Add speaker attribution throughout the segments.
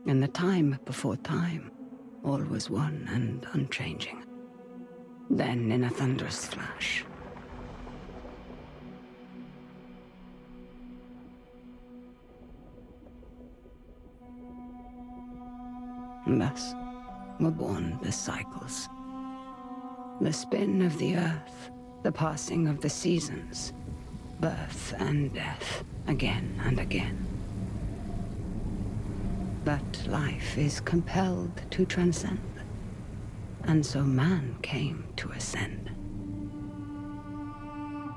Speaker 1: In the time before time, all was one and unchanging. Then, in a thunderous flash, thus were born the cycles. The spin of the earth, the passing of the seasons, birth and death, again and again. But life is compelled to transcend, and so man came to ascend.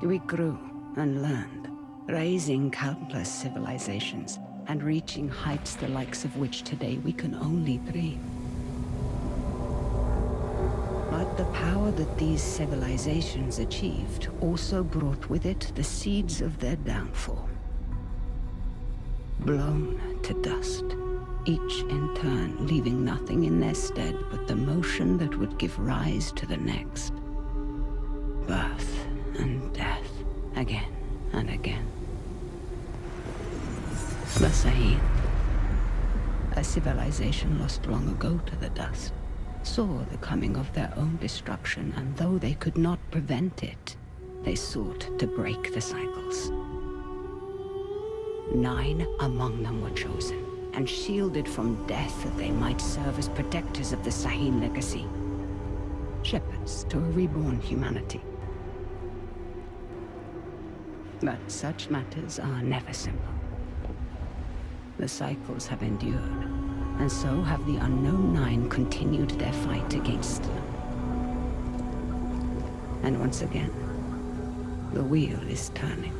Speaker 1: We grew and learned, raising countless civilizations and reaching heights the likes of which today we can only dream. But the power that these civilizations achieved also brought with it the seeds of their downfall. Blown to dust, each in turn leaving nothing in their stead but the motion that would give rise to the next. Birth and death, again and again. The Sahin, a civilization lost long ago to the dust, saw the coming of their own destruction, and though they could not prevent it, they sought to break the cycles. 9 among them were chosen, and shielded from death that they might serve as protectors of the Sahin legacy. Shepherds to a reborn humanity. But such matters are never simple. The cycles have endured, and so have the unknown 9 continued their fight against them. And once again, the wheel is turning.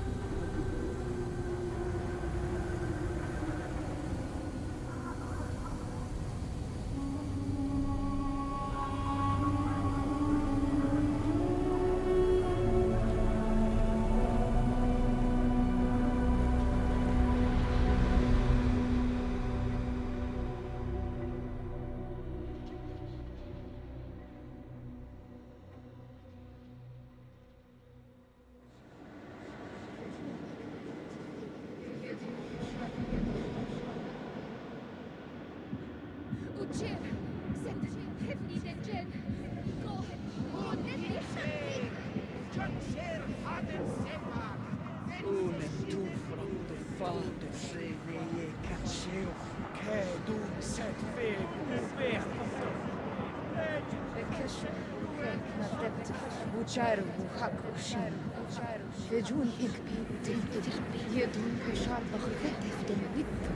Speaker 2: Vejun ikbi tilbi yedun heshar bakhfet den witto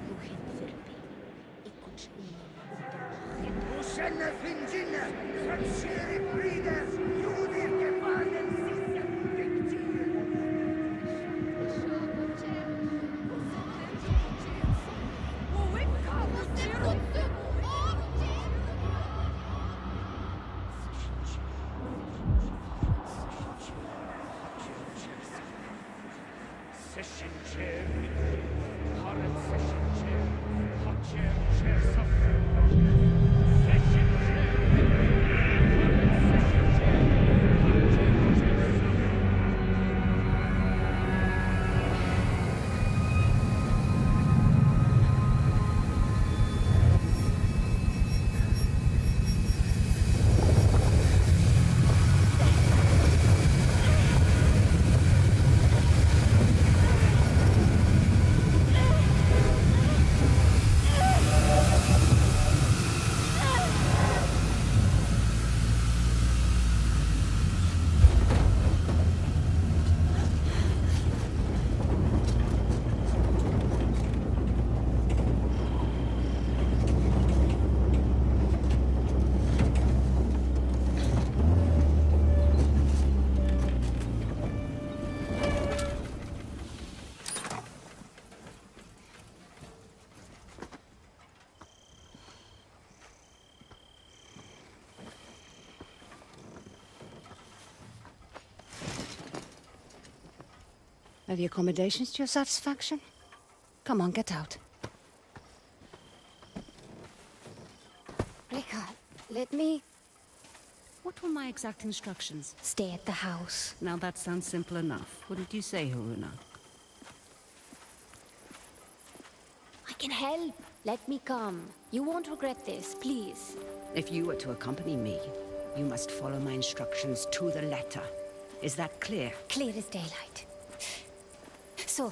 Speaker 2: luhin firbi ikuch
Speaker 3: Uschenne finginne, Franschere Brüder, Judir Gefahren, Session chair, current session chair, hot chair, chair suffer. Session chair, current session chair, hot chair, chair suffer.
Speaker 1: Are the accommodations to your satisfaction? Come on, get out.
Speaker 2: Rika, let me
Speaker 1: What were my exact instructions?
Speaker 2: stay at the house.
Speaker 1: Now that sounds simple enough, wouldn't you say, Haruna?
Speaker 2: I can help. Let me come. You won't regret this, please.
Speaker 1: If you were to accompany me, you must follow my instructions to the letter. Is that clear?
Speaker 2: Clear as daylight. So,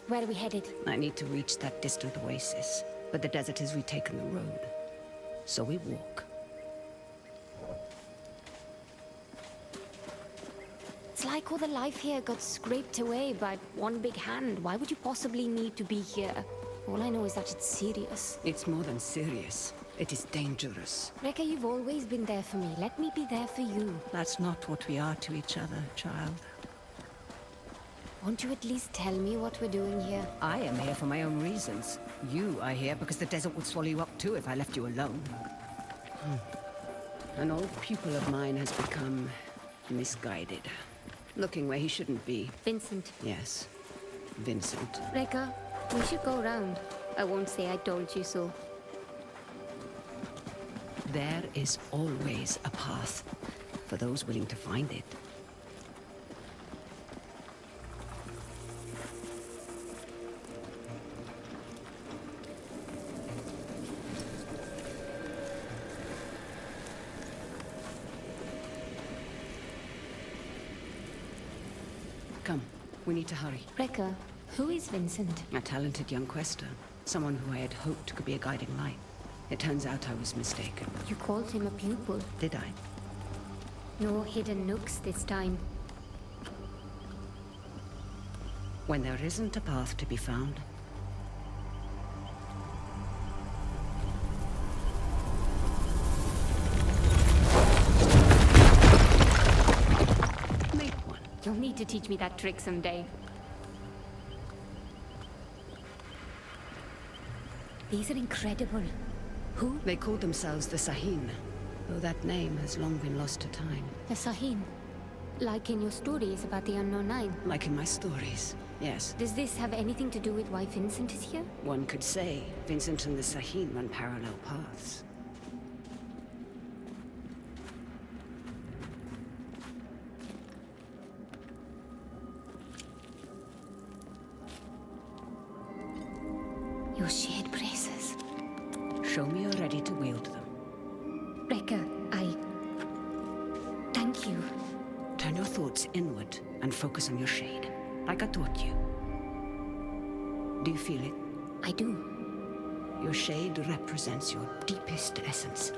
Speaker 2: where are we headed?
Speaker 1: I need to reach that distant oasis, but the desert has retaken the road. So we walk.
Speaker 2: It's like all the life here got scraped away by one big hand. Why would you possibly need to be here? All I know is that it's serious.
Speaker 1: It's more than serious. It is dangerous.
Speaker 2: Rekka, you've always been there for me. Let me be there for you.
Speaker 1: That's not what we are to each other, child.
Speaker 2: Won't you at least tell me what we're doing here?
Speaker 1: I am here for my own reasons. You are here because the desert would swallow you up too if I left you alone. An old pupil of mine has become misguided. Looking where he shouldn't be.
Speaker 2: Vincent.
Speaker 1: Yes, Vincent.
Speaker 2: Rekka, we should go around. I won't say I told you so.
Speaker 1: There is always a path for those willing to find it. Come, we need to hurry.
Speaker 2: Rekka, who is Vincent?
Speaker 1: A talented young quester. Someone who I had hoped could be a guiding light. It turns out I was mistaken.
Speaker 2: You called him a pupil.
Speaker 1: Did I?
Speaker 2: No hidden nooks this time.
Speaker 1: When there isn't a path to be found, make one.
Speaker 2: You'll need to teach me that trick someday. These are incredible. Who?
Speaker 1: They called themselves the Sahin, though that name has long been lost to time.
Speaker 2: The Sahin. Like in your stories about the Unknown Nine.
Speaker 1: Like in my stories, yes.
Speaker 2: Does this have anything to do with why Vincent is here?
Speaker 1: One could say Vincent and the Sahin run parallel paths.
Speaker 2: Your shared braces.
Speaker 1: Show me you're ready to wield them.
Speaker 2: Rekka, thank you.
Speaker 1: Turn your thoughts inward and focus on your shade, like I taught you. Do you feel it?
Speaker 2: I do.
Speaker 1: Your shade represents your deepest essence.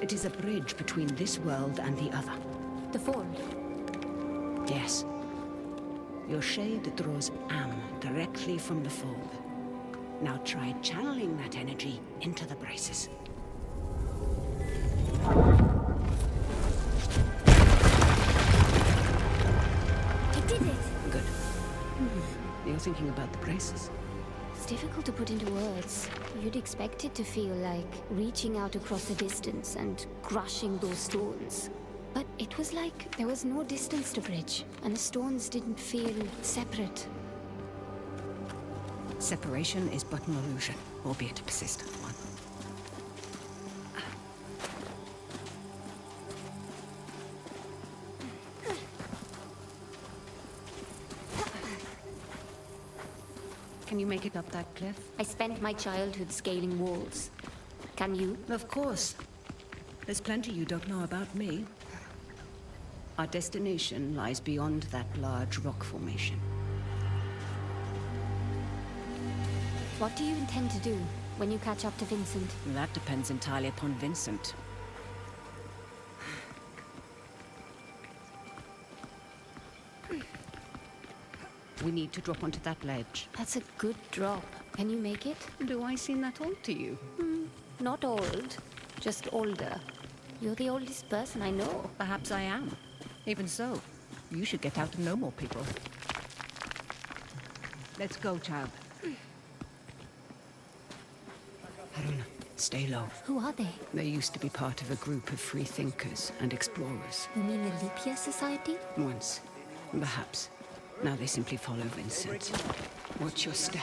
Speaker 1: It is a bridge between this world and the other.
Speaker 2: The Fold.
Speaker 1: Yes. Your shade draws Am directly from the fold. Now try channeling that energy into the braces.
Speaker 2: I did it!
Speaker 1: Good. You're thinking about the braces.
Speaker 2: It's difficult to put into words. You'd expect it to feel like reaching out across a distance and crushing those stones. But it was like there was no distance to bridge, and the stones didn't feel separate.
Speaker 1: Separation is but an illusion, albeit a persistent one. Can you make it up that cliff?
Speaker 2: I spent my childhood scaling walls. Can you?
Speaker 1: Of course. There's plenty you don't know about me. Our destination lies beyond that large rock formation.
Speaker 2: What do you intend to do when you catch up to Vincent?
Speaker 1: That depends entirely upon Vincent. We need to drop onto that ledge.
Speaker 2: That's a good drop. Can you make it?
Speaker 1: Do I seem that old to you?
Speaker 2: Not old, just older. You're the oldest person I know.
Speaker 1: Perhaps I am. Even so, you should get out and know more people. Let's go, child. Haruna, stay low.
Speaker 2: Who are they?
Speaker 1: They used to be part of a group of free thinkers and explorers.
Speaker 2: You mean the Leap Society?
Speaker 1: Once, perhaps. Now they simply follow Vincent. Watch your step.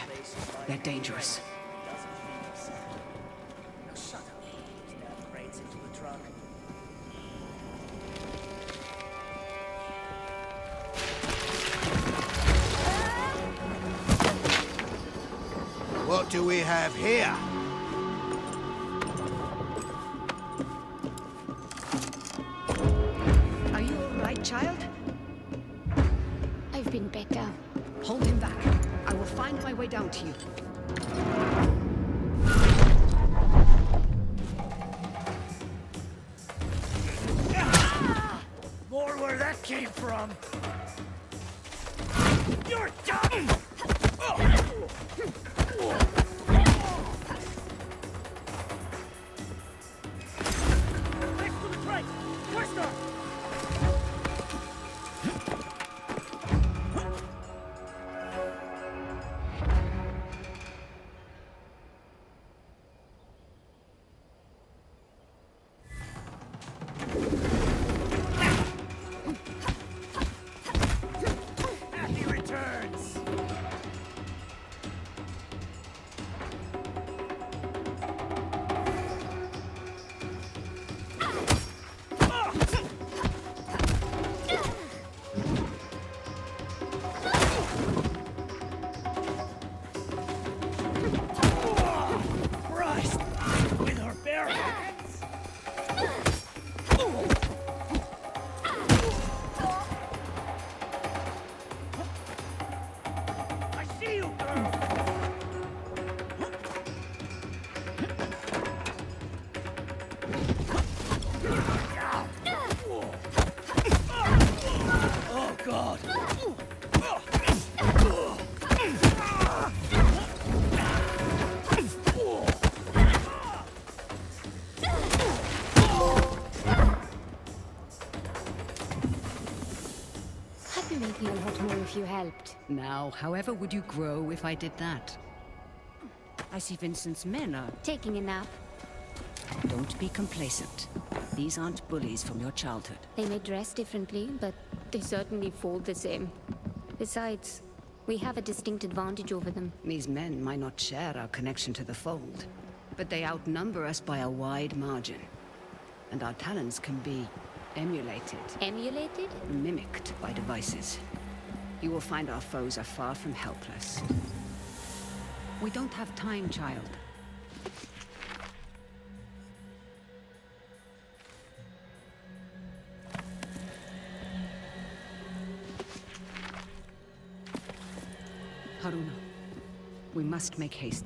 Speaker 1: They're dangerous.
Speaker 4: What do we have here?
Speaker 1: Are you all right, child?
Speaker 2: I've been better.
Speaker 1: Hold him back. I will find my way down to you.
Speaker 3: More where that came from. You're done! Next to the train! Wester! Happy returns! Christ! With her bare hands! I see you, girl! Oh, God!
Speaker 2: I'd be making a lot more if you helped.
Speaker 1: Now, however would you grow if I did that? I see Vincent's men are...
Speaker 2: Taking a nap.
Speaker 1: Don't be complacent. These aren't bullies from your childhood.
Speaker 2: They may dress differently, but they certainly fall the same. Besides, we have a distinct advantage over them.
Speaker 1: These men might not share our connection to the fold, but they outnumber us by a wide margin. And our talents can be emulated,
Speaker 2: Emulated?
Speaker 1: mimicked by devices. You will find our foes are far from helpless. We don't have time, child. Haruna, we must make haste.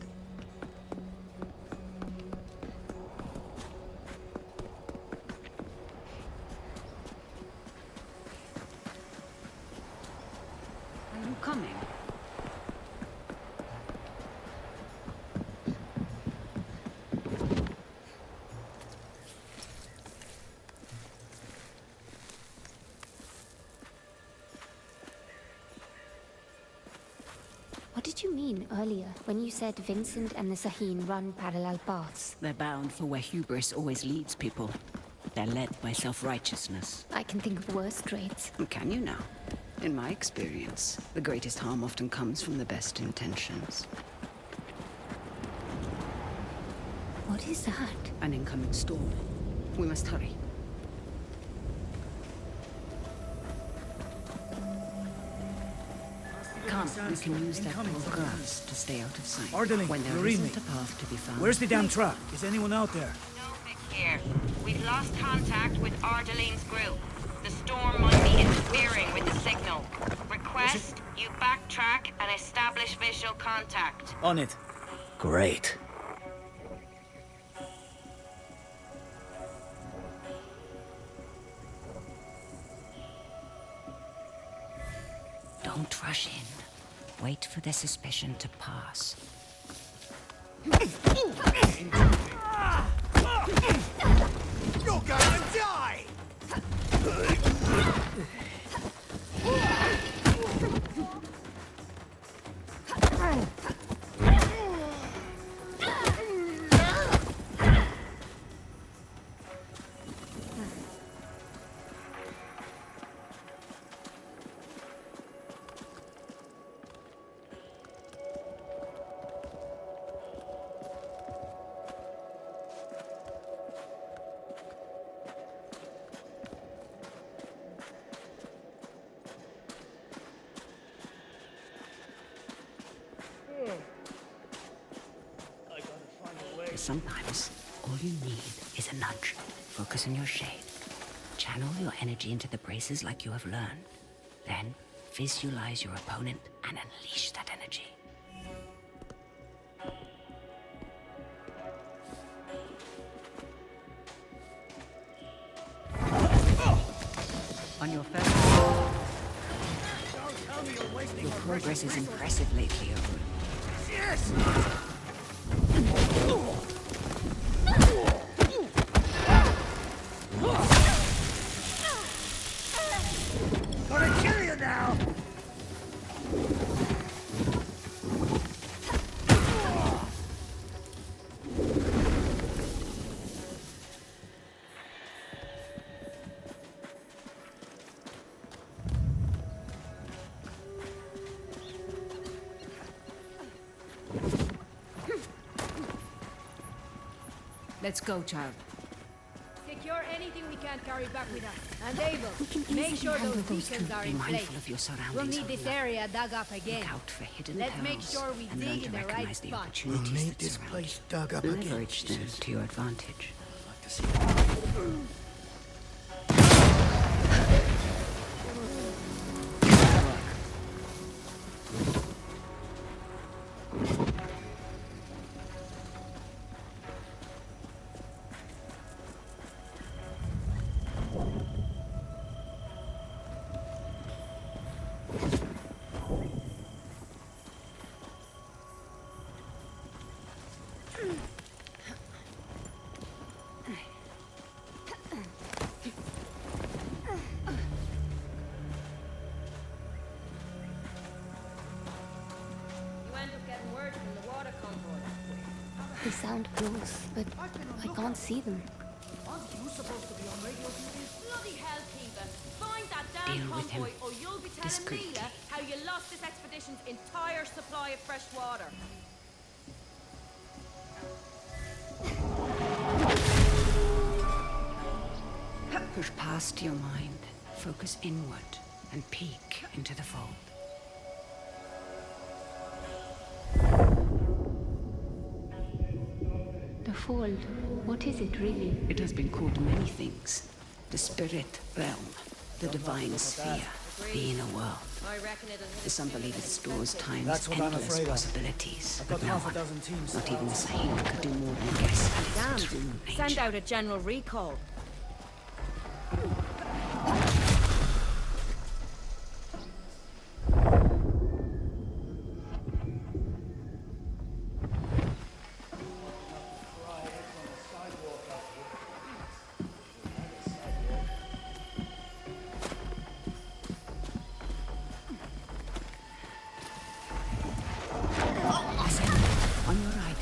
Speaker 1: Are you coming?
Speaker 2: What did you mean earlier when you said Vincent and the Sahin run parallel paths?
Speaker 1: They're bound for where hubris always leads people. They're led by self-righteousness.
Speaker 2: I can think of worse traits.
Speaker 1: Can you now? In my experience, the greatest harm often comes from the best intentions.
Speaker 2: What is that?
Speaker 1: An incoming storm. We must hurry. Come, we can use that tall grass to stay out of sight.
Speaker 3: Ardeling,
Speaker 1: when there
Speaker 3: you read
Speaker 1: isn't
Speaker 3: me.
Speaker 1: a path to be found.
Speaker 3: Where's the damn truck? Is anyone out there?
Speaker 5: Novik here. We've lost contact with Ardeline's group. The storm might be interfering with the signal. Request you backtrack and establish visual contact.
Speaker 3: On it. Great.
Speaker 1: Don't rush in. Wait for their suspicion to pass.
Speaker 4: You're gonna die!
Speaker 1: Sometimes, all you need is a nudge. Focus on your shade. Channel your energy into the braces like you have learned. Then, visualize your opponent and unleash that energy. On your first...
Speaker 3: Don't tell me you're wasting
Speaker 1: Your
Speaker 3: our
Speaker 1: progress is
Speaker 3: precious
Speaker 1: impressive lately, Owen.
Speaker 3: Yes! Gonna kill you now!
Speaker 1: Let's go, child.
Speaker 6: Secure anything we can carry back with us. And Abel,
Speaker 1: We can
Speaker 6: make
Speaker 1: easily
Speaker 6: sure
Speaker 1: handle
Speaker 6: those
Speaker 1: those
Speaker 6: beacons
Speaker 1: two.
Speaker 6: are
Speaker 1: Be
Speaker 6: in place.
Speaker 1: mindful of your surroundings.
Speaker 6: We'll need this
Speaker 1: Owen.
Speaker 6: area dug up again.
Speaker 1: Look out for hidden
Speaker 6: Let's make
Speaker 1: perils
Speaker 6: sure we
Speaker 1: and learn
Speaker 6: dig
Speaker 1: to
Speaker 6: in the right
Speaker 1: recognize the
Speaker 6: spot.
Speaker 1: opportunities
Speaker 4: We'll need
Speaker 1: that
Speaker 4: this
Speaker 1: surround
Speaker 4: place
Speaker 1: you.
Speaker 4: dug up again.
Speaker 1: Leverage them to your advantage.
Speaker 4: I'd like to see.
Speaker 6: You end up getting word from the water convoy.
Speaker 2: They sound close, but I can't see them.
Speaker 3: Aren't you supposed to be on radio duty?
Speaker 6: Bloody hell, Kiva. Find that
Speaker 1: Deal
Speaker 6: damn
Speaker 1: with him
Speaker 6: convoy or you'll be telling
Speaker 1: discreetly.
Speaker 6: Mila how you lost this expedition's entire supply of fresh water.
Speaker 1: Push past your mind, focus inward, and peek into the fold.
Speaker 2: The fold, what is it really?
Speaker 1: It has been called many things. The spirit realm, the divine sphere, the inner world.
Speaker 6: I reckon it'll
Speaker 1: Some believe it stores time's
Speaker 3: That's what I'm
Speaker 1: endless
Speaker 3: afraid of.
Speaker 1: possibilities.
Speaker 3: I've got
Speaker 1: But no
Speaker 3: half a
Speaker 1: one,
Speaker 3: dozen teams.
Speaker 1: not even the Sahim, could do more than guess at its
Speaker 6: Damn.
Speaker 1: true
Speaker 6: Send
Speaker 1: nature.
Speaker 6: out a general recall.
Speaker 1: Ascend, on your right.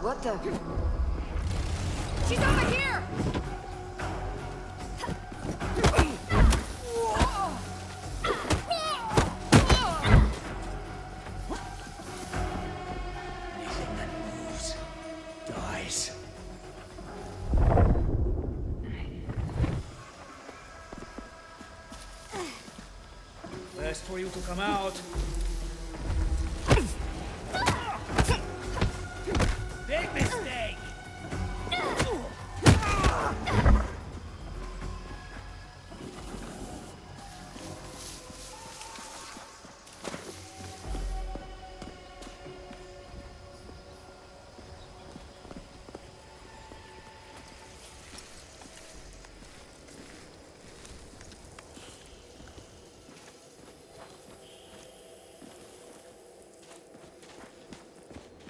Speaker 6: What the? She's over here!
Speaker 3: Anything that moves dies. Best for you to come out. Big mistake!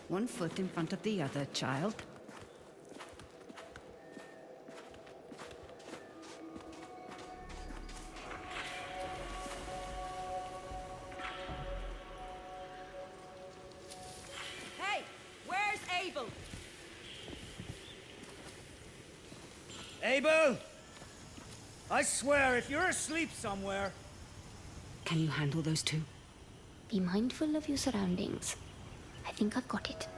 Speaker 1: One foot in front of the other, child.
Speaker 6: Hey, where's Abel?
Speaker 3: Abel! I swear, if you're asleep somewhere...
Speaker 1: Can you handle those two?
Speaker 2: Be mindful of your surroundings. I think I've got it.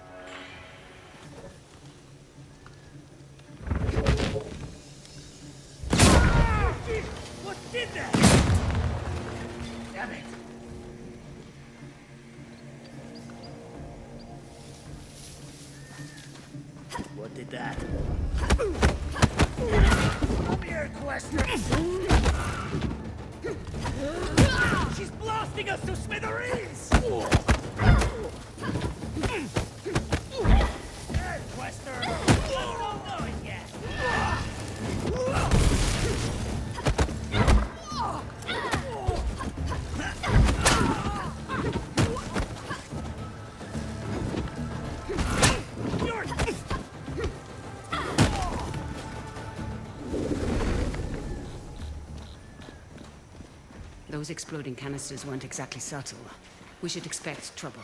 Speaker 3: What did that? did that. Come here, Quester! She's blasting us to smithereens! There, Quester! Don't know it yet!
Speaker 1: Those exploding canisters weren't exactly subtle. We should expect trouble.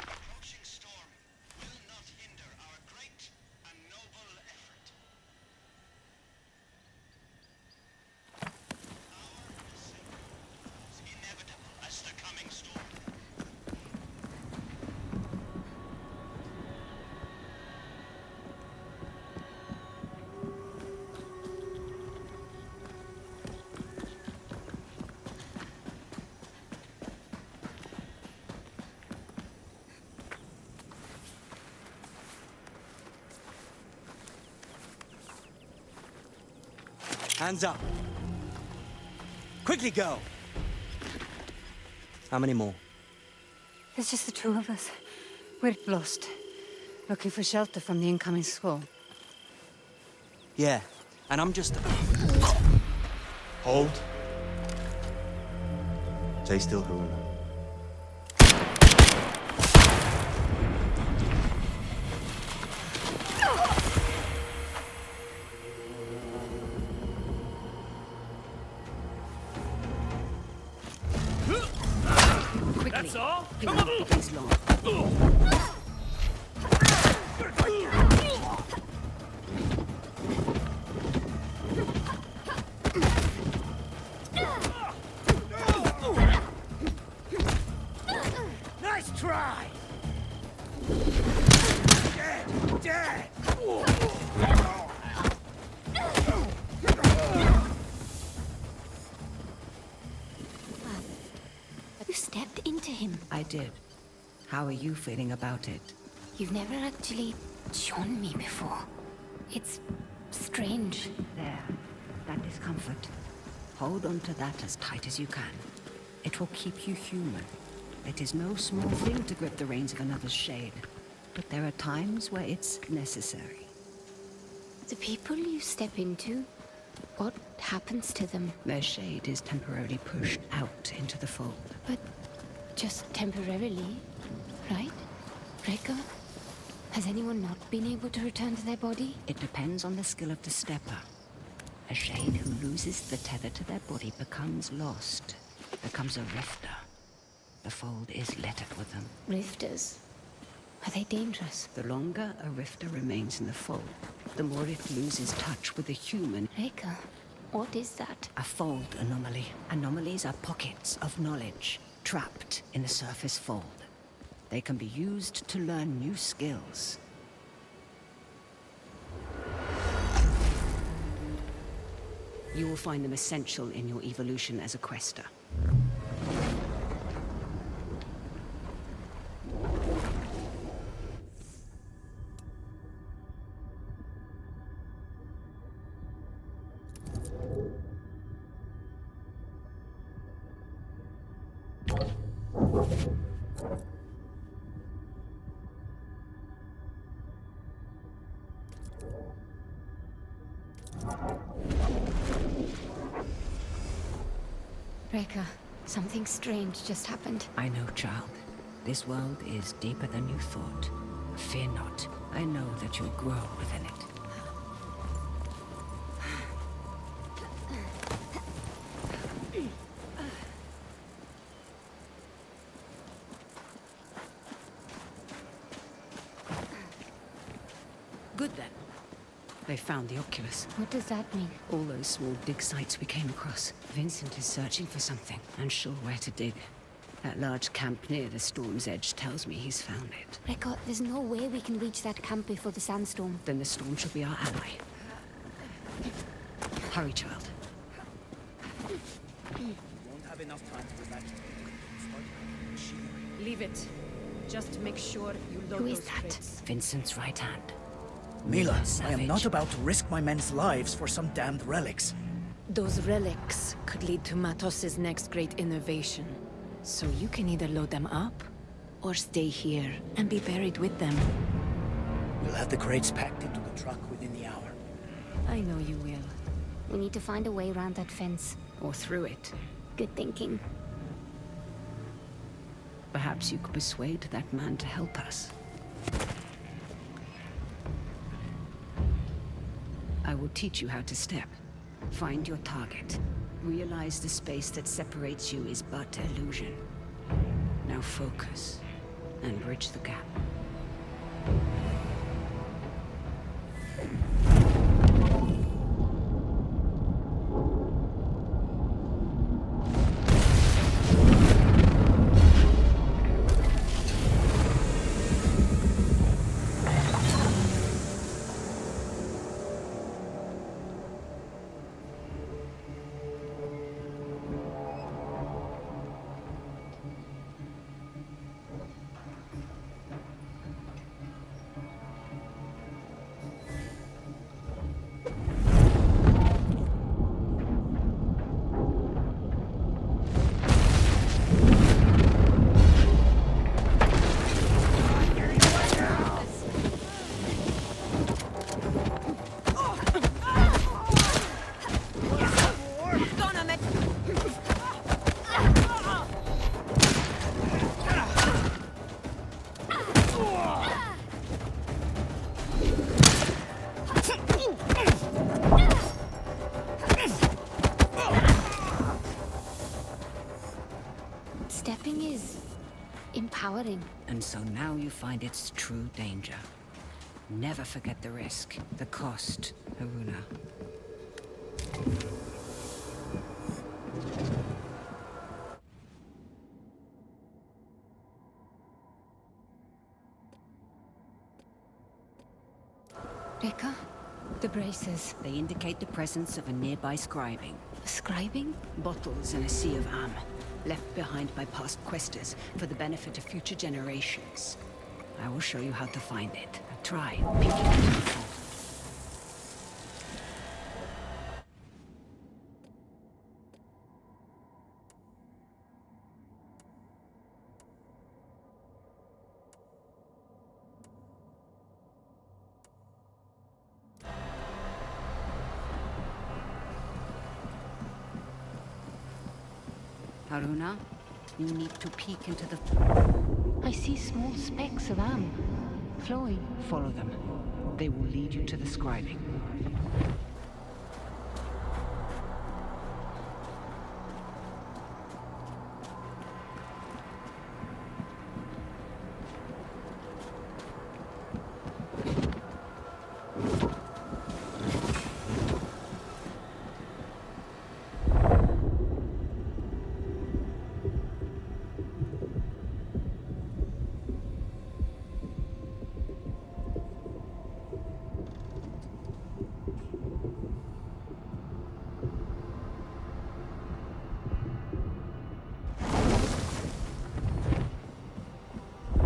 Speaker 4: Approaching storm will not hinder our great and noble effort. Our decision is inevitable as the coming storm.
Speaker 7: Hands up. Quickly go. How many more?
Speaker 1: There's just the two of us. We're lost. Looking for shelter from the incoming squall.
Speaker 7: Yeah, and I'm just... Hold. Stay still, Haruna.
Speaker 3: That's all?
Speaker 1: Come on! Things long.
Speaker 3: Nice try! Dead! Dead!
Speaker 2: You stepped into him.
Speaker 1: I did. How are you feeling about it?
Speaker 2: You've never actually shown me before. It's strange.
Speaker 1: There. That discomfort. Hold on to that as tight as you can. It will keep you human. It is no small thing to grip the reins of another's shade. But there are times where it's necessary.
Speaker 2: The people you step into, what happens to them?
Speaker 1: Their shade is temporarily pushed out into the fold.
Speaker 2: But just temporarily, right? Rekka? Has anyone not been able to return to their body?
Speaker 1: It depends on the skill of the stepper. A shade who loses the tether to their body becomes lost, becomes a rifter. The fold is littered with them.
Speaker 2: Rifters. Are they dangerous?
Speaker 1: The longer a rifter remains in the fold, the more it loses touch with the human.
Speaker 2: Rekka, what is that?
Speaker 1: A fold anomaly. Anomalies are pockets of knowledge, trapped in the surface fold. They can be used to learn new skills. You will find them essential in your evolution as a quester.
Speaker 2: Rekka, something strange just happened.
Speaker 1: I know, child. This world is deeper than you thought. Fear not. I know that you'll grow within it. Good then. They found the Oculus.
Speaker 2: What does that mean?
Speaker 1: All those small dig sites we came across. Vincent is searching for something, unsure where to dig. That large camp near the storm's edge tells me he's found it.
Speaker 2: Rekka, there's no way we can reach that camp before the sandstorm.
Speaker 1: Then the storm should be our ally. Hurry, child.
Speaker 3: Won't have enough time to evacuate. Start
Speaker 6: Leave it. Just make sure you load
Speaker 2: Who is
Speaker 6: those
Speaker 2: that?
Speaker 6: crates.
Speaker 1: Vincent's right hand.
Speaker 3: Mila, I
Speaker 1: Savage.
Speaker 3: am not about to risk my men's lives for some damned relics.
Speaker 8: Those relics could lead to Matos's next great innovation. So you can either load them up, or stay here and be buried with them.
Speaker 3: We'll have the crates packed into the truck within the hour.
Speaker 8: I know you will.
Speaker 2: We need to find a way around that fence.
Speaker 1: Or through it.
Speaker 2: Good thinking.
Speaker 1: Perhaps you could persuade that man to help us. I will teach you how to step. Find your target. Realize the space that separates you is but illusion. Now focus, and bridge the gap.
Speaker 2: Stepping is empowering.
Speaker 1: And so now you find its true danger. Never forget the risk, the cost, Haruna.
Speaker 2: Rekka, the braces.
Speaker 1: They indicate the presence of a nearby scribing.
Speaker 2: Scribing?
Speaker 1: Bottles in a sea of am, left behind by past questers for the benefit of future generations. I will show you how to find it. Try peeking into the vault. Haruna, you need to peek into the...
Speaker 2: I see small specks of am flowing.
Speaker 1: Follow them. They will lead you to the scribing.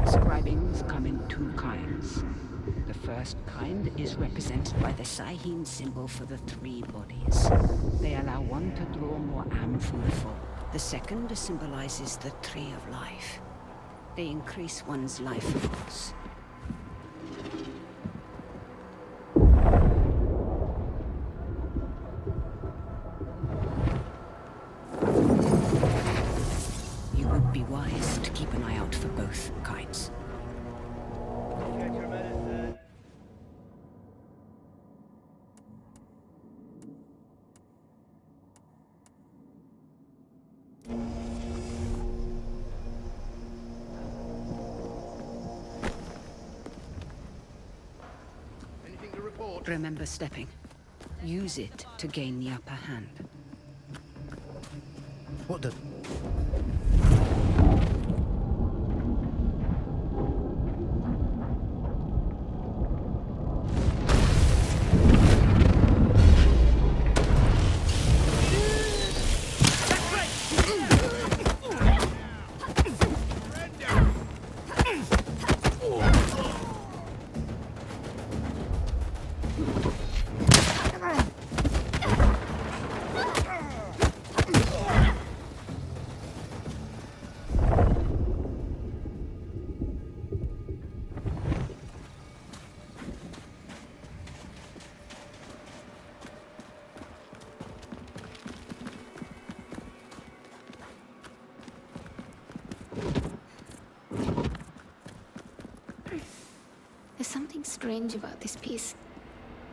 Speaker 1: Scribings come in two kinds. The first kind is represented by the Sahin symbol for the three bodies. They allow one to draw more am from the full. The second symbolizes the tree of life. They increase one's life force. You would be wise to keep an eye out for both kinds.
Speaker 3: Get your medicine. Anything to report?
Speaker 1: Remember stepping. Use it to gain the upper hand.
Speaker 3: What the...
Speaker 2: strange about this piece.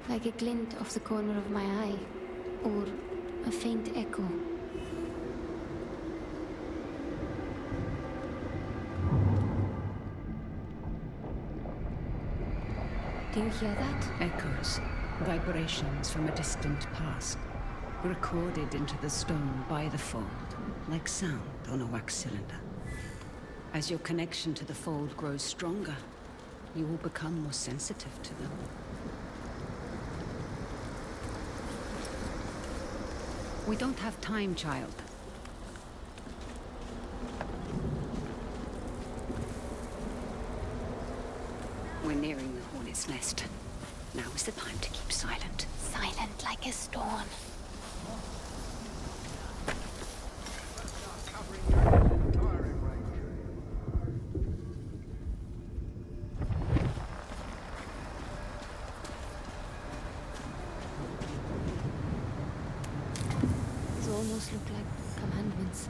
Speaker 2: Like a glint off the corner of my eye. Or a faint echo. Do you hear that?
Speaker 1: Echoes, vibrations from a distant past, recorded into the stone by the fold, like sound on a wax cylinder. As your connection to the fold grows stronger, you will become more sensitive to them. We don't have time, child. We're nearing the hornet's nest. Now is the time to keep silent.
Speaker 2: Silent like a storm. These almost look like commandments.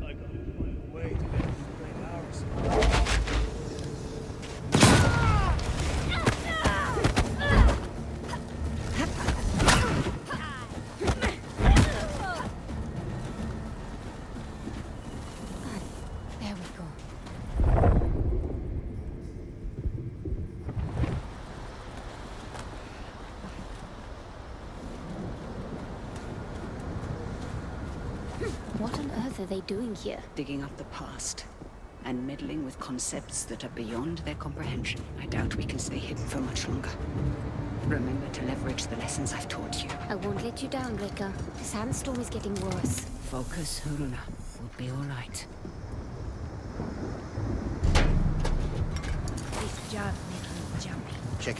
Speaker 3: I gotta find a way to get straight hours.
Speaker 2: There we go. What on earth are they doing here?
Speaker 1: Digging up the past and meddling with concepts that are beyond their comprehension. I doubt we can stay hidden for much longer. Remember to leverage the lessons I've taught you.
Speaker 2: I won't let you down, Rika. The sandstorm is getting worse.
Speaker 1: Focus, Haruna. We'll be all right.
Speaker 6: This job making me jumpy.
Speaker 7: Check.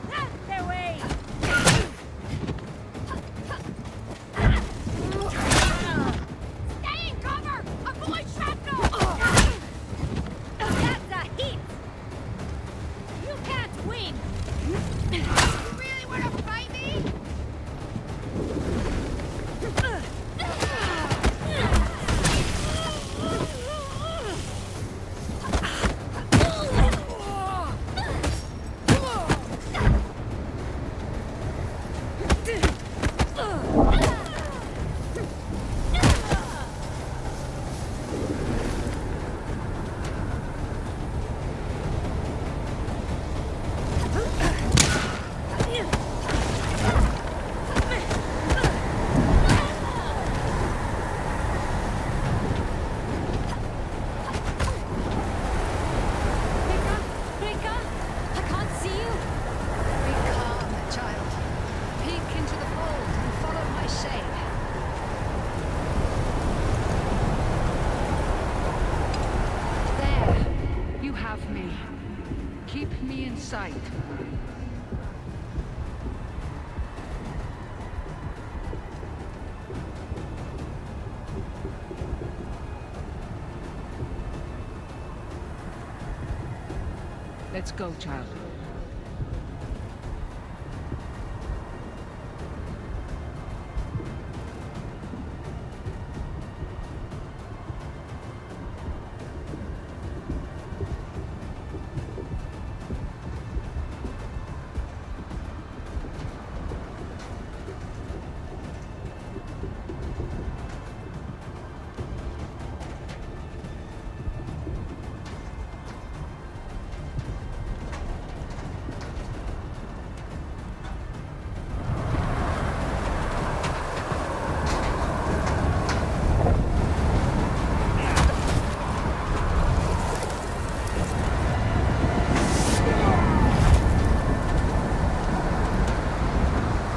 Speaker 6: That's the way! Stay in cover! Avoid shrapnel! That's a hit! You can't win! You really want to fight me? Rika, I can't see you.
Speaker 1: Be calm, child. Peek into the fold and follow my shade. There. You have me. Keep me in sight. Let's go, child.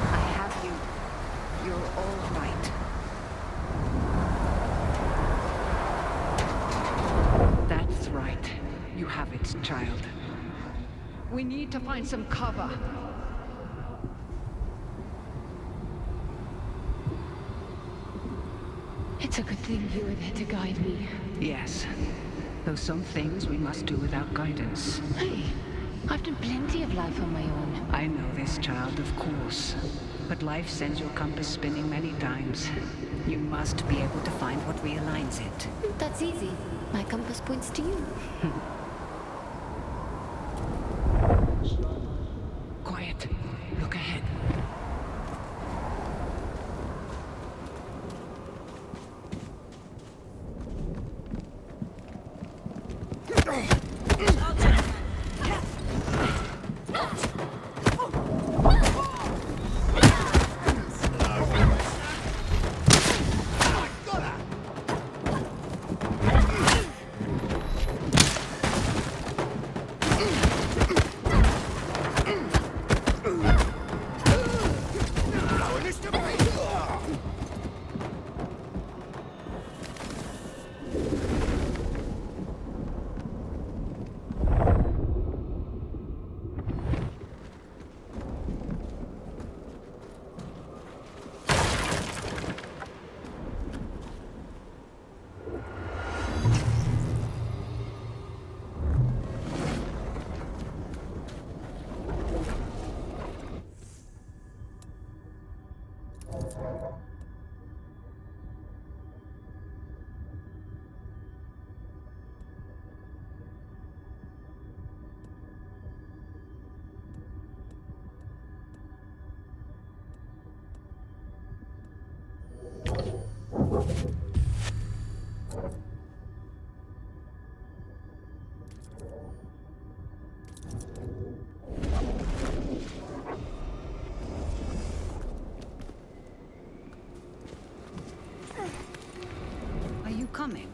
Speaker 1: I have you. You're all right. That's right. You have it, child. We need to find some cover.
Speaker 2: It's a good thing you were there to guide me.
Speaker 1: Yes. Though some things we must do without guidance.
Speaker 2: Hey,
Speaker 1: I've done plenty of life on my own. I know this, child, of course. But life sends your compass spinning many times. You must be able to find what realigns it.
Speaker 2: That's easy. My compass points to you.
Speaker 1: Quiet. Look ahead. Are you coming?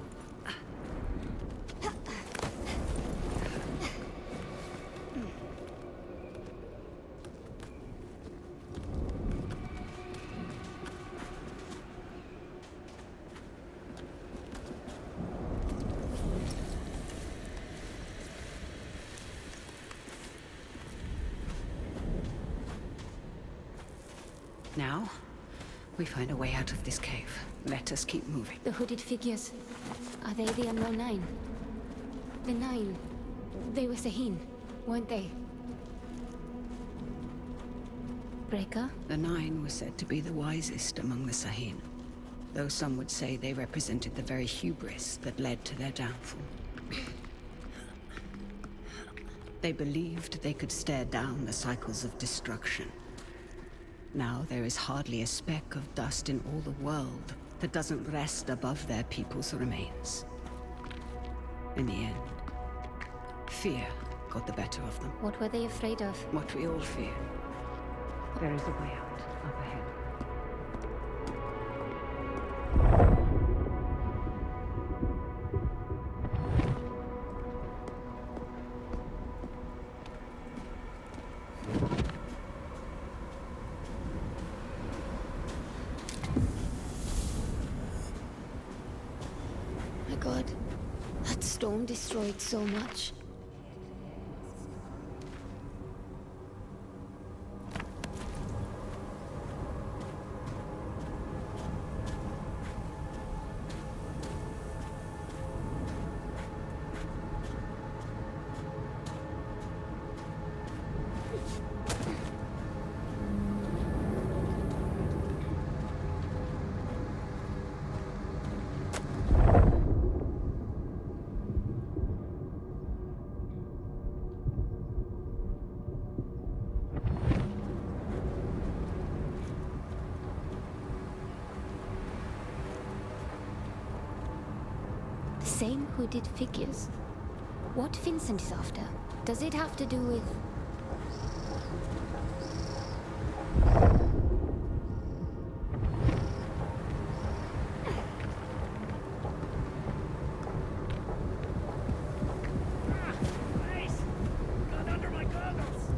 Speaker 1: Now, we find a way out of this cave. Let us keep moving.
Speaker 2: The hooded figures. Are they the Unknown Nine? The Nine. They were Sahin, weren't they? Breaker?
Speaker 1: The Nine were said to be the wisest among the Sahin, though some would say they represented the very hubris that led to their downfall. They believed they could stare down the cycles of destruction. Now there is hardly a speck of dust in all the world that doesn't rest above their people's remains. In the end, fear got the better of them.
Speaker 2: What were they afraid of?
Speaker 1: What we all fear. There is a way out up ahead.
Speaker 2: My God, that storm destroyed so much. Same hooded figures. What Vincent is after? Does it have to do with...
Speaker 3: Face! Got under my goggles!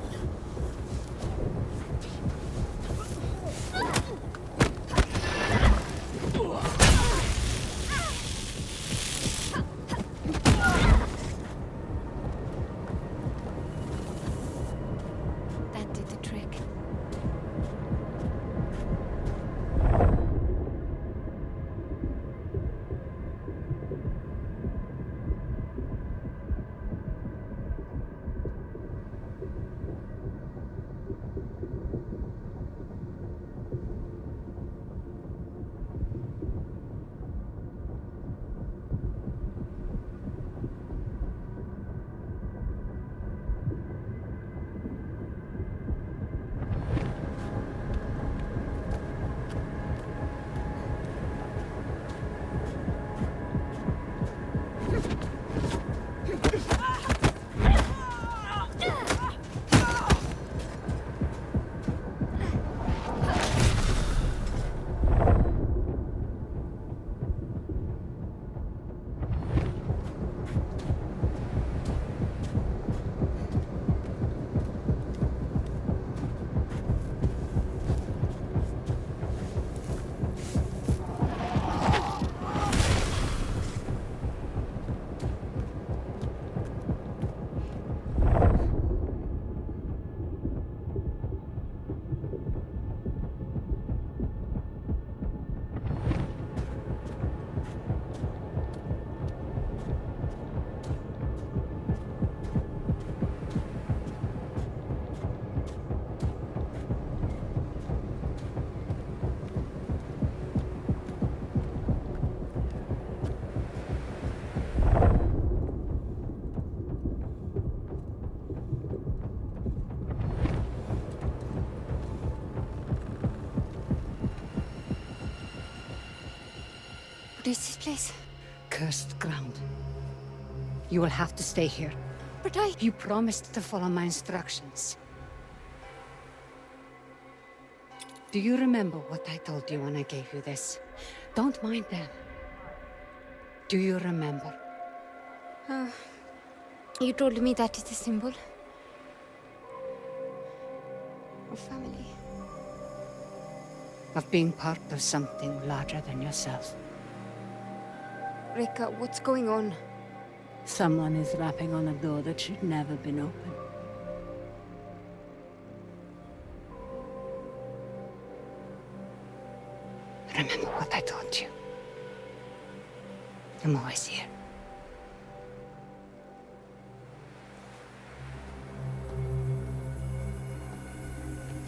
Speaker 2: What is this place?
Speaker 1: Cursed ground. You will have to stay here.
Speaker 2: But I...
Speaker 1: You promised to follow my instructions. Do you remember what I told you when I gave you this? Don't mind them. Do you remember?
Speaker 2: You told me that is a symbol of family.
Speaker 1: Of being part of something larger than yourself.
Speaker 2: Reka, what's going on?
Speaker 1: Someone is rapping on a door that should never been opened. Remember what I told you. I'm always here.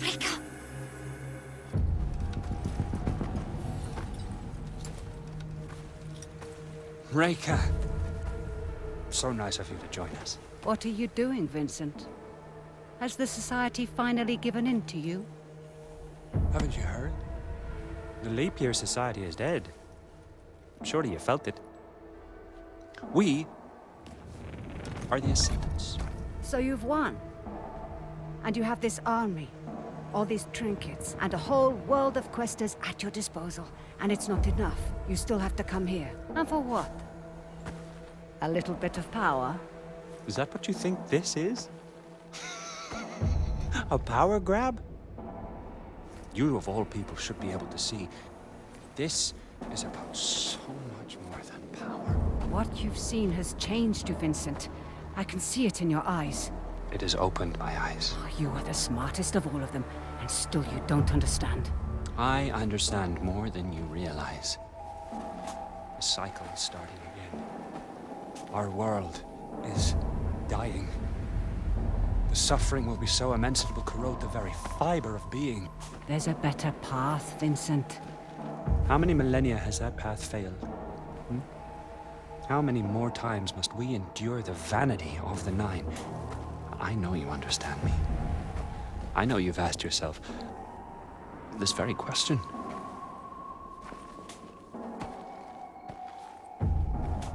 Speaker 2: Reka!
Speaker 9: Reka! So nice of you to join us.
Speaker 1: What are you doing, Vincent? Has the Society finally given in to you?
Speaker 9: Haven't you heard? The Leap Year Society is dead. Surely you felt it. We are the Ascendants.
Speaker 1: So you've won. And you have this army, all these trinkets, and a whole world of questers at your disposal. And it's not enough. You still have to come here. And for what? A little bit of power?
Speaker 9: Is that what you think this is? A power grab? You, of all people, should be able to see. This is about so much more than power.
Speaker 1: What you've seen has changed you, Vincent. I can see it in your eyes.
Speaker 9: It has opened my eyes.
Speaker 1: Oh, you are the smartest of all of them, and still you don't understand.
Speaker 9: I understand more than you realize. The cycle is starting again. Our world is dying. The suffering will be so immense it will corrode the very fiber of being.
Speaker 1: There's a better path, Vincent.
Speaker 9: How many millennia has that path failed? How many more times must we endure the vanity of the Nine? I know you understand me. I know you've asked yourself this very question.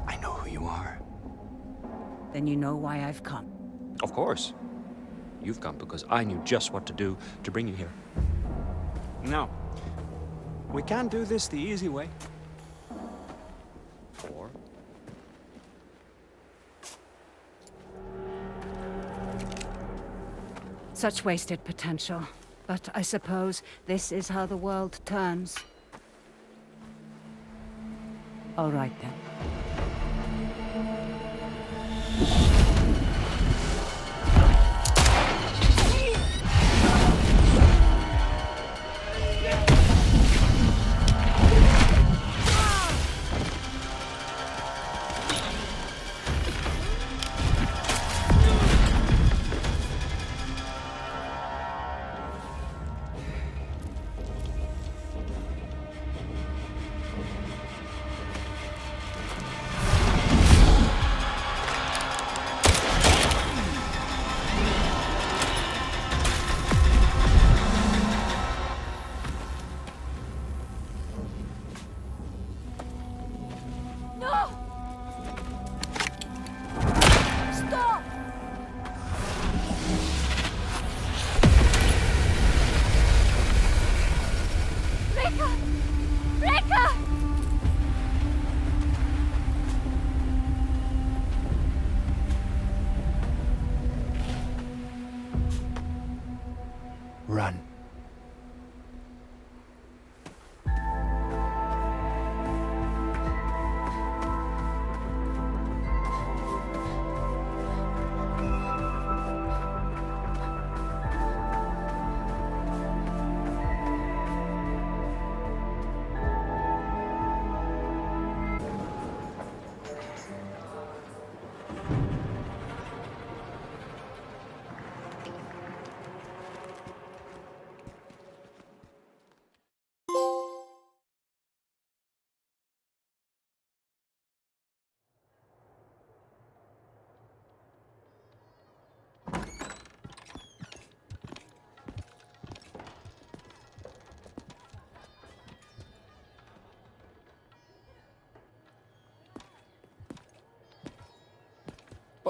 Speaker 9: I know who you are.
Speaker 1: Then you know why I've come.
Speaker 9: Of course. You've come because I knew just what to do to bring you here. Now, we can't do this the easy way. Or...
Speaker 1: Such wasted potential. But I suppose this is how the world turns. All right then.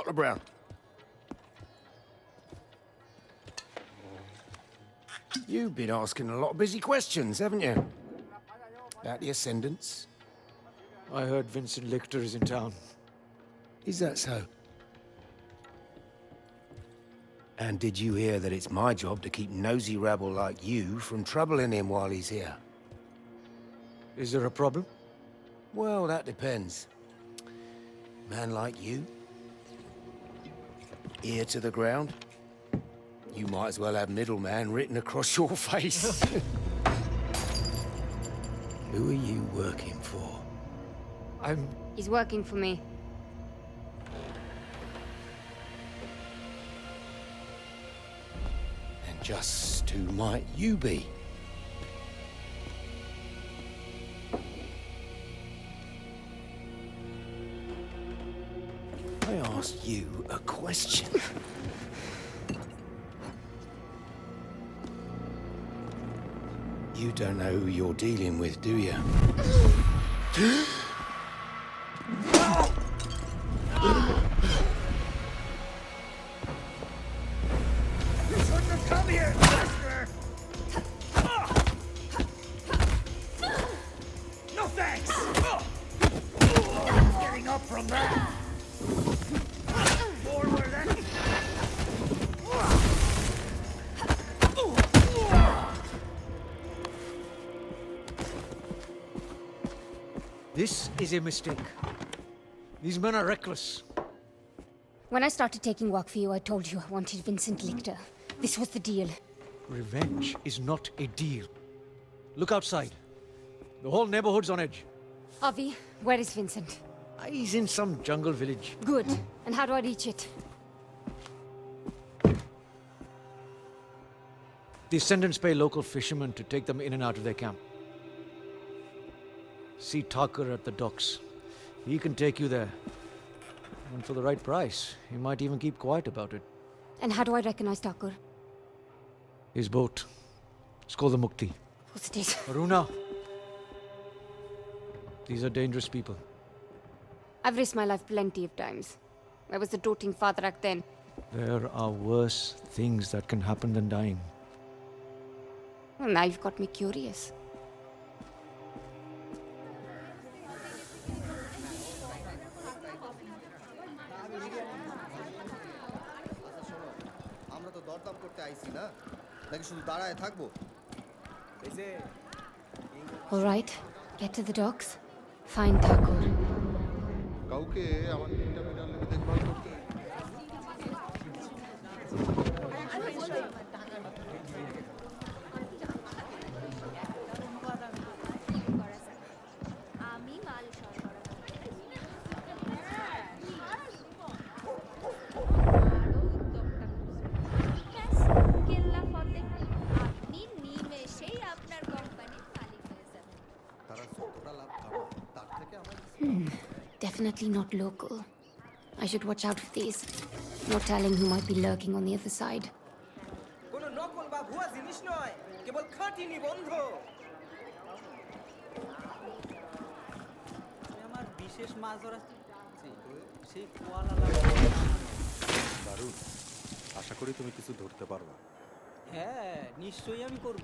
Speaker 10: bottle of brown. You've been asking a lot of busy questions, haven't you? About the Ascendants.
Speaker 11: I heard Vincent Lichter is in town.
Speaker 10: Is that so? And did you hear that it's my job to keep nosy rabble like you from troubling him while he's here?
Speaker 11: Is there a problem?
Speaker 10: Well, that depends. Man like you, ear to the ground, you might as well have middleman written across your face. Who are you working for?
Speaker 2: He's working for me.
Speaker 10: And just who might you be? I asked you a question. You don't know who you're dealing with, do you?
Speaker 3: Come here, Master! No thanks! Getting up from that! Forward, then!
Speaker 11: This is a mistake. These men are reckless.
Speaker 2: When I started taking work for you, I told you I wanted Vincent Lichter. This was the deal.
Speaker 11: Revenge is not a deal. Look outside. The whole neighborhood's on edge.
Speaker 2: Avi, where is Vincent?
Speaker 11: He's in some jungle village.
Speaker 2: Good. And how do I reach it?
Speaker 11: The Ascendants pay local fishermen to take them in and out of their camp. See Tucker at the docks. He can take you there. And for the right price, he might even keep quiet about it.
Speaker 2: And how do I recognize Tucker?
Speaker 11: His boat. It's called the Mukti.
Speaker 2: What's it is?
Speaker 11: Aruna. These are dangerous people.
Speaker 2: I've risked my life plenty of times. I was the doting father act then.
Speaker 11: There are worse things that can happen than dying.
Speaker 2: Well, now you've got me curious. All right, get to the docks. Find Tucker.
Speaker 12: কাউকে আমার তিনটা metre লেগে দেখভাল করতে
Speaker 6: আমি মাল কেল্লা ফতে আপনি নিমেষেই আপনার কোম্পানির মালিক হয়ে যাবেন
Speaker 12: তারা যতটা লাভ খাবে তার থেকে আমার
Speaker 2: Definitely not local. I should watch out for these. No telling who might be lurking on the other side.
Speaker 13: কোনো নকল বা ভুয়া জিনিস নয়, কেবল খাঁটি নিবন্ধ। আমার বিশেষ মাছ ধরা সেই কোয়ালা
Speaker 14: দারুণ। আশা করি তুমি কিছু ধরতে পারবে।
Speaker 13: হ্যাঁ, নিশ্চয়ই আমি করব।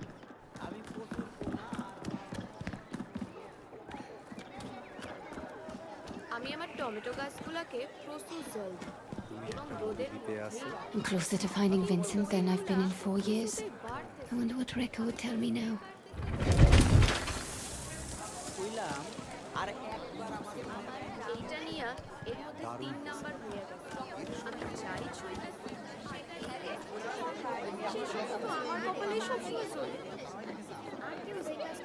Speaker 13: আমি প্রচুর
Speaker 15: আমি আমার টমেটো গাছগুলোকে প্রচুর জল দিই এবং রোদের
Speaker 2: I'm closer to finding Vincent than I've been in 4 years. I wonder what Rekka would tell me now.
Speaker 13: কইলাম আর একবার আমাকে
Speaker 15: এইটা নিয়ে এর মধ্যে 3 নাম্বার হয়ে গেছে। আমি যাই ছুঁইতেছি সেটাই তো আমার কপালে সবসময় চলে। আর কেউ যে কাজ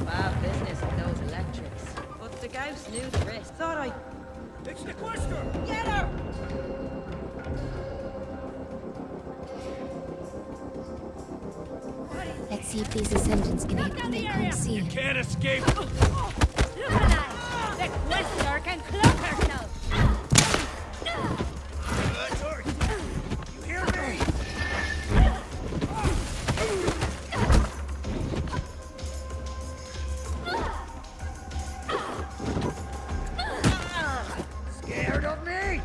Speaker 16: Bad business with those electrics. But the ghost knew the risk.
Speaker 13: It's the Quester!
Speaker 16: Get her!
Speaker 2: See if these ascendants can hit what they can't see.
Speaker 3: You can't escape!
Speaker 6: Luminite! The Questor can cloak herself!
Speaker 3: You hear me? Scared of me?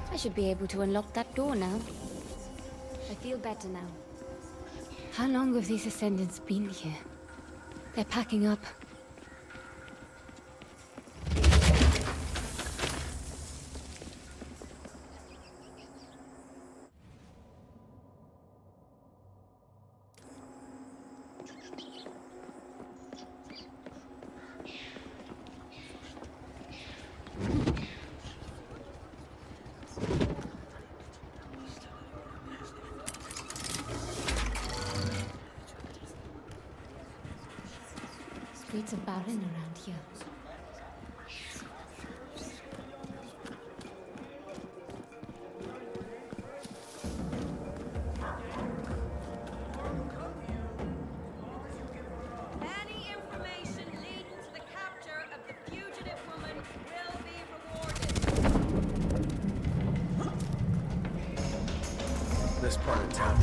Speaker 2: I should be able to unlock that door now. I feel better now. How long have these ascendants been here? They're packing up. Streets are barren around here.
Speaker 6: Any information leading to the capture of the fugitive woman will be rewarded.
Speaker 11: This part of town.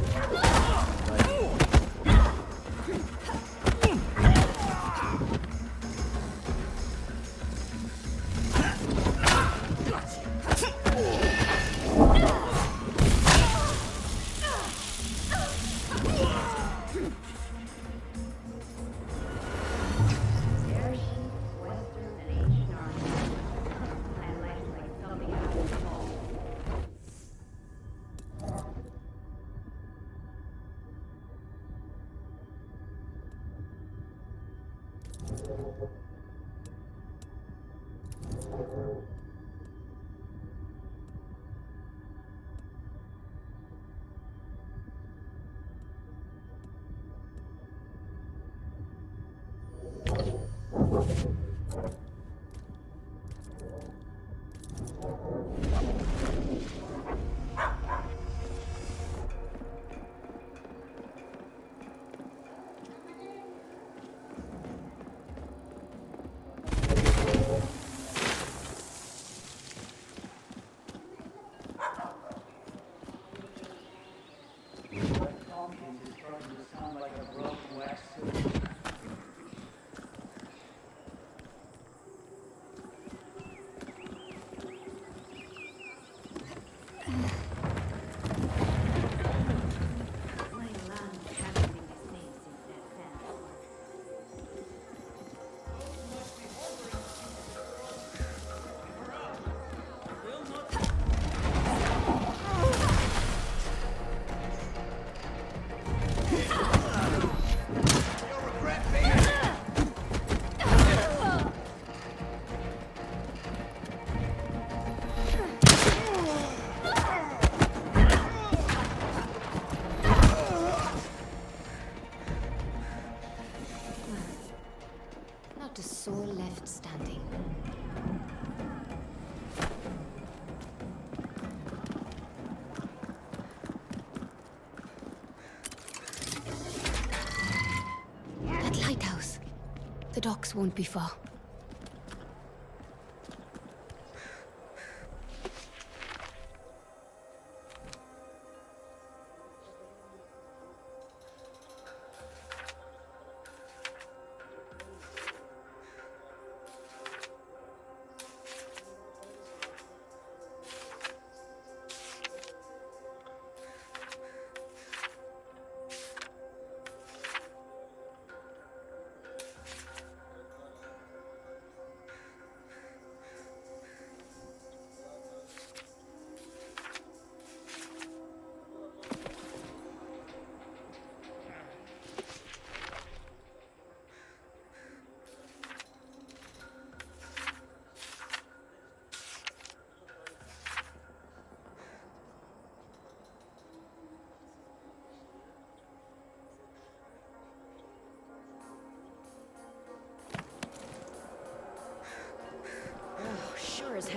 Speaker 2: Not a soul left standing. That lighthouse. The docks won't be far.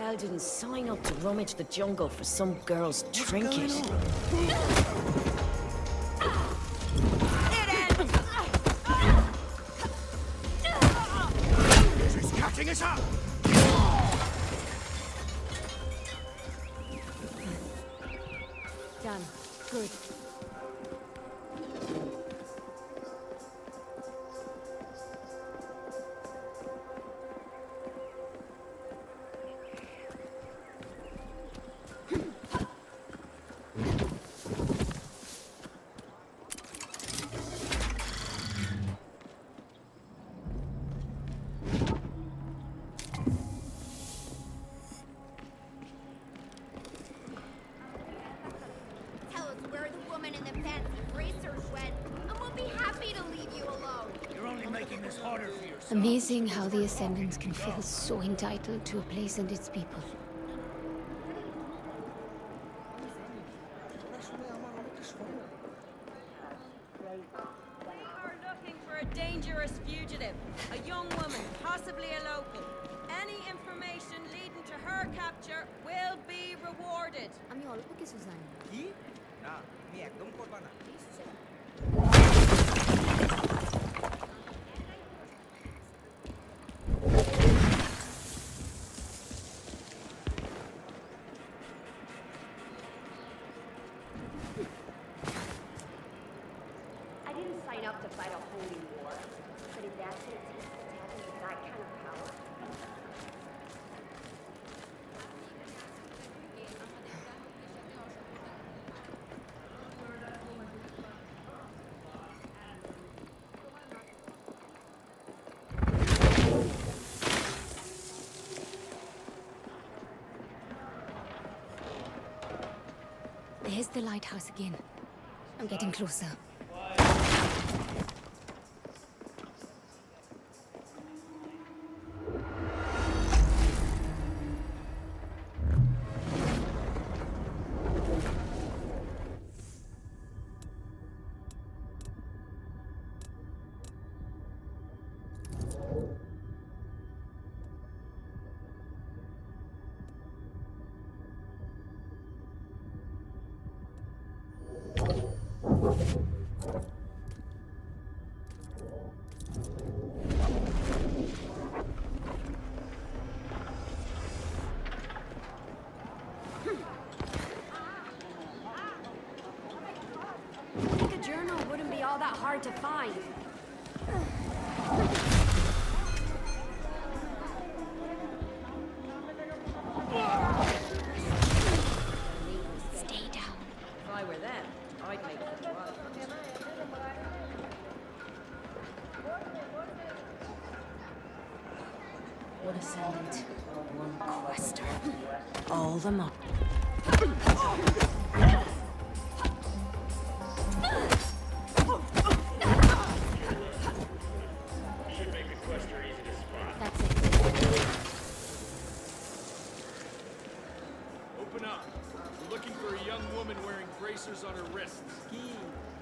Speaker 16: hell didn't sign up to rummage the jungle for some girl's trinket?
Speaker 4: She's catching us up!
Speaker 2: Done. Good.
Speaker 6: Tell us where the woman in the fancy bracers went, and we'll be happy to leave you alone.
Speaker 3: You're only making this harder for yourself.
Speaker 2: Amazing how the Ascendants can feel so entitled to a place and its people.
Speaker 17: We are looking for a dangerous fugitive. A young woman, possibly a local. Any information leading to her capture will be rewarded.
Speaker 2: আমি অল্প কিছু জানি।
Speaker 13: কি না তুমি একদম করবা না
Speaker 6: I didn't sign up to fight a holy war, but if that's what it takes to tap into that kind of power,
Speaker 2: There's the lighthouse again. I'm getting closer.
Speaker 6: I think a journal wouldn't be all that hard to find.
Speaker 2: Stay down.
Speaker 17: If I were them, I'd make them run.
Speaker 8: One Ascendant, one Quester. All them up.
Speaker 2: That's it.
Speaker 18: Open up. We're looking for a young woman wearing bracers on her wrists.
Speaker 13: কি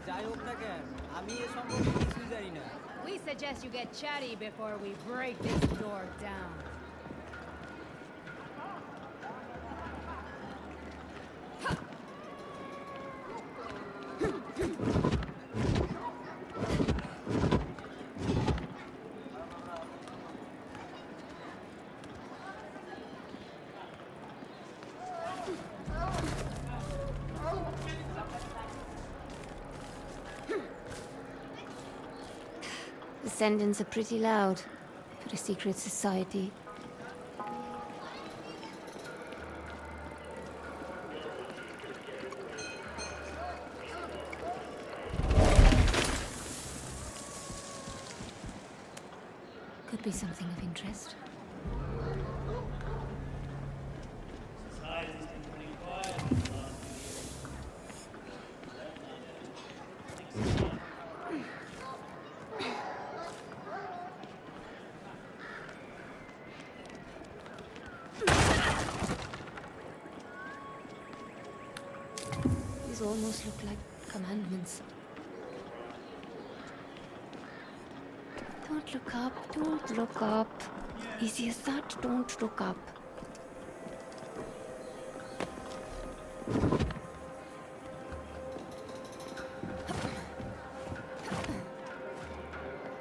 Speaker 13: যাই হোক না কেন আমি এ সম্পর্কে কিছুই জানি না
Speaker 6: We suggest you get chatty before we break this door down.
Speaker 2: Ascendants are pretty loud for a secret society. Could be something of interest.
Speaker 3: Society's been pretty quiet.
Speaker 2: These almost look like commandments. Don't look up, don't look up. Easy as that, don't look up.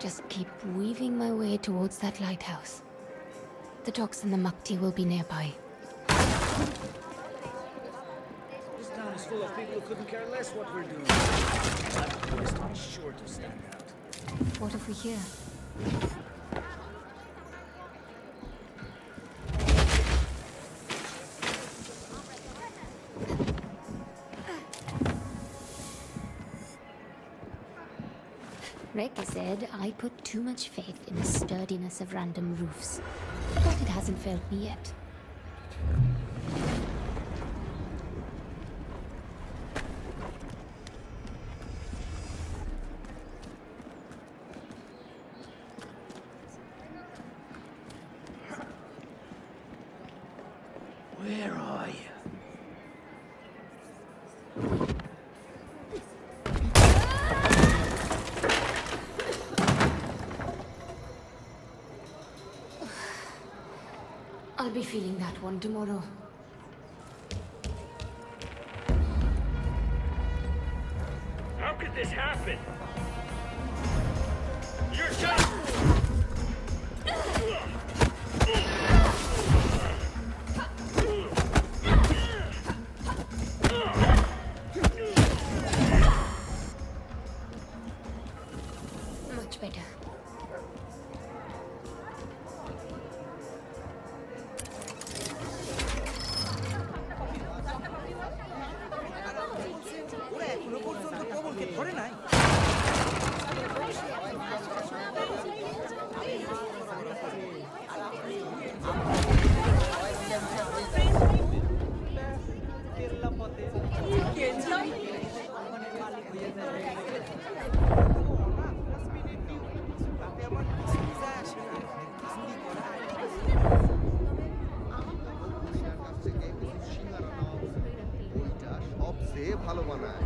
Speaker 2: Just keep weaving my way towards that lighthouse. The docks and the Mukti will be nearby.
Speaker 13: This town is full of people who couldn't care less what we're doing. That tourist is sure to stand out.
Speaker 2: What if we hear? Reki said I put too much faith in the sturdiness of random roofs. But it hasn't failed me yet.
Speaker 13: Where are you?
Speaker 2: I'll be feeling that one tomorrow.
Speaker 18: How could this happen? You're just...
Speaker 2: Much better.
Speaker 13: ওরা এখনো পর্যন্ত কবলকে ধরে নাই।
Speaker 12: সবচেয়ে ভালো বানায়।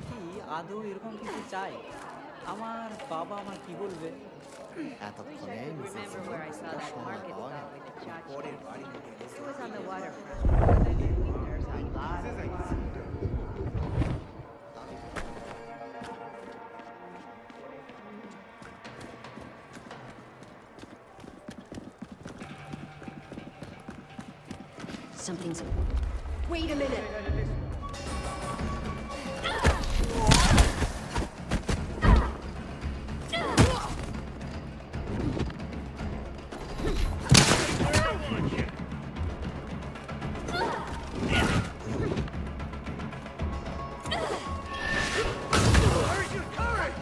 Speaker 19: কি আদৌ এরকম কিছু চাই? আমার বাবা আমার কি বলবে?
Speaker 13: এতক্ষণে
Speaker 15: Remember where I saw that market stall with the cha-cha?
Speaker 13: পরের বাড়ি
Speaker 15: It was on the waterfront. There's a lot of
Speaker 16: Something's...
Speaker 6: Wait a minute.
Speaker 18: Where's your courage?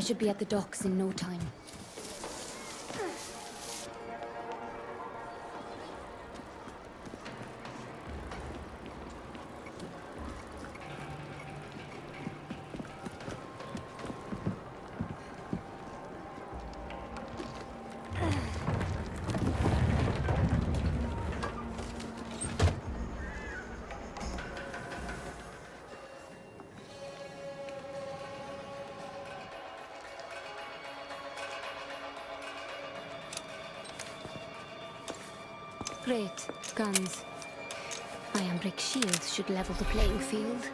Speaker 2: should be at the docks in no time. Great. Guns. Iron brick shields should level the playing field.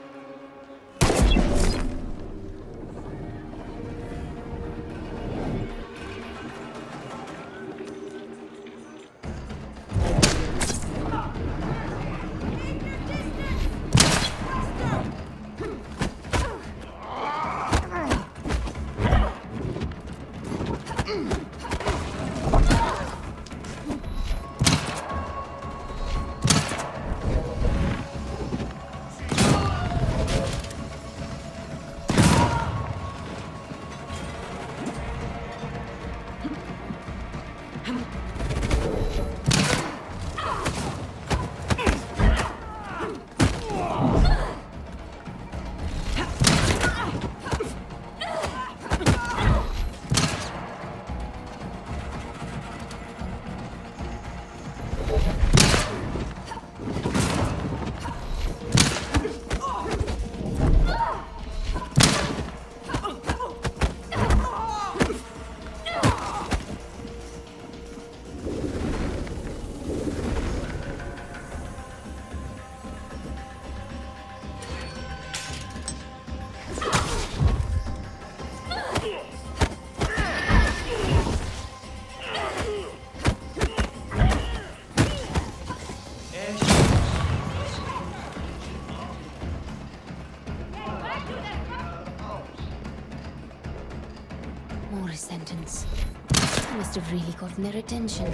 Speaker 2: More sentence. Must have really gotten their attention.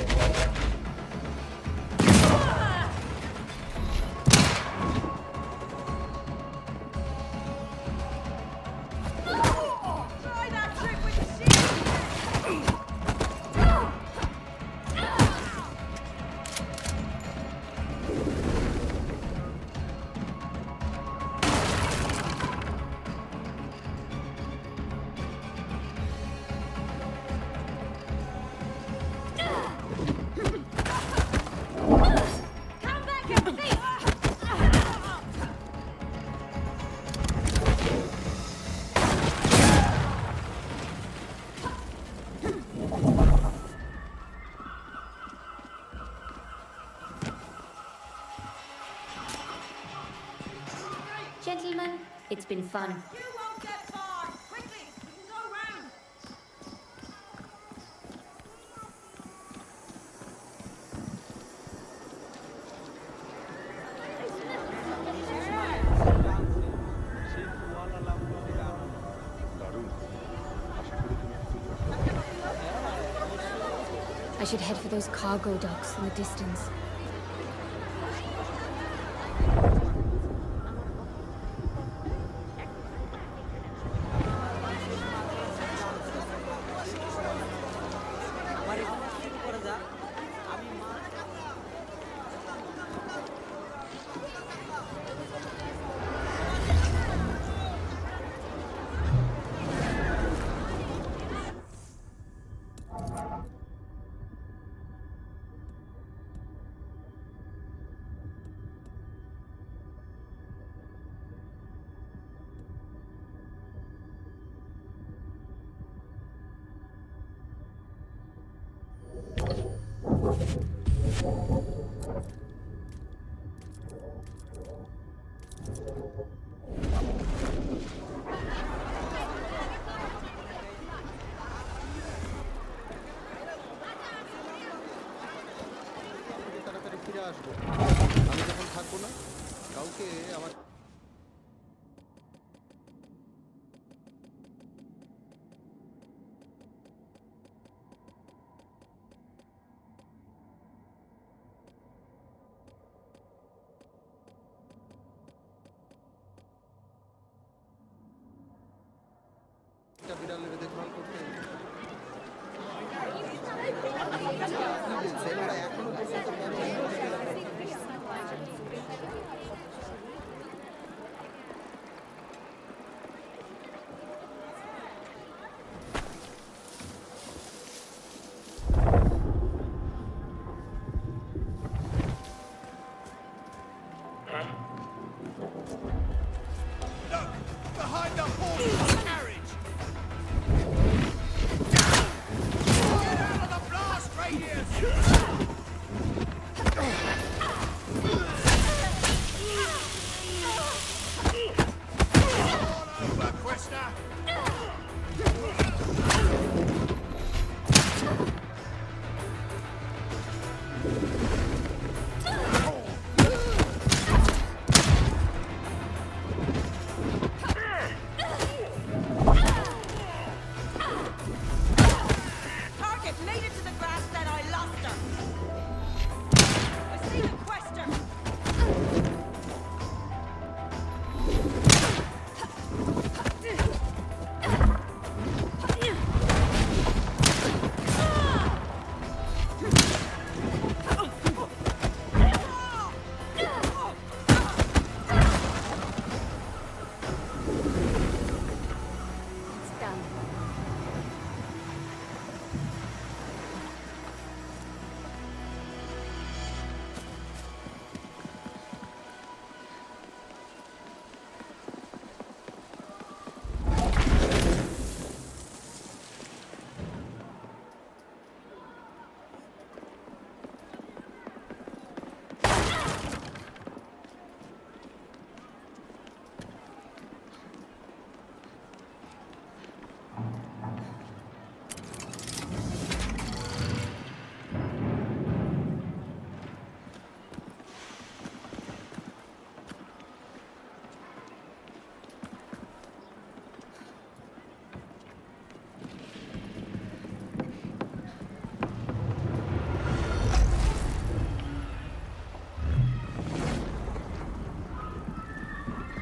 Speaker 2: Gentlemen, it's been fun.
Speaker 17: You won't get far! Quickly, we can go round!
Speaker 2: I should head for those cargo docks in the distance.
Speaker 12: তাড়াতাড়ি ফিরে আসবো আমি যখন থাকবো না কাউকে আমার বিড়াল দেখলাম
Speaker 3: Behind the horse's carriage! Get out of the blast radius! All over, Questa!
Speaker 17: Target made it to the grass, then I lost her. I see the Quester.
Speaker 2: It's done.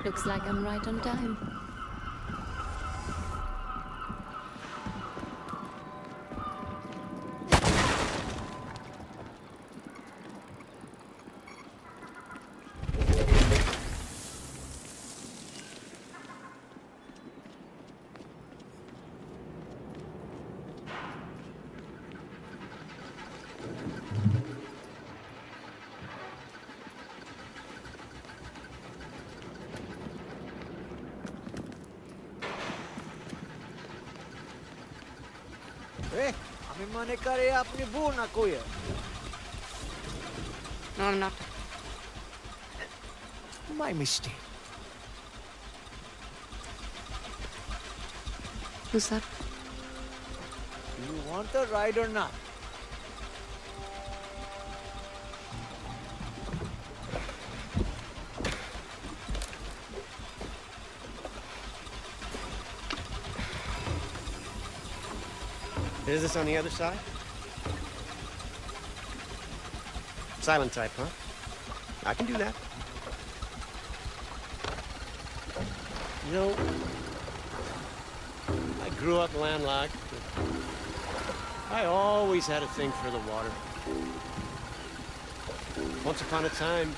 Speaker 2: Looks like I'm right on time.
Speaker 11: আমি মনে করে আপনি বউ না কইয়া
Speaker 5: No, I'm not.
Speaker 11: My mistake.
Speaker 2: Who's that?
Speaker 11: Do you want a ride or not?
Speaker 20: Is this on the other side? Silent type, huh? I can do that. You know, I grew up landlocked. I always had a thing for the water. Once upon a time,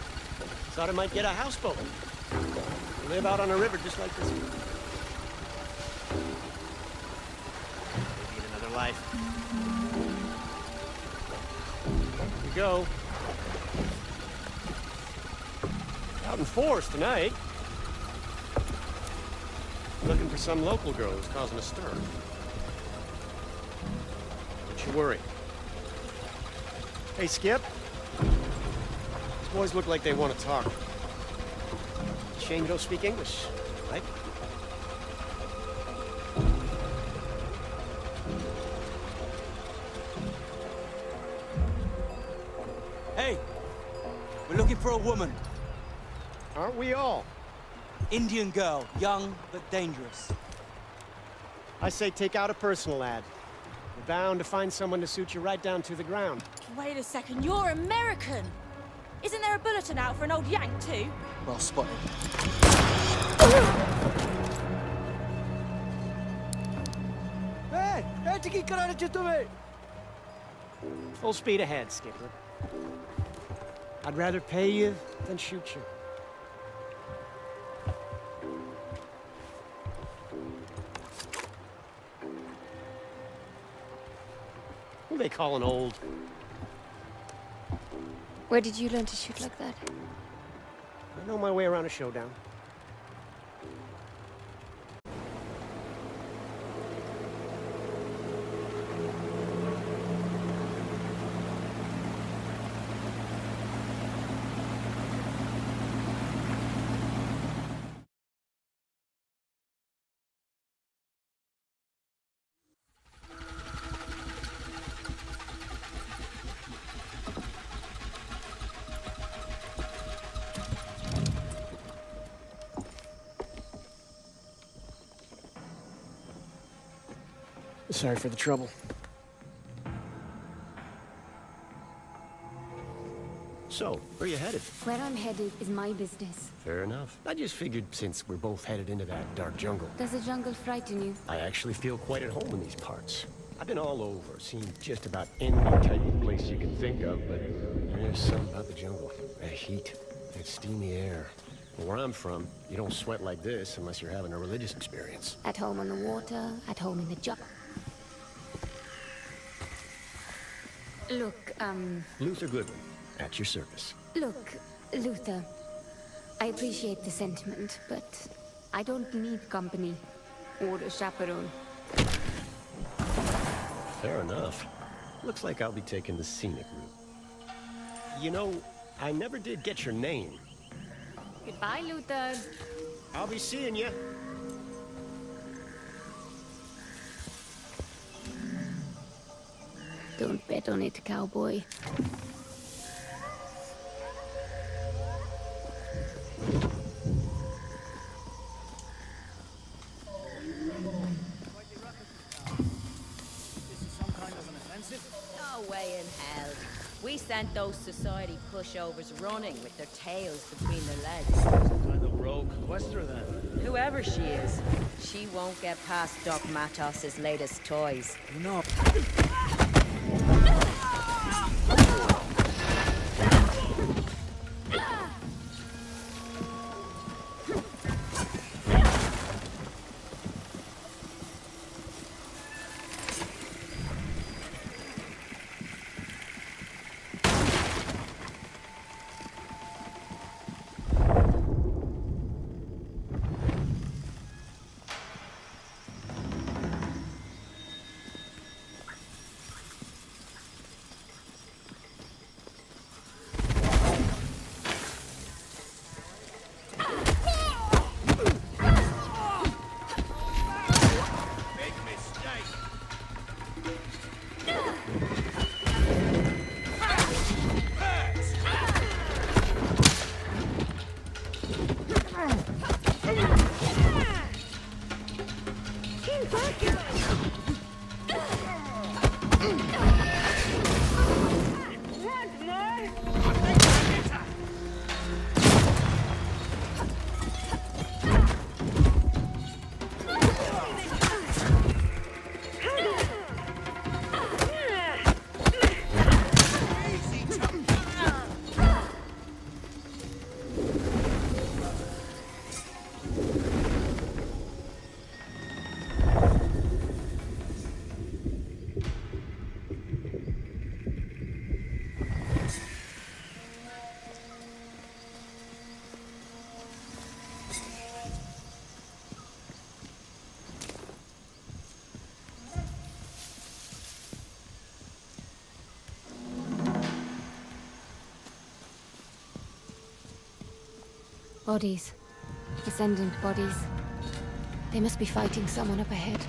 Speaker 20: thought I might get a houseboat. Live out on a river just like this one. Maybe in another life. Here we go. Out in force tonight. Looking for some local girl who's causing a stir. Don't you worry. Hey, Skip. These boys look like they want to talk. Shame you don't speak English, right?
Speaker 7: Hey, we're looking for a woman.
Speaker 20: Aren't we all?
Speaker 7: Indian girl, young but dangerous.
Speaker 20: I say take out a personal ad. You're bound to find someone to suit you right down to the ground.
Speaker 6: Wait a second, you're American! Isn't there a bulletin out for an old Yank too?
Speaker 7: Well spotted.
Speaker 11: Hey, hey, কি করাচ্ছ তুমি?
Speaker 20: Full speed ahead, Skipper. I'd rather pay you than shoot you. Who they calling old?
Speaker 2: Where did you learn to shoot like that?
Speaker 20: I know my way around a showdown. Sorry for the trouble. So, where you headed?
Speaker 2: Where I'm headed is my business.
Speaker 20: Fair enough. I just figured since we're both headed into that dark jungle,
Speaker 2: Does the jungle frighten you?
Speaker 20: I actually feel quite at home in these parts. I've been all over, seen just about any type of place you can think of, but there's something about the jungle. That heat, that steamy air. Where I'm from, you don't sweat like this unless you're having a religious experience.
Speaker 2: At home on the water, at home in the jungle. Look,
Speaker 20: Luther Goodwin, at your service.
Speaker 2: Look, Luther. I appreciate the sentiment, but I don't need company or a chaperone.
Speaker 20: Fair enough. Looks like I'll be taking the scenic route. You know, I never did get your name.
Speaker 2: Goodbye, Luther.
Speaker 20: I'll be seeing you.
Speaker 2: Don't bet on it, cowboy.
Speaker 6: No way in hell. We sent those society pushovers running with their tails between their legs.
Speaker 13: Kind of rogue quester then.
Speaker 6: Whoever she is, she won't get past Doc Matos's latest toys.
Speaker 13: No.
Speaker 2: Bodies. Descendant bodies. They must be fighting someone up ahead.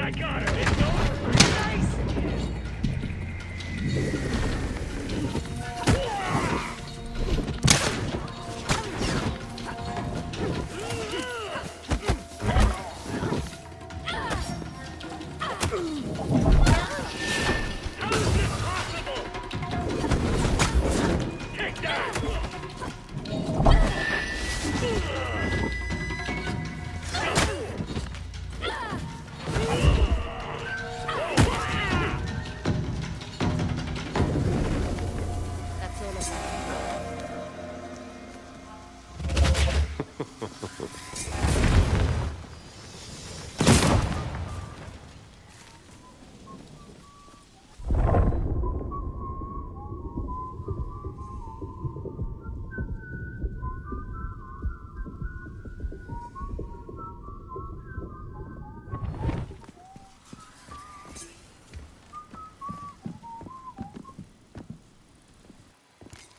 Speaker 3: I got her. It's going pretty nice.
Speaker 15: That's all of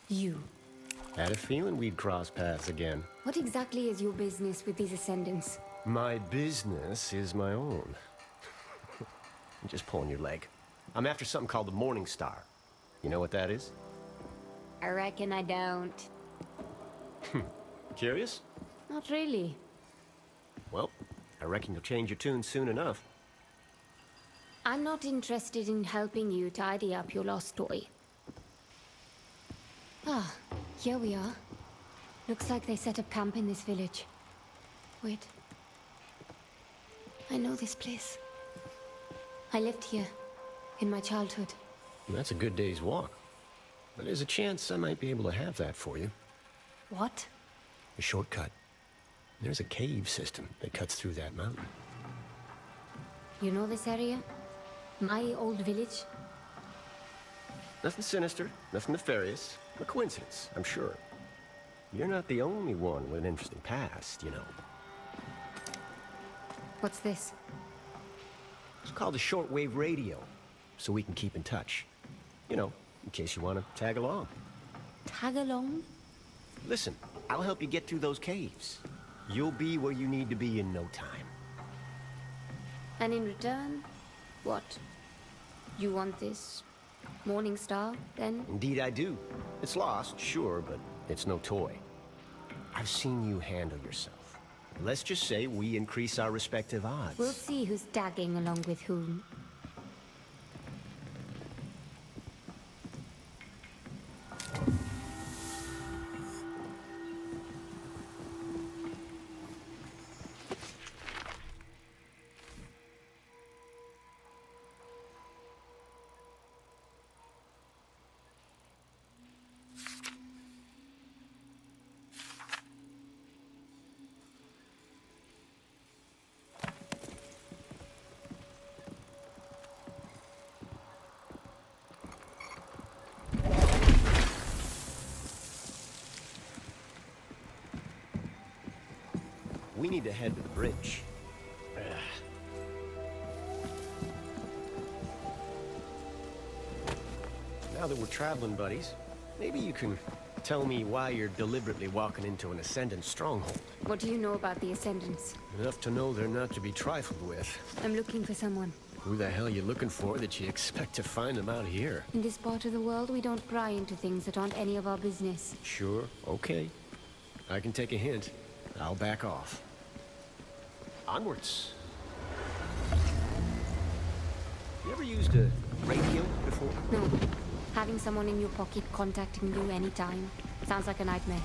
Speaker 2: You.
Speaker 20: Had a feeling we'd cross paths again.
Speaker 2: What exactly is your business with these ascendants?
Speaker 20: My business is my own. I'm just pulling your leg. I'm after something called the Morning Star. You know what that is?
Speaker 2: I reckon I don't.
Speaker 20: Curious?
Speaker 2: Not really.
Speaker 20: Well, I reckon you'll change your tune soon enough.
Speaker 2: I'm not interested in helping you tidy up your lost toy. Ah, here we are. Looks like they set up camp in this village. Wait. I know this place. I lived here, in my childhood.
Speaker 20: That's a good day's walk. But there's a chance I might be able to have that for you.
Speaker 2: What?
Speaker 20: A shortcut. There's a cave system that cuts through that mountain.
Speaker 2: You know this area? My old village?
Speaker 20: Nothing sinister, nothing nefarious. A coincidence, I'm sure. You're not the only one with an interesting past, you know.
Speaker 2: What's this?
Speaker 20: It's called a shortwave radio, so we can keep in touch. You know, in case you want to tag along.
Speaker 2: Tag along?
Speaker 20: Listen, I'll help you get through those caves. You'll be where you need to be in no time.
Speaker 2: And in return, what? You want this Morning Star, then?
Speaker 20: Indeed I do. It's lost, sure, but it's no toy. I've seen you handle yourself. Let's just say we increase our respective odds.
Speaker 2: We'll see who's tagging along with whom.
Speaker 20: We need to head to the bridge. Now that we're traveling buddies, maybe you can tell me why you're deliberately walking into an Ascendant stronghold.
Speaker 2: What do you know about the Ascendants?
Speaker 20: Enough to know they're not to be trifled with.
Speaker 2: I'm looking for someone.
Speaker 20: Who the hell you looking for that you expect to find them out here?
Speaker 2: In this part of the world, we don't pry into things that aren't any of our business.
Speaker 20: Sure, okay. I can take a hint. I'll back off. Onwards. You ever used a radio before?
Speaker 2: No. Having someone in your pocket contacting you anytime sounds like a nightmare.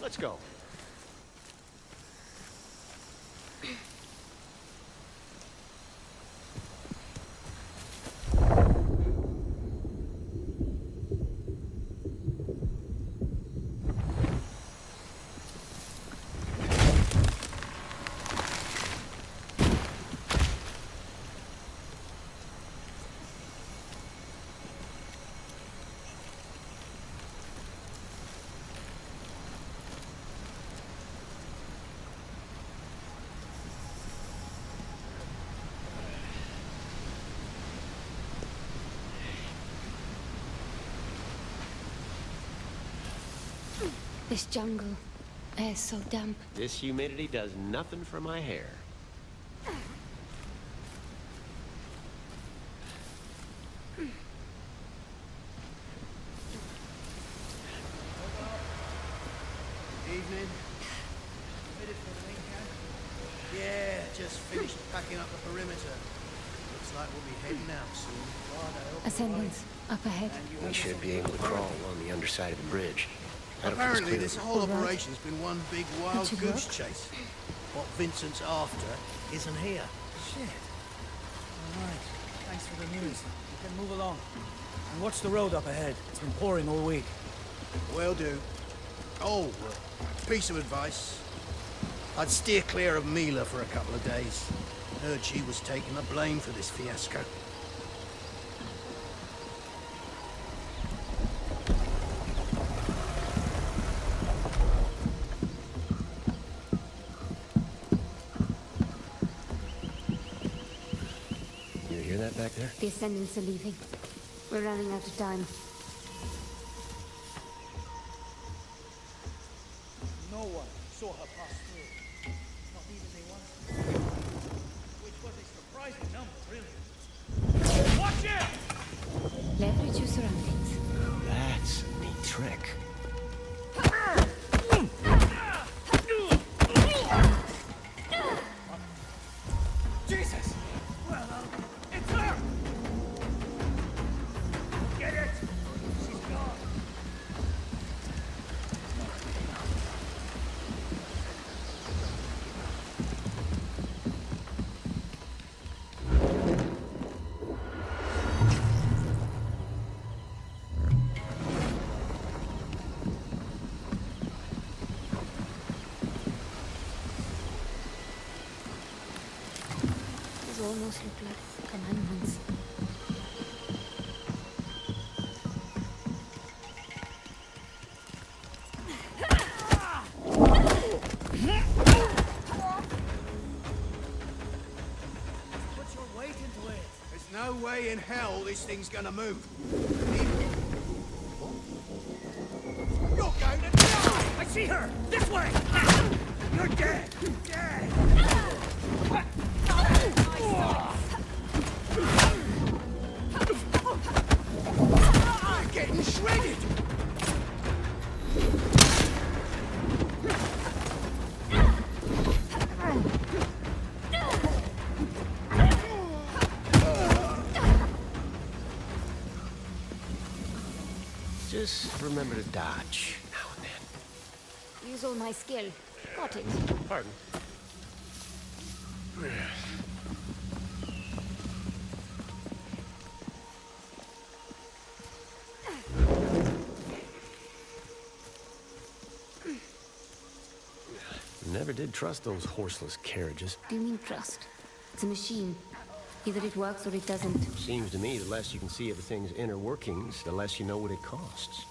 Speaker 20: Let's go.
Speaker 2: This jungle, air's so damp.
Speaker 20: This humidity does nothing for my hair.
Speaker 3: Evening. Headed for the main camp? Yeah, just finished packing up the perimeter. Looks like we'll be heading out soon.
Speaker 2: Ascendants, up ahead.
Speaker 20: We should be able to crawl along the underside of the bridge. That'll keep us
Speaker 3: Apparently,
Speaker 20: clear.
Speaker 3: this whole operation's been one big wild
Speaker 2: Don't you
Speaker 3: goose
Speaker 2: look?
Speaker 3: chase. What Vincent's after isn't here.
Speaker 13: Shit. All right. Thanks for the news. You can move along. And watch the road up ahead. It's been pouring all week.
Speaker 3: Will do. Oh, piece of advice. I'd steer clear of Mila for a couple of days. Heard she was taking the blame for this fiasco.
Speaker 20: You hear that back there?
Speaker 2: The Ascendants are leaving. We're running out of time.
Speaker 13: No one saw her pass through. Not even they wanted. Which was a surprising number, really. Watch it!
Speaker 2: Leverage your surroundings.
Speaker 20: That's a neat trick.
Speaker 13: Jesus! Well, it's her! Get it! She's gone.
Speaker 2: These almost look like commandments.
Speaker 3: Put your weight into it. There's no way in hell this thing's gonna move. You're going to die!
Speaker 13: I see her! This way! You're dead! Dead!
Speaker 3: I'm getting shredded!
Speaker 20: Just remember to dodge now and then.
Speaker 2: Use all my skill. Got it.
Speaker 20: Pardon? Never did trust those horseless carriages.
Speaker 2: Do you mean trust? It's a machine. Either it works or it doesn't.
Speaker 20: Seems to me the less you can see of a thing's inner workings, the less you know what it costs.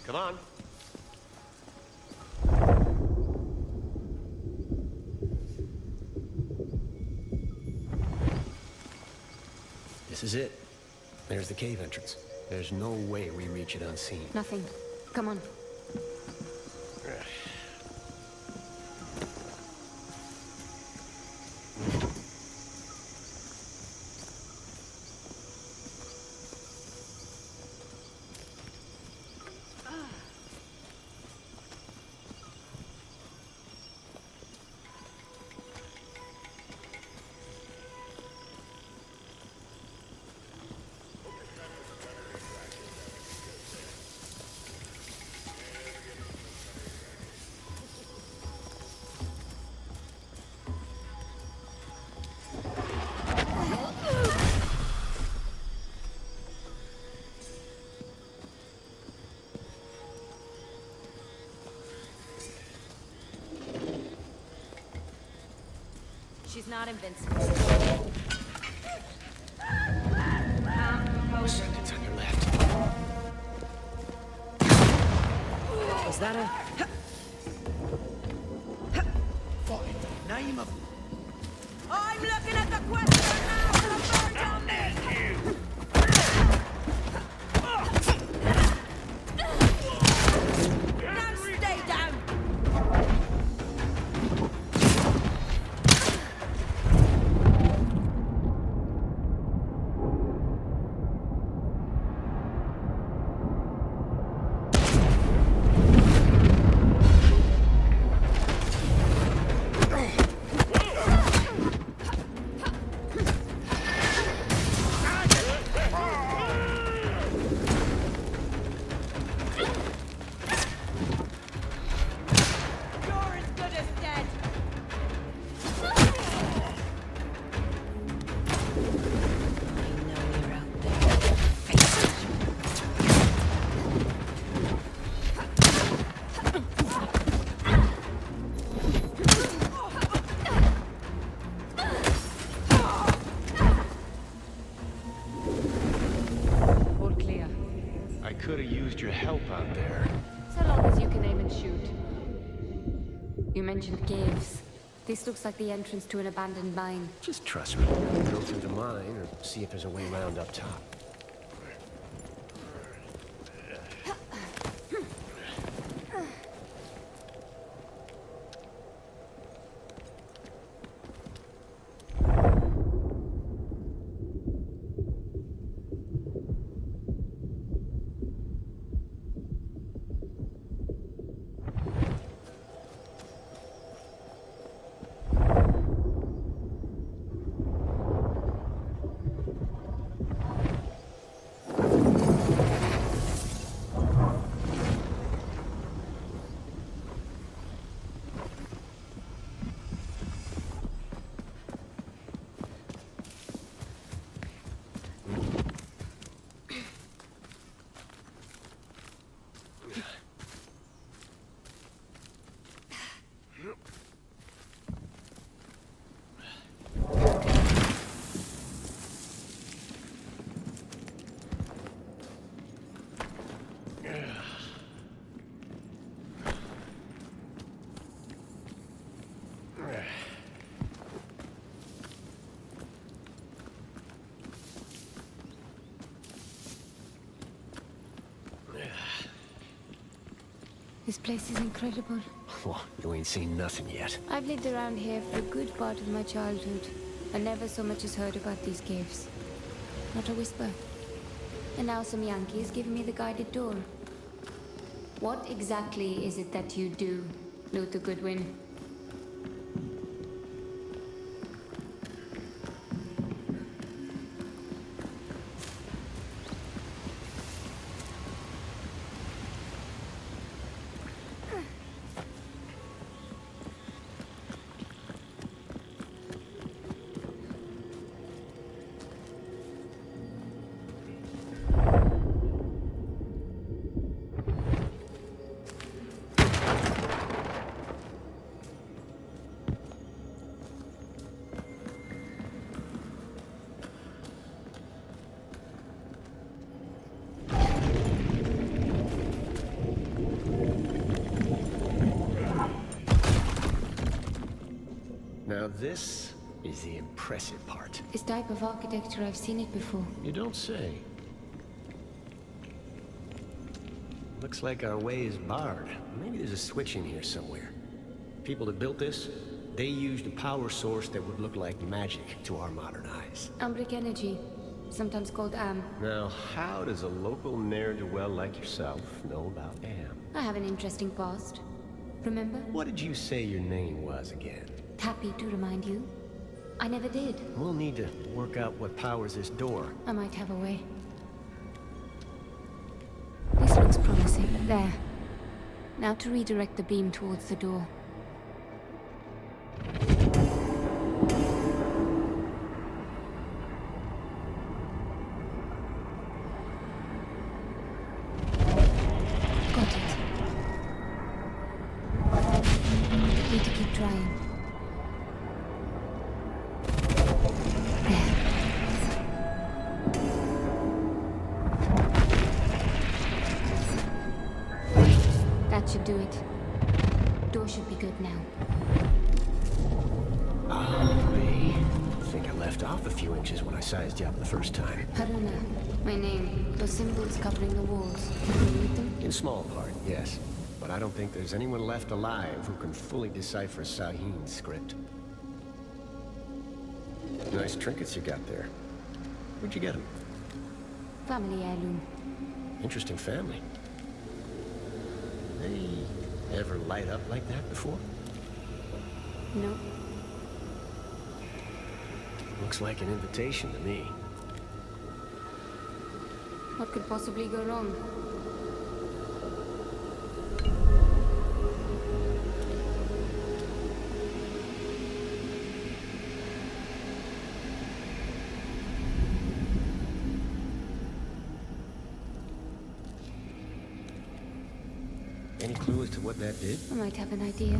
Speaker 20: Come on. This is it. There's the cave entrance. There's no way we reach it unseen.
Speaker 2: Nothing. Come on.
Speaker 6: she's not invincible.
Speaker 10: It's on your left.
Speaker 16: Was that a...
Speaker 3: Fine. Name of...
Speaker 17: I'm looking at the question now for the bird on me! Now stay down! You're as good as dead!
Speaker 1: All clear.
Speaker 20: I could have used your help out there.
Speaker 2: So long as you can aim and shoot. You mentioned caves. This looks like the entrance to an abandoned mine.
Speaker 20: Just trust me. Go through the mine or see if there's a way around up top.
Speaker 2: This place is incredible.
Speaker 20: Well, you ain't seen nothing yet.
Speaker 2: I've lived around here for a good part of my childhood. I never so much as heard about these caves. Not a whisper. And now some Yankee is giving me the guided door. What exactly is it that you do, Luther Goodwin?
Speaker 20: Now this is the impressive part.
Speaker 2: This type of architecture, I've seen it before.
Speaker 20: You don't say. Looks like our way is barred. Maybe there's a switch in here somewhere. People that built this, they used a power source that would look like magic to our modern eyes.
Speaker 2: Umbric energy, sometimes called AM.
Speaker 20: Now, how does a local ne'er-do-well like yourself know about AM?
Speaker 2: I have an interesting past. Remember?
Speaker 20: What did you say your name was again?
Speaker 2: Happy to remind you. I never did.
Speaker 20: We'll need to work out what powers this door.
Speaker 2: I might have a way. This looks promising. There. Now to redirect the beam towards the door. Got it. Need to keep trying. do it. Door should be good now.
Speaker 20: I think I left off a few inches when I sized you up the first time.
Speaker 2: Haruna, my name. Those symbols covering the walls. Can you read them?
Speaker 20: In small part, yes. But I don't think there's anyone left alive who can fully decipher Sahin's script. Nice trinkets you got there. Where'd you get them?
Speaker 2: Family heirloom.
Speaker 20: Interesting family. They ever light up like that before?
Speaker 2: No.
Speaker 20: Looks like an invitation to me.
Speaker 2: What could possibly go wrong?
Speaker 20: Any clue as to what that did?
Speaker 2: I might have an idea.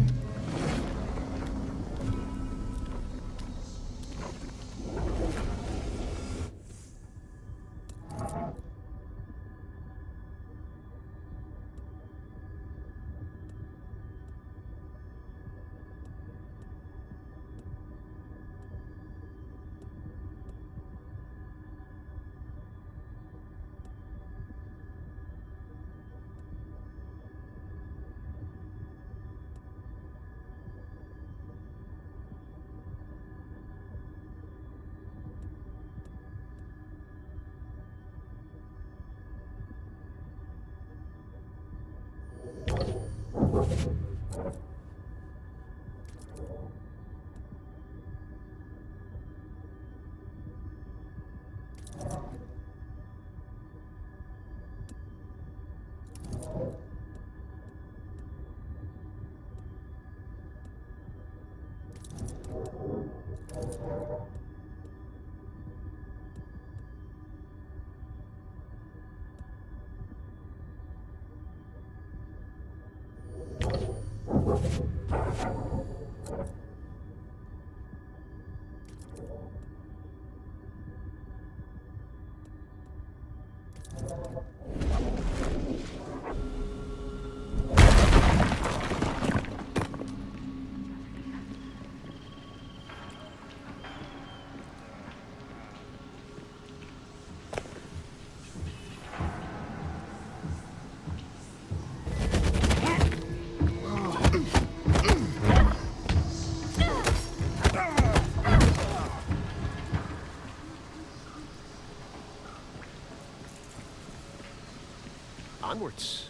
Speaker 20: Onwards.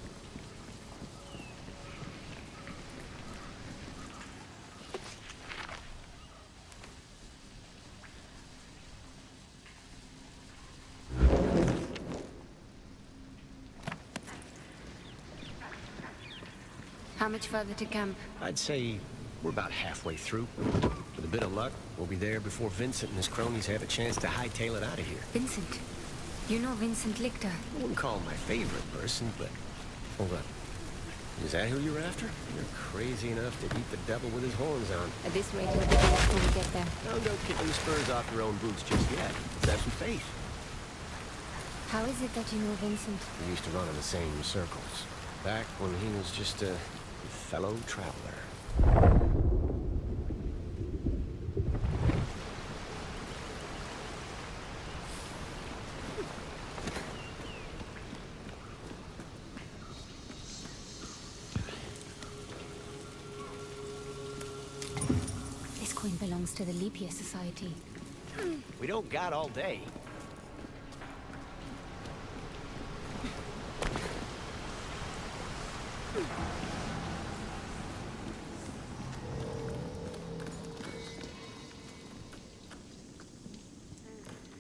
Speaker 2: How much further to camp?
Speaker 20: I'd say we're about halfway through. With a bit of luck, we'll be there before Vincent and his cronies have a chance to hightail it out of here.
Speaker 2: Vincent. You know Vincent Lichter.
Speaker 20: I wouldn't call him my favorite person, but... Hold on. Is that who you're after? You're crazy enough to eat the devil with his horns on.
Speaker 2: At this rate, he'll be dead before we get there.
Speaker 20: Now, don't kick the spurs off your own boots just yet. Let's have some faith.
Speaker 2: How is it that you know Vincent?
Speaker 20: We used to run in the same circles. Back when he was just a fellow traveler.
Speaker 2: This coin belongs to the Leap Year Society.
Speaker 20: We don't got all day.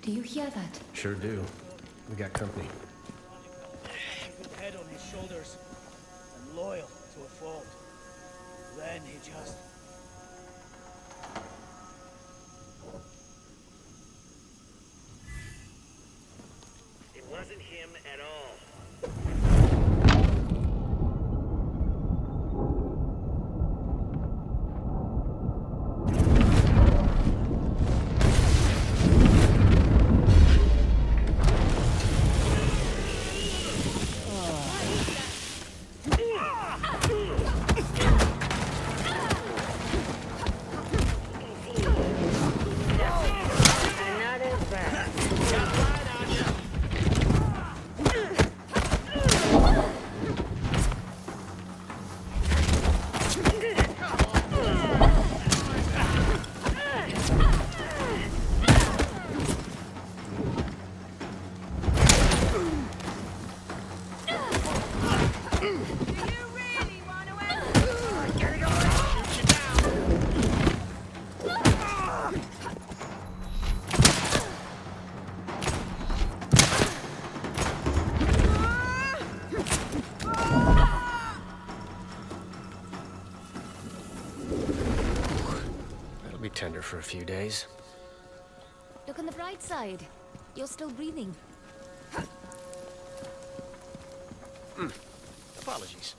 Speaker 2: Do you hear that?
Speaker 20: Sure do. We got company.
Speaker 13: Good head on his shoulders and loyal to a fault. Then he just...
Speaker 4: It wasn't him at all.
Speaker 10: be tender for a few days.
Speaker 2: Look on the bright side. You're still breathing.
Speaker 10: Apologies.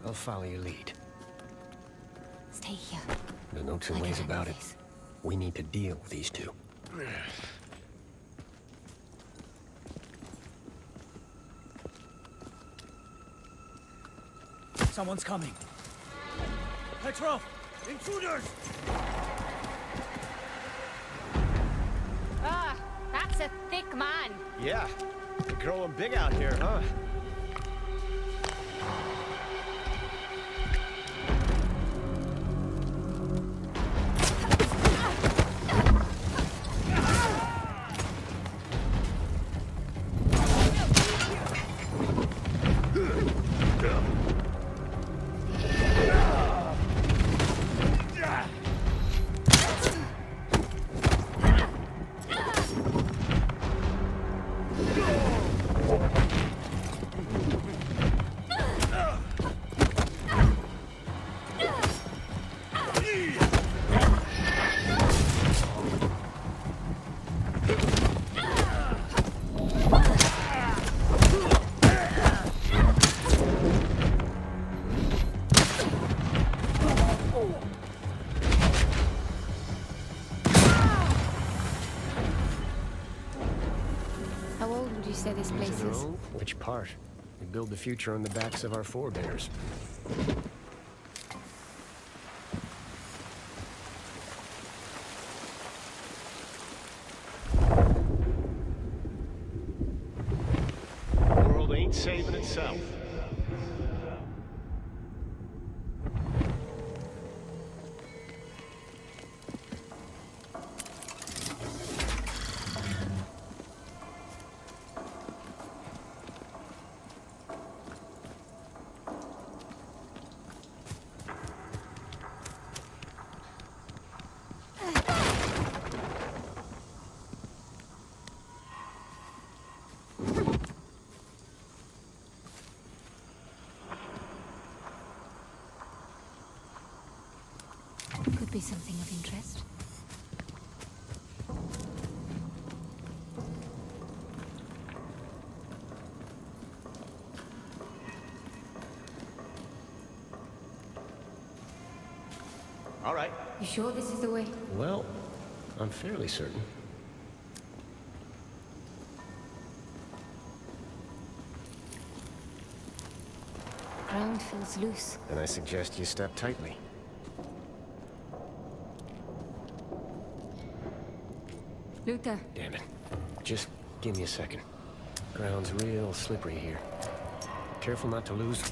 Speaker 10: I'll follow your lead.
Speaker 2: Stay here.
Speaker 10: There's no two ways about it. We need to deal with these two.
Speaker 13: Someone's coming. Petrov! Intruders!
Speaker 6: Ah, that's a thick man.
Speaker 20: Yeah, you're growing big out here, huh?
Speaker 2: How old would you say this place is?
Speaker 10: Which part? We build the future on the backs of our forebears.
Speaker 20: The world ain't saving itself.
Speaker 2: Could be something of interest.
Speaker 20: All right.
Speaker 2: You sure this is the way?
Speaker 10: Well, I'm fairly certain.
Speaker 2: Ground feels loose.
Speaker 10: Then I suggest you step tightly.
Speaker 2: Luther.
Speaker 20: Damn it. Just give me a second. Ground's real slippery here. Careful not to lose.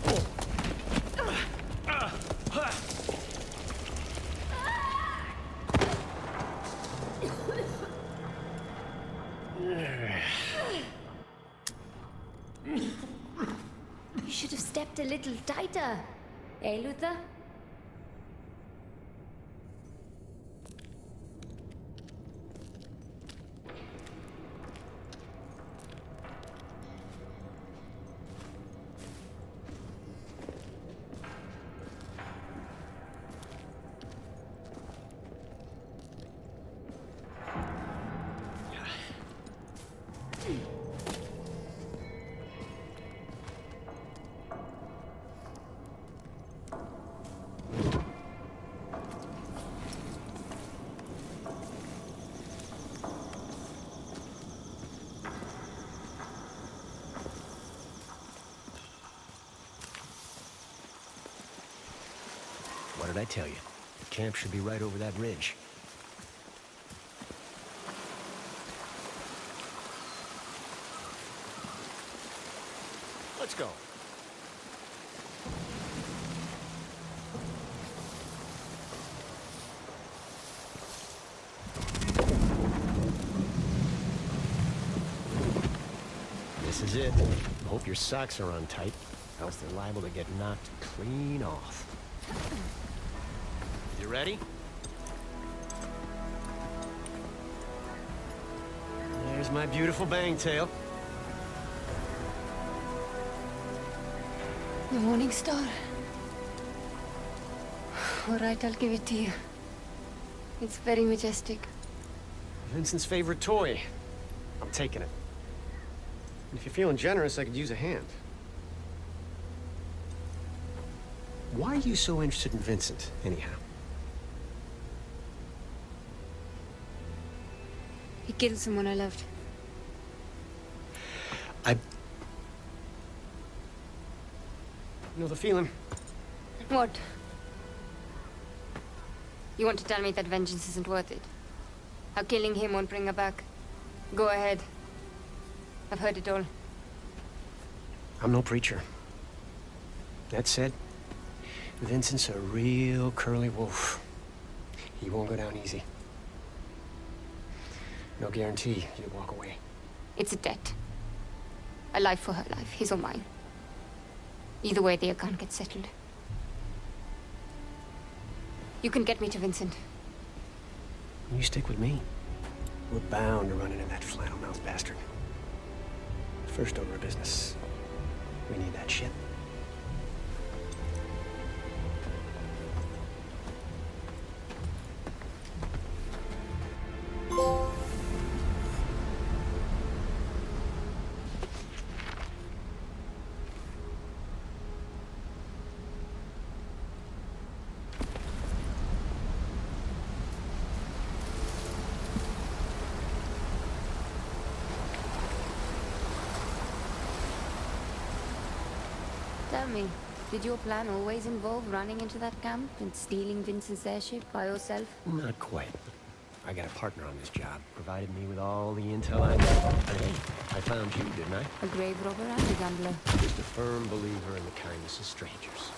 Speaker 2: You should have stepped a little tighter. Eh, Luther?
Speaker 20: What did I tell you? The camp should be right over that ridge. Let's go. This is it. Hope your socks are on tight, else they're liable to get knocked clean off. You ready? There's my beautiful bangtail.
Speaker 2: The Morning Star. All right, I'll give it to you. It's very majestic.
Speaker 20: Vincent's favorite toy. I'm taking it. And if you're feeling generous, I could use a hand. Why are you so interested in Vincent, anyhow?
Speaker 2: He killed someone I loved.
Speaker 20: You know the feeling?
Speaker 2: What? You want to tell me that vengeance isn't worth it? How killing him won't bring her back? Go ahead. I've heard it all.
Speaker 20: I'm no preacher. That said, Vincent's a real curly wolf. He won't go down easy. No guarantee he'll walk away.
Speaker 2: It's a debt. A life for her life, his or mine. Either way, the account gets settled. You can get me to Vincent.
Speaker 20: You stick with me. We're bound to run into that flannel-mouthed bastard. First order of business. We need that shit.
Speaker 2: Tell me, did your plan always involve running into that camp and stealing Vincent's airship by yourself?
Speaker 20: Not quite. I got a partner on this job. Provided me with all the intel I need. Hey, I found you, didn't I?
Speaker 2: A grave robber and a gambler.
Speaker 20: Just a firm believer in the kindness of strangers.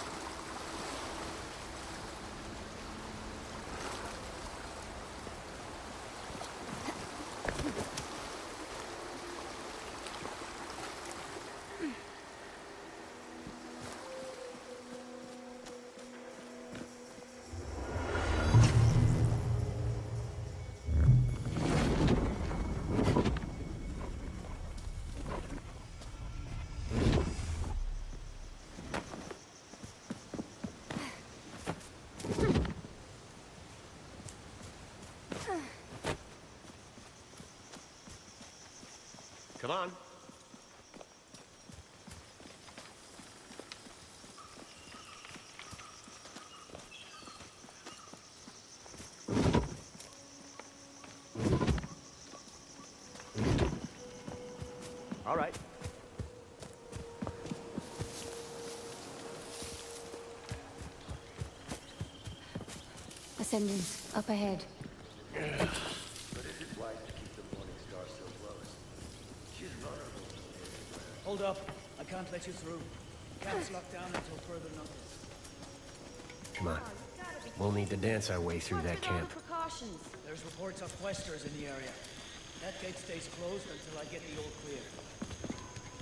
Speaker 20: Come on. All right.
Speaker 2: Ascendance, up ahead.
Speaker 20: But is it wise to keep them
Speaker 13: Hold up. I can't let you through. Camp's locked down until further notice.
Speaker 20: Come on. We'll need to dance our way through that camp.
Speaker 17: Precautions.
Speaker 13: There's reports of questers in the area. That gate stays closed until I get the all clear.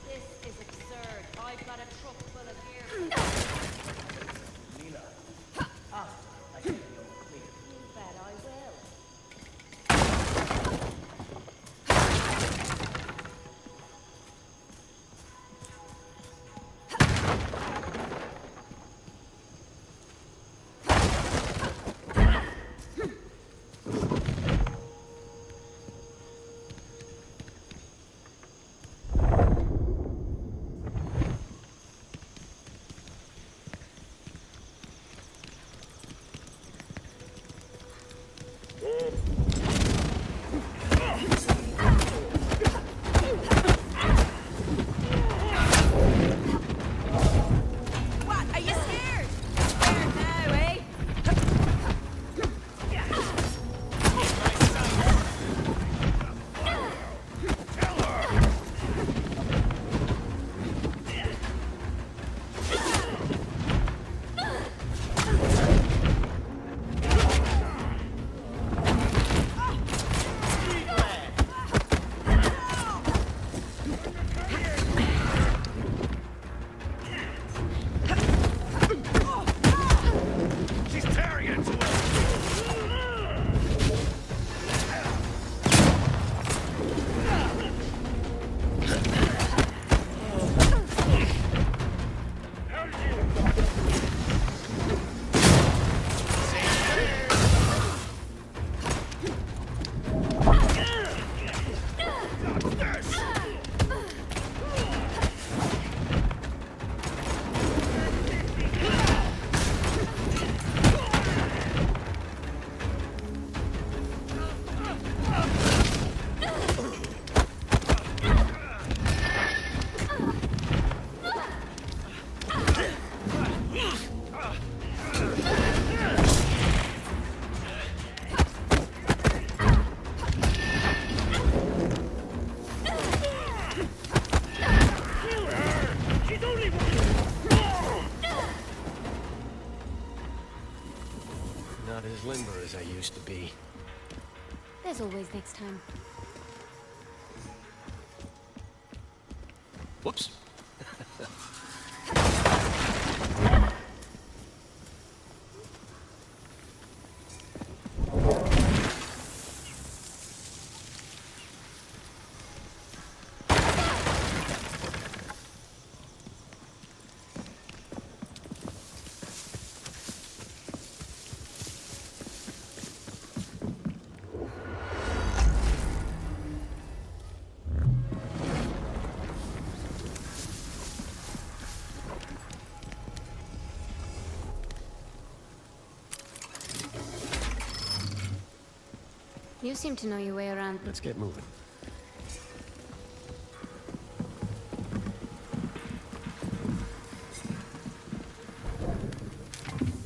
Speaker 17: This is absurd. I've got a truck full of gear.
Speaker 13: Mila, after I get the all clear.
Speaker 17: You bet I will.
Speaker 20: Not as limber as I used to be.
Speaker 2: There's always next time.
Speaker 20: Whoops.
Speaker 2: You seem to know your way around.
Speaker 20: Let's get moving.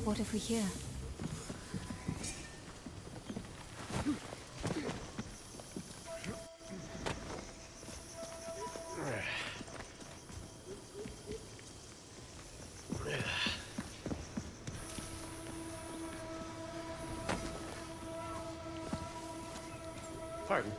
Speaker 2: What if we hear?
Speaker 20: Pardon.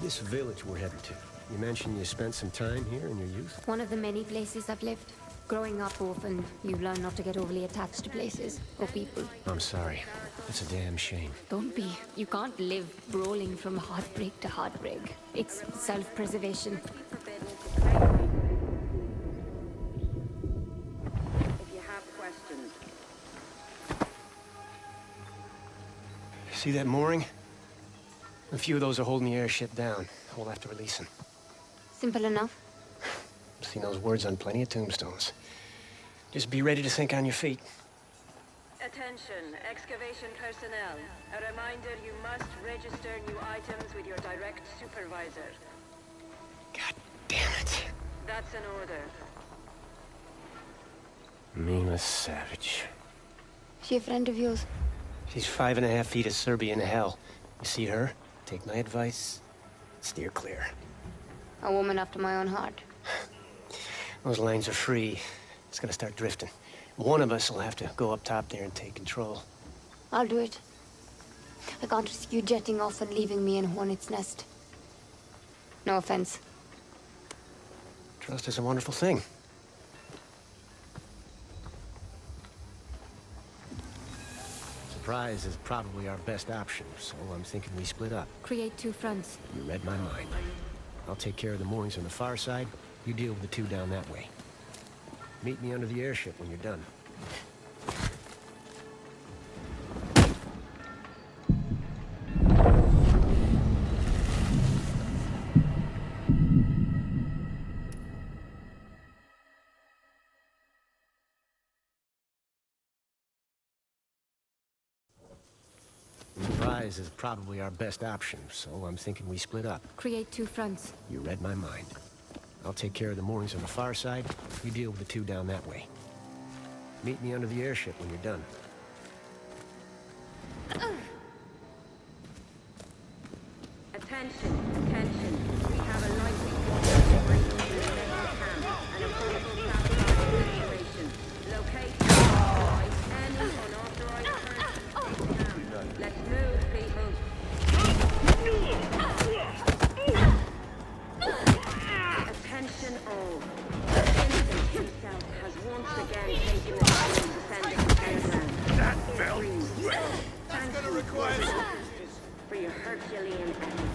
Speaker 20: This village we're heading to. You mentioned you spent some time here in your youth?
Speaker 2: One of the many places I've lived. Growing up orphan, you learn not to get overly attached to places or people.
Speaker 20: I'm sorry. It's a damn shame.
Speaker 2: Don't be. You can't live rolling from heartbreak to heartbreak. It's self-preservation.
Speaker 21: If you have questions.
Speaker 20: See that mooring? A few of those are holding the airship down. We'll have to release them.
Speaker 2: Simple enough.
Speaker 20: Seen those words on plenty of tombstones. Just be ready to think on your feet.
Speaker 21: Attention, excavation personnel. A reminder, you must register new items with your direct supervisor.
Speaker 20: God damn it.
Speaker 21: That's an order.
Speaker 20: Mila Savage.
Speaker 2: She a friend of yours?
Speaker 20: She's 5.5 feet of Serbian hell. You see her? Take my advice. Steer clear.
Speaker 2: A woman after my own heart.
Speaker 20: Those lines are free. It's gonna start drifting. One of us will have to go up top there and take control.
Speaker 2: I'll do it. I can't risk you jetting off and leaving me in Hornet's Nest. No offense.
Speaker 20: Trust is a wonderful thing. Surprise is probably our best option, so I'm thinking we split up.
Speaker 2: Create two fronts.
Speaker 20: You read my mind. I'll take care of the moorings on the far side. You deal with the two down that way. Meet me under the airship when you're done. Surprise is probably our best option, so I'm thinking we split up.
Speaker 2: Create two fronts.
Speaker 20: You read my mind. I'll take care of the moorings on the far side. You deal with the two down that way. Meet me under the airship when you're done.
Speaker 21: Attention, attention. We have a likely quarter breaking into the enemy camp and a portable satellite installation. Locate and destroy any unauthorized persons in camp. Let's move, people. Attention all. Vincent himself has once again taken the time to send a telegram. That felt great. That's gonna require for your Herculean effort.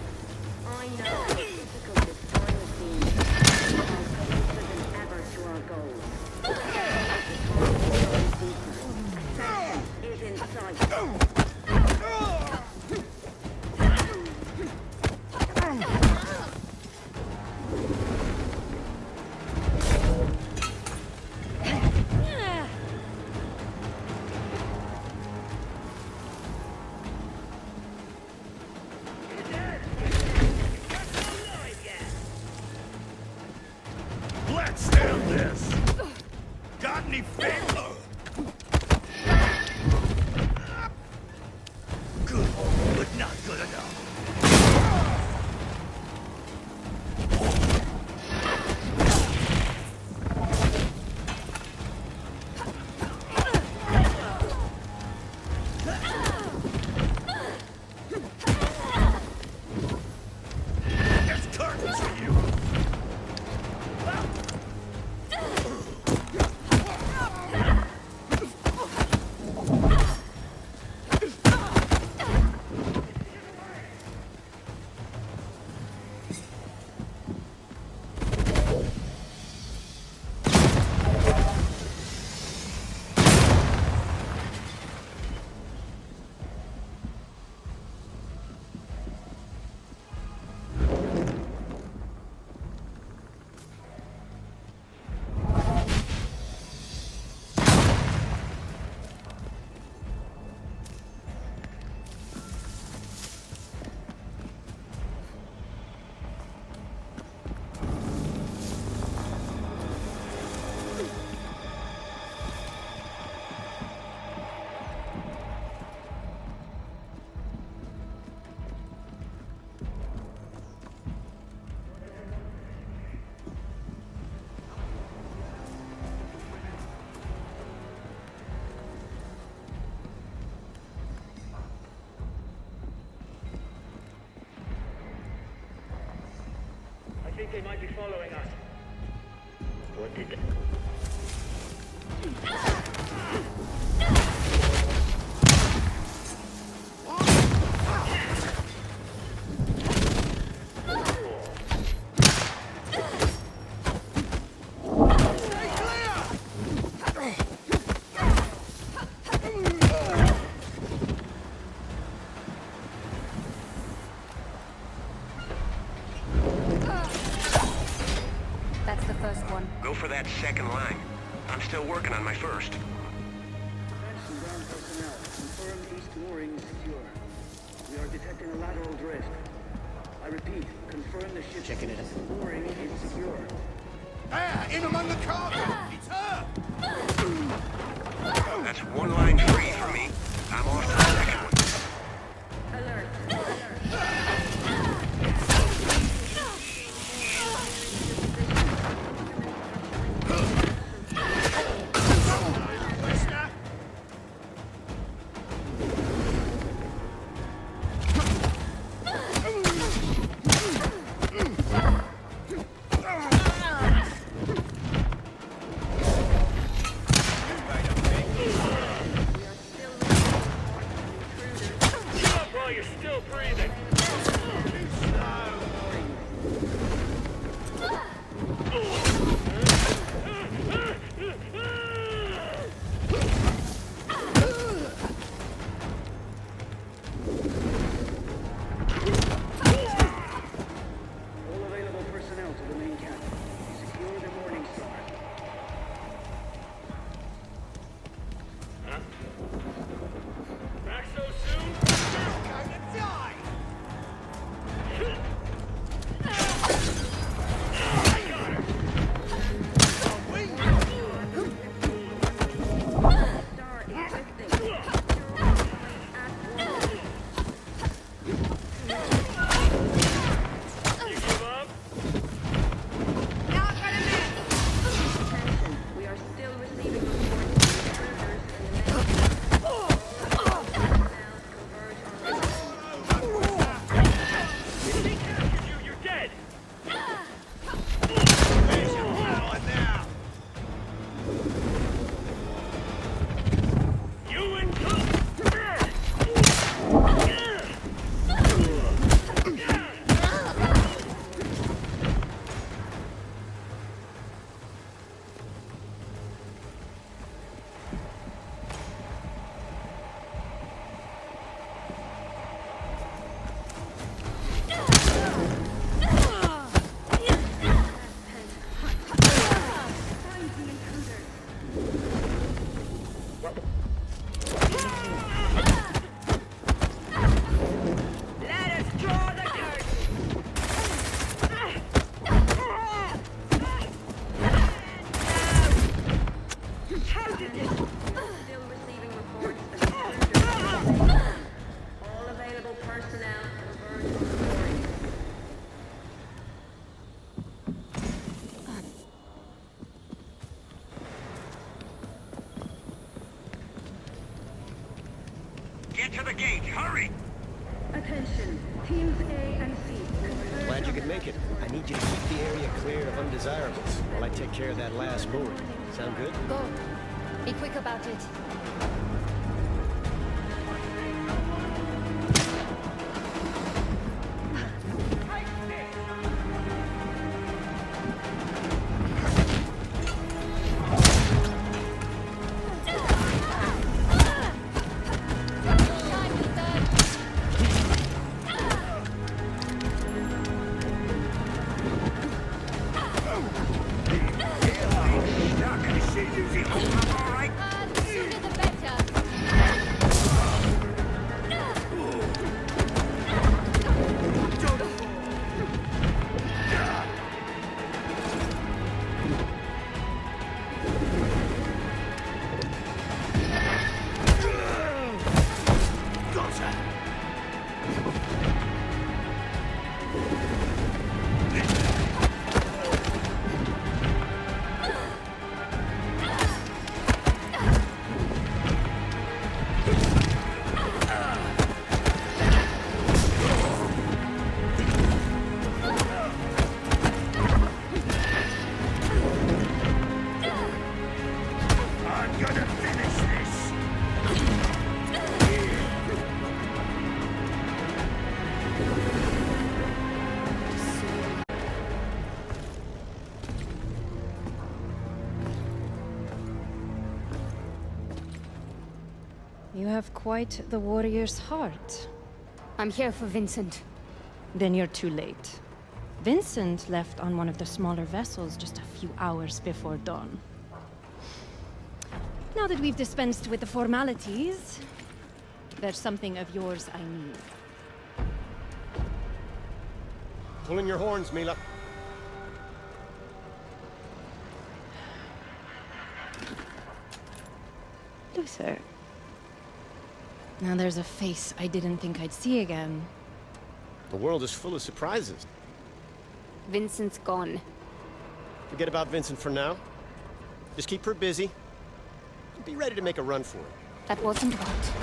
Speaker 21: I know how difficult this time has been, but I'm closer than ever to our goal. Ascension is in sight.
Speaker 18: Let's end this! Got any fit? Good, but not good enough. There's curtains for you!
Speaker 13: I think they might be following us. What did they...
Speaker 2: That's the first one.
Speaker 20: Go for that second line. I'm still working on my first.
Speaker 21: Attention ground personnel. Confirmed east mooring is secure. We are detecting a lateral drift. I repeat, confirm the ship's east mooring is secure.
Speaker 3: Ah, in among the cargo! It's her!
Speaker 20: That's one line free for me. I'm off to the second one.
Speaker 21: Alert!
Speaker 20: Get to the gate, hurry!
Speaker 21: Attention, teams A and C.
Speaker 20: Glad you could make it. I need you to keep the area clear of undesirables while I take care of that last mooring. Sound good?
Speaker 2: Go. Be quick about it.
Speaker 6: Sooner the better.
Speaker 8: You have quite the warrior's heart.
Speaker 2: I'm here for Vincent.
Speaker 8: Then you're too late. Vincent left on one of the smaller vessels just a few hours before dawn.
Speaker 6: Now that we've dispensed with the formalities, there's something of yours I need.
Speaker 20: Pull in your horns, Mila.
Speaker 6: Luther. Now there's a face I didn't think I'd see again.
Speaker 20: The world is full of surprises.
Speaker 2: Vincent's gone.
Speaker 20: Forget about Vincent for now. Just keep her busy. Be ready to make a run for it.
Speaker 2: That wasn't what.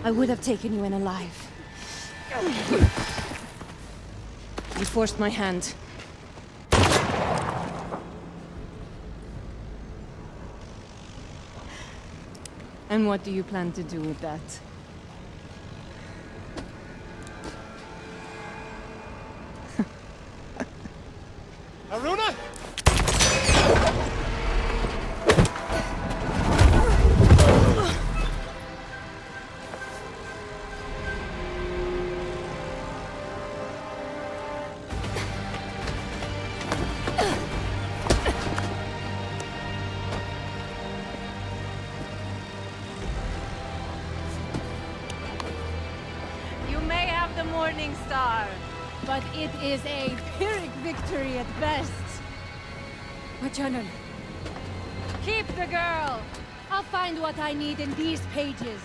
Speaker 6: I would have taken you in alive. You forced my hand. And what do you plan to do with that?
Speaker 20: Aruna!
Speaker 6: Morning Star, but it is a Pyrrhic victory at best. My journal. Keep the girl. I'll find what I need in these pages.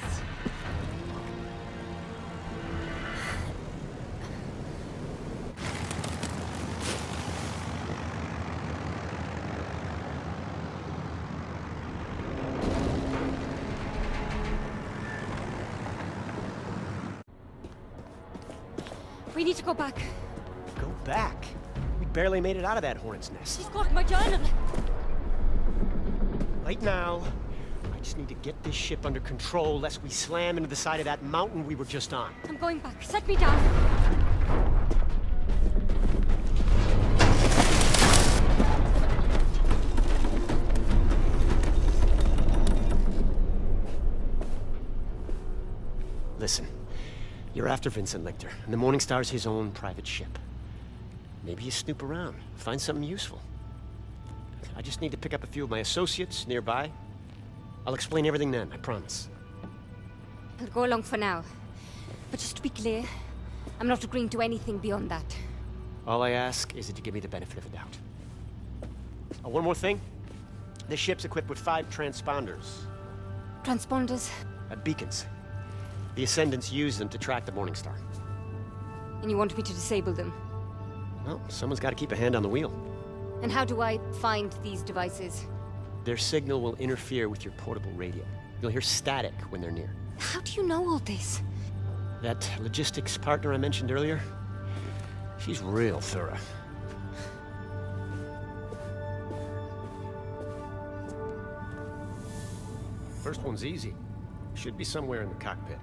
Speaker 6: We need to go back.
Speaker 20: Go back? We barely made it out of that hornet's nest.
Speaker 6: She's got my journal.
Speaker 20: Right now, I just need to get this ship under control lest we slam into the side of that mountain we were just on.
Speaker 6: I'm going back. Set me down.
Speaker 20: Listen, you're after Vincent Lichter, and the Morning Star's his own private ship. Maybe you snoop around, find something useful. I just need to pick up a few of my associates nearby. I'll explain everything then, I promise.
Speaker 2: I'll go along for now. But just to be clear, I'm not agreeing to anything beyond that.
Speaker 20: All I ask is that you give me the benefit of the doubt. Oh, one more thing. This ship's equipped with 5 transponders.
Speaker 2: Transponders?
Speaker 20: Beacons. The Ascendants use them to track the Morning Star.
Speaker 2: And you want me to disable them?
Speaker 20: Well, someone's got to keep a hand on the wheel.
Speaker 2: And how do I find these devices?
Speaker 20: Their signal will interfere with your portable radio. You'll hear static when they're near.
Speaker 2: How do you know all this?
Speaker 20: That logistics partner I mentioned earlier, she's real thorough. First one's easy. Should be somewhere in the cockpit.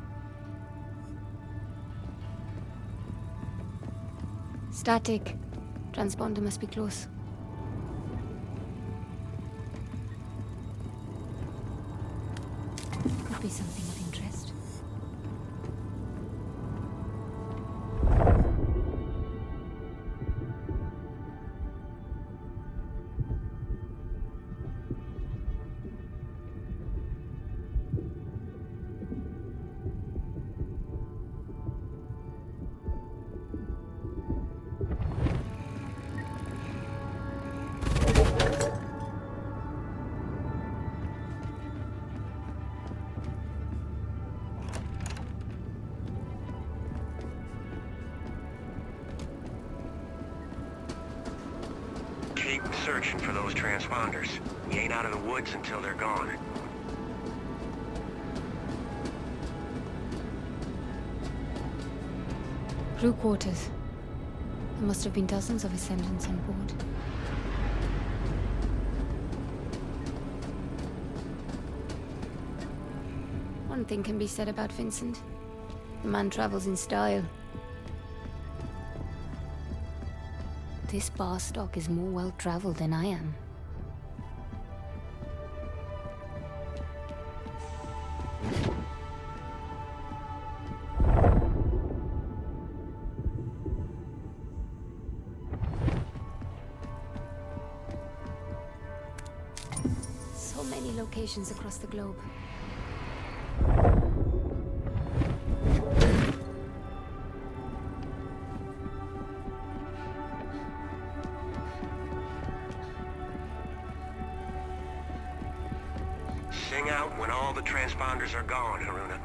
Speaker 2: Static. Transponder must be close. Could be something of interest.
Speaker 20: Keep searching for those transponders. You ain't out of the woods until they're gone.
Speaker 2: Crew quarters. There must have been dozens of Ascendants on board. One thing can be said about Vincent. The man travels in style. This bar stock is more well-traveled than I am. So many locations across the globe.
Speaker 20: Sing out when all the transponders are gone, Haruna.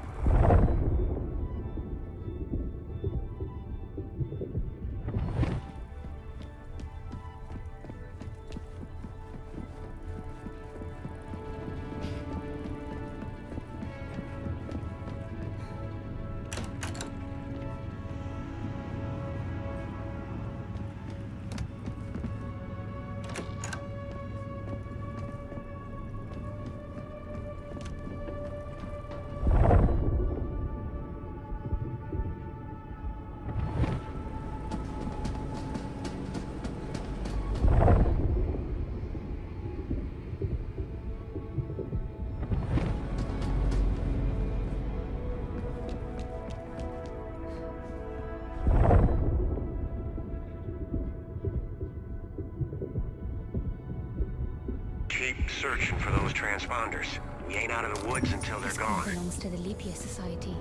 Speaker 20: Keep searching for those transponders. We ain't out of the woods until they're
Speaker 2: This
Speaker 20: gone.
Speaker 2: one belongs to the Leap Year Society.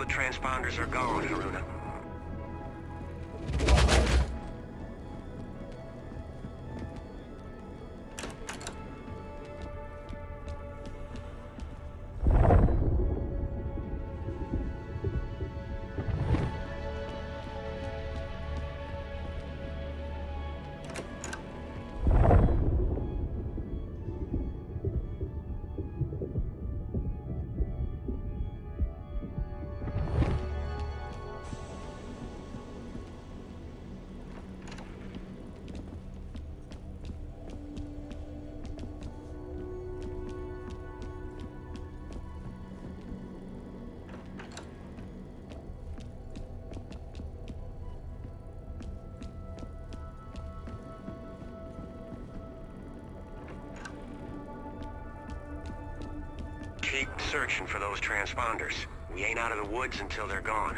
Speaker 10: the transponders are gone, Haruna. Keep searching for those transponders. We ain't out of the woods until they're gone.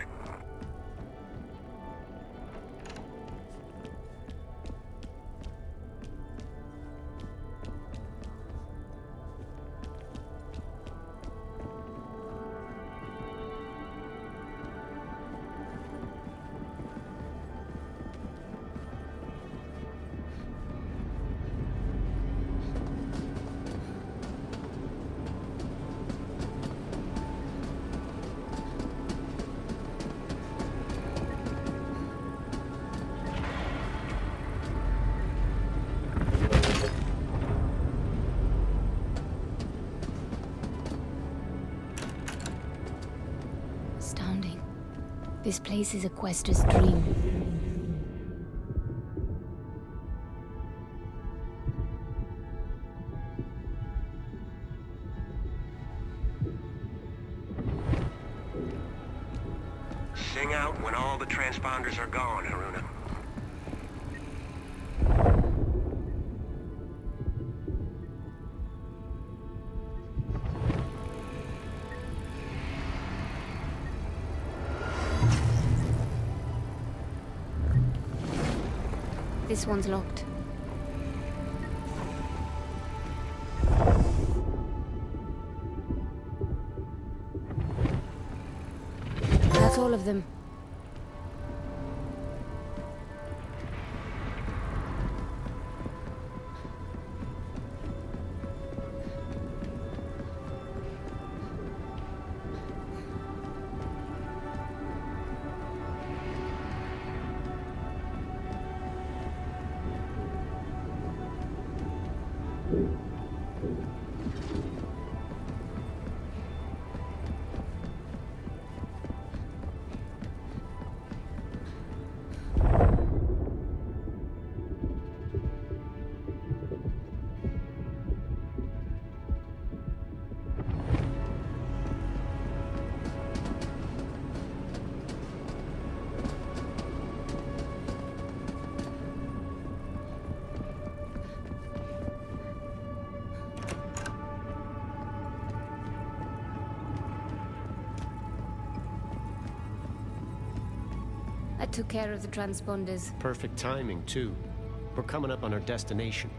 Speaker 2: Astounding. This place is a quester's dream.
Speaker 10: Sing out when all the transponders are gone, Haruna.
Speaker 2: This one's locked. That's all of them. I took care of the transponders.
Speaker 20: Perfect timing, too. We're coming up on our destination.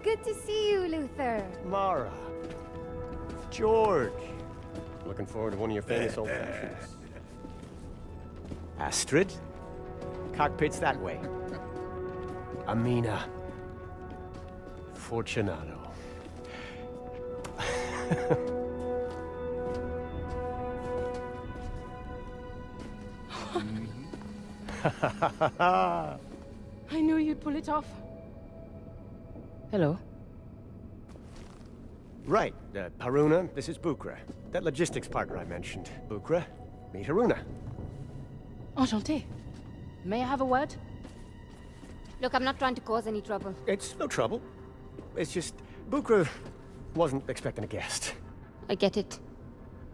Speaker 6: Good to see you, Luther.
Speaker 20: Mara. George. Looking forward to one of your famous old fashions.
Speaker 9: Astrid? Cockpit's that way.
Speaker 20: Amina. Fortunato.
Speaker 6: I knew you'd pull it off. Hello.
Speaker 20: Right, Haruna, this is Bukra. That logistics partner I mentioned. Bukra, meet Haruna.
Speaker 6: Enchanté. May I have a word?
Speaker 2: Look, I'm not trying to cause any trouble.
Speaker 20: It's no trouble. It's just, Bukra wasn't expecting a guest.
Speaker 2: I get it.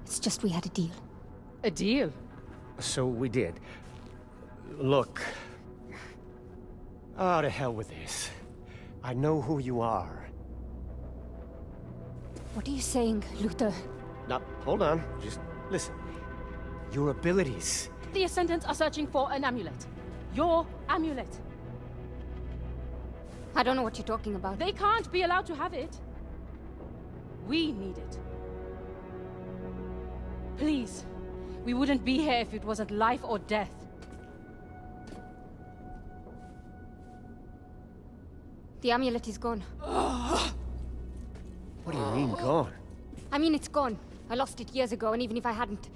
Speaker 2: It's just we had a deal.
Speaker 6: A deal?
Speaker 20: So we did. Look. Oh, to hell with this. I know who you are.
Speaker 2: What are you saying, Luther?
Speaker 20: Now, hold on. Just listen. Your abilities.
Speaker 6: The Ascendants are searching for an amulet. Your amulet.
Speaker 2: I don't know what you're talking about.
Speaker 6: They can't be allowed to have it. We need it. Please. We wouldn't be here if it wasn't life or death.
Speaker 2: The amulet is gone.
Speaker 20: What do you mean, gone?
Speaker 2: I mean, it's gone. I lost it years ago, and even if I hadn't...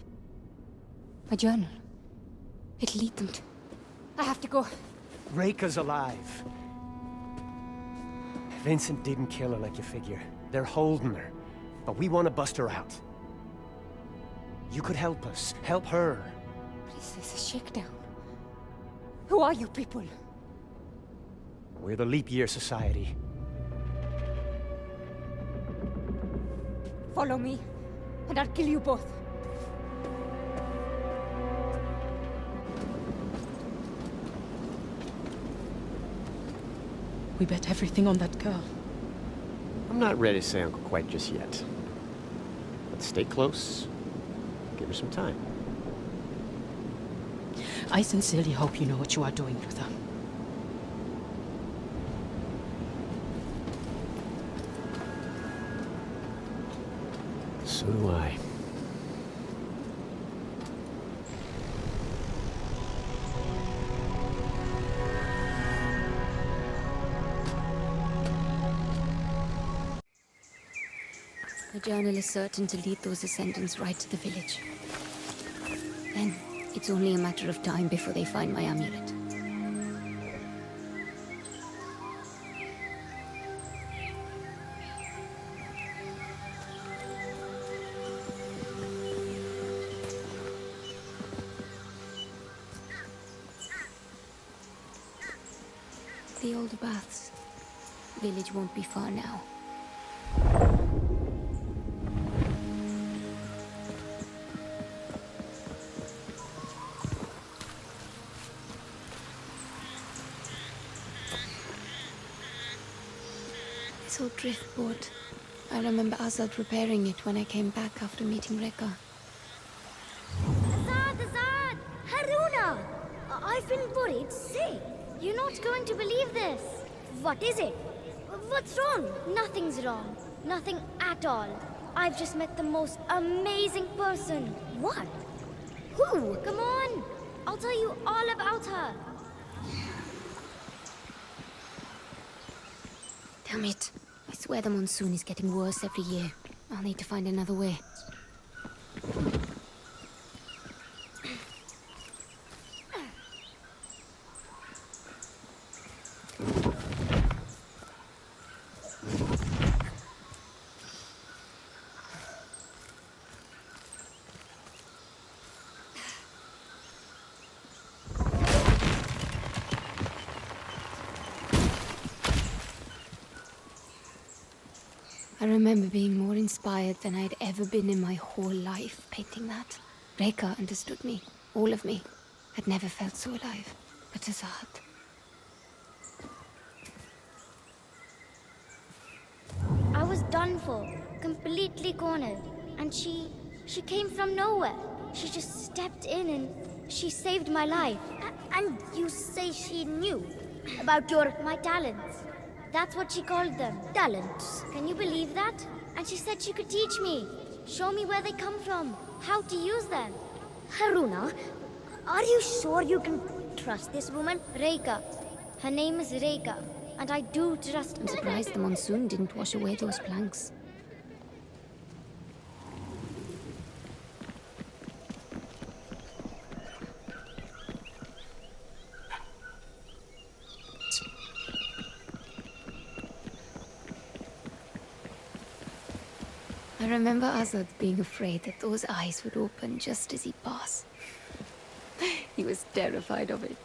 Speaker 2: My journal. It'll lead them to... I have to go.
Speaker 20: Reika's alive. Vincent didn't kill her like you figure. They're holding her. But we want to bust her out. You could help us. Help her.
Speaker 2: Please, there's a shakedown. Who are you people?
Speaker 20: We're the Leap Year Society.
Speaker 2: Follow me, and I'll kill you both.
Speaker 6: We bet everything on that girl.
Speaker 20: I'm not ready to say Uncle quite just yet. But stay close. Give her some time.
Speaker 6: I sincerely hope you know what you are doing, Luther.
Speaker 20: So do I.
Speaker 2: The journal is certain to lead those ascendants right to the village. Then, it's only a matter of time before they find my amulet. The older baths. Village won't be far now. This old driftboard. I remember Azad repairing it when I came back after meeting Rekka.
Speaker 14: Azad! Haruna! I've been worried sick. You're not going to believe this. What is it? What's wrong? Nothing's wrong. Nothing at all. I've just met the most amazing person. What? Who? Come on! I'll tell you all about her.
Speaker 2: Damn it. I swear the monsoon is getting worse every year. I'll need to find another way. I remember being more inspired than I'd ever been in my whole life painting that. Rekka understood me, all of me. I'd never felt so alive. But Azad...
Speaker 14: I was done for, completely cornered. And she came from nowhere. She just stepped in and she saved my life. And you say she knew about my talents? That's what she called them, talents. Can you believe that? And she said she could teach me, show me where they come from, how to use them. Haruna, are you sure you can trust this woman? Reika. Her name is Reika. And I do trust...
Speaker 2: I'm surprised the monsoon didn't wash away those planks. I remember Azad being afraid that those eyes would open just as he passed. He was terrified of it.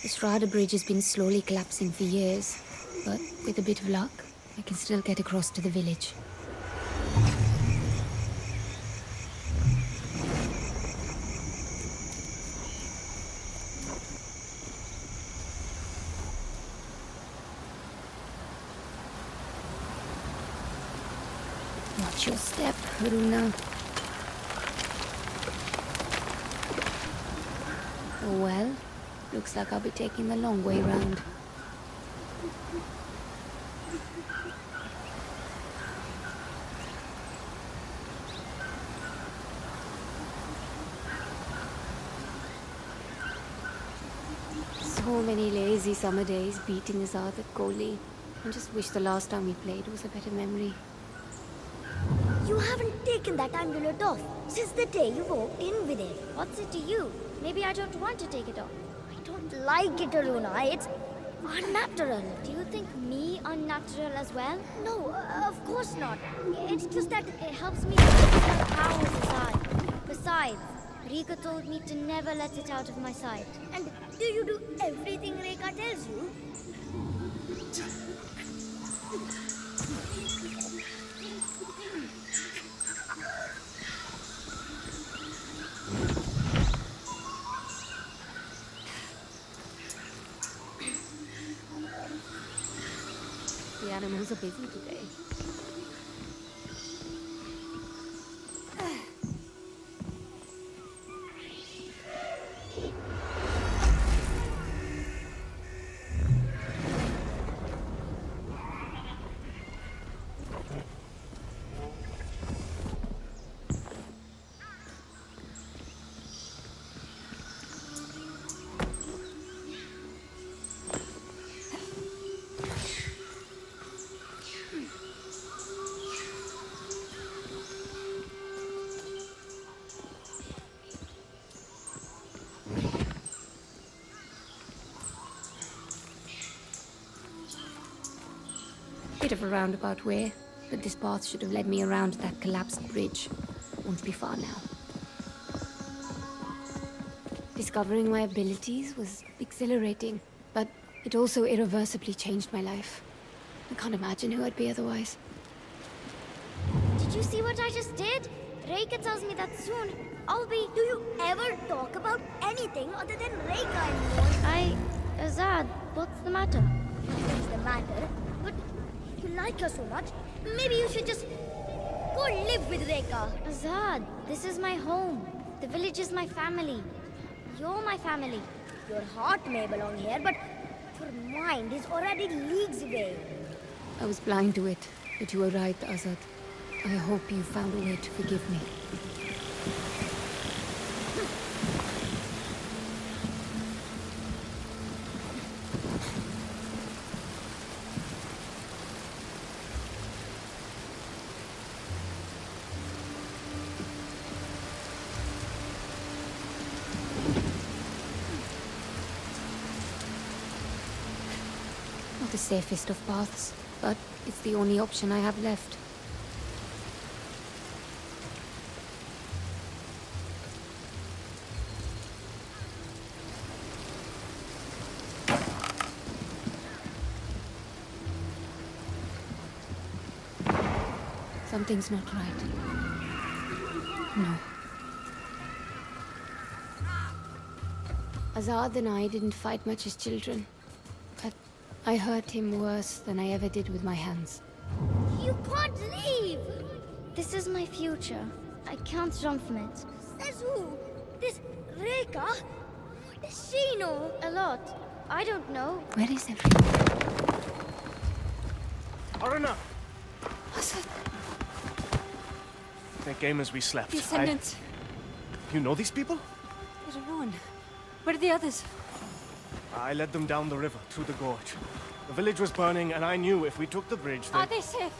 Speaker 2: The Strada Bridge has been slowly collapsing for years, but with a bit of luck, I can still get across to the village. Watch your step, Haruna. Oh well, looks like I'll be taking the long way round. So many lazy summer days beating Azad at Goli. I just wish the last time we played was a better memory.
Speaker 14: You haven't taken that amulet off since the day you walked in with it. What's it to you? Maybe I don't want to take it off. I don't like it, Aruna. It's unnatural. Do you think me unnatural as well? No, of course not. It's just that it helps me get my powers aside. Besides, Rika told me to never let it out of my sight. And do you do everything Rika tells you?
Speaker 2: The animals are busy today. Bit of a roundabout way, but this path should have led me around that collapsed bridge. Won't be far now. Discovering my abilities was exhilarating, but it also irreversibly changed my life. I can't imagine who I'd be otherwise.
Speaker 14: Did you see what I just did? Reika tells me that soon I'll be... Do you ever talk about anything other than Reika anymore? Azad, what's the matter? What's the matter? But you like her so much, maybe you should just go live with Reika. Azad, this is my home. The village is my family. You're my family. Your heart may belong here, but your mind is already leagues away.
Speaker 2: I was blind to it, but you were right, Azad. I hope you found a way to forgive me. Not the safest of paths, but it's the only option I have left. Something's not right. No. Azad and I didn't fight much as children, but I hurt him worse than I ever did with my hands.
Speaker 14: You can't leave! This is my future. I can't run from it. Says who? This Reika? What does she know? A lot. I don't know.
Speaker 2: Where is everyone?
Speaker 19: Aruna!
Speaker 2: Azad.
Speaker 19: They came as we slept.
Speaker 6: Descendants.
Speaker 19: You know these people?
Speaker 6: They're alone. Where are the others?
Speaker 19: I led them down the river, through the gorge. The village was burning, and I knew if we took the bridge,
Speaker 6: Are they safe?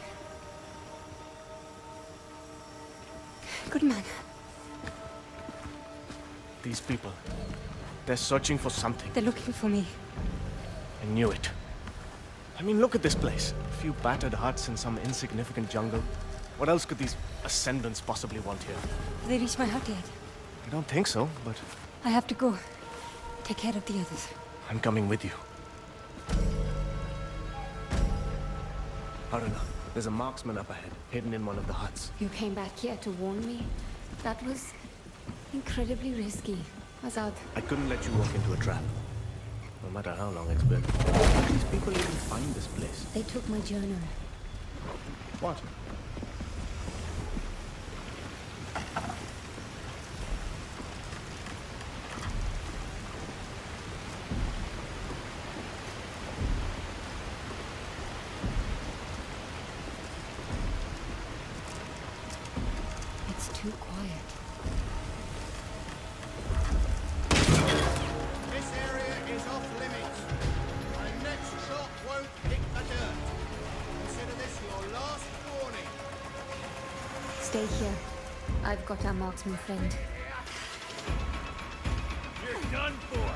Speaker 6: Good man.
Speaker 19: These people, they're searching for something.
Speaker 6: They're looking for me.
Speaker 19: I knew it. I mean, look at this place. A few battered huts in some insignificant jungle. What else could these ascendants possibly want here?
Speaker 6: Have they reached my hut yet?
Speaker 19: I don't think so, but...
Speaker 6: I have to go. Take care of the others.
Speaker 19: I'm coming with you. Haruna, there's a marksman up ahead, hidden in one of the huts.
Speaker 2: You came back here to warn me? That was incredibly risky. Azad.
Speaker 19: I couldn't let you walk into a trap. No matter how long it's been. How did these people even find this place?
Speaker 2: They took my journal.
Speaker 19: What?
Speaker 2: It's too quiet.
Speaker 3: This area is off limits. My next shot won't hit the dirt. Consider this your last warning.
Speaker 2: Stay here. I've got our marksman friend.
Speaker 13: You're done for.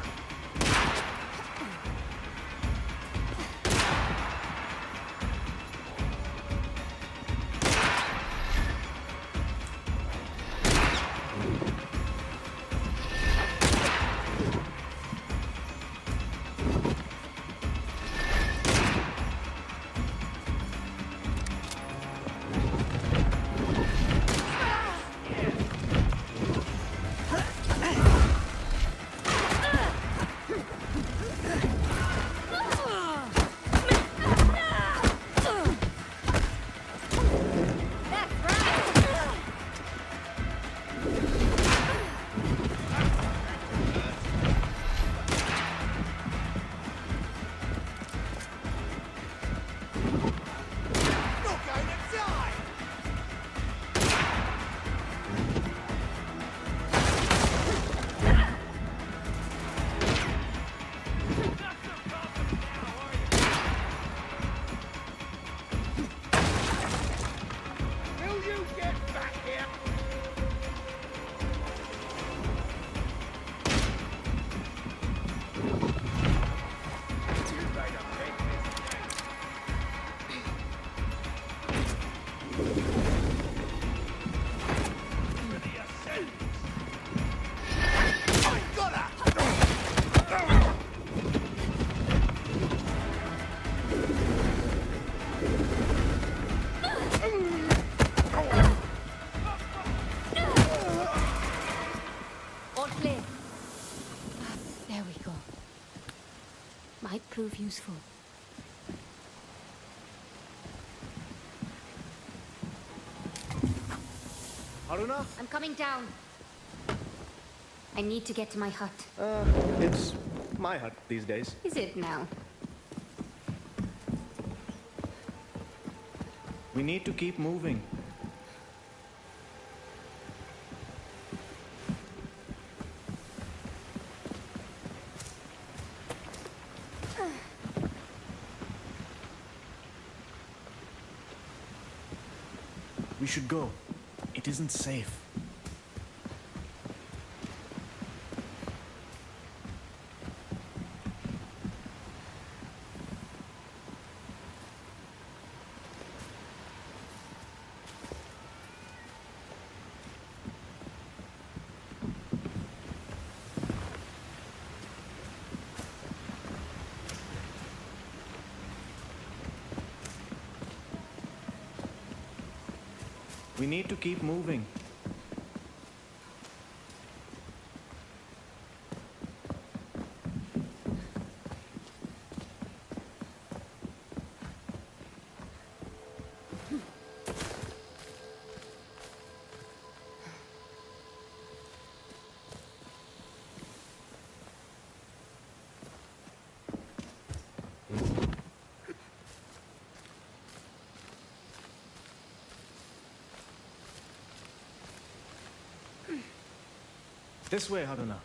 Speaker 2: There we go. Might prove useful.
Speaker 19: Haruna?
Speaker 2: I'm coming down. I need to get to my hut.
Speaker 19: It's my hut these days.
Speaker 2: Is it now?
Speaker 19: We need to keep moving. We should go. It isn't safe. We need to keep moving. This way, Haruna.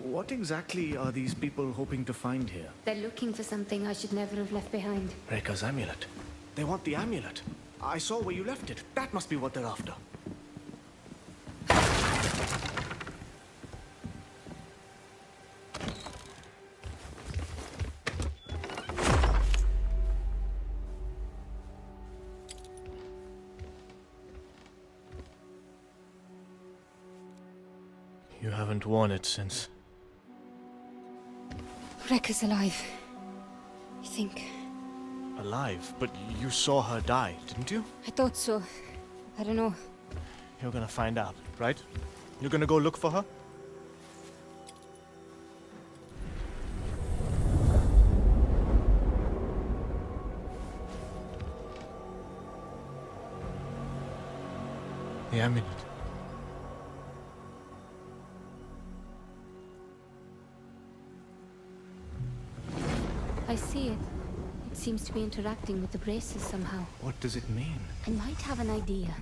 Speaker 19: What exactly are these people hoping to find here?
Speaker 2: They're looking for something I should never have left behind.
Speaker 19: Rekka's amulet. They want the amulet. I saw where you left it. That must be what they're after. You haven't worn it since.
Speaker 2: Rekka's alive. I think.
Speaker 19: Alive? But you saw her die, didn't you?
Speaker 2: I thought so. I don't know.
Speaker 19: You're gonna find out, right? You're gonna go look for her? The amulet.
Speaker 2: I see it. It seems to be interacting with the braces somehow.
Speaker 19: What does it mean?
Speaker 2: I might have an idea.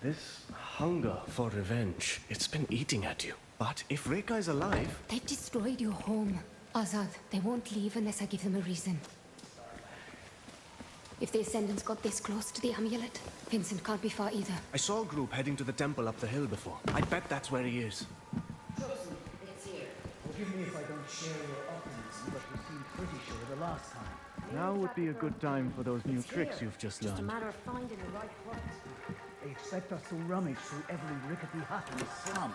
Speaker 19: This hunger for revenge, it's been eating at you. But if Rekka is alive...
Speaker 2: They've destroyed your home. Azad, they won't leave unless I give them a reason. If the Ascendants got this close to the amulet, Vincent can't be far either.
Speaker 19: I saw a group heading to the temple up the hill before. I bet that's where he is.
Speaker 13: It's here. Forgive me if I don't share your optimism, but you seemed pretty sure the last time.
Speaker 19: Now would be a good time for those new tricks you've just learned.
Speaker 13: Just a matter of finding the right place. They expect us to rummage through every rickety hut in the slum.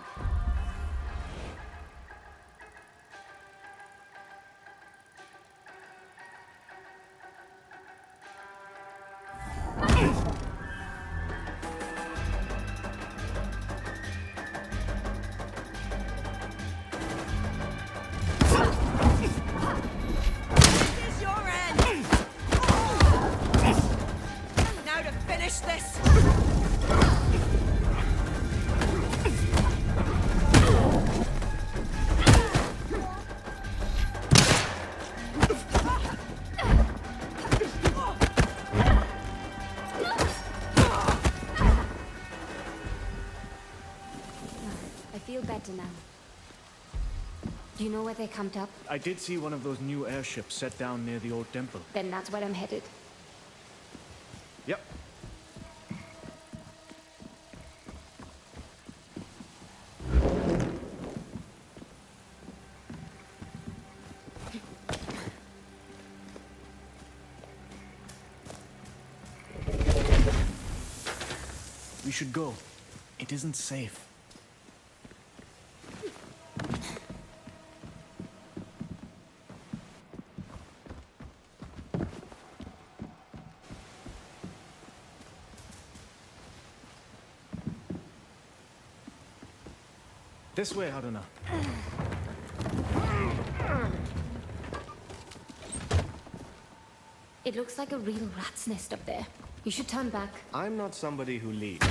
Speaker 17: This is your end! Now to finish this!
Speaker 2: I feel better now. Do you know where they camped up?
Speaker 19: I did see one of those new airships set down near the old temple.
Speaker 2: Then that's where I'm headed.
Speaker 19: Yep. We should go. It isn't safe. This way, Haruna.
Speaker 2: It looks like a real rat's nest up there. You should turn back.
Speaker 19: I'm not somebody who leaves.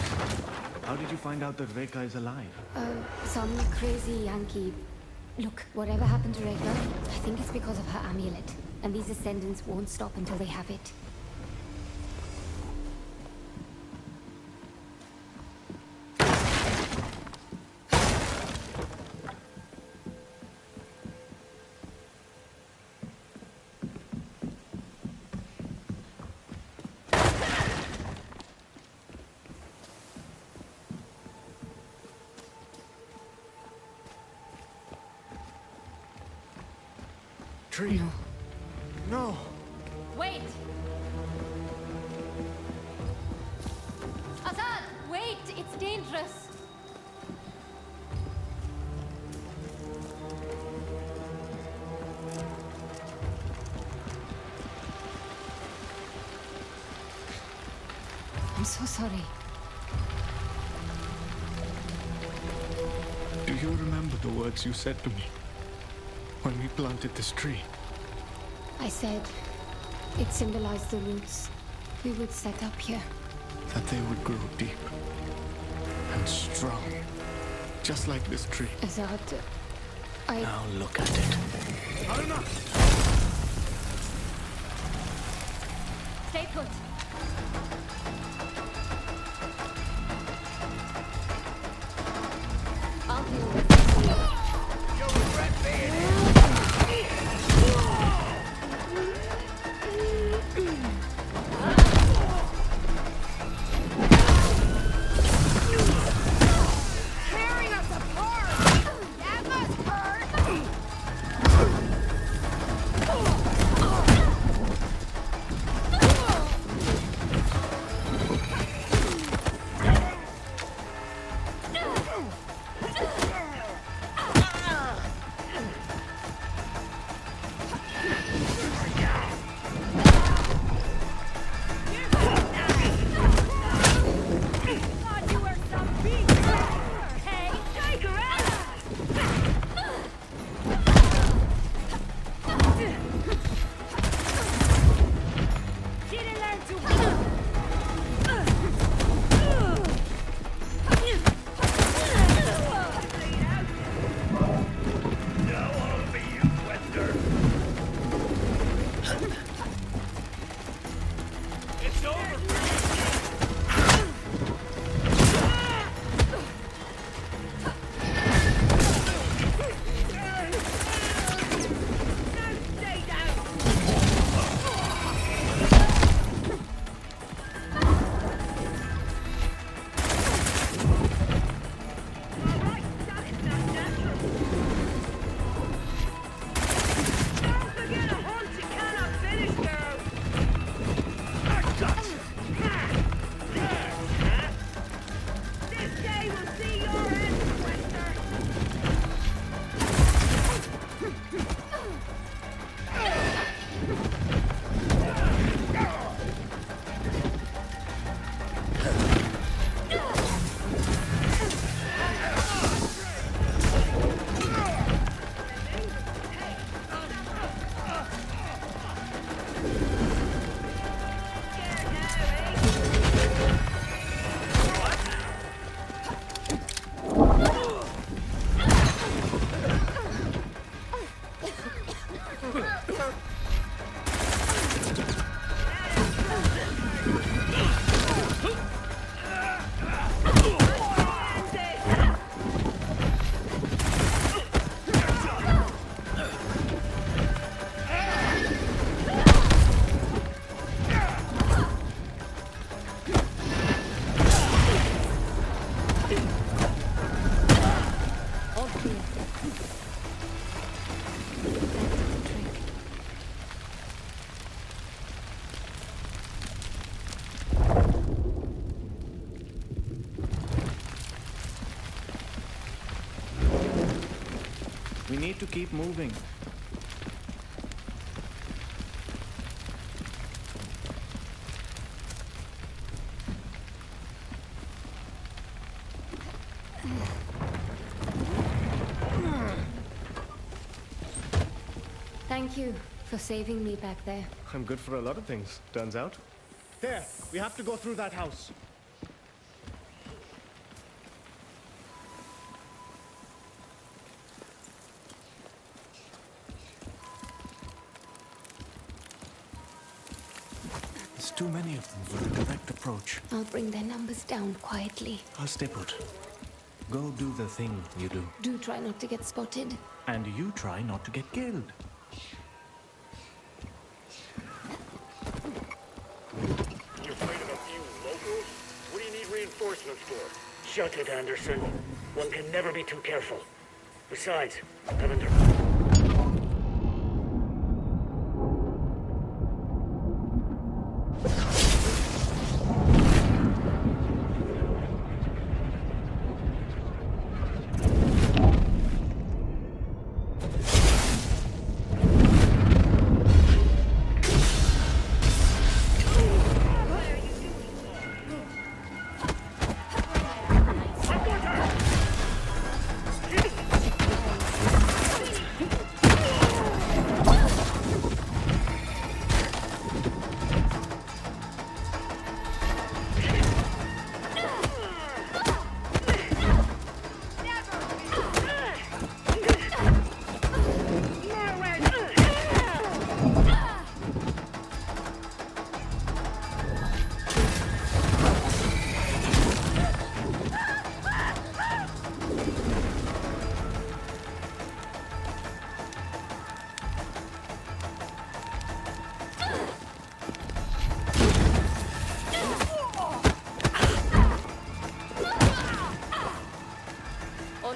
Speaker 19: How did you find out that Rekka is alive?
Speaker 2: Some crazy Yankee. Look, whatever happened to Rekka, I think it's because of her amulet. And these Ascendants won't stop until they have it.
Speaker 19: Tree. No.
Speaker 6: Wait! Azad, wait! It's dangerous!
Speaker 2: I'm so sorry.
Speaker 19: Do you remember the words you said to me when we planted this tree?
Speaker 2: I said it symbolized the roots we would set up here.
Speaker 19: That they would grow deep and strong, just like this tree.
Speaker 2: Azad,
Speaker 19: Now look at it. Haruna!
Speaker 6: Stay put.
Speaker 2: I'll deal with this.
Speaker 3: You'll regret being here.
Speaker 17: Tearing us apart! That must hurt!
Speaker 19: need to keep moving.
Speaker 2: Thank you for saving me back there.
Speaker 19: I'm good for a lot of things, turns out.
Speaker 13: There, we have to go through that house.
Speaker 19: There's too many of them for a direct approach.
Speaker 2: I'll bring their numbers down quietly.
Speaker 19: I'll stay put. Go do the thing you do.
Speaker 2: Do try not to get spotted.
Speaker 19: And you try not to get killed.
Speaker 12: You fighting a few locals? What do you need reinforcements for? Shut it, Anderson. One can never be too careful. Besides, haven't there...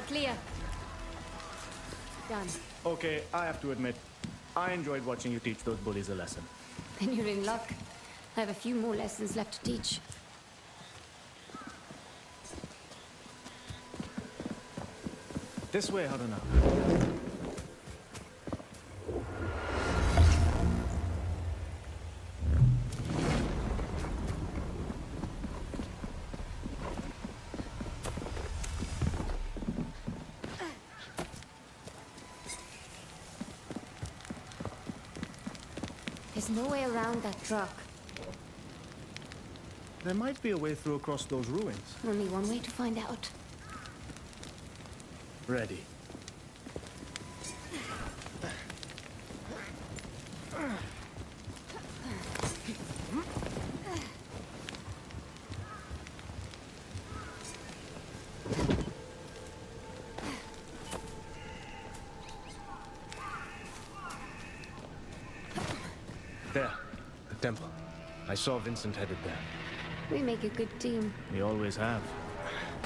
Speaker 2: Clear. Done.
Speaker 19: Okay, I have to admit, I enjoyed watching you teach those bullies a lesson.
Speaker 2: Then you're in luck. I have a few more lessons left to teach.
Speaker 19: This way, Haruna.
Speaker 2: There's no way around that truck.
Speaker 19: There might be a way through across those ruins.
Speaker 2: Only one way to find out.
Speaker 19: Ready. There, the temple. I saw Vincent headed there.
Speaker 2: We make a good team.
Speaker 19: We always have.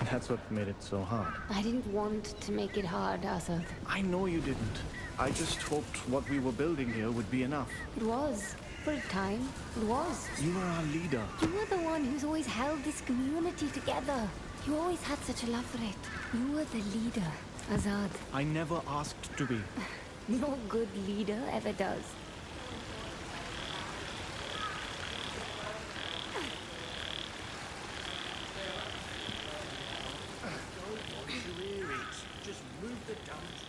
Speaker 19: That's what made it so hard.
Speaker 2: I didn't want to make it hard, Azad.
Speaker 19: I know you didn't. I just hoped what we were building here would be enough.
Speaker 2: It was. For a time, it was.
Speaker 19: You were our leader.
Speaker 2: You were the one who's always held this community together. You always had such a love for it. You were the leader, Azad.
Speaker 19: I never asked to be.
Speaker 2: No good leader ever does.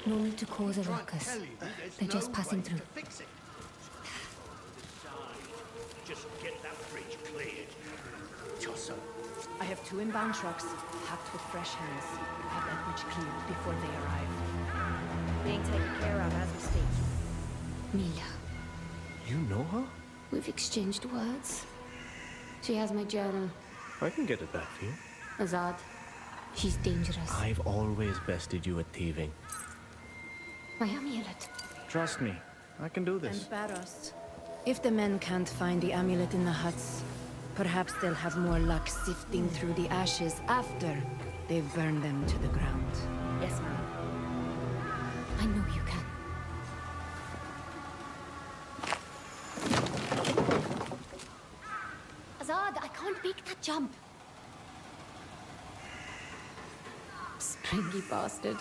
Speaker 2: No need to cause a ruckus. They're just passing through.
Speaker 12: Just get that bridge cleared.
Speaker 8: Chosso. I have 2 inbound trucks, packed with fresh hands. Have that bridge cleared before they arrive.
Speaker 15: Being taken care of as we speak.
Speaker 2: Mila.
Speaker 19: You know her?
Speaker 2: We've exchanged words. She has my journal.
Speaker 19: I can get it back for you.
Speaker 2: Azad. She's dangerous.
Speaker 19: I've always bested you at thieving.
Speaker 2: My amulet.
Speaker 19: Trust me, I can do this.
Speaker 8: And Baros. If the men can't find the amulet in the huts, perhaps they'll have more luck sifting through the ashes after they've burned them to the ground.
Speaker 15: Yes, ma'am.
Speaker 2: I know you can. Azad, I can't make that jump. Springy bastard.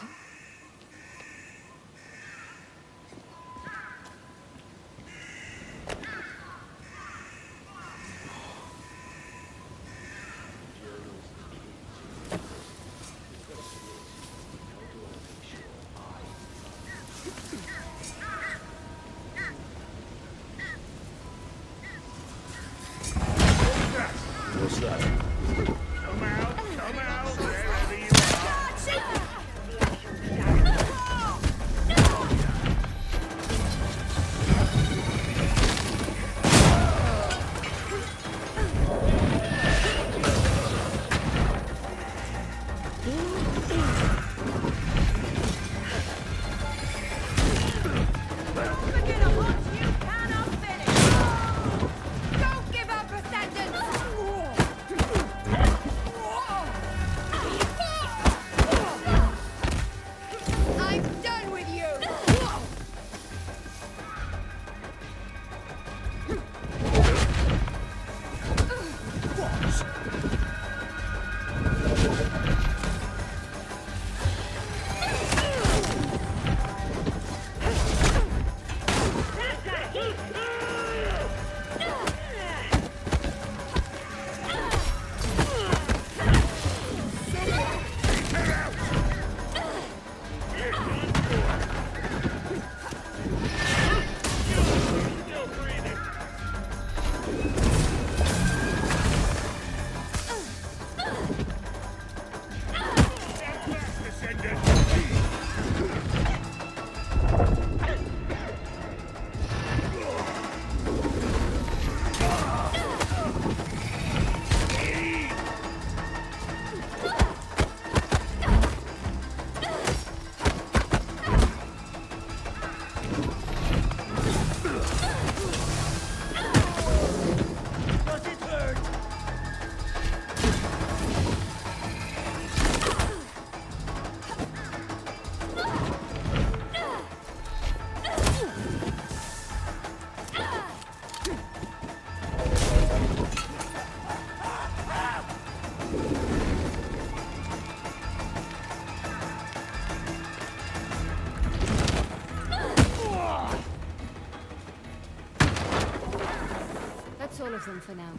Speaker 10: What's that?
Speaker 12: Come out, wherever you are.
Speaker 17: Don't give up, Ascendant! I'm done with you! That's all of them for now.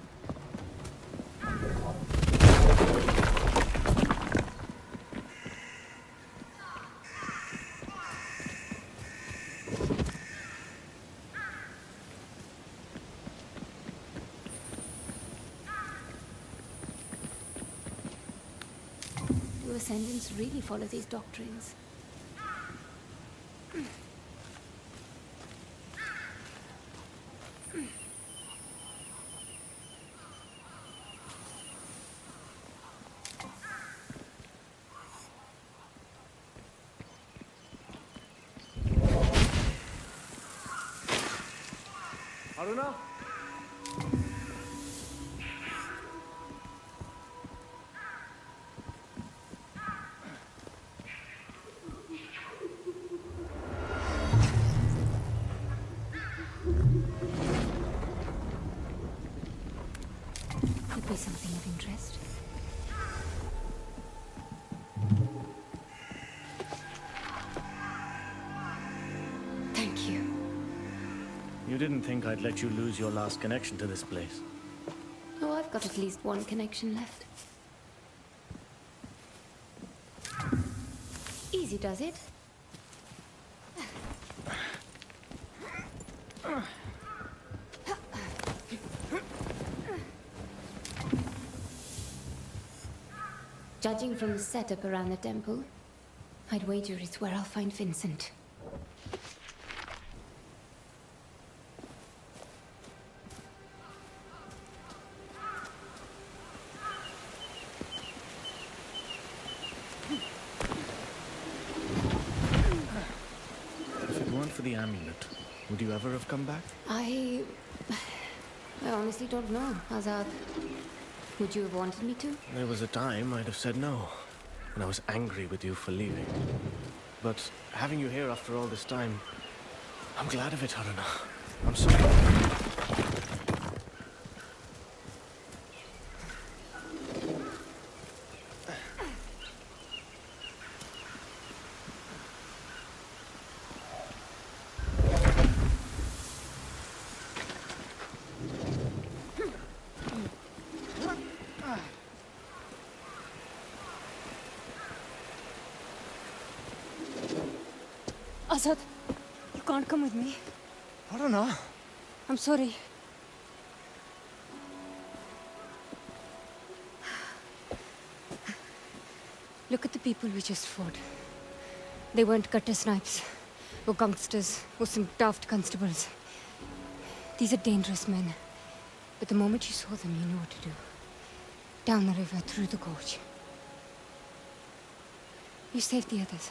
Speaker 17: You Ascendants really follow these doctrines.
Speaker 19: Haruna?
Speaker 2: Could be something of interest. Thank you.
Speaker 19: You didn't think I'd let you lose your last connection to this place.
Speaker 2: Oh, I've got at least one connection left. Easy does it. Judging from the setup around the temple, I'd wager it's where I'll find Vincent.
Speaker 19: If it weren't for the amulet, would you ever have come back?
Speaker 2: I honestly don't know, Azad. Would you have wanted me to?
Speaker 19: There was a time I'd have said no, when I was angry with you for leaving. But having you here after all this time, I'm glad of it, Haruna. I'm so glad.
Speaker 6: Azad, you can't come with me.
Speaker 19: Haruna.
Speaker 6: I'm sorry. Look at the people we just fought. They weren't gutter snipes, or gangsters, or some daft constables. These are dangerous men. But the moment you saw them, you knew what to do. Down the river, through the gorge. You saved the others.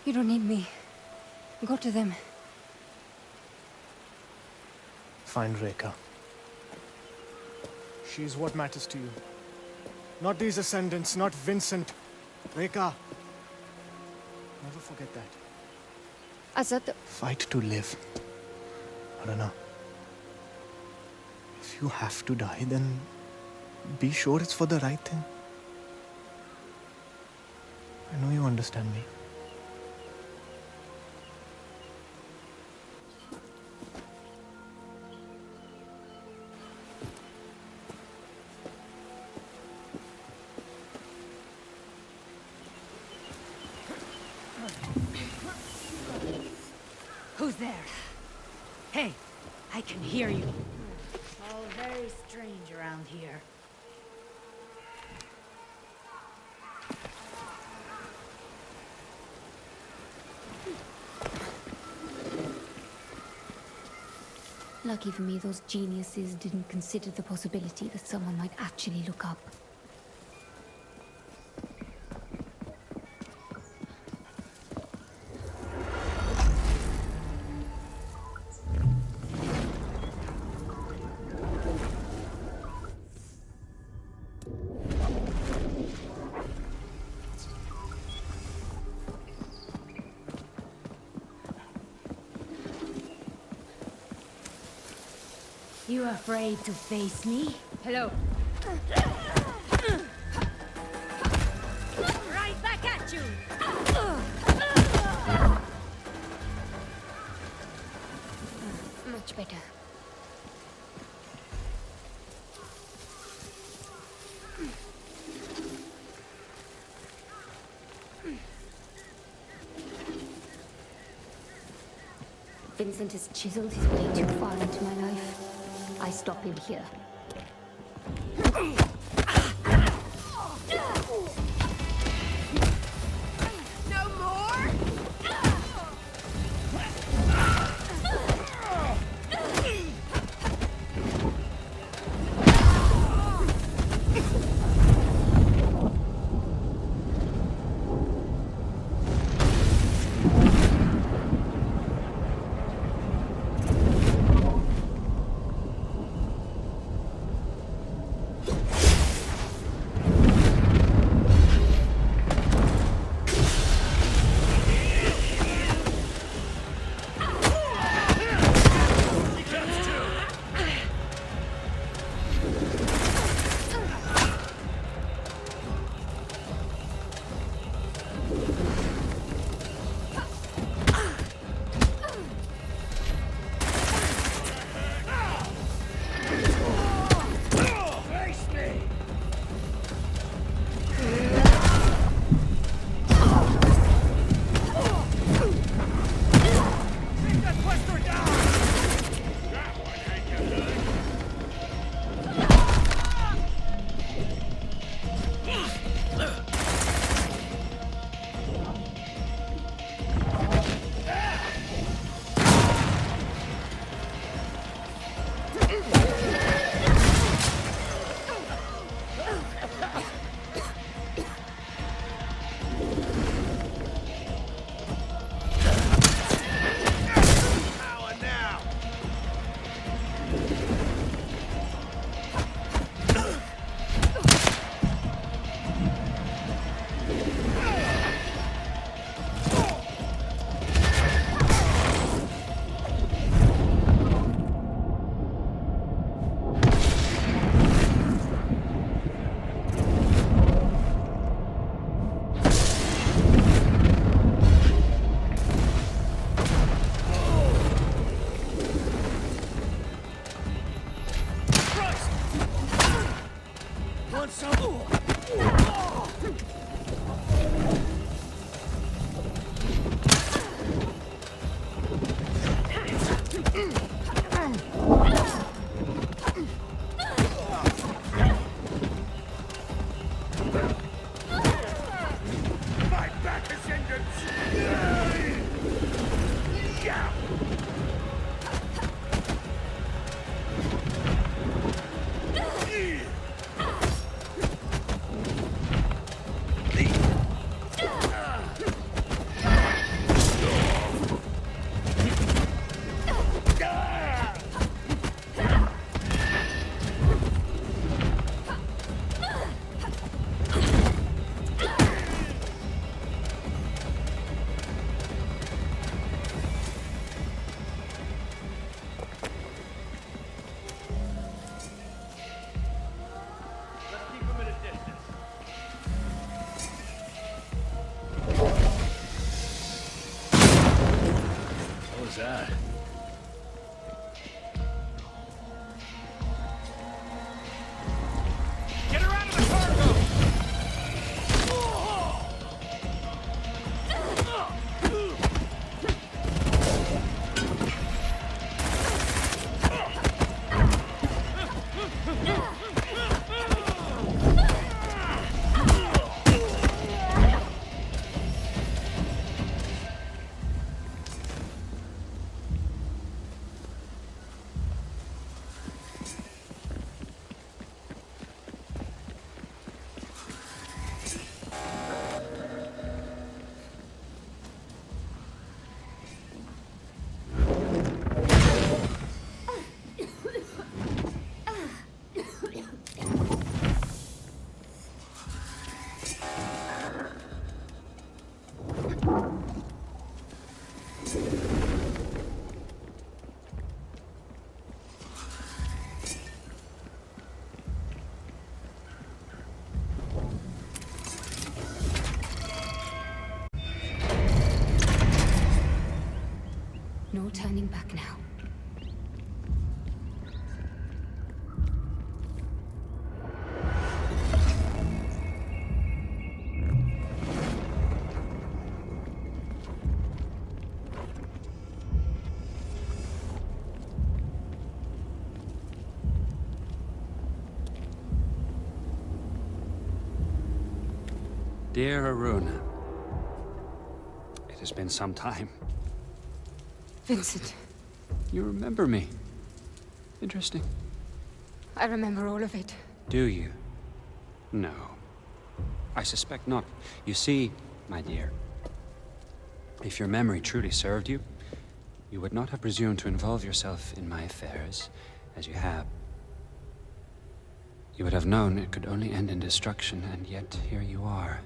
Speaker 6: You don't need me. Go to them.
Speaker 19: Find Rekha. She is what matters to you. Not these ascendants, not Vincent. Rekha. Never forget that.
Speaker 6: Azad...
Speaker 19: Fight to live. Arana. If you have to die, then be sure it's for the right thing. I know you understand me.
Speaker 5: Who's there? Hey, I can hear you. All very strange around here.
Speaker 2: Lucky for me, those geniuses didn't consider the possibility that someone might actually look up.
Speaker 5: You afraid to face me?
Speaker 6: Hello.
Speaker 5: Right back at you!
Speaker 2: Much better. Vincent has chiseled his way too far into my life. I stop him here.
Speaker 5: No more?
Speaker 18: that? Get her out of the cargo!
Speaker 2: No turning back now.
Speaker 7: Dear Aruna, it has been some time.
Speaker 2: Vincent.
Speaker 7: You remember me. Interesting.
Speaker 2: I remember all of it.
Speaker 7: Do you? No. I suspect not. You see, my dear, if your memory truly served you, you would not have presumed to involve yourself in my affairs, as you have. You would have known it could only end in destruction, and yet here you are.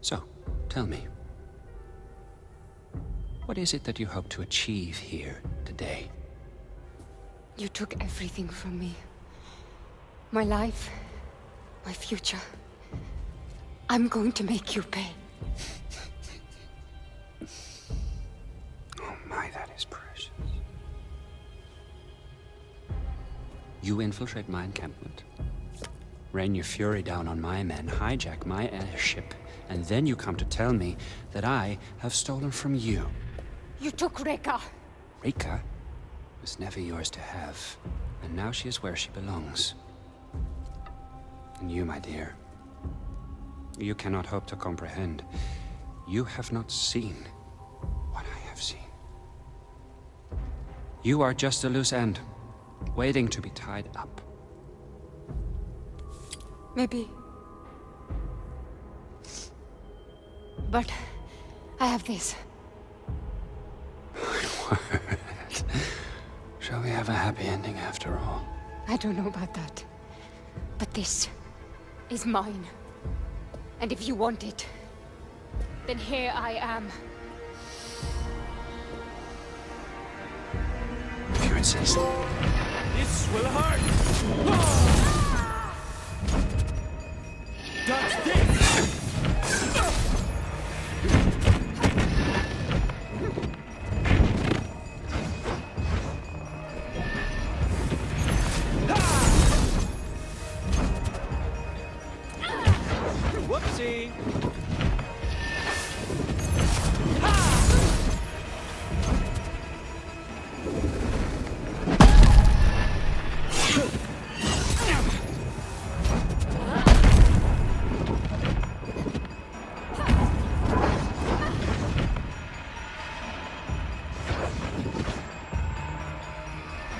Speaker 7: So, tell me, what is it that you hope to achieve here today?
Speaker 2: You took everything from me. My life, my future. I'm going to make you pay.
Speaker 7: Oh my, that is precious. You infiltrate my encampment, rain your fury down on my men, hijack my airship, and then you come to tell me that I have stolen from you.
Speaker 2: You took Rekka.
Speaker 7: Rekka was never yours to have, and now she is where she belongs. And you, my dear, you cannot hope to comprehend. You have not seen what I have seen. You are just a loose end, waiting to be tied up.
Speaker 2: Maybe. But I have this.
Speaker 7: Shall we have a happy ending after all?
Speaker 2: I don't know about that. But this is mine. And if you want it, then here I am.
Speaker 7: If you insist.
Speaker 18: This will hurt! Dodge this!
Speaker 11: Whoopsie!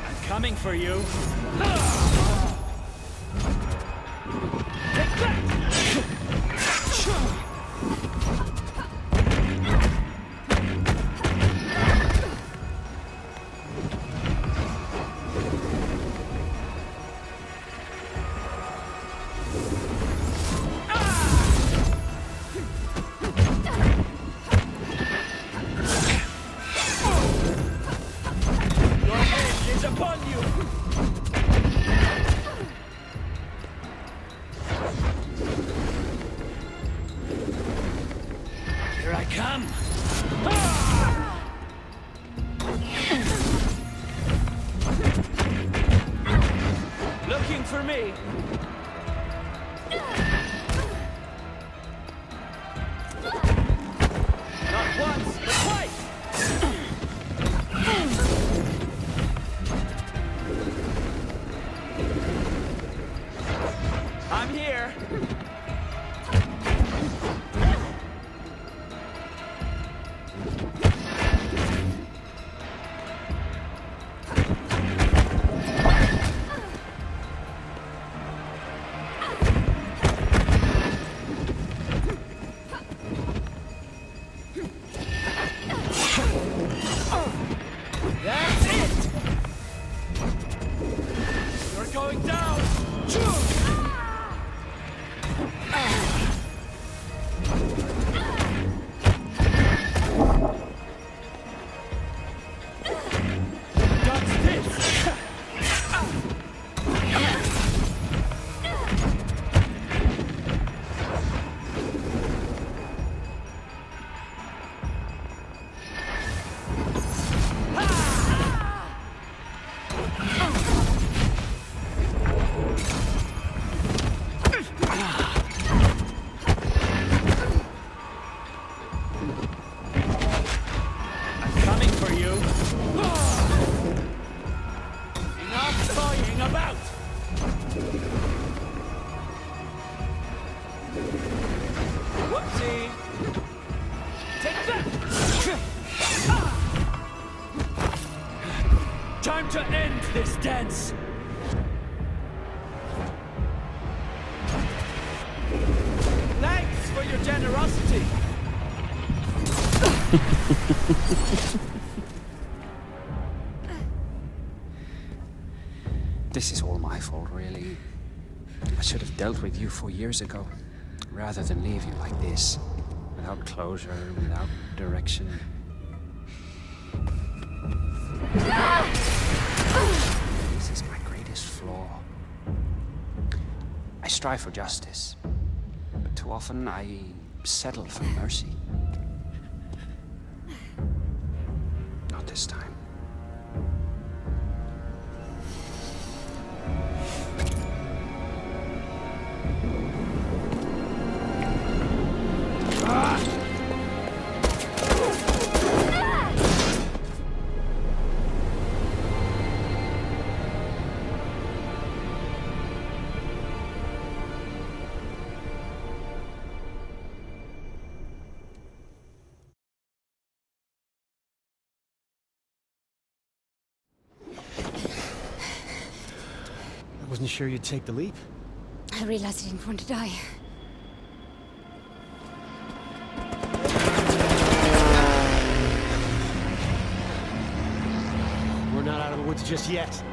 Speaker 18: I'm coming for you.
Speaker 11: Coming for me. Not once, but twice! I'm here. That's it! You're going down! That's this! Coming for you. Enough toying about. Whoopsie. Take that. Time to end this dance. Thanks for your generosity.
Speaker 7: This is all my fault, really. I should have dealt with you 4 years ago, rather than leave you like this, without closure, without direction. This is my greatest flaw. I strive for justice, but too often I settle for mercy. Not this time.
Speaker 9: I wasn't sure you'd take the leap.
Speaker 2: I realized I didn't want to die.
Speaker 9: We're not out of the woods just yet.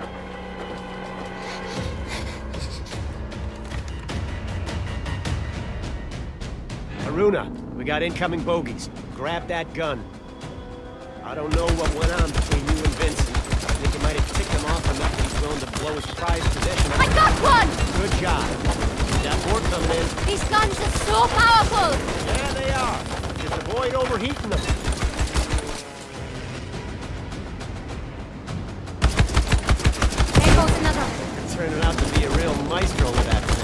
Speaker 9: Aruna, we got incoming bogeys. Grab that gun. I don't know what went on between you and Vincent. I think you might have ticked him off enough that he's willing to blow his prized possession.
Speaker 2: I got one!
Speaker 9: Good job. Got more coming in.
Speaker 2: These guns are so powerful!
Speaker 9: Yeah, they are. Just avoid overheating them.
Speaker 2: There goes another.
Speaker 9: You're turning out to be a real maestro with that thing.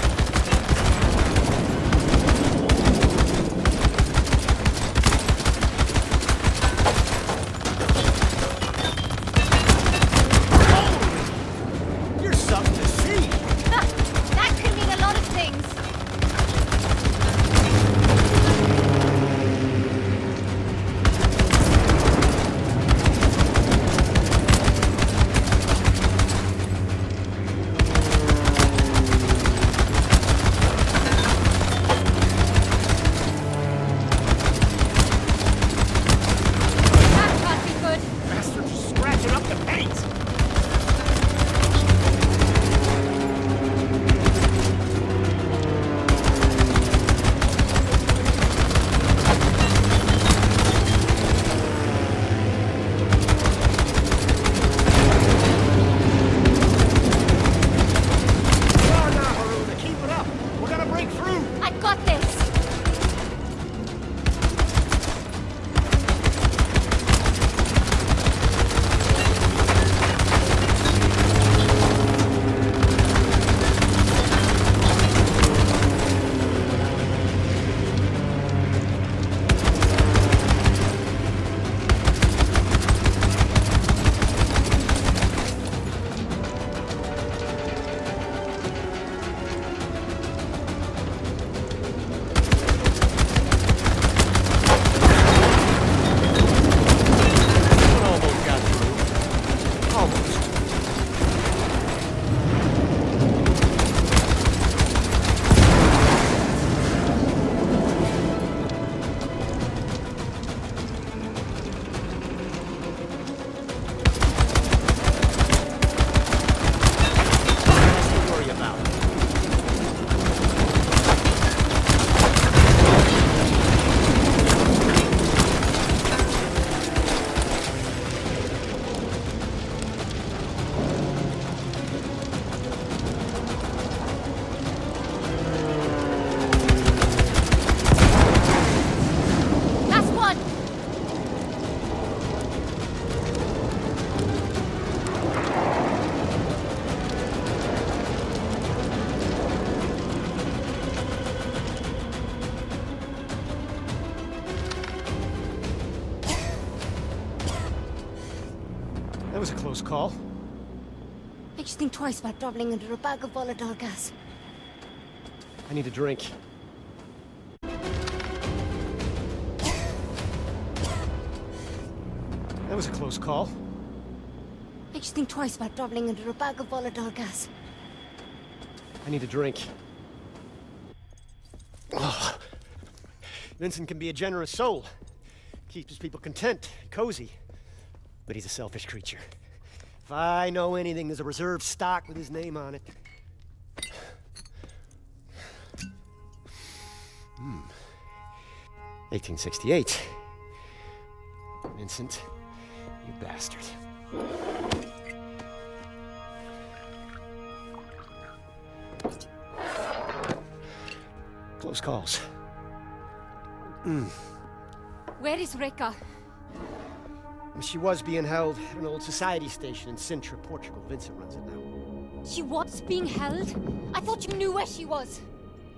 Speaker 9: You're something to see.
Speaker 2: That could mean a lot of things.
Speaker 9: close call.
Speaker 2: Makes you think twice about traveling under a bag of volatile gas.
Speaker 9: I need a drink. That was a close call.
Speaker 2: Makes you think twice about traveling under a bag of volatile gas.
Speaker 9: I need a drink. Oh. Vincent can be a generous soul. Keeps his people content, cozy. But he's a selfish creature. If I know anything, there's a reserve stock with his name on it. 1868. Vincent, you bastard. Close calls.
Speaker 2: Where is Rekka?
Speaker 9: She was being held at an old society station in Sintra, Portugal. Vincent runs it now.
Speaker 2: She was being held? I thought you knew where she was.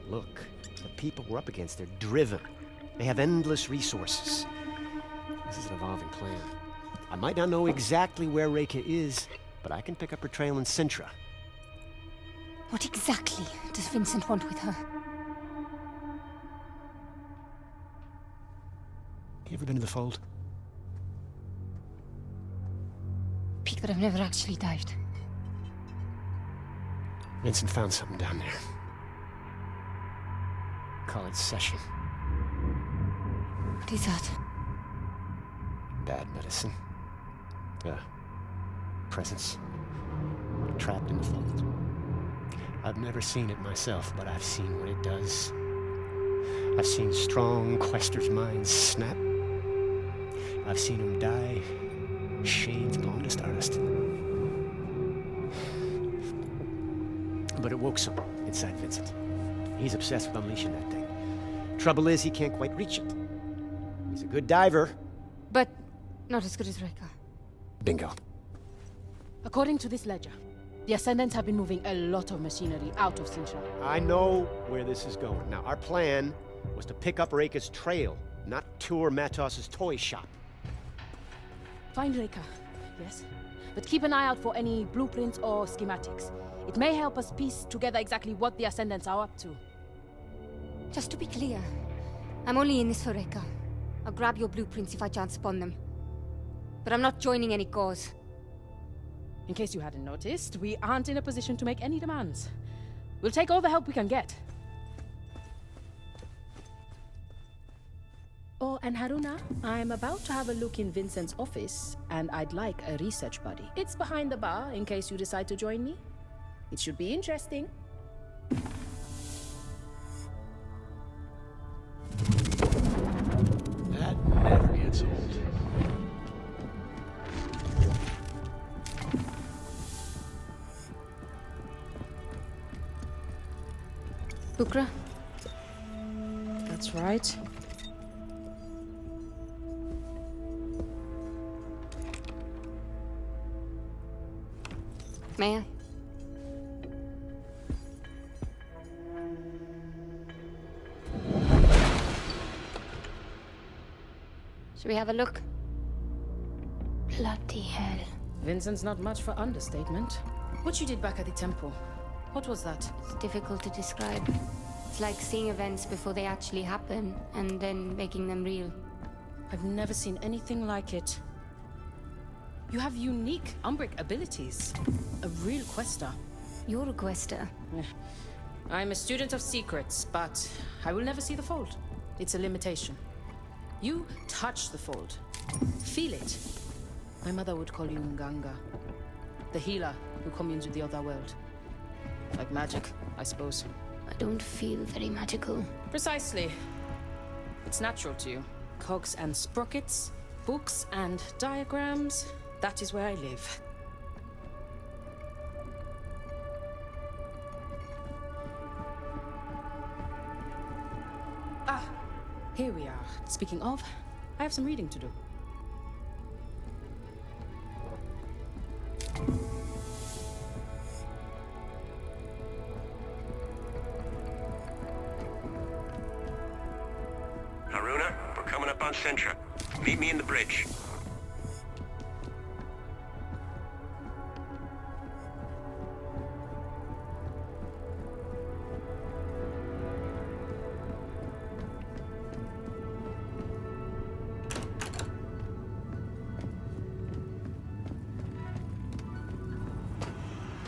Speaker 9: Look, the people we're up against, they're driven. They have endless resources. This is an evolving plan. I might not know exactly where Rekka is, but I can pick up her trail in Sintra.
Speaker 2: What exactly does Vincent want with her?
Speaker 9: You ever been to the Fold?
Speaker 2: Peak that I've never actually dived.
Speaker 9: Vincent found something down there. Call it Session.
Speaker 2: What is that?
Speaker 9: Bad medicine. Presence. Trapped in the Fold. I've never seen it myself, but I've seen what it does. I've seen strong questers' minds snap. I've seen them die. Shades blown to stardust. But it woke some inside Vincent. He's obsessed with unleashing that thing. Trouble is, he can't quite reach it. He's a good diver.
Speaker 2: But not as good as Rekka.
Speaker 9: Bingo.
Speaker 6: According to this ledger, the Ascendants have been moving a lot of machinery out of Sintra.
Speaker 9: I know where this is going. Now, our plan was to pick up Rekka's trail, not tour Matos's toy shop.
Speaker 6: Find Rekka, yes. But keep an eye out for any blueprints or schematics. It may help us piece together exactly what the Ascendants are up to.
Speaker 2: Just to be clear, I'm only in this for Rekka. I'll grab your blueprints if I chance upon them. But I'm not joining any cause.
Speaker 6: In case you hadn't noticed, we aren't in a position to make any demands. We'll take all the help we can get. Oh, and Haruna, I'm about to have a look in Vincent's office, and I'd like a research buddy. It's behind the bar, in case you decide to join me. It should be interesting.
Speaker 20: That never gets old.
Speaker 2: Bukra?
Speaker 6: That's right.
Speaker 2: May I? Should we have a look? Bloody hell.
Speaker 6: Vincent's not much for understatement. What you did back at the temple, what was that?
Speaker 2: It's difficult to describe. It's like seeing events before they actually happen, and then making them real.
Speaker 6: I've never seen anything like it. You have unique Umbric abilities. A real quester.
Speaker 2: You're a quester.
Speaker 6: I'm a student of secrets, but I will never see the Fold. It's a limitation. You touch the Fold. Feel it. My mother would call you Nganga. The healer who communes with the other world. Like magic, I suppose.
Speaker 2: I don't feel very magical.
Speaker 6: Precisely. It's natural to you. Cogs and sprockets, books and diagrams. That is where I live. Ah, here we are. Speaking of, I have some reading to do.
Speaker 20: Haruna, we're coming up on Sintra. Meet me in the bridge.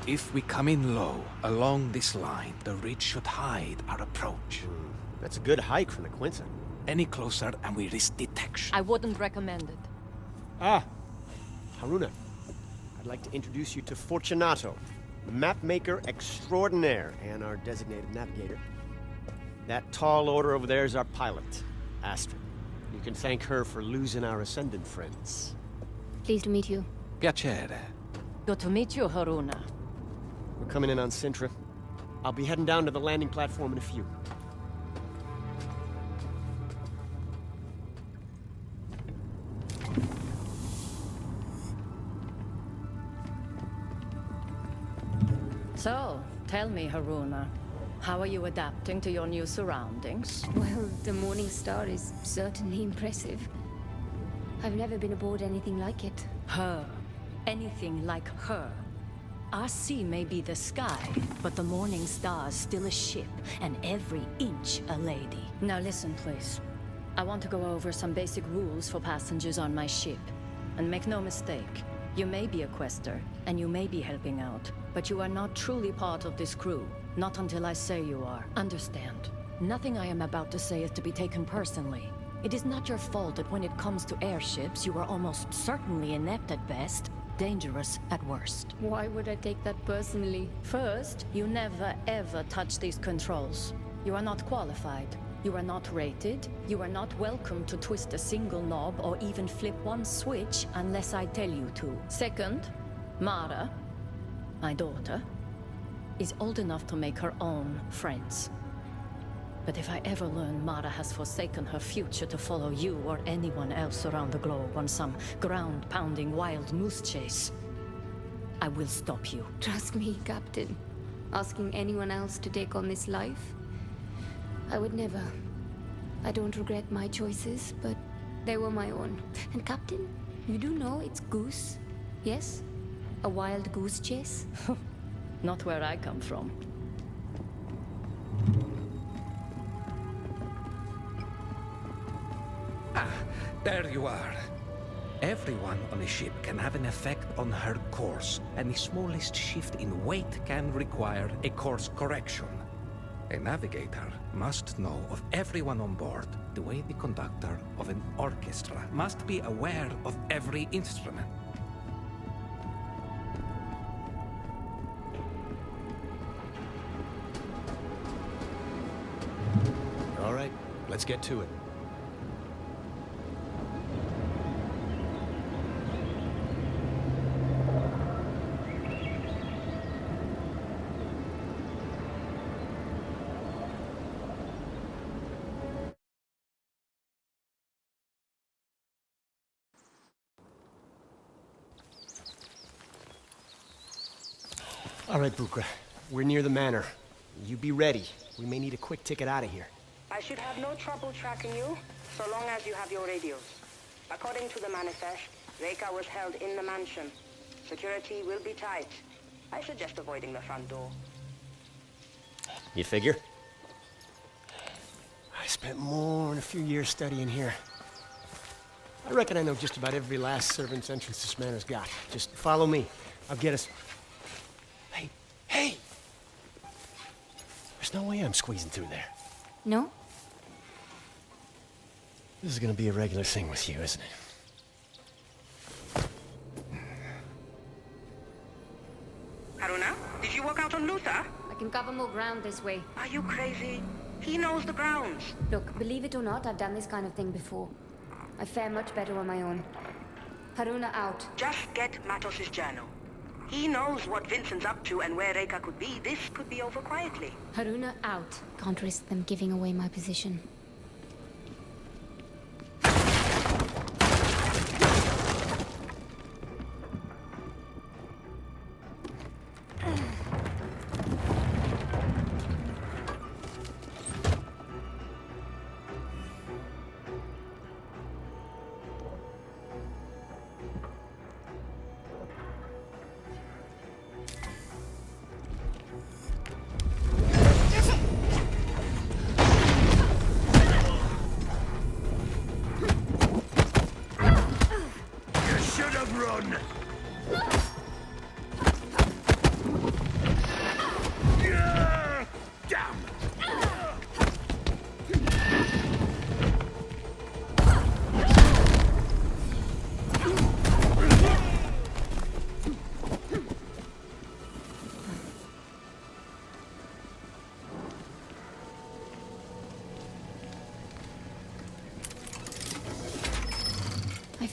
Speaker 16: If we come in low, along this line, the ridge should hide our approach.
Speaker 9: That's a good hike from the Quinta.
Speaker 16: Any closer and we risk detection.
Speaker 6: I wouldn't recommend it.
Speaker 9: Ah, Haruna. I'd like to introduce you to Fortunato, mapmaker extraordinaire and our designated navigator. That tall order over there is our pilot, Astrid. You can thank her for losing our Ascendant friends.
Speaker 2: Pleased to meet you.
Speaker 16: Piacere.
Speaker 6: Good to meet you, Haruna.
Speaker 9: We're coming in on Sintra. I'll be heading down to the landing platform in a few.
Speaker 6: So, tell me, Haruna, how are you adapting to your new surroundings?
Speaker 2: Well, the Morning Star is certainly impressive. I've never been aboard anything like it.
Speaker 6: Her. Anything like her. Our sea may be the sky, but the Morning Star's still a ship, and every inch a lady. Now listen, please. I want to go over some basic rules for passengers on my ship. And make no mistake, you may be a quester, and you may be helping out, but you are not truly part of this crew. Not until I say you are. Understand. Nothing I am about to say is to be taken personally. It is not your fault that when it comes to airships, you are almost certainly inept at best, dangerous at worst.
Speaker 2: Why would I take that personally?
Speaker 6: First, you never ever touch these controls. You are not qualified. You are not rated. You are not welcome to twist a single knob or even flip one switch unless I tell you to. Second, Mara, my daughter, is old enough to make her own friends. But if I ever learn Mara has forsaken her future to follow you or anyone else around the globe on some ground-pounding wild moose chase, I will stop you.
Speaker 2: Trust me, Captain. Asking anyone else to take on this life? I would never. I don't regret my choices, but they were my own. And Captain, you do know it's goose, yes? A wild goose chase?
Speaker 6: Not where I come from.
Speaker 16: Ah, there you are. Everyone on a ship can have an effect on her course, and the smallest shift in weight can require a course correction. A navigator must know of everyone on board the way the conductor of an orchestra must be aware of every instrument.
Speaker 9: All right, let's get to it. All right, Bukra. We're near the manor. You be ready. We may need a quick ticket out of here.
Speaker 21: I should have no trouble tracking you, so long as you have your radios. According to the manifest, Reika was held in the mansion. Security will be tight. I suggest avoiding the front door.
Speaker 9: You figure? I spent more than a few years studying here. I reckon I know just about every last servant's entrance this manor's got. Just follow me. I'll get us... Hey! There's no way I'm squeezing through there.
Speaker 2: No?
Speaker 9: This is gonna be a regular thing with you, isn't it?
Speaker 21: Haruna, did you walk out on Luther?
Speaker 2: I can cover more ground this way.
Speaker 21: Are you crazy? He knows the grounds.
Speaker 2: Look, believe it or not, I've done this kind of thing before. I fare much better on my own. Haruna out.
Speaker 21: Just get Matos's journal. He knows what Vincent's up to and where Reika could be. This could be over quietly.
Speaker 2: Haruna out. Can't risk them giving away my position.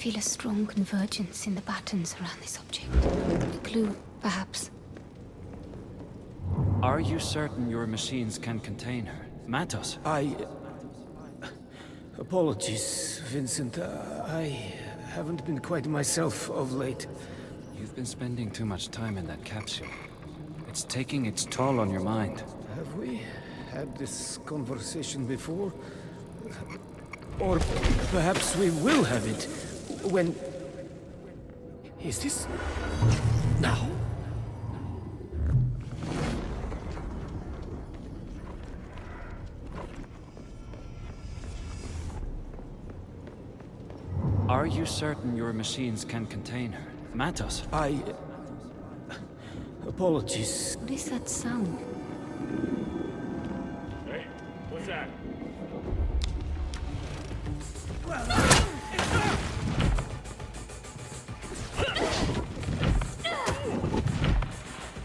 Speaker 2: feel a strong convergence in the patterns around this object. A clue, perhaps.
Speaker 7: Are you certain your machines can contain her? Matos?
Speaker 10: Apologies, Vincent. I haven't been quite myself of late.
Speaker 7: You've been spending too much time in that capsule. It's taking its toll on your mind.
Speaker 10: Have we had this conversation before? Or perhaps we will have it when... Is this... now?
Speaker 7: Are you certain your machines can contain her? Matos?
Speaker 10: Apologies.
Speaker 2: What is that sound?
Speaker 12: Hey, what's that?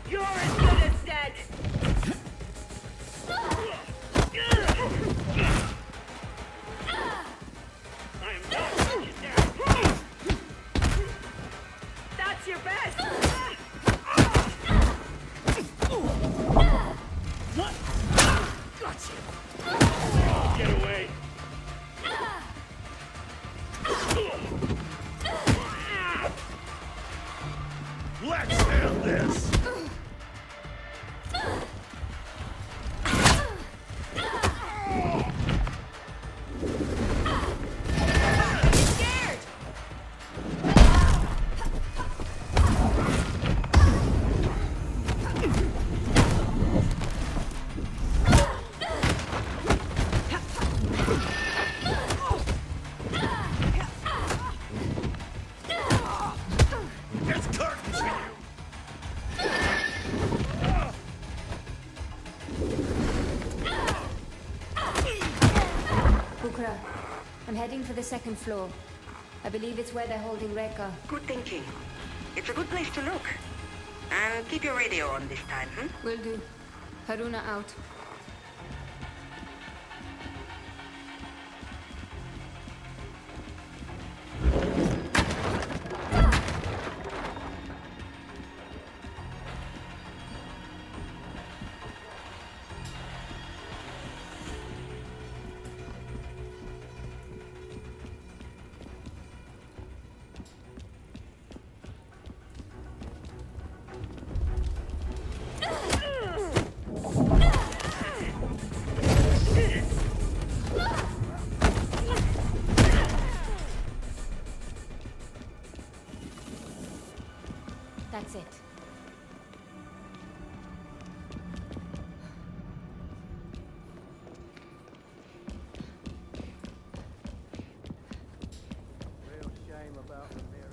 Speaker 21: You're as good as dead! That's your best!
Speaker 12: Gotcha! Get away! Let's end this!
Speaker 2: Bukra, I'm heading for the second floor. I believe it's where they're holding Rekka.
Speaker 21: Good thinking. It's a good place to look. And keep your radio on this time,
Speaker 2: Will do. Haruna out. That's it.
Speaker 13: Real shame about the mirrors.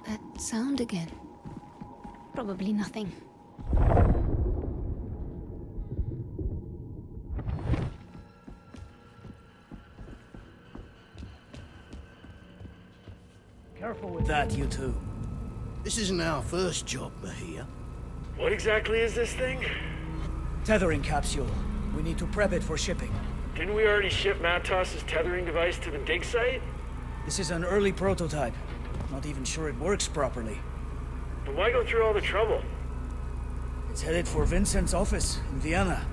Speaker 2: That sound again. Probably nothing.
Speaker 13: Careful with that, you two.
Speaker 3: This isn't our first job, Mahia.
Speaker 12: What exactly is this thing?
Speaker 13: Tethering capsule. We need to prep it for shipping.
Speaker 12: Didn't we already ship Matos' tethering device to the dig site?
Speaker 13: This is an early prototype. Not even sure it works properly.
Speaker 12: Then why go through all the trouble?
Speaker 13: It's headed for Vincent's office in Vienna.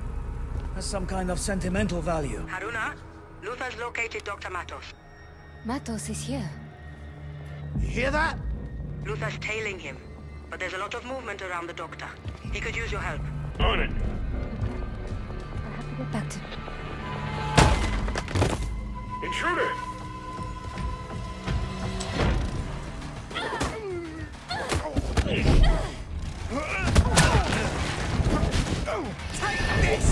Speaker 13: Has some kind of sentimental value.
Speaker 21: Haruna, Luther's located Dr. Matos.
Speaker 2: Matos is here.
Speaker 3: You hear that?
Speaker 21: Luther's tailing him, but there's a lot of movement around the doctor. He could use your help.
Speaker 12: On it!
Speaker 2: I have to get back to...
Speaker 12: Intruder!
Speaker 3: Take this!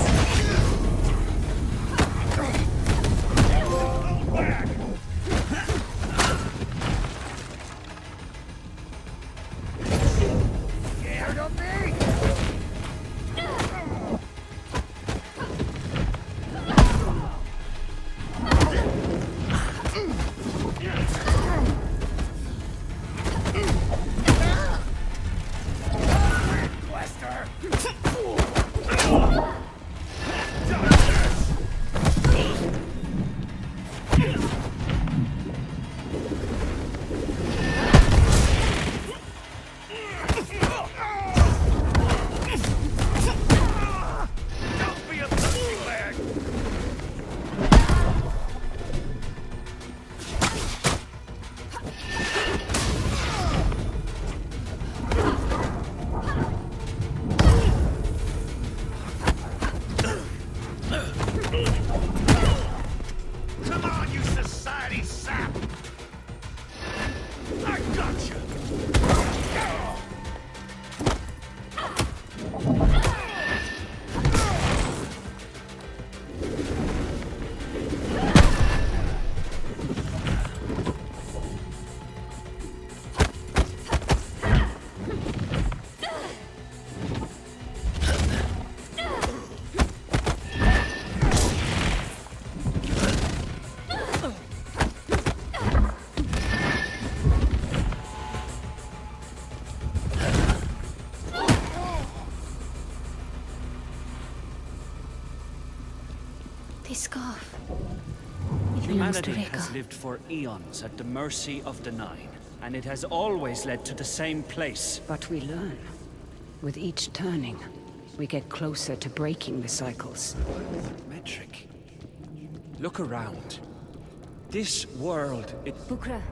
Speaker 2: This scarf. It belongs to
Speaker 1: Humanity
Speaker 2: Rekka.
Speaker 1: has lived for eons at the mercy of the Nine, and it has always led to the same place.
Speaker 8: But we learn. With each turning, we get closer to breaking the cycles.
Speaker 1: Metric. Look around. This world,
Speaker 2: Bukra,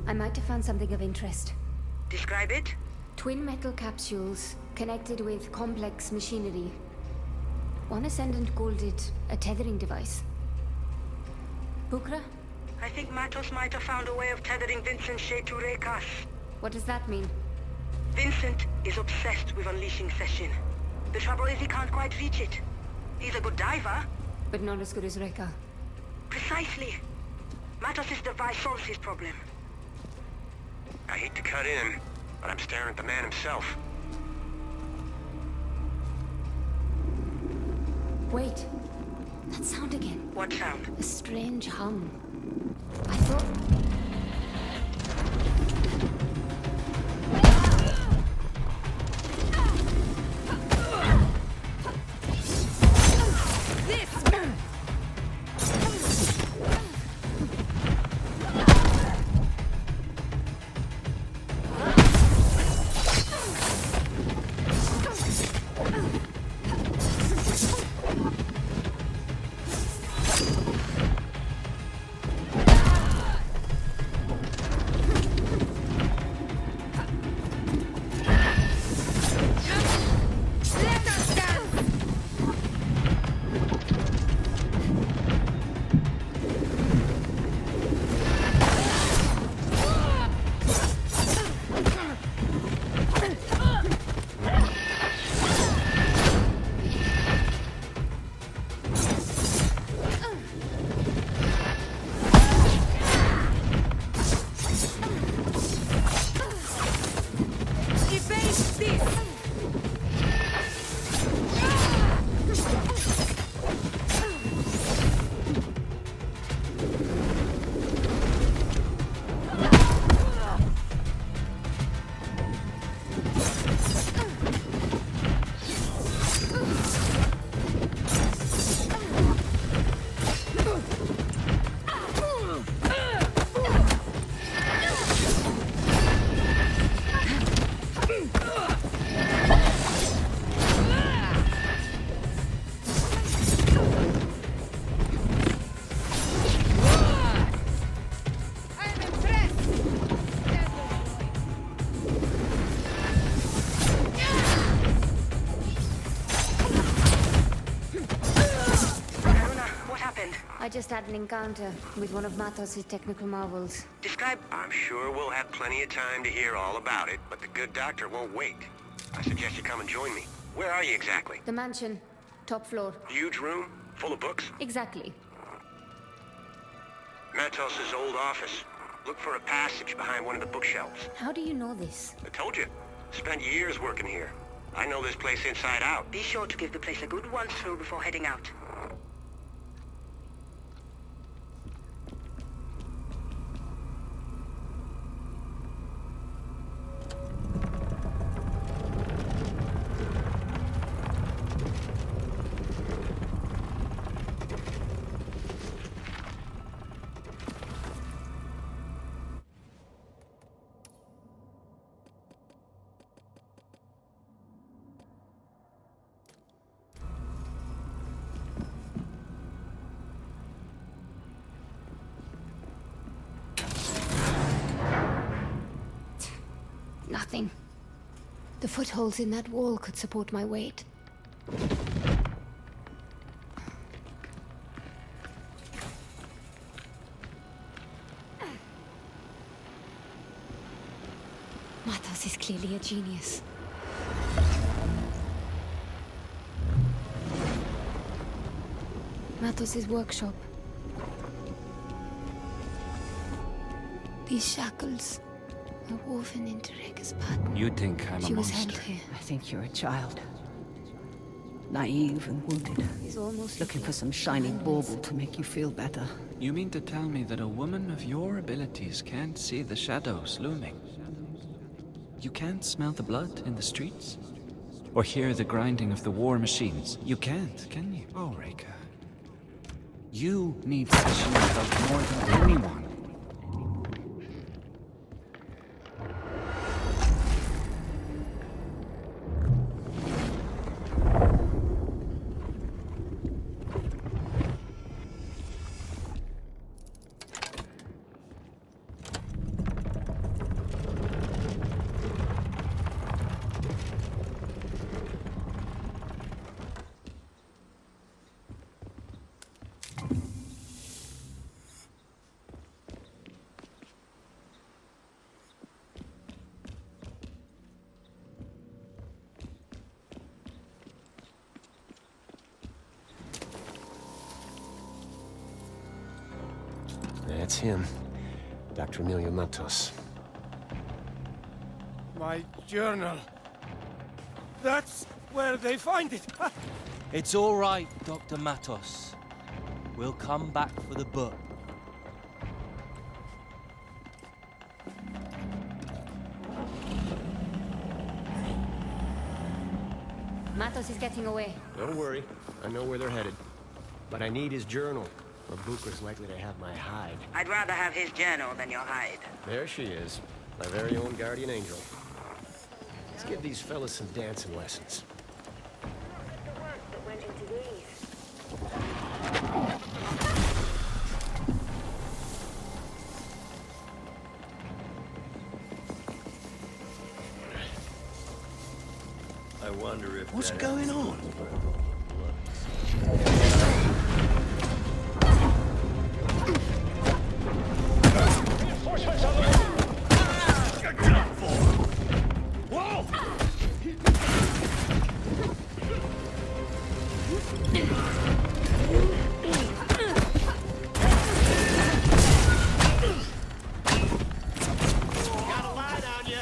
Speaker 2: I might have found something of interest.
Speaker 21: Describe it?
Speaker 2: Twin metal capsules connected with complex machinery. One Ascendant called it a tethering device. Bukra?
Speaker 21: I think Matos might have found a way of tethering Vincent Shay to Rekas.
Speaker 2: What does that mean?
Speaker 21: Vincent is obsessed with unleashing Seshin. The trouble is he can't quite reach it. He's a good diver.
Speaker 2: But not as good as Rekka.
Speaker 21: Precisely. Matos' device solves his problem.
Speaker 20: I hate to cut in, but I'm staring at the man himself.
Speaker 2: Wait. That sound again.
Speaker 21: What sound?
Speaker 2: A strange hum. I thought... I just had an encounter with one of Matos' technical marvels.
Speaker 21: Describe...
Speaker 20: I'm sure we'll have plenty of time to hear all about it, but the good doctor won't wait. I suggest you come and join me. Where are you exactly?
Speaker 2: The mansion. Top floor.
Speaker 20: Huge room? Full of books?
Speaker 2: Exactly.
Speaker 20: Matos' old office. Look for a passage behind one of the bookshelves.
Speaker 2: How do you know this?
Speaker 20: I told you. Spent years working here. I know this place inside out.
Speaker 21: Be sure to give the place a good once through before heading out.
Speaker 2: nothing. The footholds in that wall could support my weight. Matos is clearly a genius. Matos' workshop. These shackles are woven into Rega's pattern.
Speaker 1: You think I'm
Speaker 2: She
Speaker 1: a
Speaker 2: was
Speaker 1: monster?
Speaker 2: held here.
Speaker 4: I think you're a child. Naive and wounded.
Speaker 2: He's almost
Speaker 4: Looking for some shiny bauble to make you feel better.
Speaker 7: You mean to tell me that a woman of your abilities can't see the shadows looming? You can't smell the blood in the streets? Or hear the grinding of the war machines? You can't, can you? Oh, Reka. You need the shield of more than anyone.
Speaker 20: That's him. Dr. Emilio Matos.
Speaker 10: My journal. That's where they find it.
Speaker 22: It's all right, Dr. Matos. We'll come back for the book.
Speaker 2: Matos is getting away.
Speaker 20: Don't worry. I know where they're headed. But I need his journal, or Bucra's likely to have my hide.
Speaker 21: I'd rather have his journal than your hide.
Speaker 20: There she is. My very own guardian angel. Let's give these fellas some dancing lessons.
Speaker 3: I wonder if
Speaker 20: What's going on?
Speaker 12: Reinforcements on the way! Whoa!
Speaker 9: Got a line on you.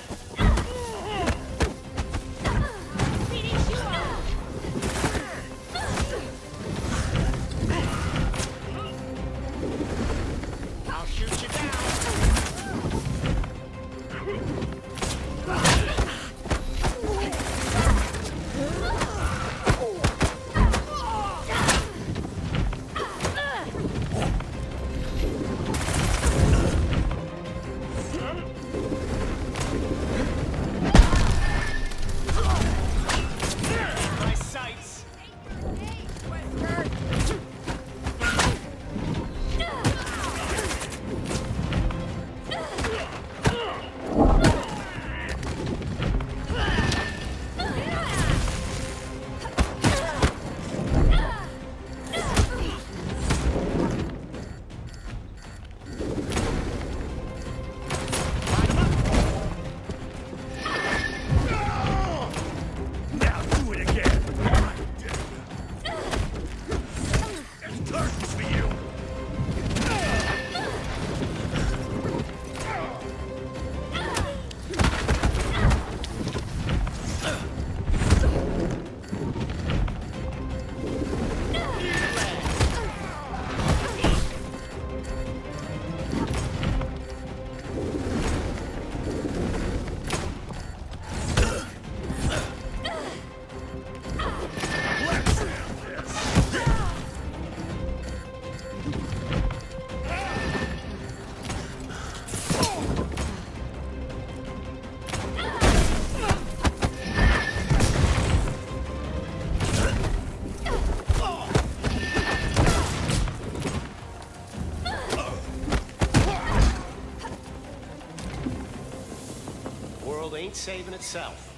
Speaker 20: saving itself.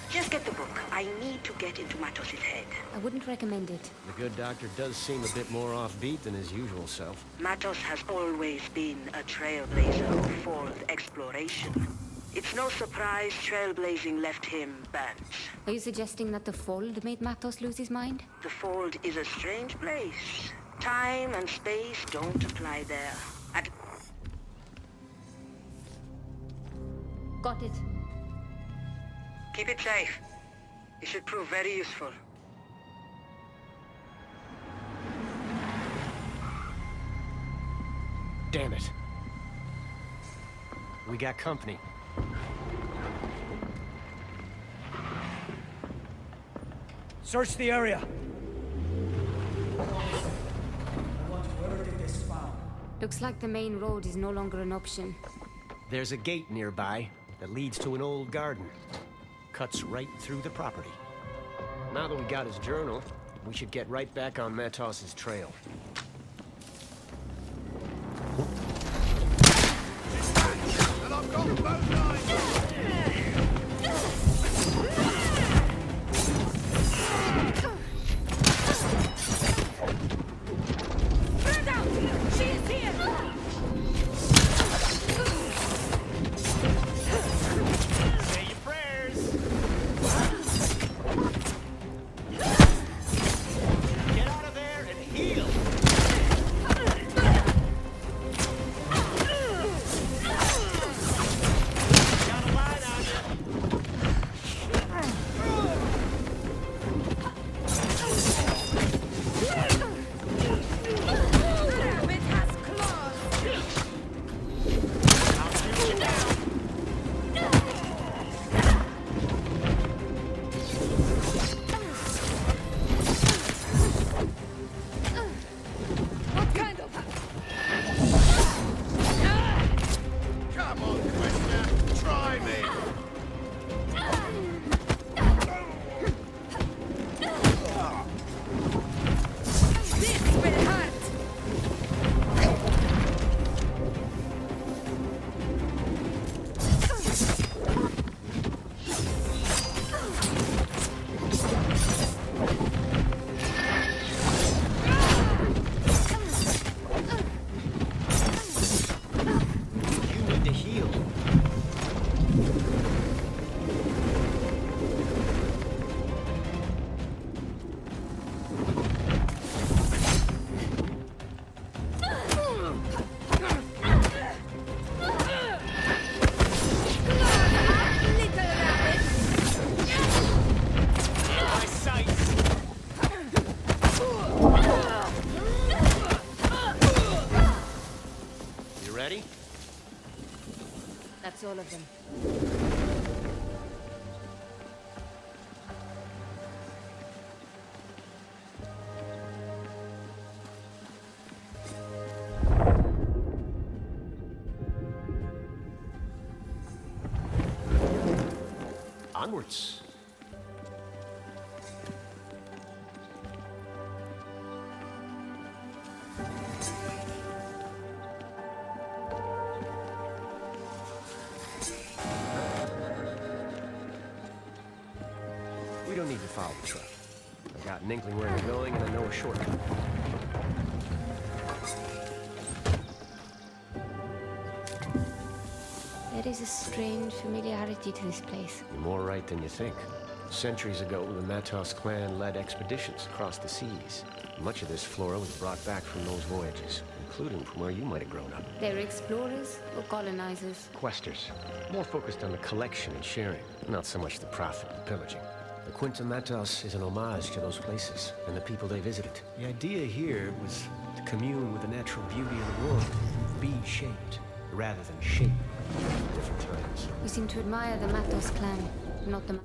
Speaker 21: Just get the book. I need to get into Matos' head.
Speaker 2: I wouldn't recommend it.
Speaker 20: The good doctor does seem a bit more offbeat than his usual self.
Speaker 21: Matos has always been a trailblazer of fold exploration. It's no surprise trailblazing left him banned.
Speaker 2: Are you suggesting that the Fold made Matos lose his mind?
Speaker 21: The Fold is a strange place. Time and space don't apply there.
Speaker 2: Got it.
Speaker 21: Keep it safe. It should prove very useful.
Speaker 20: Damn it. We got company.
Speaker 13: Search the area.
Speaker 2: Looks like the main road is no longer an option.
Speaker 20: There's a gate nearby that leads to an old garden. Cuts right through the property. Now that we got his journal, we should get right back on Matos's trail.
Speaker 3: And I've got both lines.
Speaker 17: Spread out! She is here!
Speaker 20: Say your prayers! Get out of there and heal! Got a line on you!
Speaker 17: Rabbit has claws!
Speaker 20: I'll shoot you down!
Speaker 17: What kind of...
Speaker 3: Come on, Quester. Try me.
Speaker 17: This will hurt!
Speaker 20: You need to heal.
Speaker 17: Little rabbit!
Speaker 20: My sights! You ready?
Speaker 2: That's all of them.
Speaker 20: Onwards. We don't need to follow the truck. I've got an inkling where they're going, and I know a shortcut.
Speaker 2: There is a strange familiarity to this place.
Speaker 20: You're more right than you think. Centuries ago, the Matos clan led expeditions across the seas. Much of this flora was brought back from those voyages, including from where you might have grown up.
Speaker 2: They're explorers or colonizers?
Speaker 20: Questers, more focused on the collection and sharing, not so much the profit and pillaging. The Quinta Matos is an homage to those places and the people they visited. The idea here was to commune with the natural beauty of the world, be shaped rather than shaped at different times.
Speaker 2: We seem to admire the Matos clan, not the...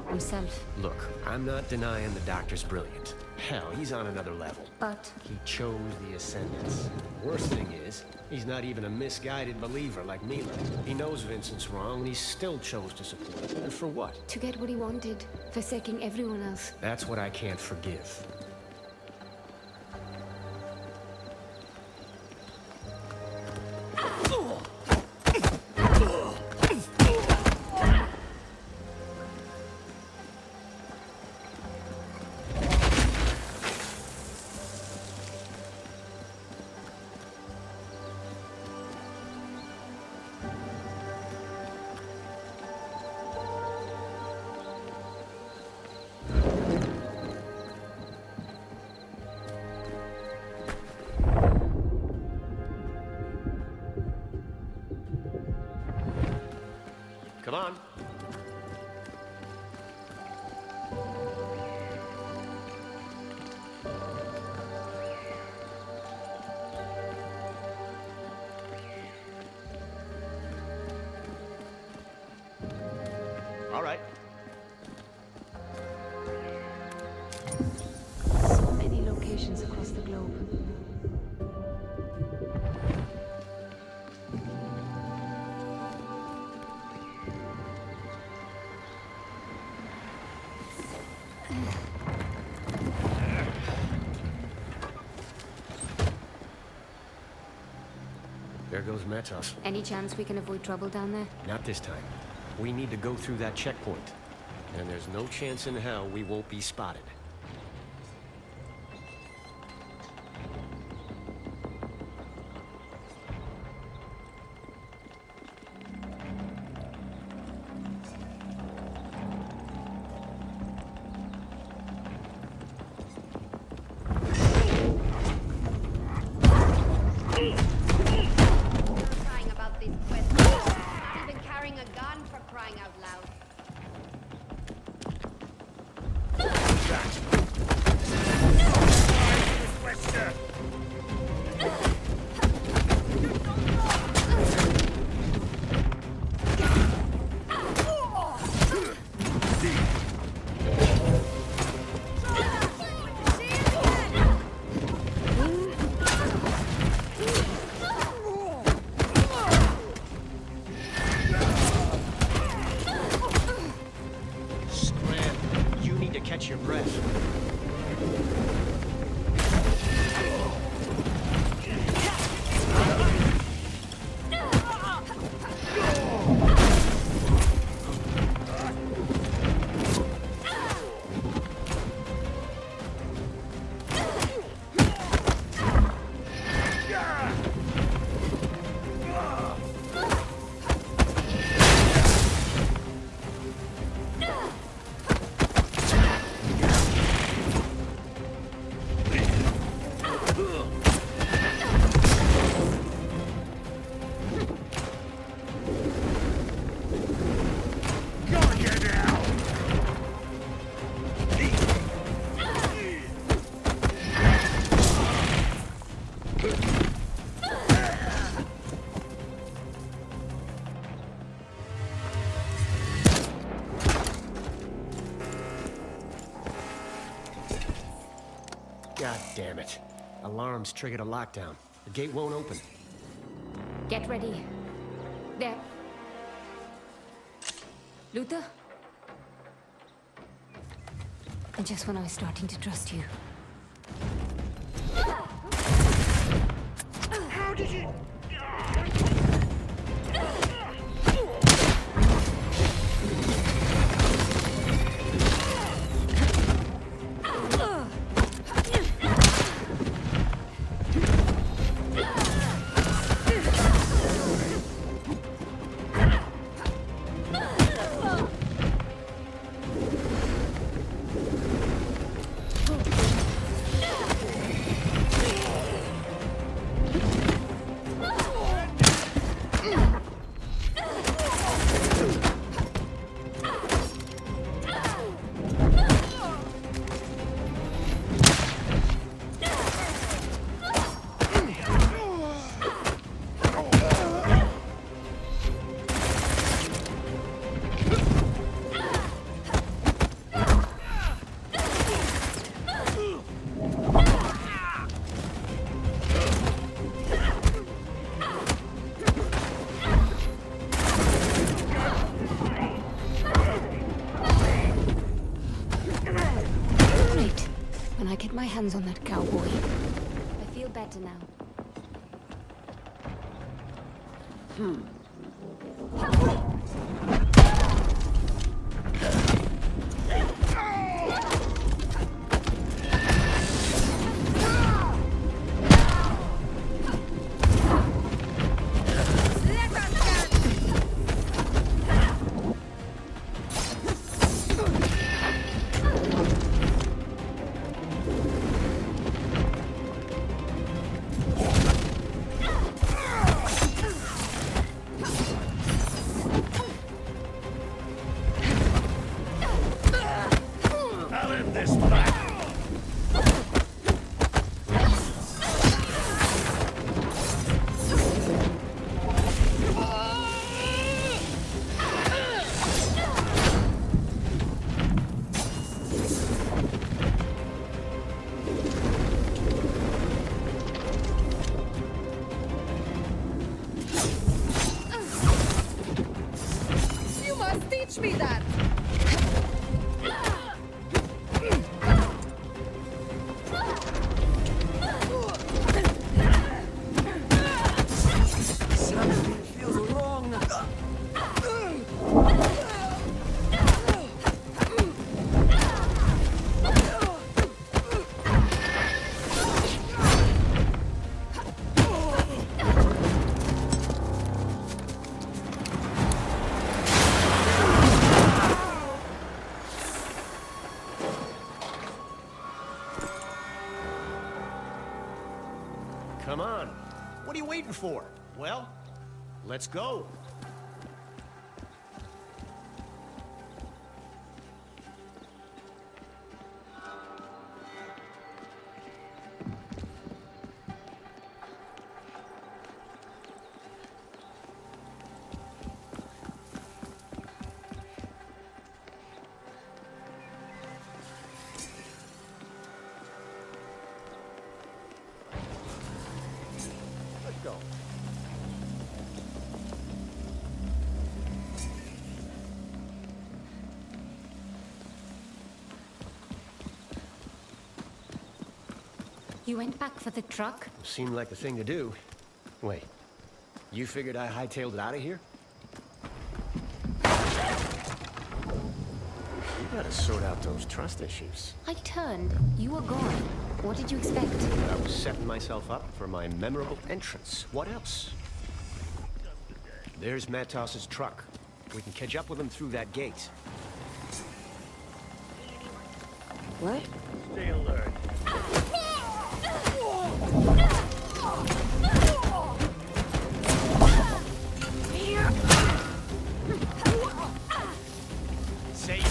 Speaker 2: Himself.
Speaker 20: Look, I'm not denying the doctor's brilliant. hell, he's on another level.
Speaker 2: But
Speaker 20: He chose the Ascendants. Worst thing is, he's not even a misguided believer like Mila. He knows Vincent's wrong, and he still chose to support it. And for what?
Speaker 2: to get what he wanted, forsaking everyone else.
Speaker 20: That's what I can't forgive. Come on. All right.
Speaker 2: So many locations across the globe.
Speaker 20: There goes Metos.
Speaker 2: Any chance we can avoid trouble down there?
Speaker 20: Not this time. We need to go through that checkpoint. And there's no chance in hell we won't be spotted.
Speaker 14: Crying about these questions. Not even carrying a gun for crying out loud.
Speaker 20: Scram. You need to catch your breath. God damn it. Alarms triggered a lockdown. The gate won't open.
Speaker 2: Get ready. There. Luther? Just when I was starting to trust you.
Speaker 14: How did you...
Speaker 2: hands on that cowboy. I feel better now.
Speaker 17: You must teach me that!
Speaker 13: Something feels wrong.
Speaker 9: Come on. What are you waiting for? Well, let's go. Let's go.
Speaker 2: You went back for the truck?
Speaker 9: Seemed like the thing to do. Wait, you figured I hightailed it out of here? You gotta sort out those trust issues.
Speaker 2: I turned. You were gone. What did you expect?
Speaker 9: I was setting myself up for my memorable entrance. What else? There's Matos's truck. We can catch up with him through that gate.
Speaker 8: What?
Speaker 12: Stay alert.
Speaker 9: Say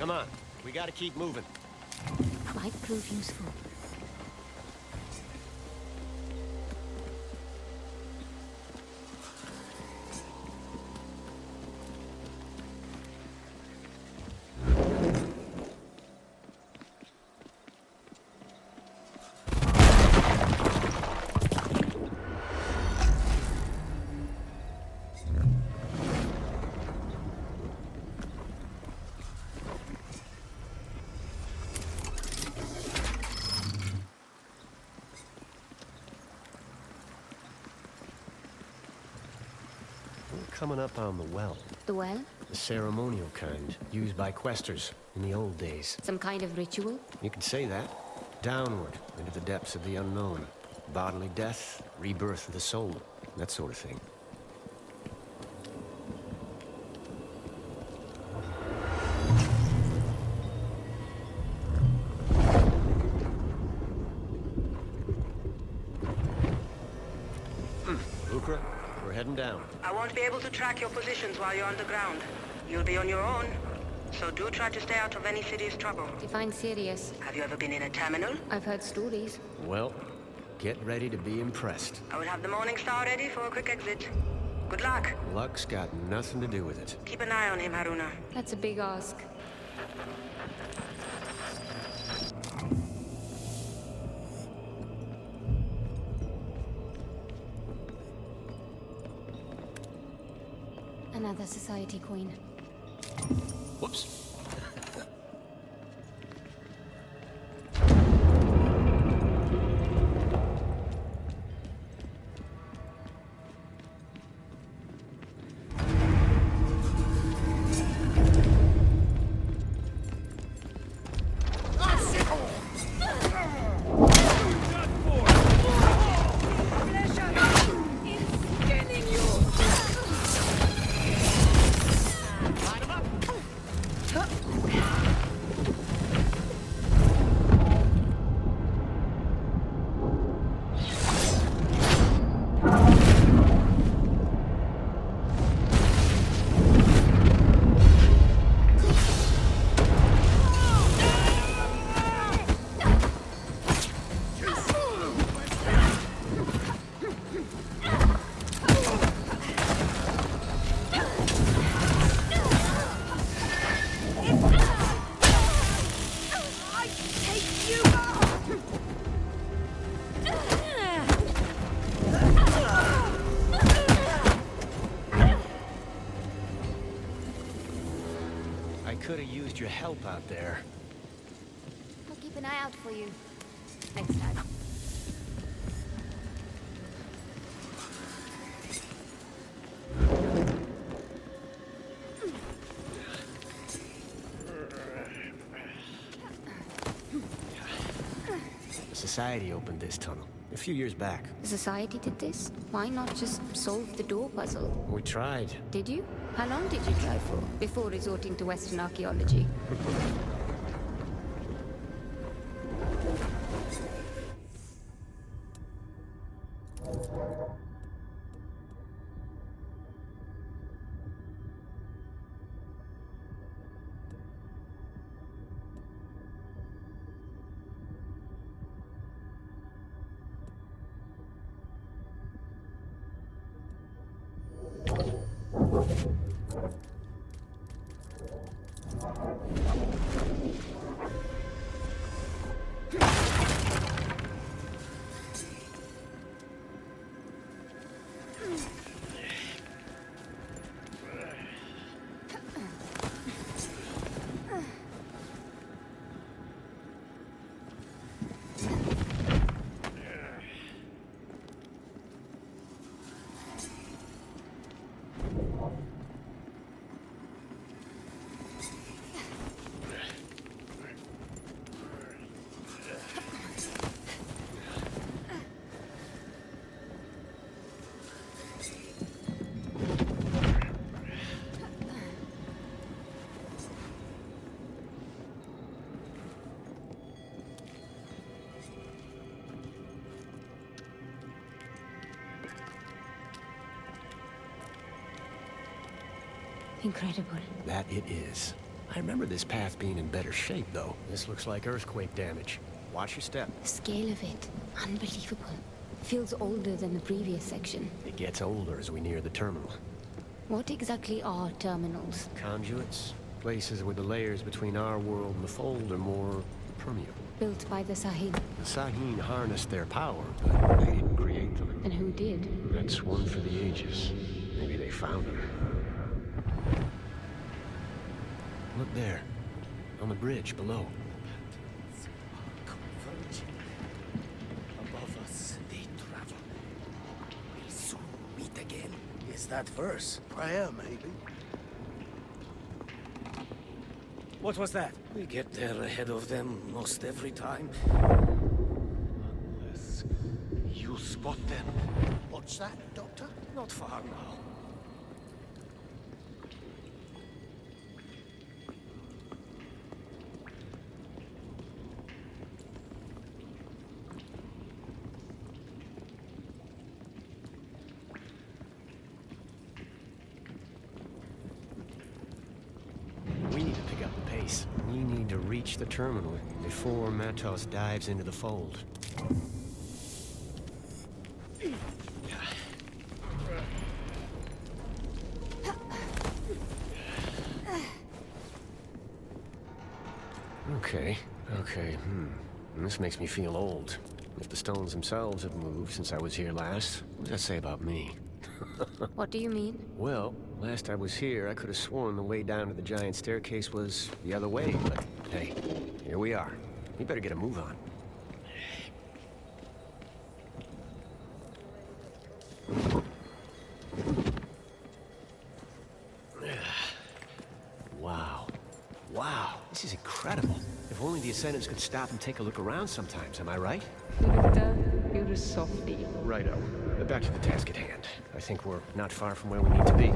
Speaker 9: Come on, we gotta keep moving.
Speaker 2: Might prove useful.
Speaker 20: coming up on the well.
Speaker 2: The well?
Speaker 20: The ceremonial kind, used by questers in the old days.
Speaker 2: Some kind of ritual?
Speaker 20: You could say that. Downward, into the depths of the unknown. Bodily death, rebirth of the soul, that sort of thing. Lucra, we're heading down.
Speaker 21: I won't be able to track your positions while you're underground. You'll be on your own, so do try to stay out of any serious trouble.
Speaker 2: Define serious.
Speaker 21: Have you ever been in a terminal?
Speaker 2: I've heard stories.
Speaker 20: Well, get ready to be impressed.
Speaker 21: I will have the Morning Star ready for a quick exit. Good luck.
Speaker 20: Luck's got nothing to do with it.
Speaker 21: Keep an eye on him, Haruna.
Speaker 2: That's a big ask. Another society coin.
Speaker 20: Whoops. Could have used your help out there.
Speaker 2: I'll keep an eye out for you. Next time.
Speaker 20: The Society opened this tunnel a few years back.
Speaker 2: The Society did this? Why not just solve the door puzzle?
Speaker 20: We tried.
Speaker 2: Did you? How long did you try for, before resorting to Western archaeology? Incredible.
Speaker 20: That it is. I remember this path being in better shape, though. This looks like earthquake damage. Watch your step.
Speaker 2: The scale of it, unbelievable. Feels older than the previous section.
Speaker 20: It gets older as we near the terminal.
Speaker 2: What exactly are terminals?
Speaker 20: Conduits. Places where the layers between our world and the Fold are more permeable.
Speaker 2: Built by the Sahin.
Speaker 20: The Sahin harnessed their power, but they didn't create them.
Speaker 2: And who did?
Speaker 20: That's one for the ages. Maybe they found them. Look there. On the bridge below.
Speaker 15: Converging. Above us, they travel. We'll soon meet again, is
Speaker 10: Is that verse?
Speaker 3: Prayer, maybe.
Speaker 10: What was that? We get there ahead of them most every time. Unless you spot them.
Speaker 3: What's that, Doctor?
Speaker 10: Not far now.
Speaker 20: We need to pick up the pace. We need to reach the terminal before Matos dives into the fold. Okay. This makes me feel old. If the stones themselves have moved since I was here last, what does that say about me?
Speaker 2: What do you mean?
Speaker 20: Well, last I was here, I could have sworn the way down to the giant staircase was the other way, but hey, here we are. We better get a move on. Wow, this is incredible. If only the Ascendants could stop and take a look around sometimes, am I right?
Speaker 21: You're a softie.
Speaker 20: Righto. Back to the task at hand. I think we're not far from where we need to be.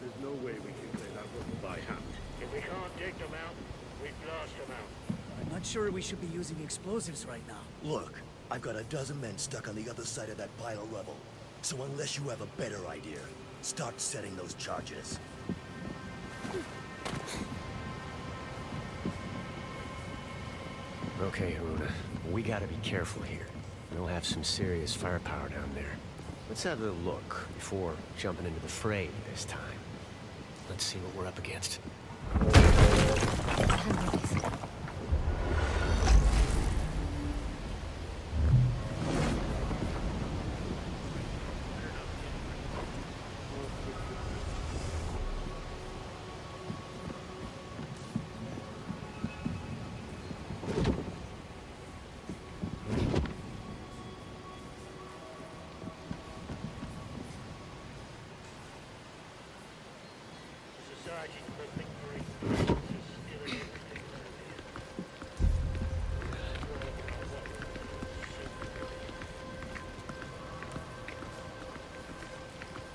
Speaker 12: There's no way we can clear that rubble by hand. If we can't dig them out, we've blast them out.
Speaker 13: I'm not sure we should be using explosives right now.
Speaker 15: Look, I've got a dozen men stuck on the other side of that pile of rubble. So unless you have a better idea, start setting those charges.
Speaker 20: Okay, Haruna. We gotta be careful here. We'll have some serious firepower down there. Let's have a look before jumping into the fray this time. Let's see what we're up against.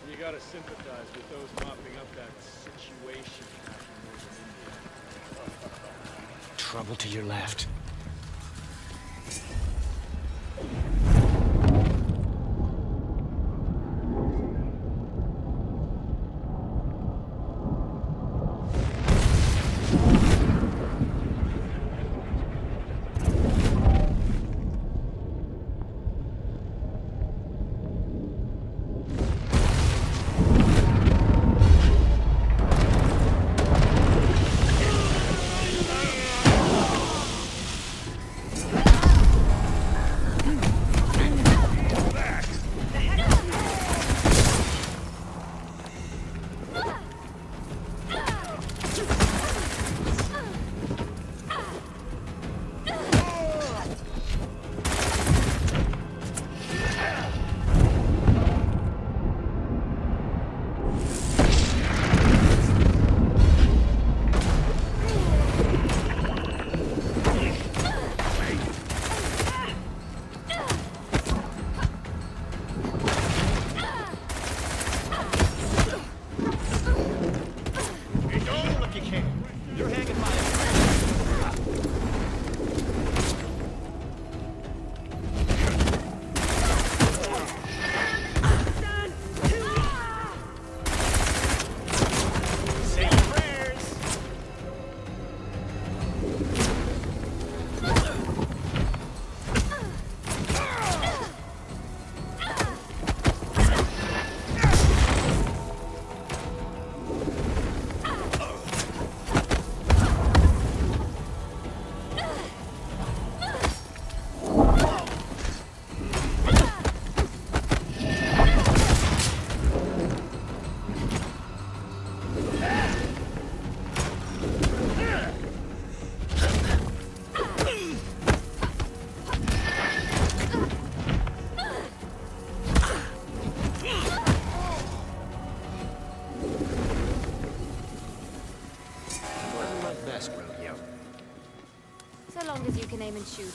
Speaker 18: You gotta sympathize with those mopping up that situation back in Northern India.
Speaker 20: Trouble to your left.
Speaker 2: can aim and shoot.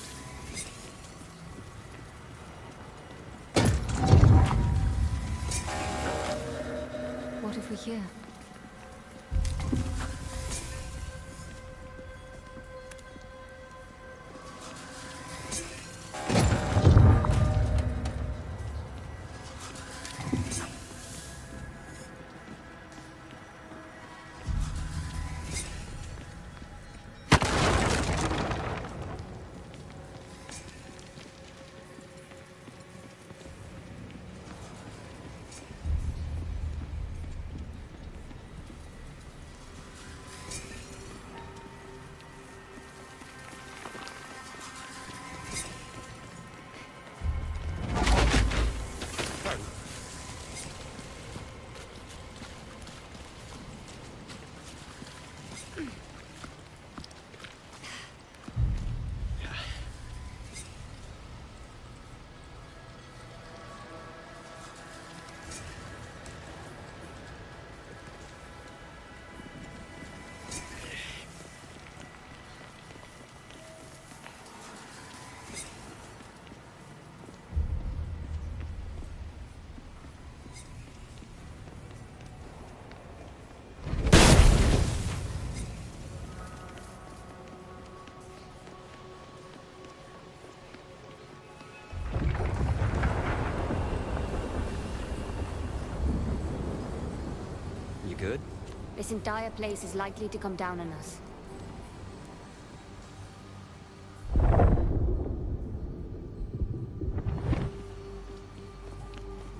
Speaker 2: What if we hear?
Speaker 7: Good?
Speaker 2: This entire place is likely to come down on us.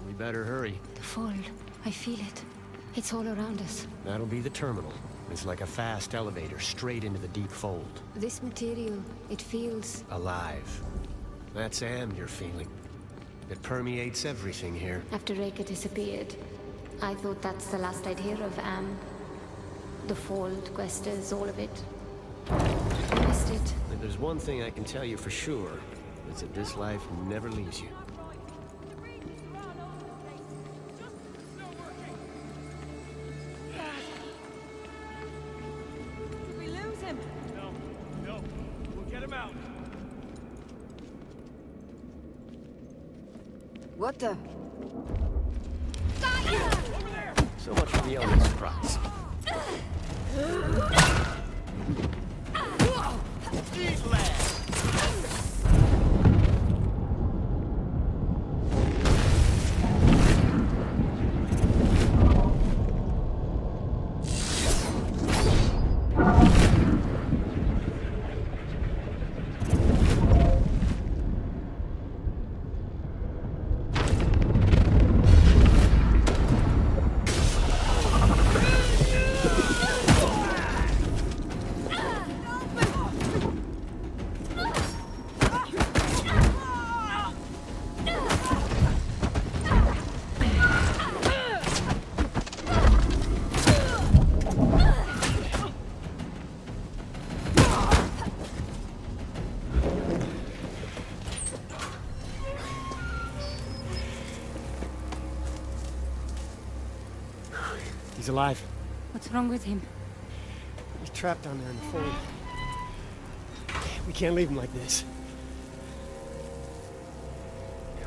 Speaker 9: We better hurry.
Speaker 2: The fold. I feel it. It's all around us.
Speaker 9: That'll be the terminal. It's like a fast elevator straight into the deep fold.
Speaker 2: This material, it feels...
Speaker 9: alive. That's Am you're feeling. It permeates everything here.
Speaker 2: After Reka disappeared, I thought that's the last I'd hear of Am. The Fold, Questers, all of it. I missed it.
Speaker 9: If there's one thing I can tell you for sure, it's that this life never leaves you.
Speaker 17: Did we lose him?
Speaker 13: No. We'll get him out.
Speaker 8: What the?
Speaker 9: So much for the element surprise.
Speaker 13: These lads!
Speaker 9: He's alive.
Speaker 2: What's wrong with him?
Speaker 9: He's trapped down there in the fold. We can't leave him like this.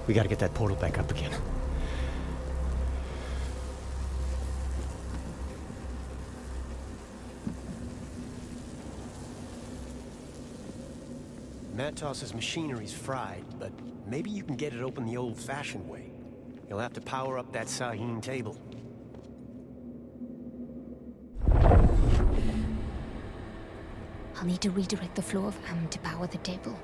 Speaker 9: We gotta get that portal back up again. Matos's machinery's fried, but maybe you can get it open the old-fashioned way. You'll have to power up that Sahin table.
Speaker 2: I'll need to redirect the flow of Am to power the table.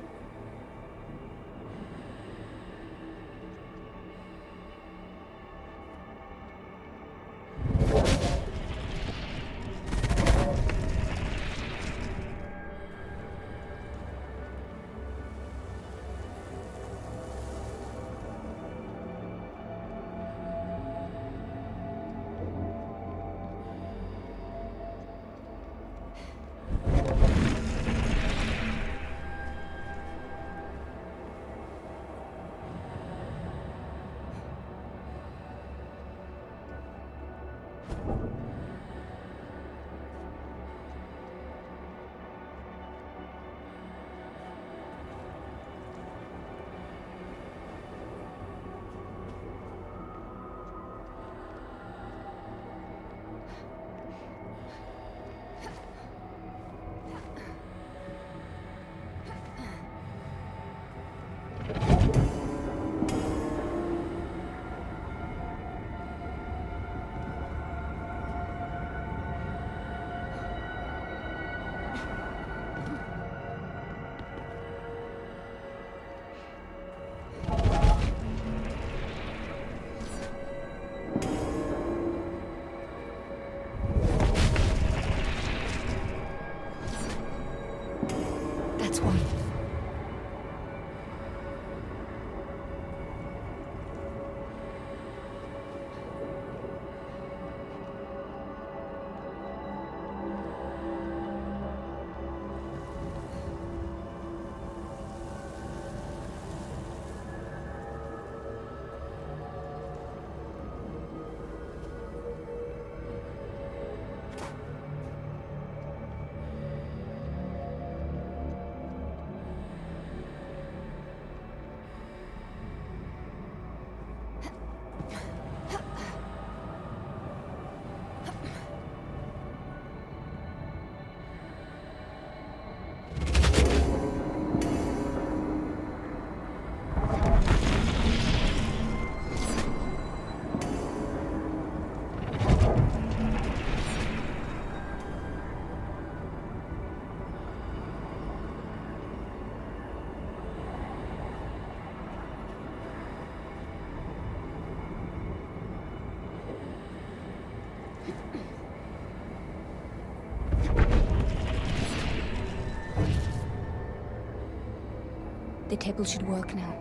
Speaker 2: table should work now.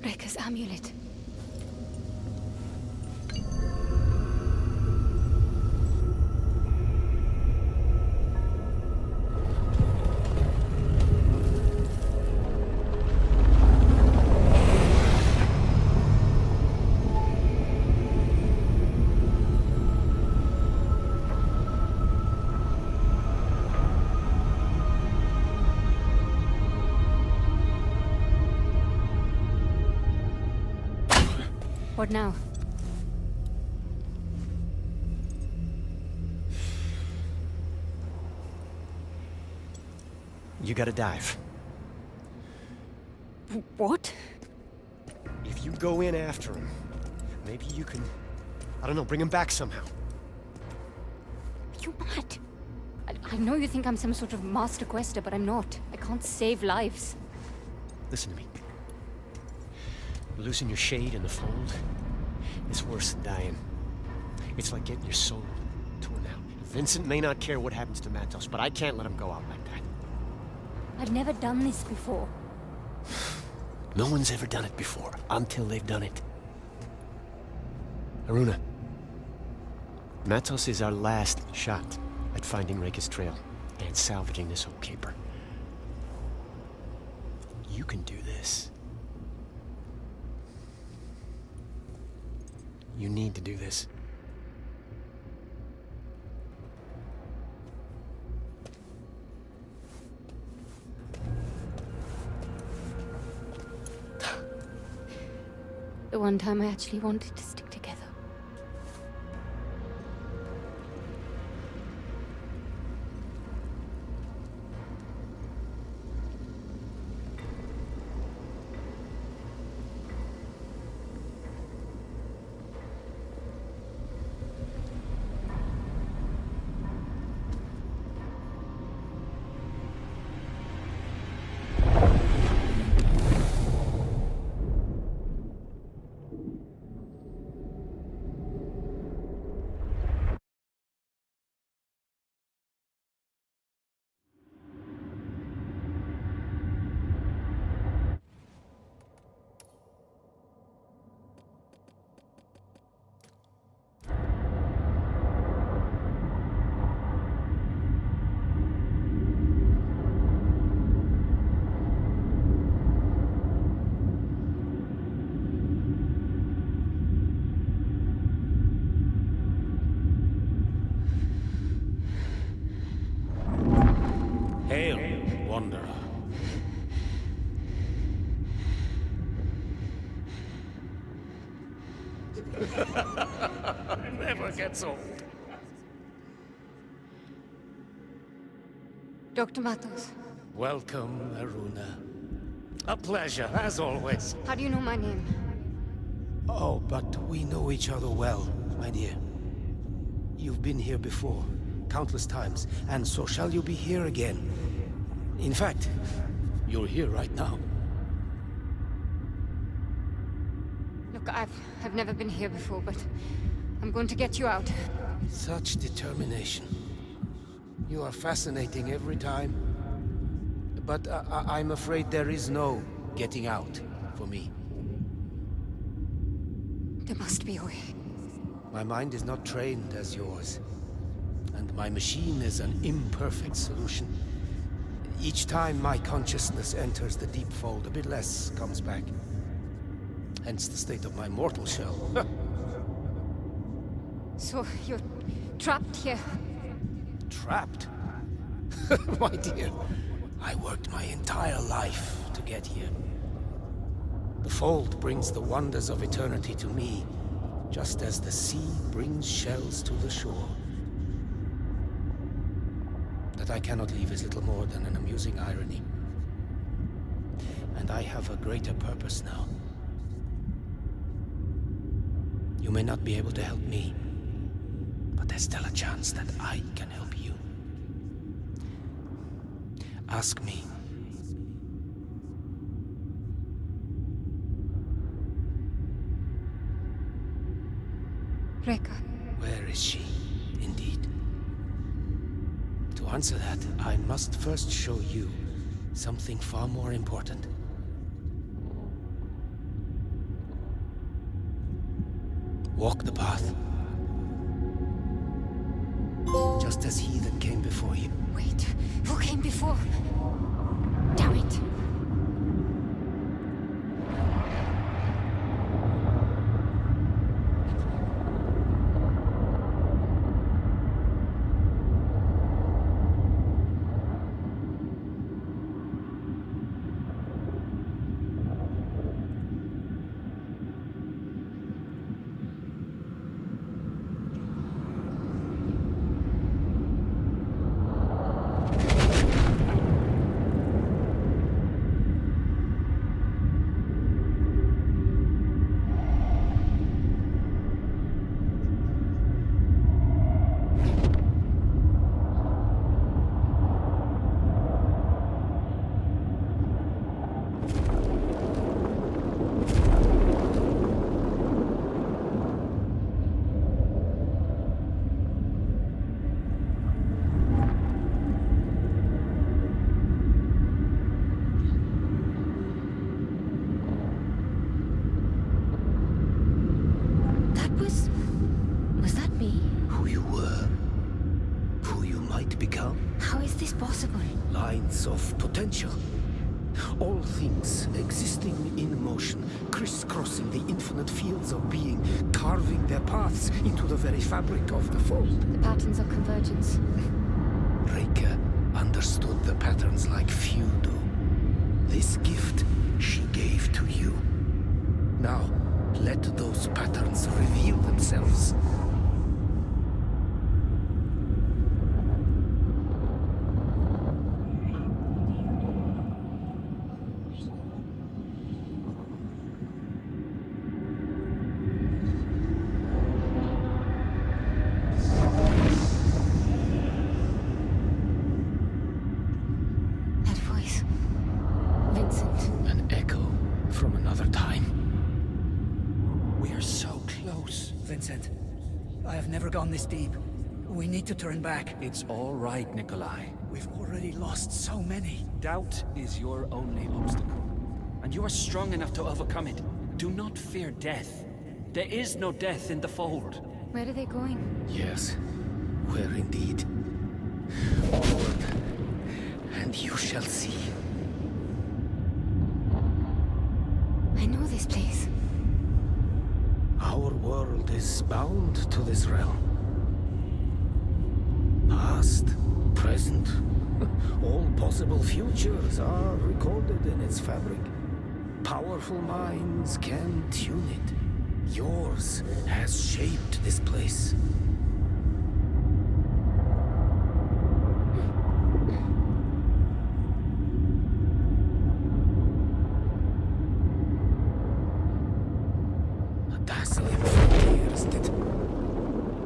Speaker 2: Rekka's amulet. What now?
Speaker 9: You gotta dive.
Speaker 2: What?
Speaker 9: If you go in after him, maybe you can, I don't know, bring him back somehow.
Speaker 2: You mad? I know you think I'm some sort of master quester, but I'm not. I can't save lives.
Speaker 9: Listen to me. Losing your shade in the fold, it's worse than dying. It's like getting your soul torn out. Vincent may not care what happens to Matos, but I can't let him go out like that.
Speaker 2: I've never done this before.
Speaker 9: No one's ever done it before, until they've done it. Aruna, Matos is our last shot at finding Rekka's trail and salvaging this old caper. You can do this. You need to do this.
Speaker 2: The one time I actually wanted to stick together.
Speaker 10: Hail, Wanderer.
Speaker 20: Never gets old.
Speaker 2: Dr. Matos,
Speaker 20: Welcome, Aruna. A pleasure, as always.
Speaker 2: how do you know my name?
Speaker 10: Oh, but we know each other well, my dear. You've been here before, countless times, and so shall you be here again. In fact, you're here right now.
Speaker 2: Look, I've never been here before, but I'm going to get you out.
Speaker 10: Such determination. You are fascinating every time. But I'm afraid there is no getting out for me.
Speaker 2: There must be a way.
Speaker 10: My mind is not trained as yours. And my machine is an imperfect solution. Each time my consciousness enters the deep fold, a bit less comes back. Hence the state of my mortal shell.
Speaker 2: So, you're trapped here?
Speaker 10: Trapped? My dear, I worked my entire life to get here. The fold brings the wonders of eternity to me, just as the sea brings shells to the shore. That I cannot leave is little more than an amusing irony. And I have a greater purpose now. You may not be able to help me, but there's still a chance that I can help you. Ask me.
Speaker 6: Rekka.
Speaker 10: Where is she, indeed? To answer that, I must first show you something far more important. Walk the path. Just as he that came before you.
Speaker 2: Wait, who came before? Damn it. Was that me?
Speaker 10: Who you were. Who you might become.
Speaker 2: How is this possible?
Speaker 10: Lines of potential. All things existing in motion, crisscrossing the infinite fields of being, carving their paths into the very fabric of the fold.
Speaker 2: The patterns of convergence.
Speaker 10: Rekka understood the patterns like few do. This gift she gave to you. Now, let those patterns reveal themselves.
Speaker 2: That voice. Vincent.
Speaker 10: An echo from another time.
Speaker 1: We are so close.
Speaker 13: Vincent, I have never gone this deep. We need to turn back.
Speaker 1: It's all right, Nikolai.
Speaker 13: We've already lost so many.
Speaker 1: Doubt is your only obstacle. And you are strong enough to overcome it. Do not fear death. There is no death in the fold.
Speaker 2: Where are they going?
Speaker 10: Yes, where indeed. Onward, and you shall see.
Speaker 2: I know this place.
Speaker 10: Our world is bound to this realm. Past, present, all possible futures are recorded in its fabric. Powerful minds can tune it. Yours has shaped this place. A dazzling frontier, isn't it?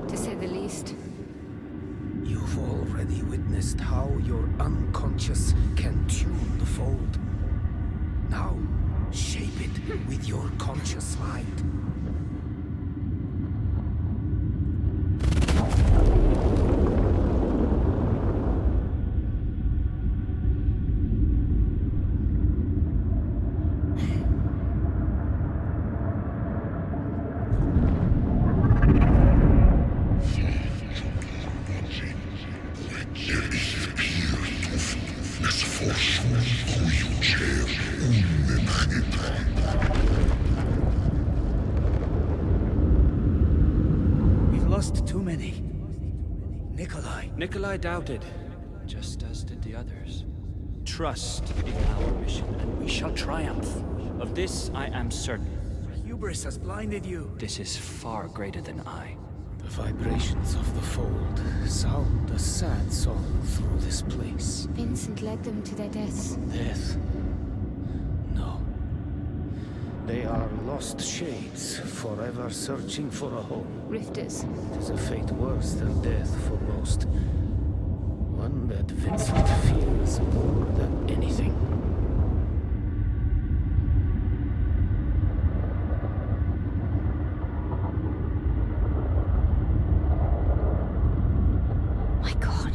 Speaker 2: To say the least.
Speaker 10: You've already witnessed how your unconscious can tune the fold. Now, shape it with your conscious mind.
Speaker 13: We've lost too many. Nikolai.
Speaker 1: Nikolai doubted, just as did the others. Trust in our mission, and we shall triumph. Of this I am certain.
Speaker 13: Hubris has blinded you.
Speaker 1: This is far greater than I.
Speaker 10: The vibrations of the fold sound a sad song through this place.
Speaker 2: Vincent led them to their deaths.
Speaker 10: Death? No. They are lost shades, forever searching for a home.
Speaker 2: Rifters.
Speaker 10: It is a fate worse than death for most. One that Vincent fears more than anything.
Speaker 2: My God.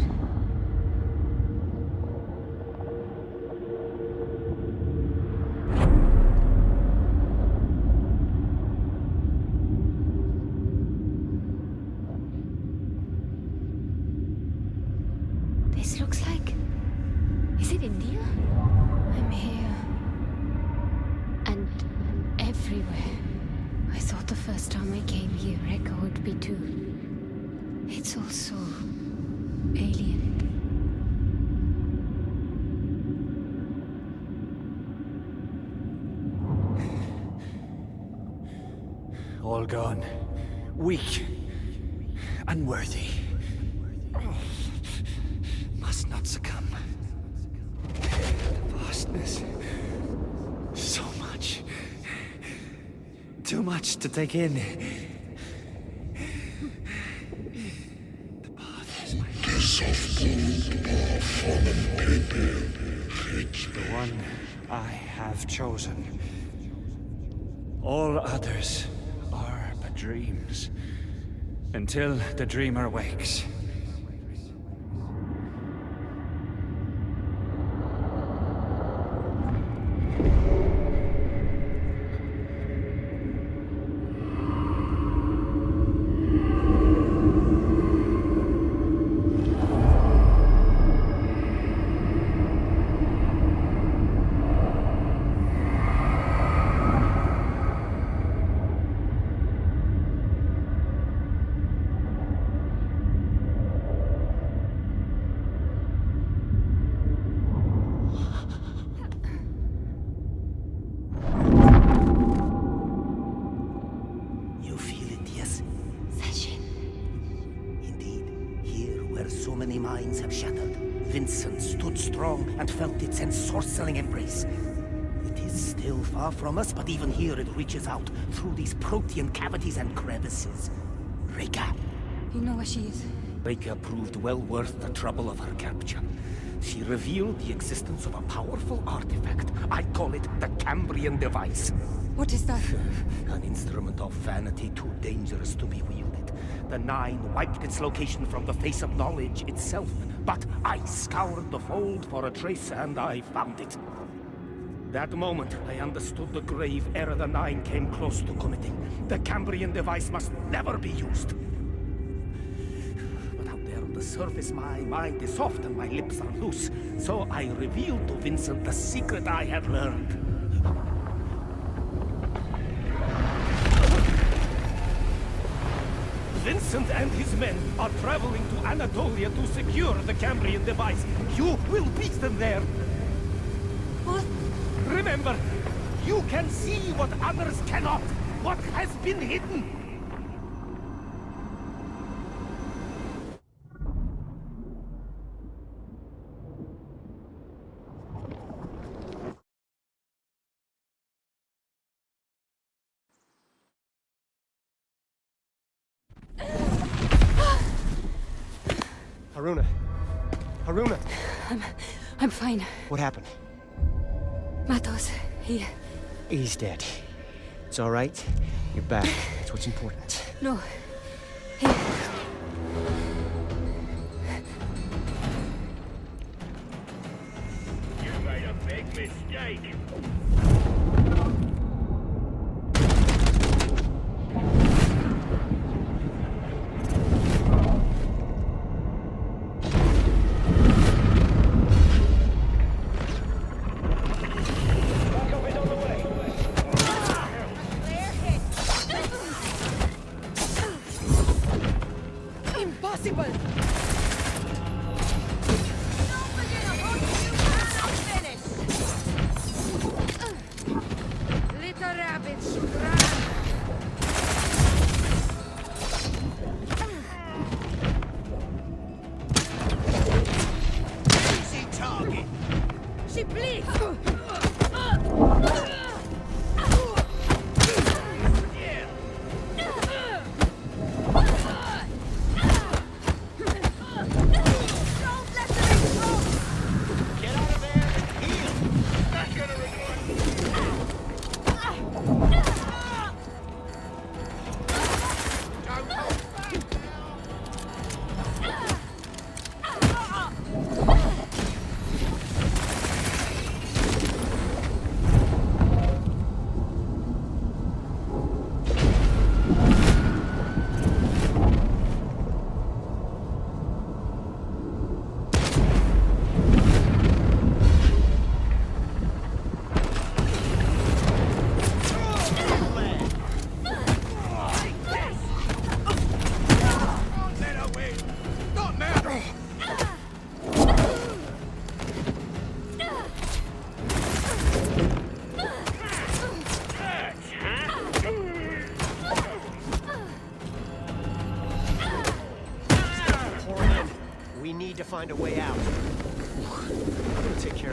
Speaker 2: This looks like... Is it India? I'm here. And everywhere. I thought the first time I came here, Echo would be too. It's all so... alien.
Speaker 1: All gone. Weak. Unworthy. Must not succumb. The vastness. So much. Too much to take in. The path is my... The one I have chosen. All others are but dreams. Until the dreamer wakes.
Speaker 10: You feel it, yes?
Speaker 2: Sachin.
Speaker 10: Indeed, here where so many minds have shattered, Vincent stood strong and felt its ensorceling embrace. It is still far from us, but even here it reaches out through these protean cavities and crevices. Reka.
Speaker 2: You know where she is?
Speaker 10: Reka proved well worth the trouble of her capture. She revealed the existence of a powerful artifact. I call it the Cambrian device.
Speaker 2: What is that?
Speaker 10: An instrument of vanity too dangerous to be wielded. The Nine wiped its location from the face of knowledge itself, but I scoured the fold for a trace and I found it. That moment, I understood the grave error the Nine came close to committing. The Cambrian device must never be used. But out there on the surface, my mind is soft and my lips are loose. So I revealed to Vincent the secret I had learned. Vincent and his men are traveling to Anatolia to secure the Cambrian device. You will beat them there.
Speaker 2: What?
Speaker 10: Remember, you can see what others cannot. What has been hidden.
Speaker 9: Haruna. Haruna!
Speaker 2: I'm fine.
Speaker 9: What happened?
Speaker 2: Matos,
Speaker 9: He's dead. It's all right. You're back. That's what's important.
Speaker 2: No.
Speaker 12: You made a big mistake.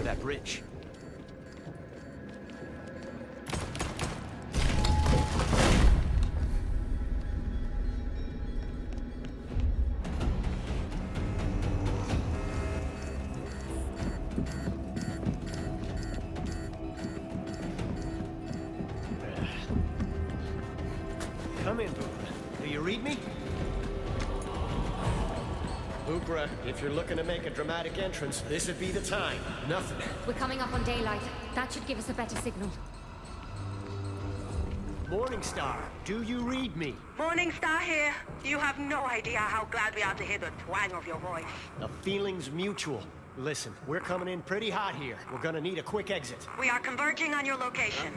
Speaker 9: repair that bridge. Come in, Bukra. Do you read me? Bukra, if you're looking to make a dramatic entrance, this would be the time. Nothing.
Speaker 2: We're coming up on daylight. That should give us a better signal.
Speaker 9: Morningstar, do you read me?
Speaker 21: Morningstar here. You have no idea how glad we are to hear the twang of your voice.
Speaker 9: The feeling's mutual. Listen, we're coming in pretty hot here. We're gonna need a quick exit.
Speaker 21: We are converging on your location.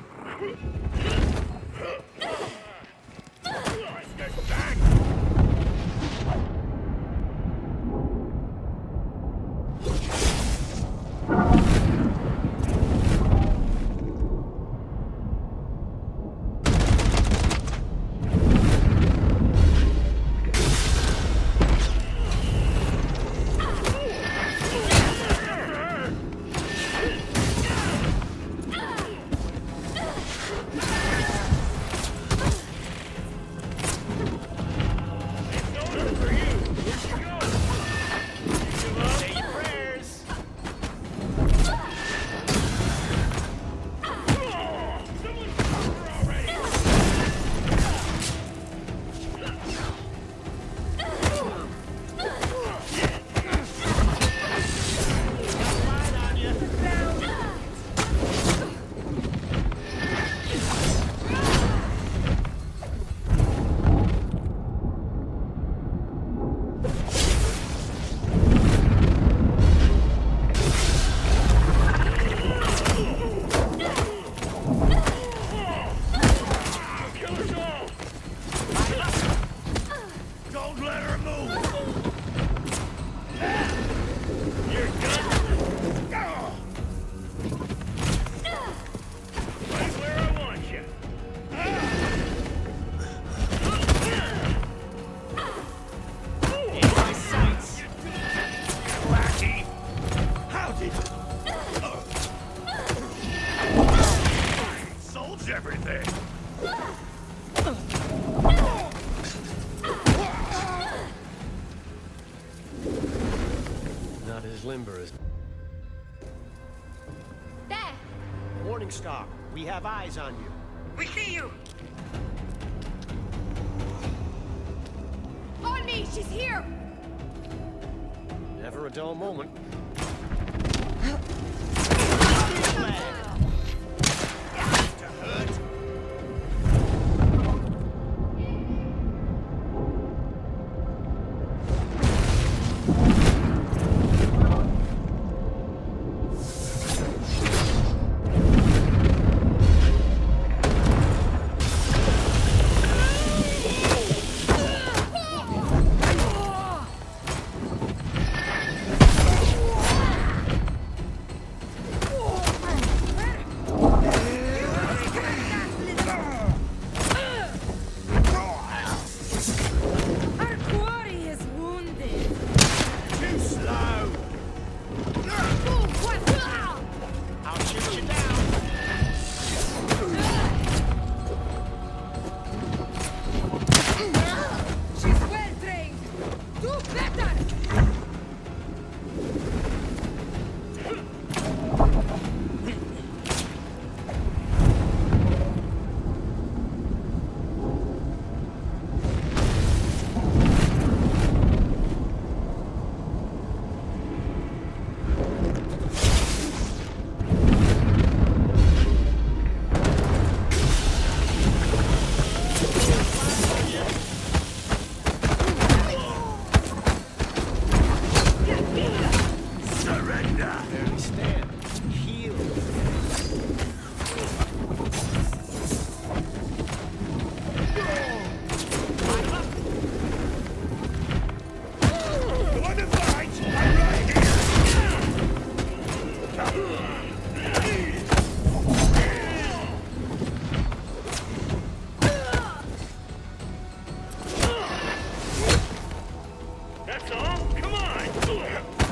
Speaker 9: Not as limber as...
Speaker 2: There!
Speaker 9: Morningstar, we have eyes on you.
Speaker 21: We see you.
Speaker 17: On me! She's here!
Speaker 9: Never a dull moment.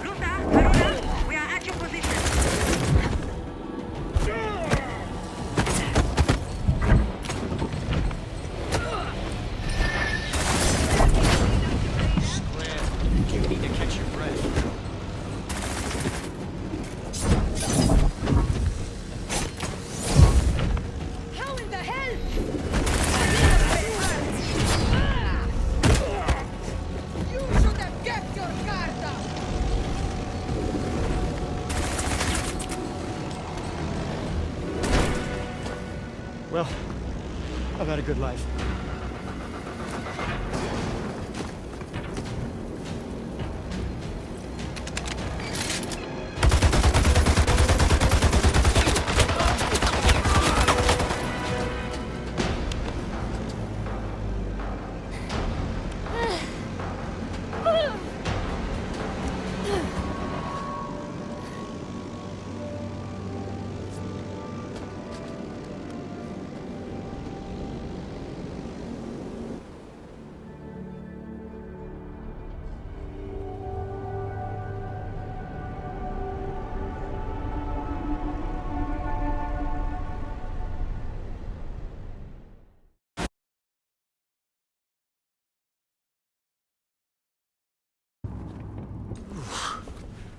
Speaker 21: Luta, Haruna, we are at your position.
Speaker 9: Well, I've had a good life.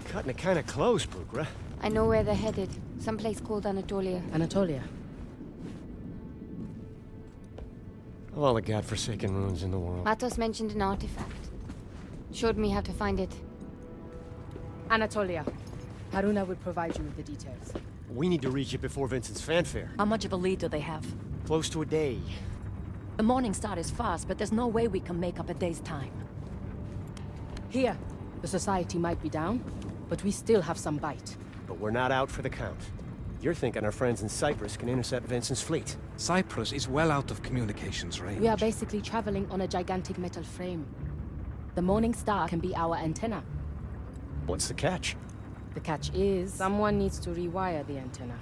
Speaker 9: Cutting it kind of close, Bugra.
Speaker 2: I know where they're headed. Someplace called Anatolia.
Speaker 4: Anatolia?
Speaker 9: Of all the godforsaken ruins in the world.
Speaker 2: Matos mentioned an artifact. Showed me how to find it.
Speaker 4: Anatolia. Haruna will provide you with the details.
Speaker 9: We need to reach it before Vincent's fanfare.
Speaker 5: How much of a lead do they have?
Speaker 9: Close to a day.
Speaker 5: The Morning Star is fast, but there's no way we can make up a day's time.
Speaker 4: Here, the Society might be down, but we still have some bite.
Speaker 9: But we're not out for the count. You're thinking our friends in Cyprus can intercept Vincent's fleet.
Speaker 16: Cyprus is well out of communications range.
Speaker 4: We are basically traveling on a gigantic metal frame. The Morning Star can be our antenna.
Speaker 9: What's the catch?
Speaker 4: The catch is, someone needs to rewire the antenna.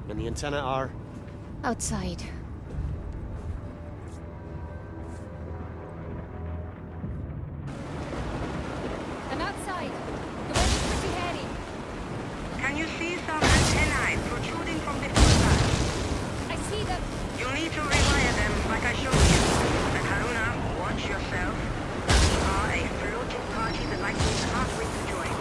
Speaker 9: And the antenna are?
Speaker 2: Outside.
Speaker 6: I'm outside. The weather's pretty hairy.
Speaker 21: Can you see some antennae protruding from the outside?
Speaker 6: I see them.
Speaker 21: You'll need to rewire them like I showed you. And Haruna, watch yourself. We are a floating party that likely can't wait to join.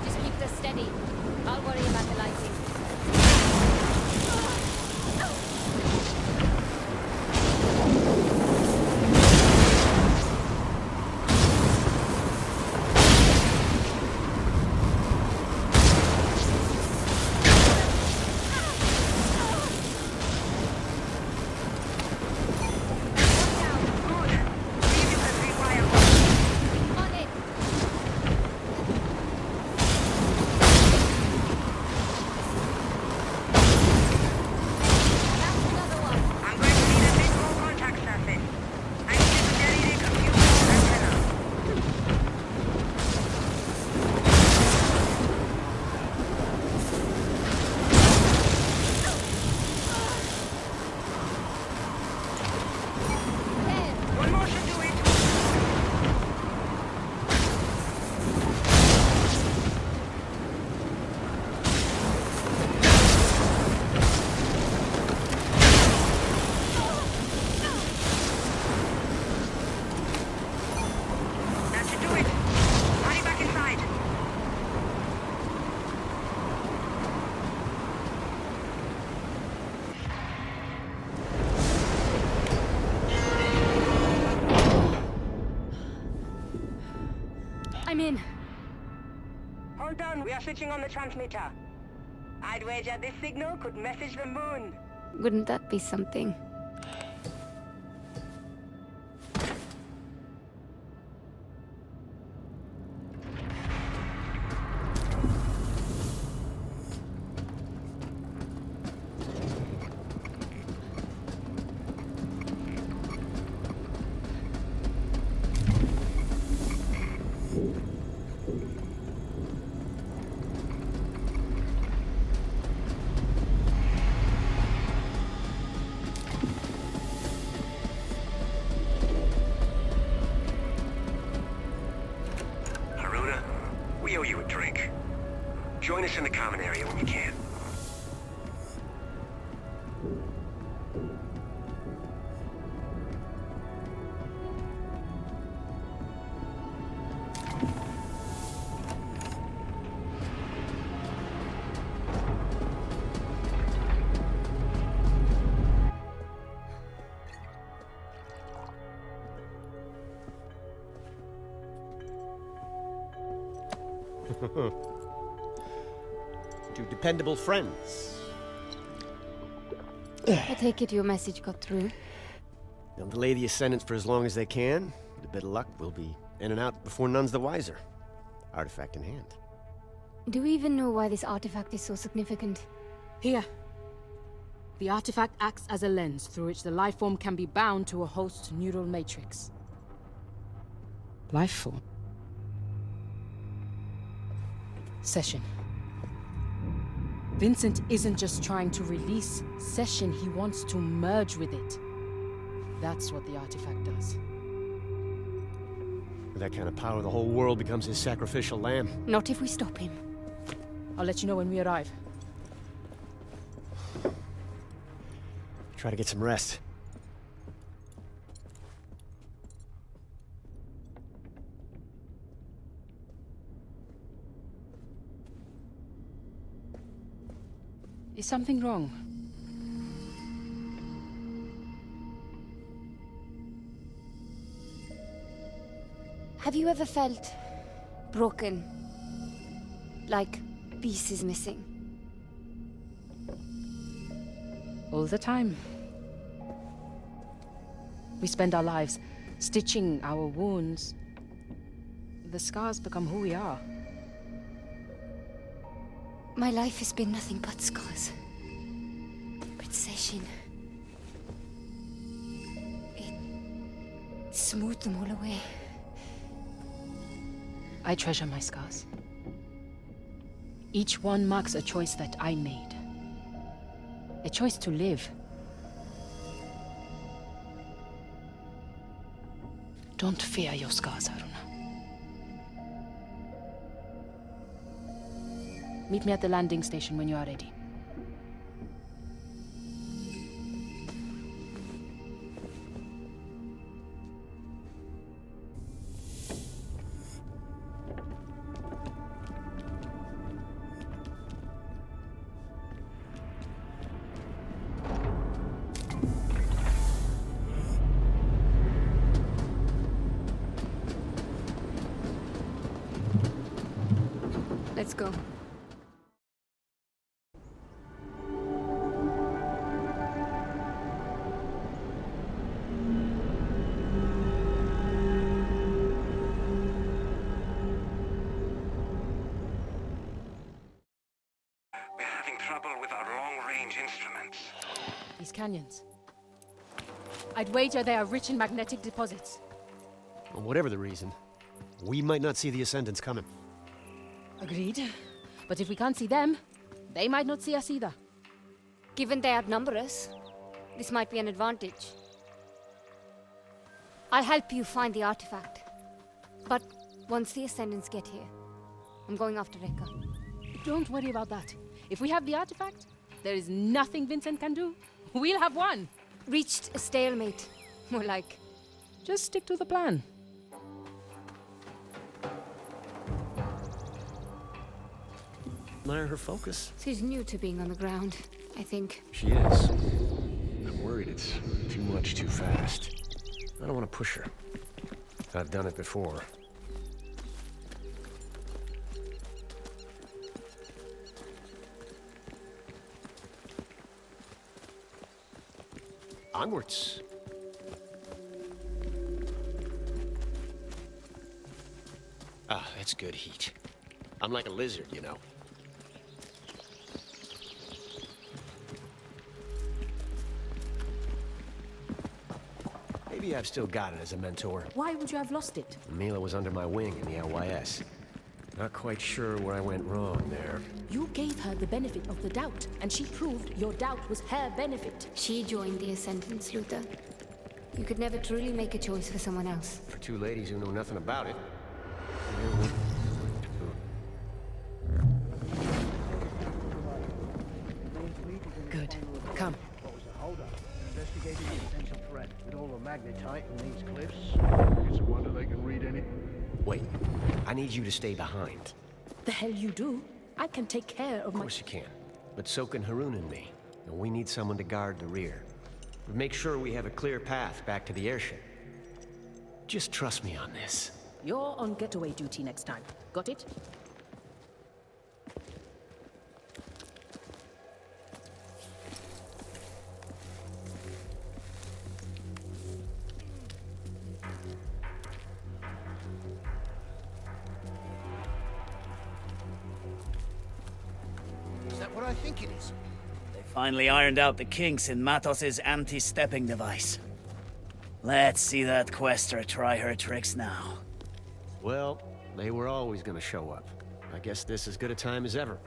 Speaker 2: Just keep this steady. I'll worry about the lighting. I'm in.
Speaker 21: Hold on, we are switching on the transmitter. I'd wager this signal could message the moon.
Speaker 2: Wouldn't that be something?
Speaker 9: Two dependable friends.
Speaker 2: I take it your message got through.
Speaker 9: They'll delay the Ascendants for as long as they can. With a bit of luck, we'll be in and out before none's the wiser. Artifact in hand.
Speaker 2: Do we even know why this artifact is so significant?
Speaker 4: Here. The artifact acts as a lens through which the life form can be bound to a host neural matrix. Life form. Session. Vincent isn't just trying to release Session, he wants to merge with it. That's what the artifact does.
Speaker 9: With that kind of power, the whole world becomes his sacrificial lamb.
Speaker 2: Not if we stop him.
Speaker 4: I'll let you know when we arrive.
Speaker 9: Try to get some rest.
Speaker 4: Is something wrong?
Speaker 2: Have you ever felt broken? Like pieces missing?
Speaker 4: All the time. We spend our lives stitching our wounds. The scars become who we are.
Speaker 2: My life has been nothing but scars. But Session... it smoothed them all away.
Speaker 4: I treasure my scars. Each one marks a choice that I made. A choice to live. Don't fear your scars, Haruna. Meet me at the landing station when you are ready.
Speaker 2: Let's go.
Speaker 16: We're having trouble with our long-range instruments.
Speaker 4: These canyons. I'd wager they are rich in magnetic deposits.
Speaker 9: Well, whatever the reason, we might not see the Ascendants coming.
Speaker 4: Agreed. But if we can't see them, they might not see us either.
Speaker 2: Given they outnumber us, this might be an advantage. I'll help you find the artifact. But once the Ascendants get here, I'm going after Rekka.
Speaker 4: Don't worry about that. If we have the artifact, there is nothing Vincent can do. We'll have one.
Speaker 2: Reached a stalemate. More like...
Speaker 4: Just stick to the plan.
Speaker 9: Admire her focus.
Speaker 2: She's new to being on the ground, I think.
Speaker 20: She is. I'm worried it's too much too fast. I don't want to push her. I've done it before. Onwards. Ah, that's good heat. I'm like a lizard, you know. Maybe I've still got it as a mentor.
Speaker 4: Why would you have lost it?
Speaker 20: Mila was under my wing in the LYS. Not quite sure where I went wrong there.
Speaker 4: You gave her the benefit of the doubt, and she proved your doubt was her benefit.
Speaker 2: She joined the Ascendants, Luther. You could never truly make a choice for someone else.
Speaker 20: For two ladies who know nothing about it.
Speaker 4: Good. Come.
Speaker 3: Investigating the potential threat with all the magnetite in these cliffs. It's a wonder they can read any.
Speaker 20: Wait, I need you to stay behind.
Speaker 4: The hell you do? I can take care of
Speaker 20: Of course you can, but so can Harun and me. And we need someone to guard the rear. Make sure we have a clear path back to the airship. Just trust me on this.
Speaker 4: You're on getaway duty next time. Got it?
Speaker 3: what I think it is.
Speaker 11: They finally ironed out the kinks in Matos's anti-stepping device. Let's see that Questor try her tricks now.
Speaker 20: Well, they were always gonna show up. I guess this is as good a time as ever.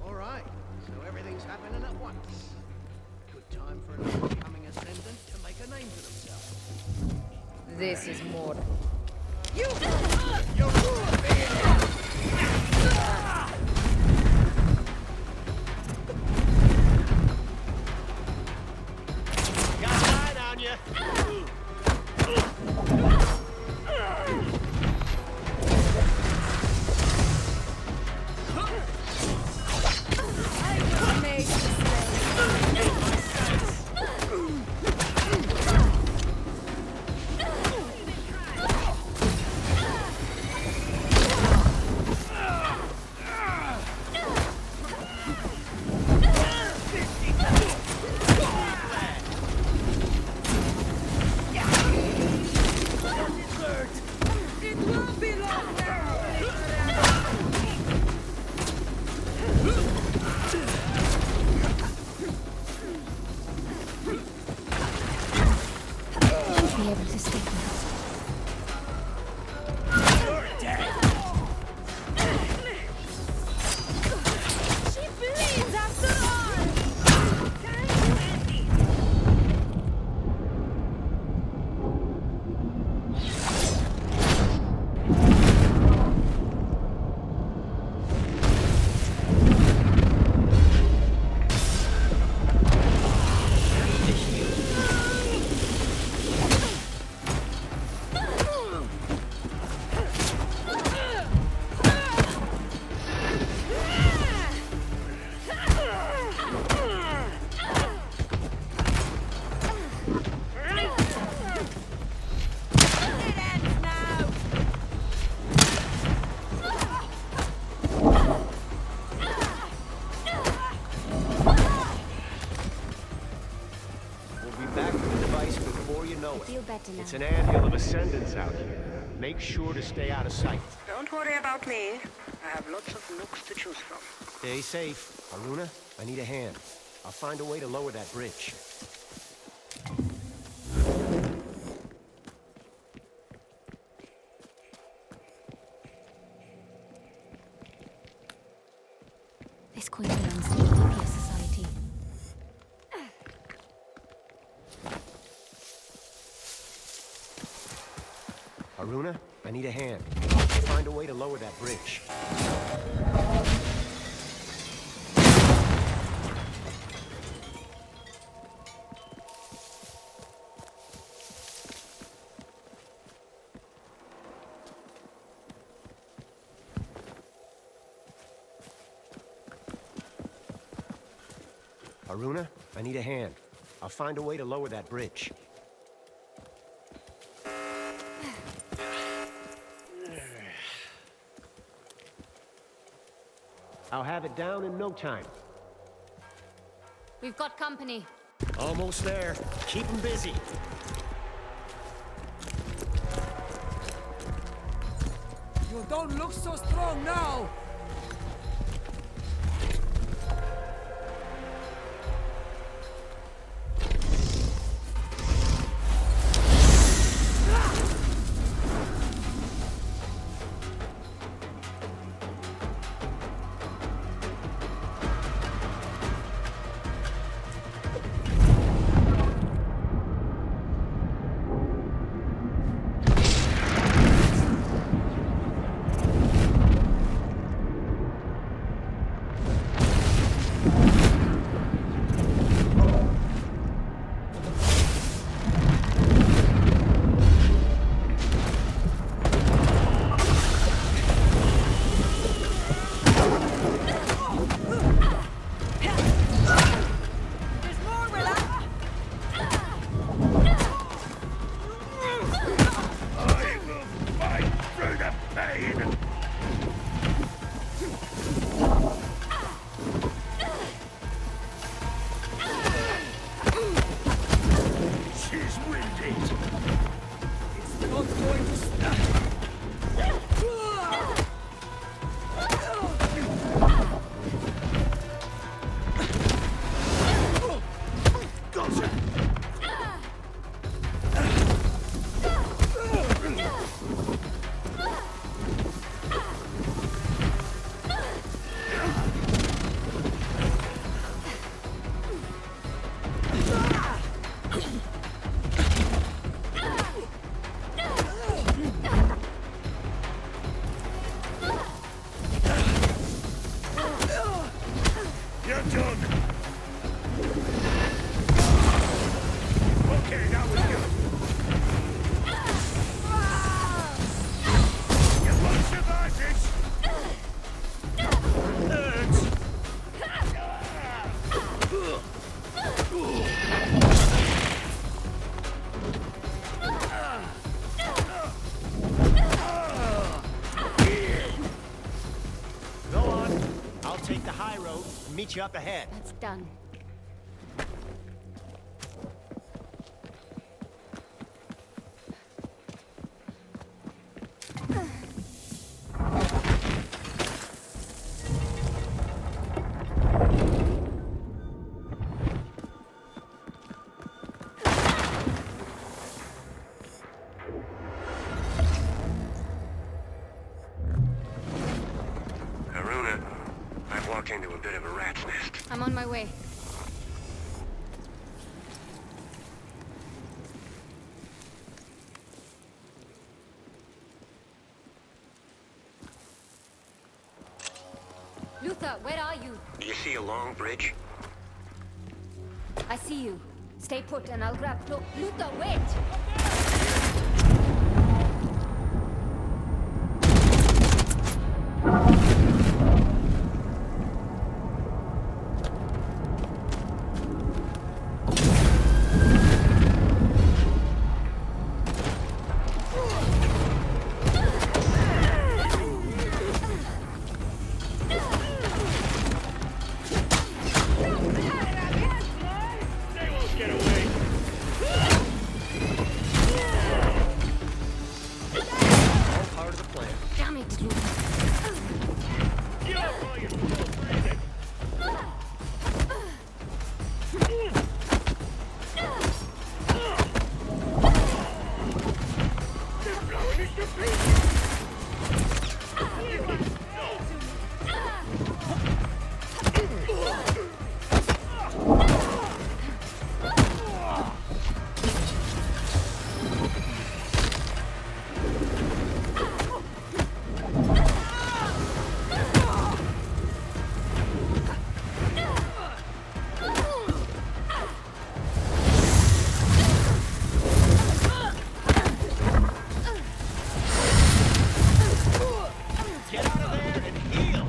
Speaker 3: All right, so everything's happening at once. Good time for an upcoming ascendant to make a name for themselves.
Speaker 6: This is more.
Speaker 9: Got an eye on you.
Speaker 2: Be able to stop now.
Speaker 17: She bleeds after all!
Speaker 20: We'll be back with the device before you know
Speaker 2: I feel
Speaker 20: it.
Speaker 2: better now.
Speaker 20: It's an anthill of ascendants out here. Make sure to stay out of sight.
Speaker 21: Don't worry about me. I have lots of nooks to choose from.
Speaker 20: Stay safe. Aruna, I need a hand. I'll find a way to lower that bridge.
Speaker 2: This coin belongs to the Nuclear Society.
Speaker 20: Aruna, I need a hand. I'll find a way to lower that bridge. Aruna, I need a hand. I'll find a way to lower that bridge. I'll have it down in no time.
Speaker 2: We've got company.
Speaker 20: Almost there. Keep them busy.
Speaker 19: You don't look so strong now!
Speaker 12: You're done. Okay, that was good. You lost advantage. Hurts.
Speaker 9: Go on. I'll take the high road and meet you up ahead.
Speaker 2: That's done.
Speaker 15: Haruna, I've walked into a bit of a rat's nest.
Speaker 2: I'm on my way. Luther, where are you?
Speaker 15: Do you see a long bridge?
Speaker 2: I see you. Stay put and I'll grab Cloak. Luther, wait!
Speaker 12: They won't get away.
Speaker 9: All part of the plan.
Speaker 2: Damn it, Luther.
Speaker 12: Get up while you're still breathing. They're blowing us to pieces.
Speaker 9: Get out of there and heal!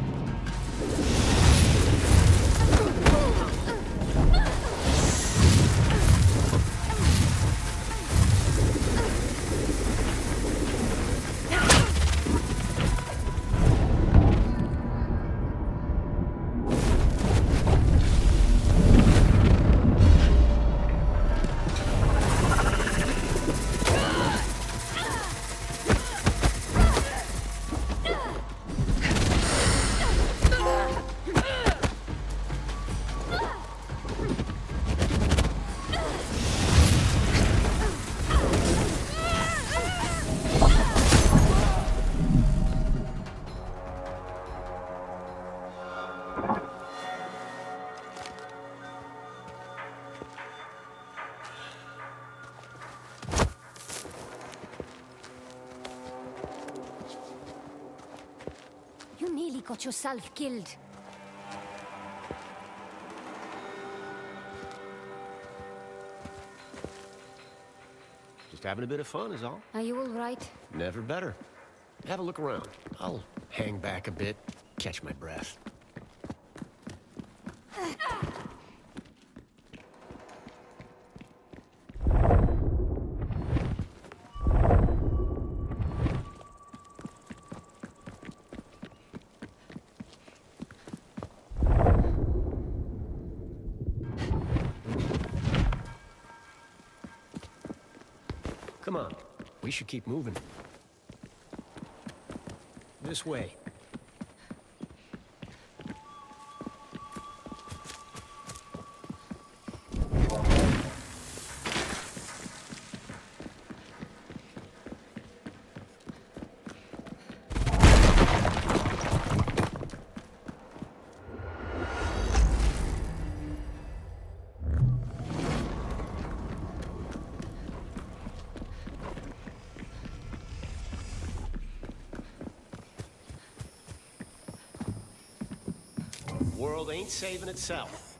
Speaker 2: You nearly got yourself killed.
Speaker 9: Just having a bit of fun is all.
Speaker 2: Are you all right?
Speaker 9: Never better. Have a look around. I'll hang back a bit, catch my breath. Come on. We should keep moving. This way. world ain't saving itself.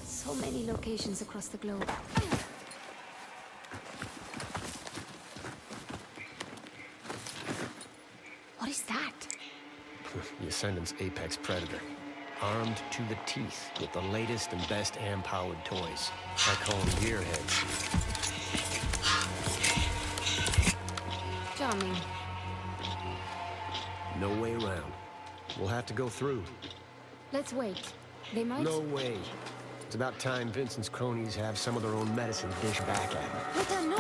Speaker 2: So many locations across the globe. What is that?
Speaker 20: The Ascendant's apex predator. Armed to the teeth with the latest and best AM-powered toys. I call them gearheads.
Speaker 2: Charming.
Speaker 20: No way around. We'll have to go through.
Speaker 2: Let's wait. They might...
Speaker 20: No way. It's about time Vincent's cronies have some of their own medicine to dish back at him.
Speaker 2: Let them know!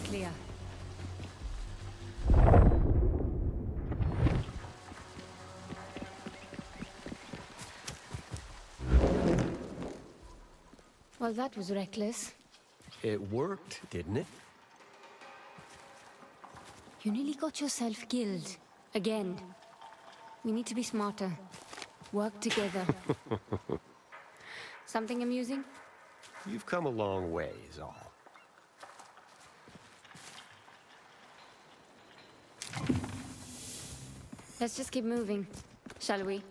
Speaker 6: Clear.
Speaker 2: Well, that was reckless.
Speaker 20: It worked, didn't it?
Speaker 2: You nearly got yourself killed. Again. We need to be smarter. Work together. Something amusing?
Speaker 20: You've come a long way, is all.
Speaker 2: Let's just keep moving, shall we?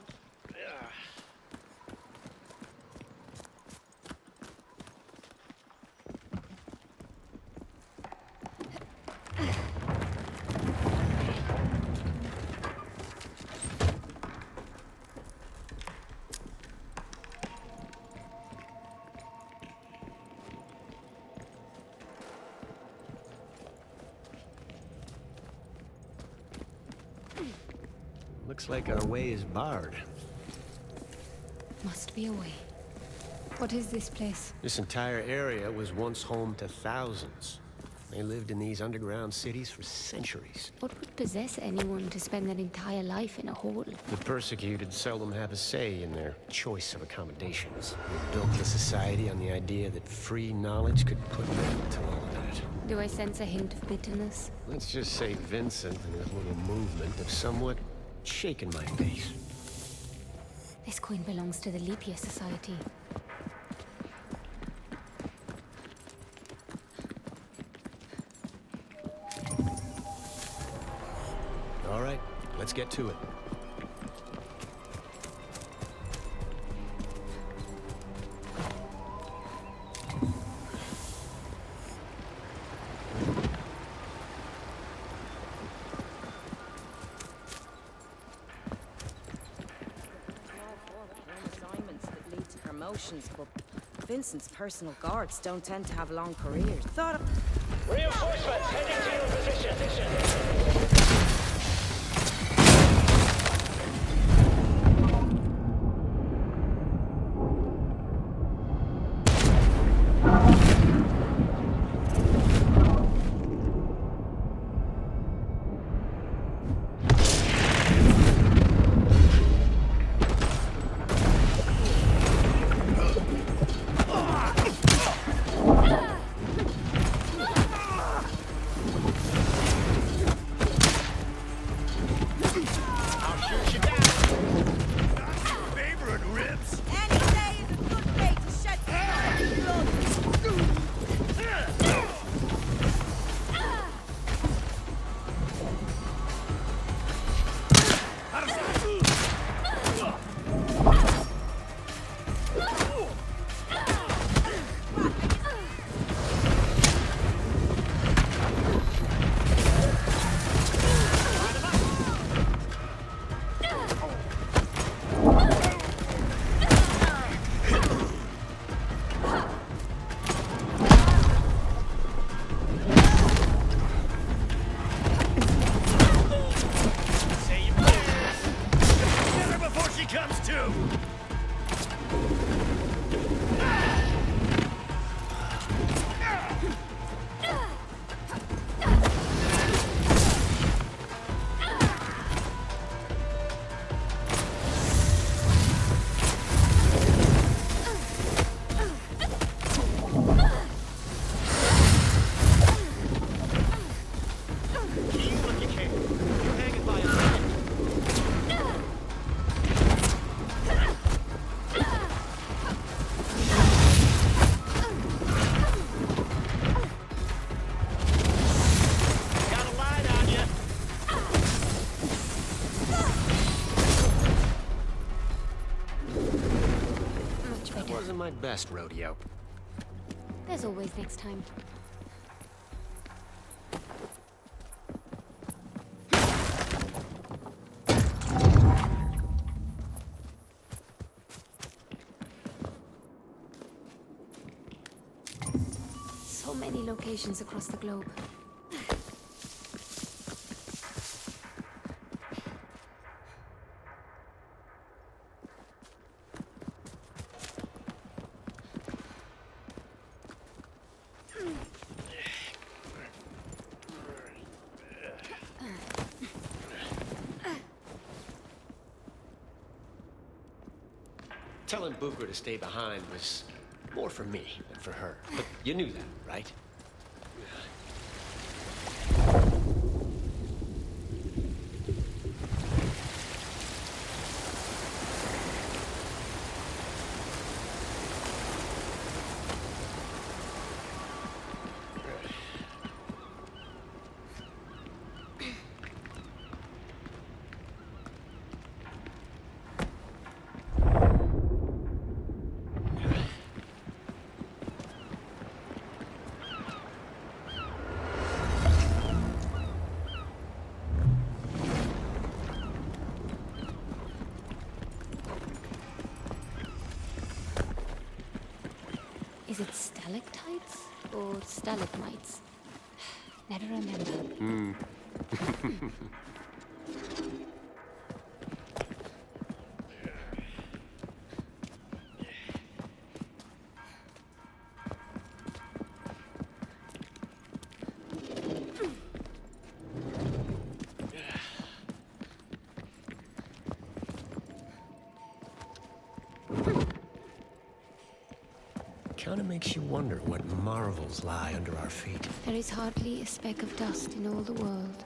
Speaker 20: Looks like our way is barred.
Speaker 2: Must be a way. What is this place?
Speaker 20: This entire area was once home to thousands. They lived in these underground cities for centuries.
Speaker 2: What would possess anyone to spend their entire life in a hole?
Speaker 20: The persecuted seldom have a say in their choice of accommodations. They built the society on the idea that free knowledge could put an end to all of that.
Speaker 2: Do I sense a hint of bitterness?
Speaker 20: Let's just say Vincent and his little movement have somewhat shaken my faith.
Speaker 2: This coin belongs to the Leap Year Society.
Speaker 20: All right, let's get to it.
Speaker 14: But Vincent's personal guards don't tend to have long careers.
Speaker 12: Reinforcements heading to your position.
Speaker 20: My best rodeo.
Speaker 2: There's always next time. So many locations across the globe.
Speaker 20: Telling Booker to stay behind was more for me than for her. But you knew that, right?
Speaker 2: Is it stalactites or stalagmites? Never remember.
Speaker 20: Kinda makes you wonder what marvels lie under our feet.
Speaker 2: There is hardly a speck of dust in all the world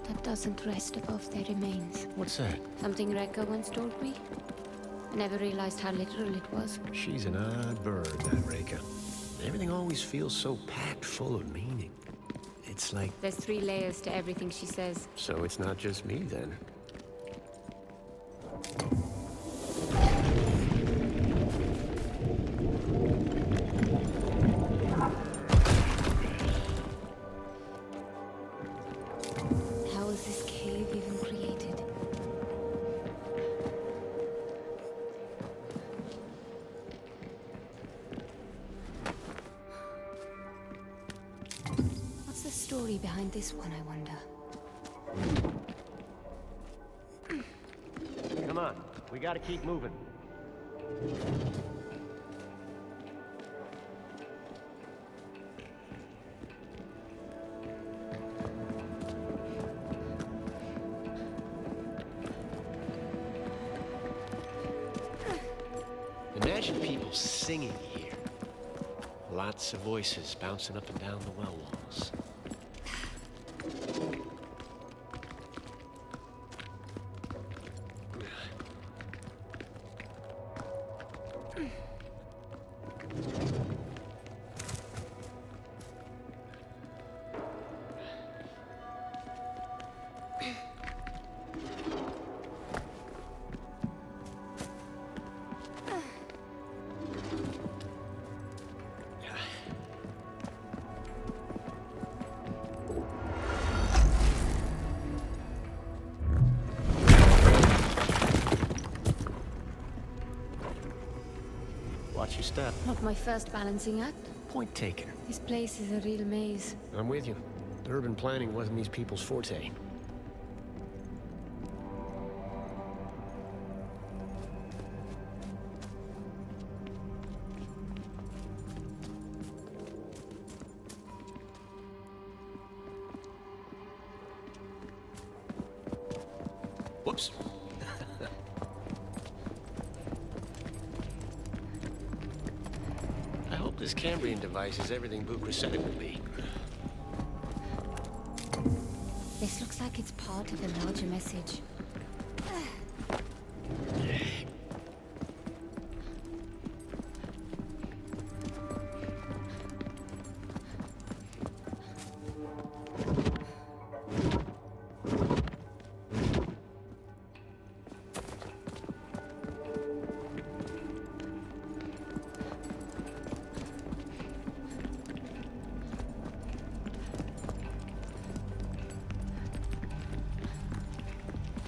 Speaker 2: that doesn't rest above their remains.
Speaker 20: What's that?
Speaker 2: Something Rekka once told me. I never realized how literal it was.
Speaker 20: She's an odd bird, that Rekka. Everything always feels so packed full of meaning. It's like...
Speaker 2: There's 3 layers to everything she says.
Speaker 20: So it's not just me, then.
Speaker 2: How was this cave even created? What's the story behind this one, I wonder?
Speaker 20: Come on, we gotta keep moving. Imagine people singing here. Lots of voices bouncing up and down the well walls. Watch your step.
Speaker 2: Not my first balancing act.
Speaker 20: Point taken.
Speaker 2: This place is a real maze.
Speaker 20: I'm with you. Urban planning wasn't these people's forte. Whoops. I hope this Cambrian device is everything Bukra said it would be.
Speaker 2: This looks like it's part of a larger message.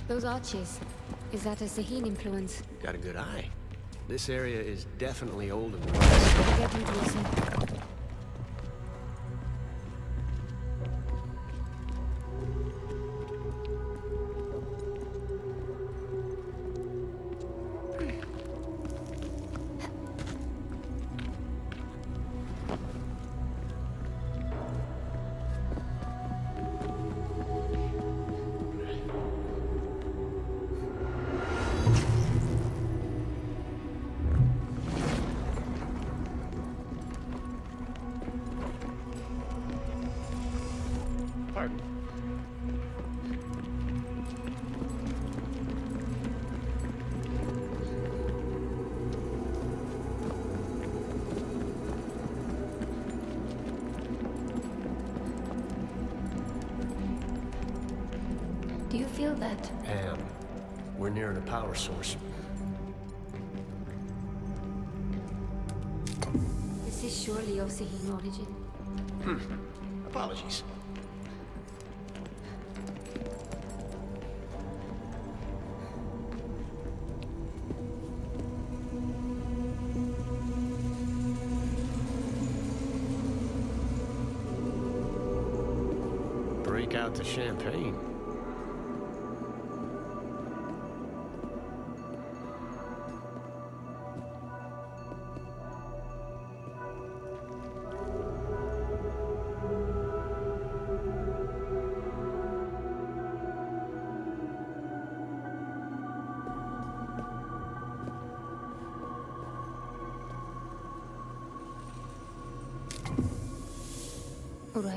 Speaker 2: Those arches, is that a Sahin influence?
Speaker 20: Got a good eye. This area is definitely older than
Speaker 2: Get you to listen.
Speaker 20: Pardon.
Speaker 2: Do you feel that?
Speaker 20: We're nearing a power source.
Speaker 2: This is surely of Sahin origin.
Speaker 20: Apologies. Break out the champagne.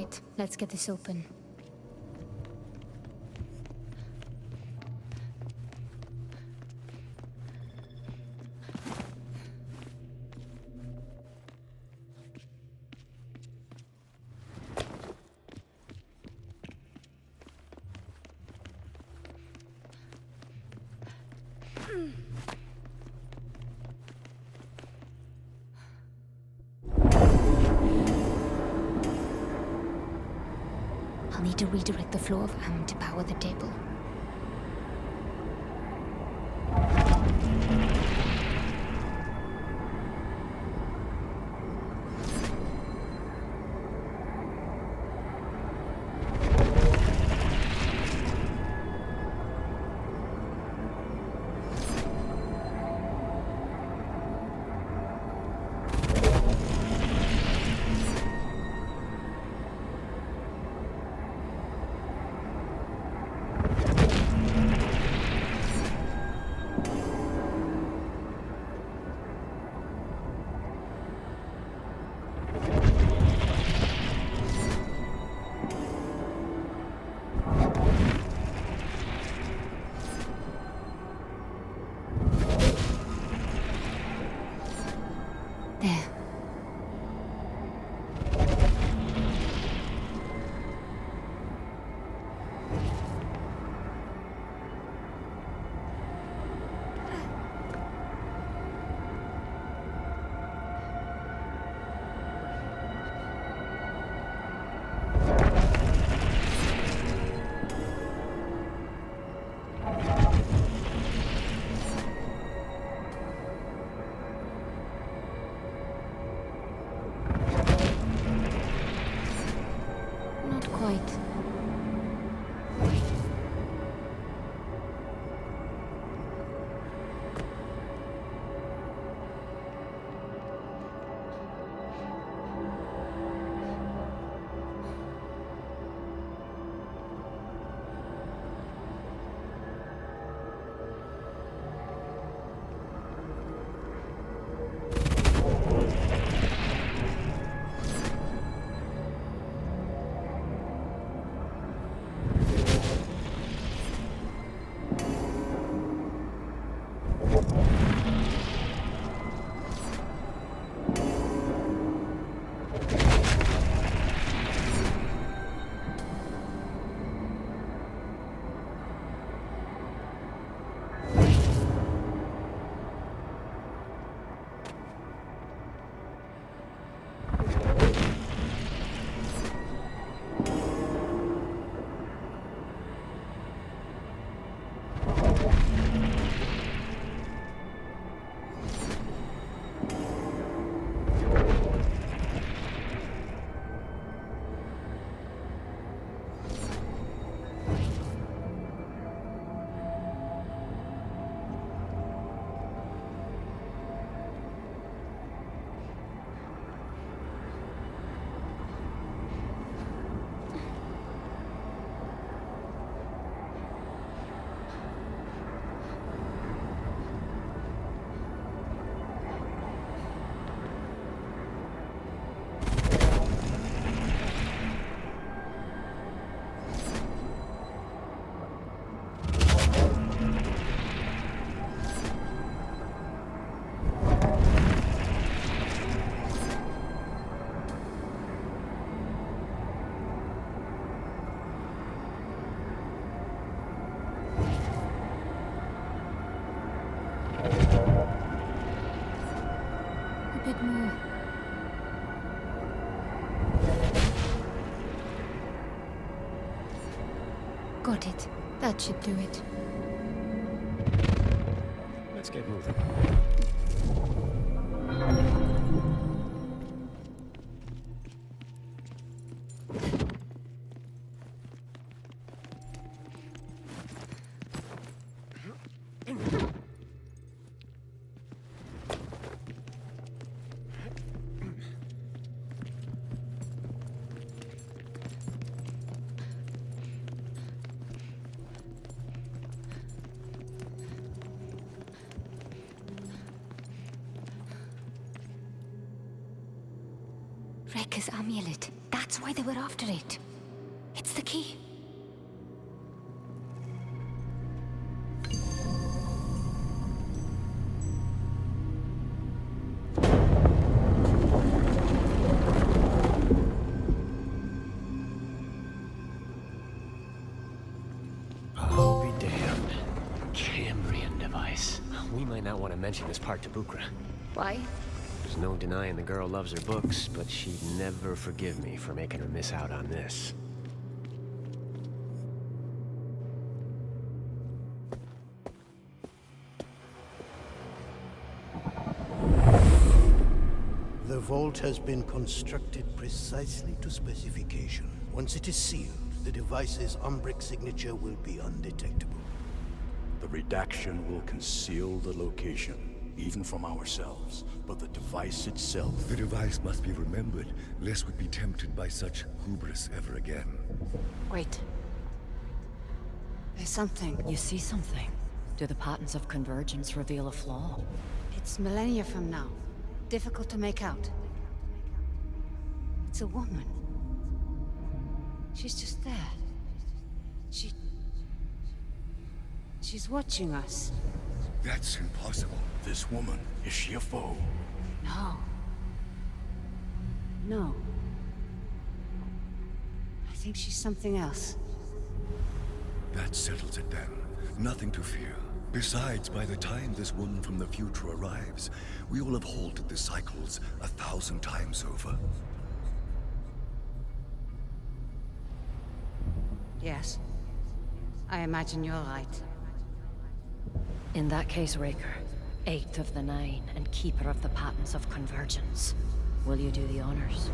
Speaker 2: it. Let's get this open. I'll need to redirect the flow of Am to power the table. bit more. Got it. That should do it.
Speaker 20: Let's get moving.
Speaker 2: Rekka's amulet. That's why they were after it. It's the key.
Speaker 9: I'll be damned. Cambrian device. We might not want to mention this part to Bukra.
Speaker 2: Why?
Speaker 9: There's no denying the girl loves her books, but she'd never forgive me for making her miss out on this.
Speaker 3: The vault has been constructed precisely to specification. Once it is sealed, the device's Umbric signature will be undetectable.
Speaker 18: The redaction will conceal the location, even from ourselves, but the device itself...
Speaker 22: The device must be remembered, lest we be tempted by such hubris ever again.
Speaker 8: Wait. There's something.
Speaker 5: You see something? Do the patterns of convergence reveal a flaw?
Speaker 8: It's millennia from now. Difficult to make out. It's a woman. She's just there. She's watching us.
Speaker 22: That's impossible.
Speaker 18: This woman, is she a foe?
Speaker 8: No. No. I think she's something else.
Speaker 22: That settles it then. Nothing to fear. Besides, by the time this woman from the future arrives, we will have halted the cycles 1,000 times over.
Speaker 8: Yes. I imagine you're right.
Speaker 5: In that case, Raker, 8th of the 9 and keeper of the patterns of convergence. Will you do the honors?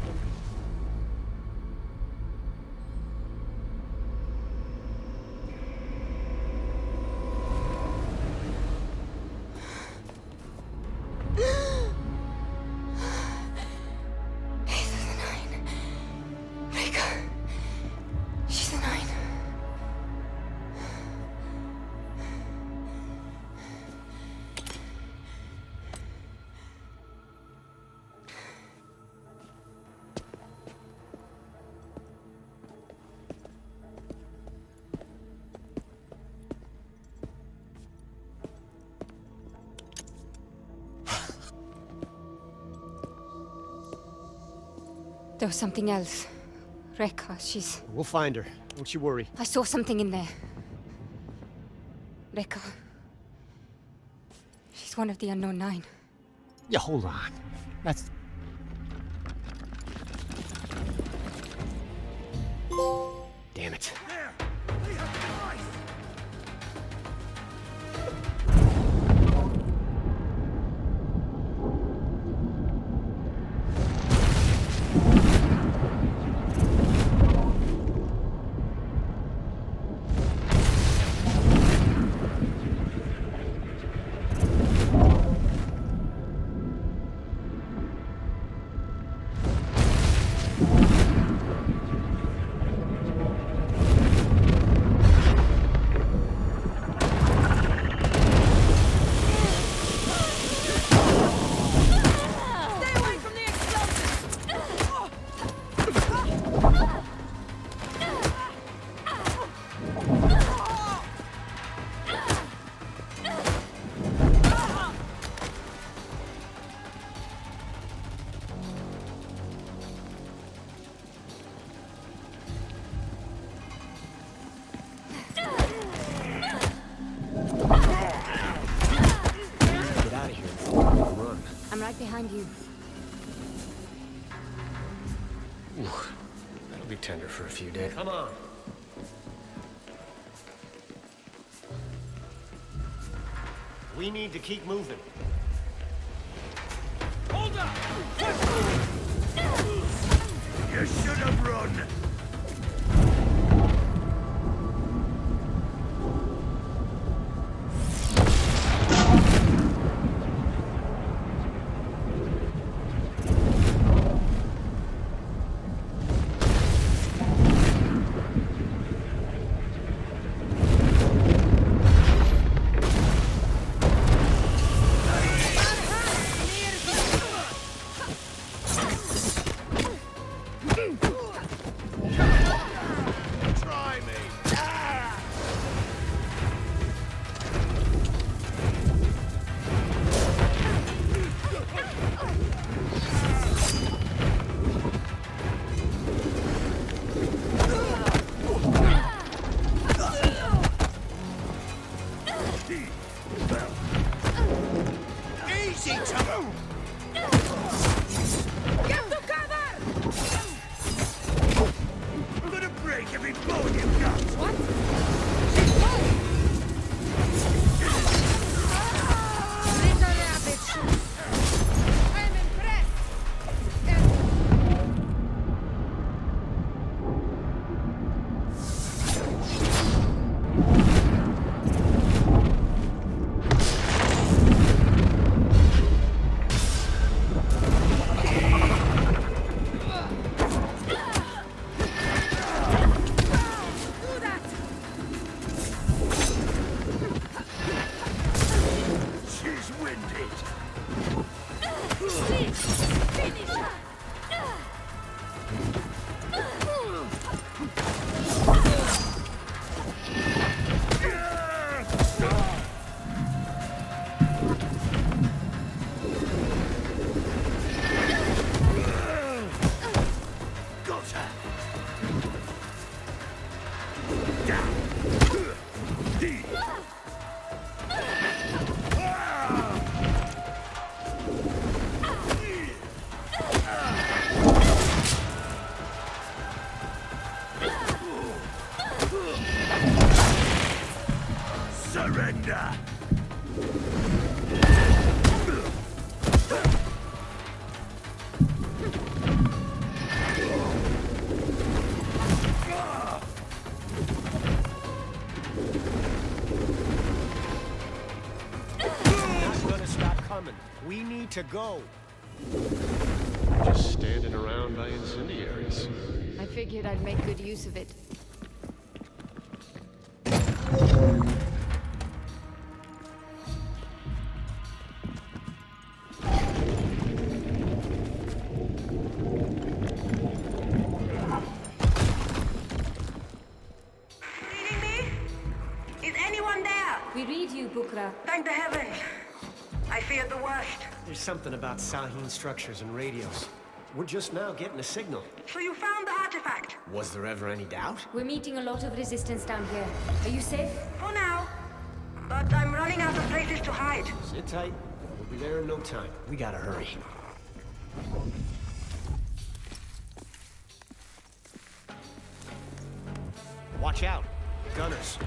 Speaker 2: There was something else. Rekka, she's...
Speaker 9: We'll find her. Don't you worry.
Speaker 2: I saw something in there. Rekka. She's one of the Unknown Nine.
Speaker 9: Yeah, hold on. That's... Damn it.
Speaker 2: Behind you.
Speaker 9: Ooh, that'll be tender for a few days. Come on. We need to keep moving.
Speaker 13: Hold up!
Speaker 15: You should have run! showing you guts!
Speaker 6: What? Little rabbit. I'm impressed.
Speaker 15: She's winded!
Speaker 6: Finish her.
Speaker 15: Got her! Down! Surrender!
Speaker 9: Not gonna stop coming. We need to go.
Speaker 20: Just standing around by incendiaries.
Speaker 2: I figured I'd make good use of it.
Speaker 21: Reading me? Is anyone there?
Speaker 2: We read you, Bukra.
Speaker 21: Thank the heavens. I feared the worst.
Speaker 9: There's something about Sahin structures and radios. We're just now getting a signal.
Speaker 21: So you found the artifact?
Speaker 9: Was there ever any doubt?
Speaker 2: We're meeting a lot of resistance down here. Are you safe?
Speaker 21: For now. But I'm running out of places to hide.
Speaker 9: Sit tight. We'll be there in no time. We gotta hurry. Watch out. Gunners.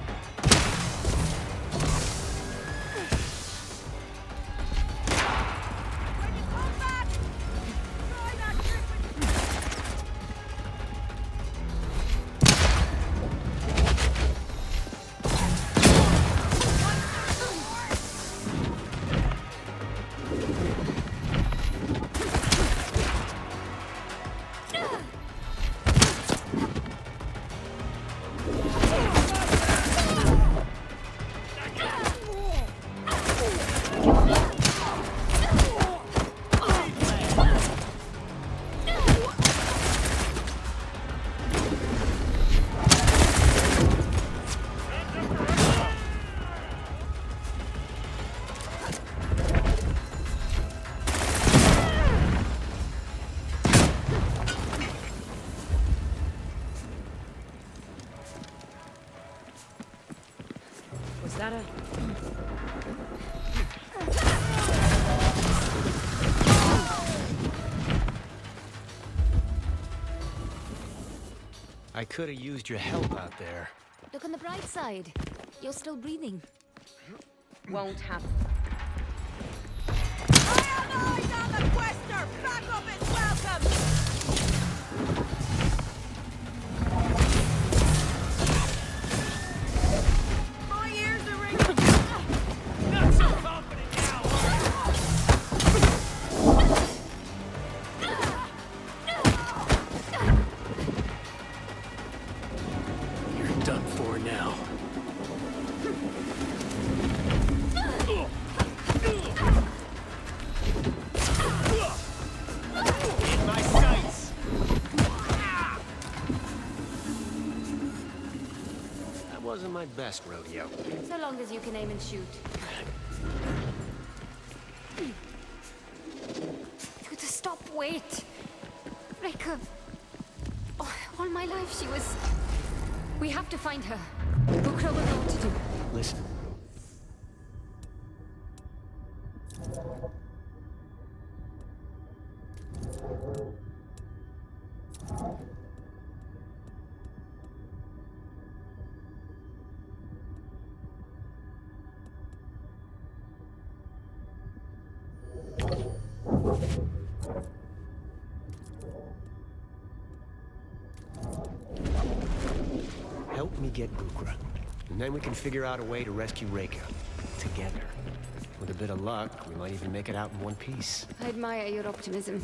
Speaker 5: Was that a...
Speaker 9: I could have used your help out there.
Speaker 2: Look on the bright side. You're still breathing.
Speaker 14: Won't happen.
Speaker 17: Backup is welcome! My ears are ringing!
Speaker 13: Not so confident now,
Speaker 10: You're done for now.
Speaker 9: In my sights! That wasn't my best rodeo.
Speaker 2: So long as you can aim and shoot. To stop, wait. Reka. Oh, all my life she was... We have to find her. Bukra will know what to do.
Speaker 9: Listen. me get Bukra. And then we can figure out a way to rescue Reika. Together. With a bit of luck, we might even make it out in one piece.
Speaker 2: I admire your optimism.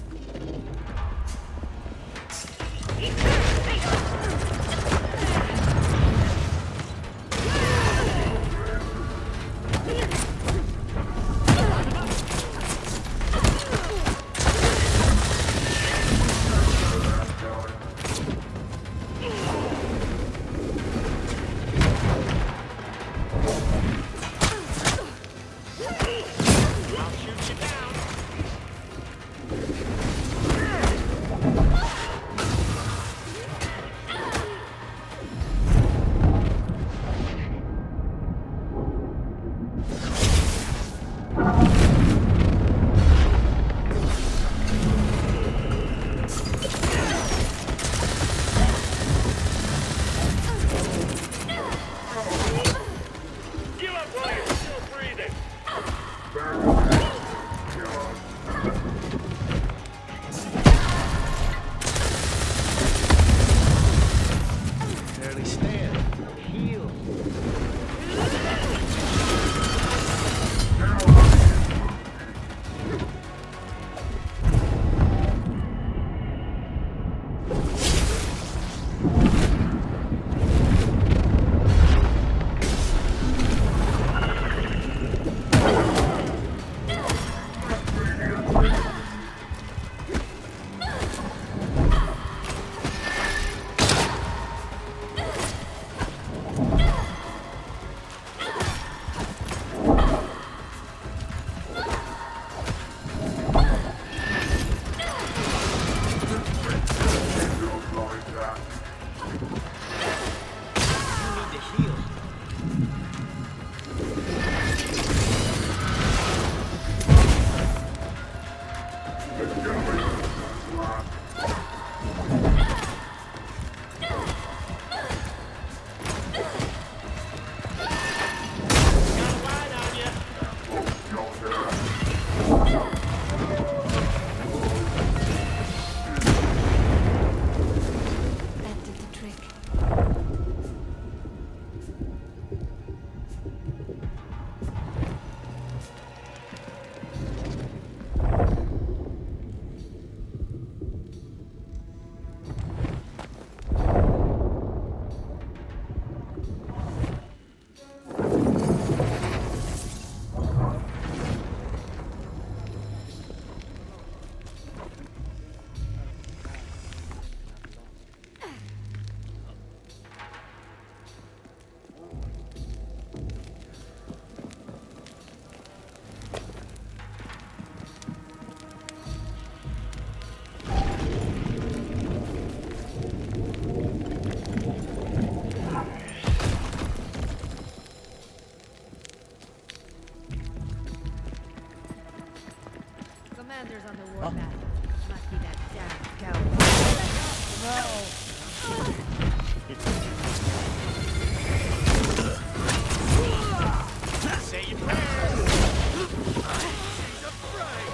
Speaker 6: Commander's on the warpath. Must be that damn coward.
Speaker 9: Say your prayers! She's afraid!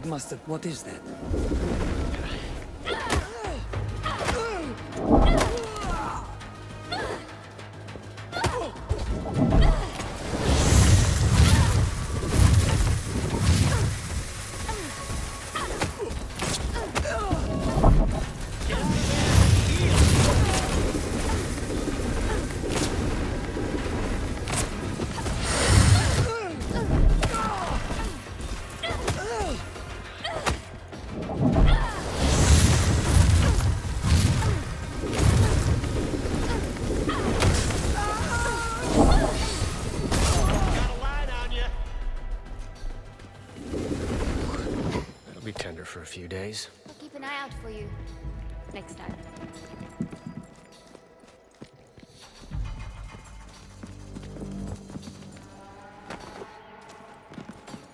Speaker 16: That must have... What is that?
Speaker 9: For a few days.
Speaker 2: I'll keep an eye out for you. Next time.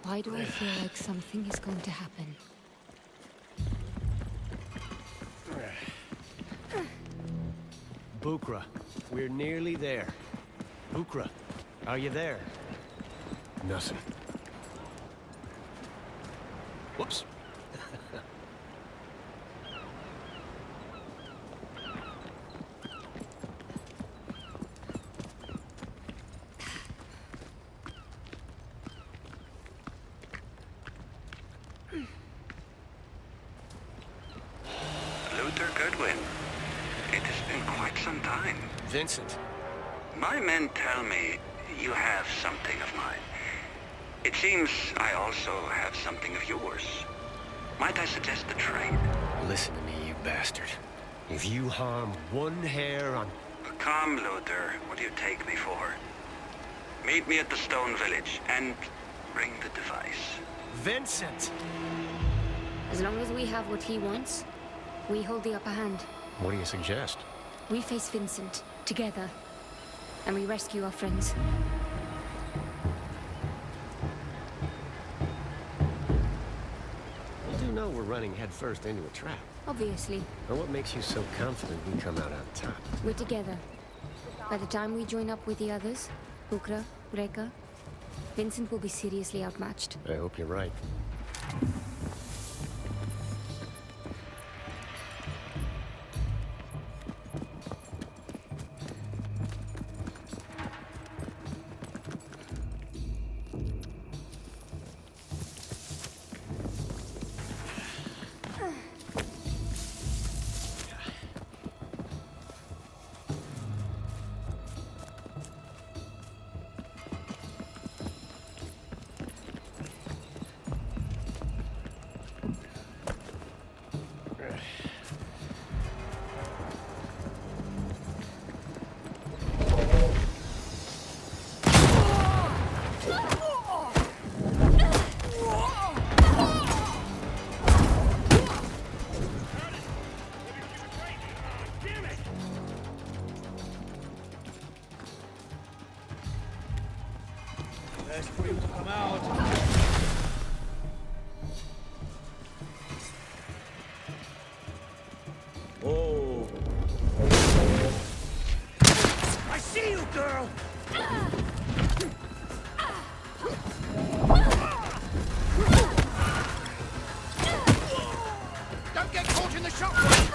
Speaker 2: Why do I feel like something is going to happen?
Speaker 9: Bukra, we're nearly there. Bukra, are you there? Nothing. Whoops.
Speaker 1: Luther Goodwin. It has been quite some time.
Speaker 9: Vincent.
Speaker 1: My men tell me you have something of mine. It seems I also have something of yours. Might I suggest a trade?
Speaker 9: Listen to me, you bastard. If you harm one hair on...
Speaker 1: Come, Luther. What do you take me for? Meet me at the Stone Village and bring the device.
Speaker 9: Vincent!
Speaker 2: As long as we have what he wants, we hold the upper hand.
Speaker 9: What do you suggest?
Speaker 2: We face Vincent, together, and we rescue our friends.
Speaker 9: You do know we're running headfirst into a trap.
Speaker 2: Obviously.
Speaker 9: But what makes you so confident we come out on top?
Speaker 2: We're together. By the time we join up with the others, Bukra, Reka, Vincent will be seriously outmatched.
Speaker 9: I hope you're right.
Speaker 13: Best for him to come out.
Speaker 9: Oh.
Speaker 13: I see you, girl!
Speaker 3: Don't get caught in the shockwave!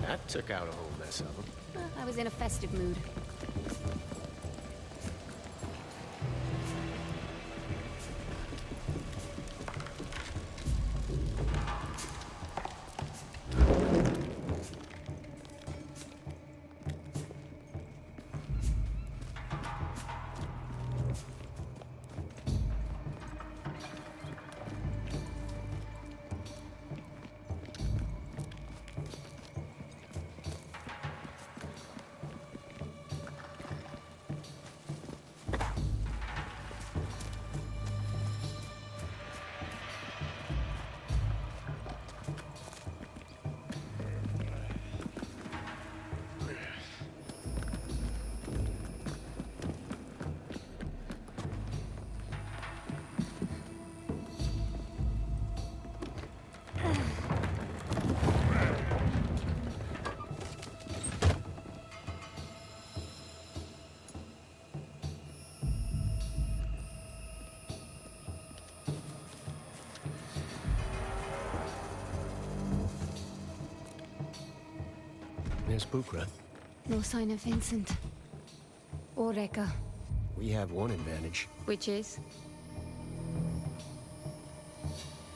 Speaker 9: That took out a whole mess of them.
Speaker 2: I was in a festive mood.
Speaker 20: Miss Bukra,
Speaker 2: No sign of Vincent. Or Rekka.
Speaker 20: we have one advantage.
Speaker 2: Which is?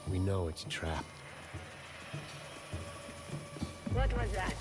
Speaker 20: We know it's a trap.
Speaker 21: What was that?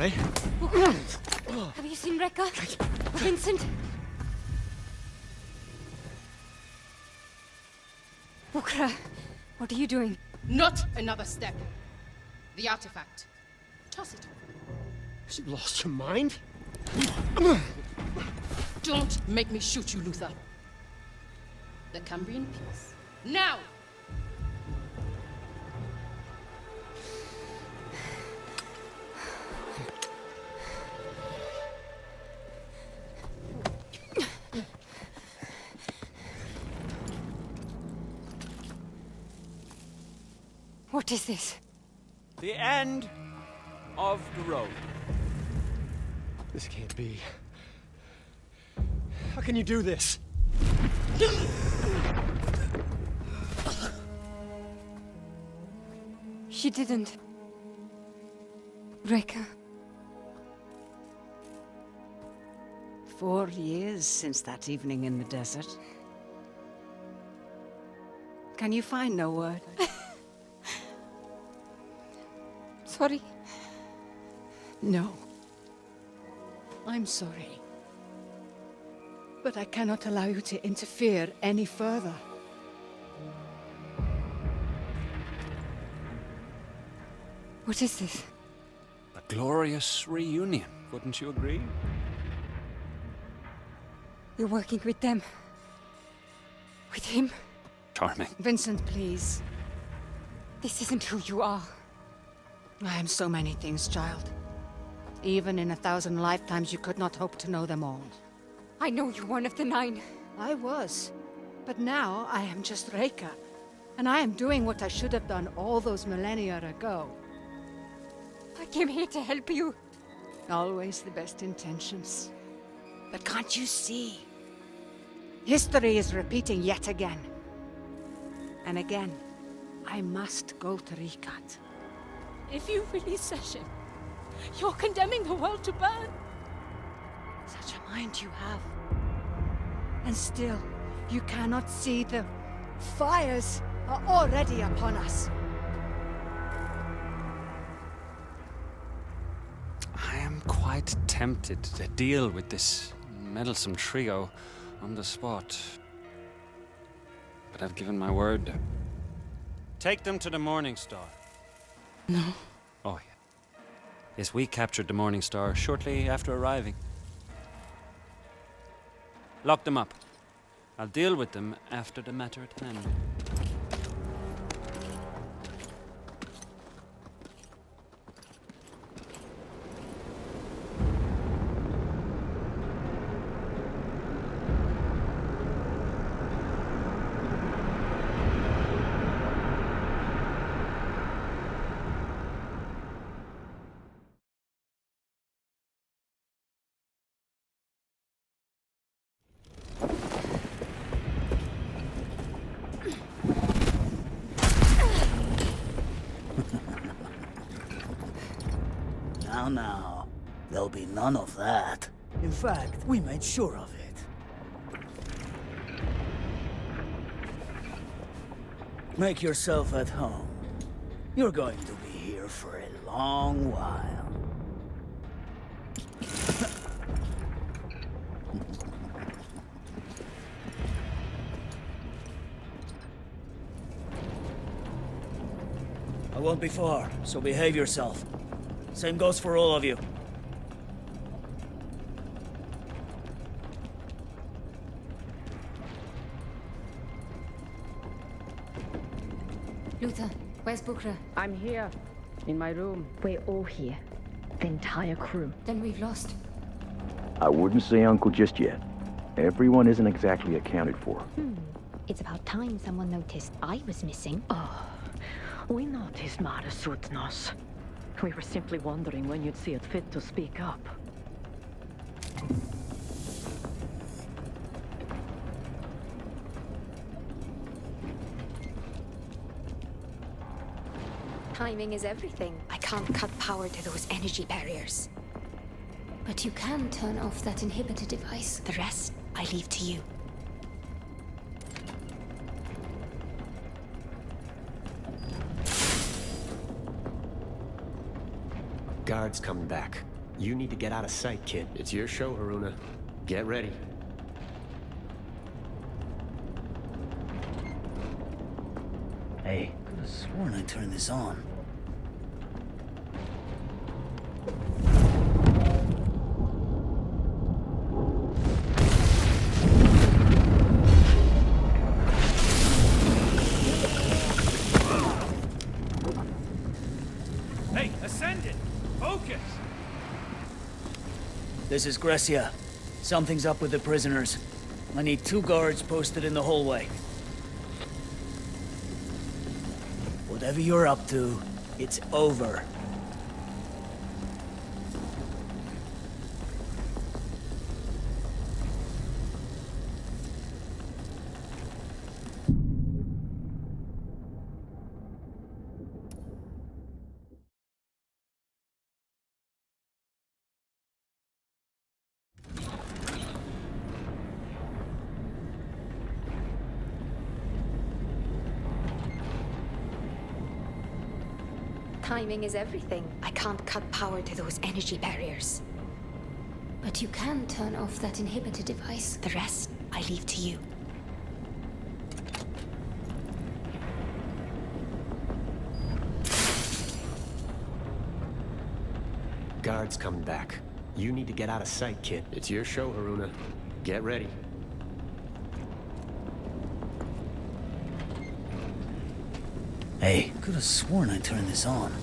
Speaker 9: eh?
Speaker 2: Have you seen Rekka? Vincent? Bukra, what are you doing?
Speaker 4: Not another step. The artifact. Toss it over.
Speaker 9: Has she lost her mind?
Speaker 4: Don't make me shoot you, Luther. The Cambrian piece. Now!
Speaker 2: What is this?
Speaker 7: The end of the road.
Speaker 9: This can't be. How can you do this?
Speaker 2: She didn't. Rekka.
Speaker 8: 4 years since that evening in the desert. Can you find no word?
Speaker 2: Sorry.
Speaker 8: No. I'm sorry. But I cannot allow you to interfere any further.
Speaker 2: What is this?
Speaker 7: A glorious reunion, wouldn't you agree?
Speaker 2: You're working with them. With him?
Speaker 7: Charming.
Speaker 8: Vincent, please.
Speaker 2: This isn't who you are.
Speaker 8: I am so many things, child. Even in 1,000 lifetimes, you could not hope to know them all.
Speaker 2: I know you're one of the 9.
Speaker 8: I was. But now, I am just Rekka. And I am doing what I should have done all those millennia ago.
Speaker 2: I came here to help you.
Speaker 8: Always the best intentions. But can't you see? History is repeating yet again. And again, I must go to Rikat.
Speaker 4: If you release Session, you're condemning the world to burn.
Speaker 8: Such a mind you have. And still, you cannot see the fires are already upon us.
Speaker 7: I am quite tempted to deal with this meddlesome trio on the spot. But I've given my word. Take them to the Morning Star.
Speaker 4: No.
Speaker 7: Oh, yeah. Yes, we captured the Morning Star shortly after arriving. Lock them up. I'll deal with them after the matter at hand.
Speaker 11: Now, there'll be none of that.
Speaker 23: In fact, we made sure of it. Make yourself at home. You're going to be here for a long while. I won't be far, so behave yourself. Same goes for all of you.
Speaker 2: Luther, where's Bukra?
Speaker 21: I'm here, in my room. We're all here. The entire crew.
Speaker 2: Then we've lost.
Speaker 24: I wouldn't say uncle just yet. Everyone isn't exactly accounted for.
Speaker 21: It's about time someone noticed I was missing.
Speaker 25: Oh, we noticed Mara Sutnos. We were simply wondering when you'd see it fit to speak up.
Speaker 2: Timing is everything. I can't cut power to those energy barriers. But you can turn off that inhibitor device.
Speaker 21: The rest, I leave to you.
Speaker 20: Guards coming back. You need to get out of sight, kid. It's your show, Haruna. Get ready.
Speaker 11: Hey, could have sworn I turned this on.
Speaker 13: Hey, Ascendant! Focus!
Speaker 11: This is Grecia. Something's up with the prisoners. I need 2 guards posted in the hallway. Whatever you're up to, it's over.
Speaker 2: Timing is everything. I can't cut power to those energy barriers. But you can turn off that inhibitor device. The rest, I leave to you.
Speaker 20: Guards coming back. You need to get out of sight, kid. It's your show, Haruna. Get ready.
Speaker 11: Hey, could have sworn I turned this on.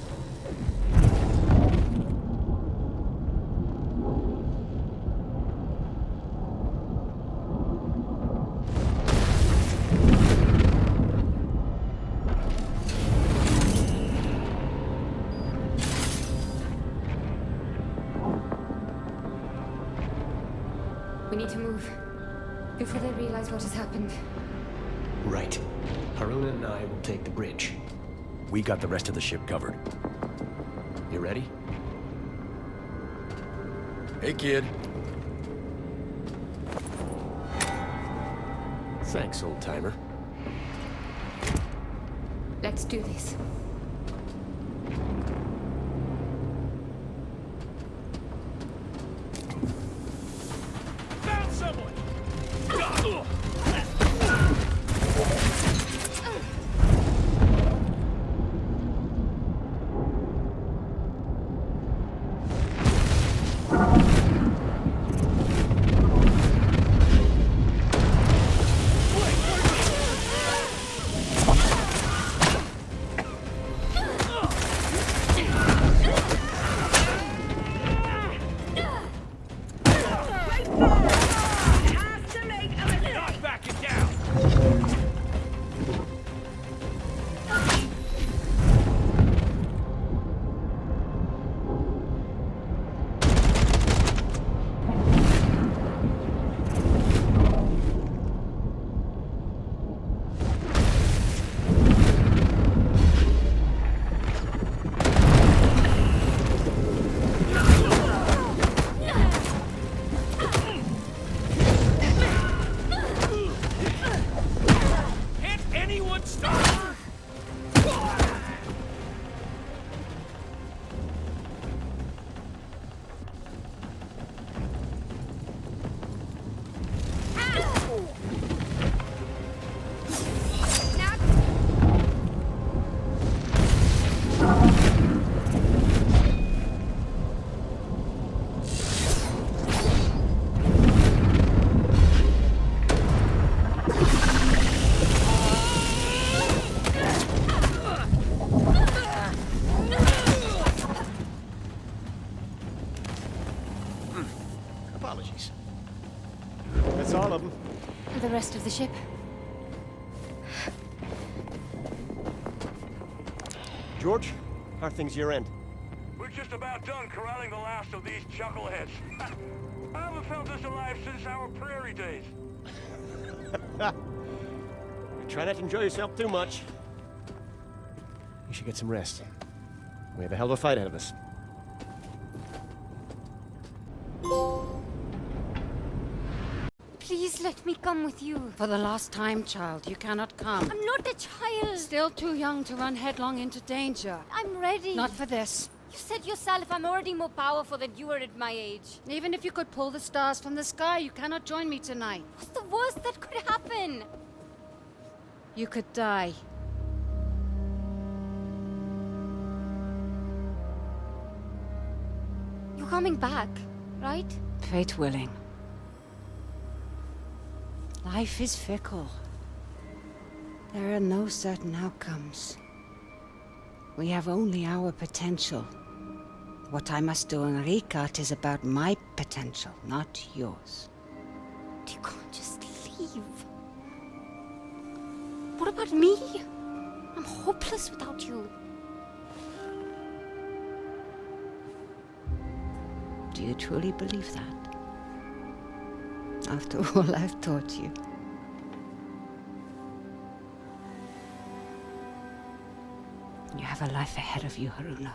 Speaker 2: We need to move before they realize what has happened.
Speaker 20: Right. Haruna and I will take the bridge. We got the rest of the ship covered. You ready?
Speaker 12: Hey, kid.
Speaker 20: Thanks, old-timer.
Speaker 2: Let's do this.
Speaker 13: Found someone! Not backing down! Can't anyone stop her?
Speaker 20: Apologies. That's all of them.
Speaker 2: The rest of the ship.
Speaker 20: George, how are things your end?
Speaker 1: We're just about done corralling the last of these chuckleheads. I haven't felt this alive since our prairie days.
Speaker 20: Try not to enjoy yourself too much. You should get some rest. We have a hell of a fight ahead of us.
Speaker 2: Please let me come with you.
Speaker 8: For the last time, child, you cannot come.
Speaker 2: I'm not a child.
Speaker 8: Still too young to run headlong into danger.
Speaker 2: I'm ready.
Speaker 8: Not for this.
Speaker 6: You said yourself I'm already more powerful than you are at my age.
Speaker 8: Even if you could pull the stars from the sky, you cannot join me tonight.
Speaker 6: What's the worst that could happen?
Speaker 8: You could die.
Speaker 6: You're coming back, right?
Speaker 8: Fate willing. Life is fickle. There are no certain outcomes. We have only our potential. What I must do in Rikard is about my potential, not yours.
Speaker 6: You can't just leave. What about me? I'm hopeless without you.
Speaker 8: Do you truly believe that? After all I've taught you. You have a life ahead of you, Haruna.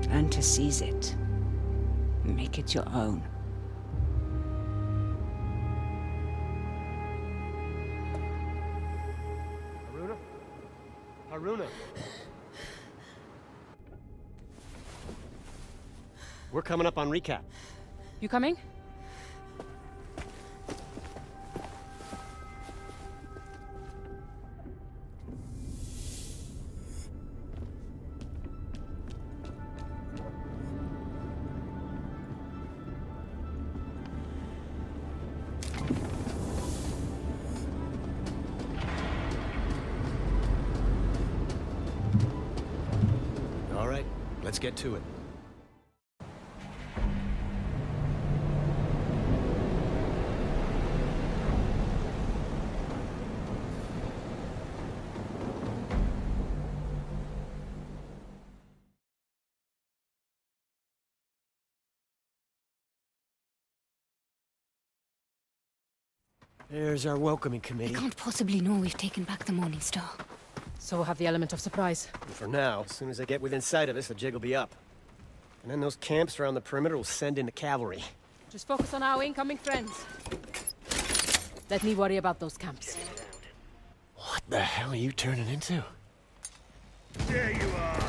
Speaker 8: Learn to seize it. Make it your own.
Speaker 9: Haruna? Haruna! We're coming up on recap.
Speaker 4: You coming?
Speaker 9: All right, let's get to it. There's our welcoming committee.
Speaker 2: They can't possibly know we've taken back the Morning Star.
Speaker 4: So we'll have the element of surprise.
Speaker 9: And for now, as soon as they get within sight of us, the jig will be up. And then those camps around the perimeter will send in the cavalry.
Speaker 4: Just focus on our incoming friends. Let me worry about those camps.
Speaker 9: What the hell are you turning into?
Speaker 13: There you are!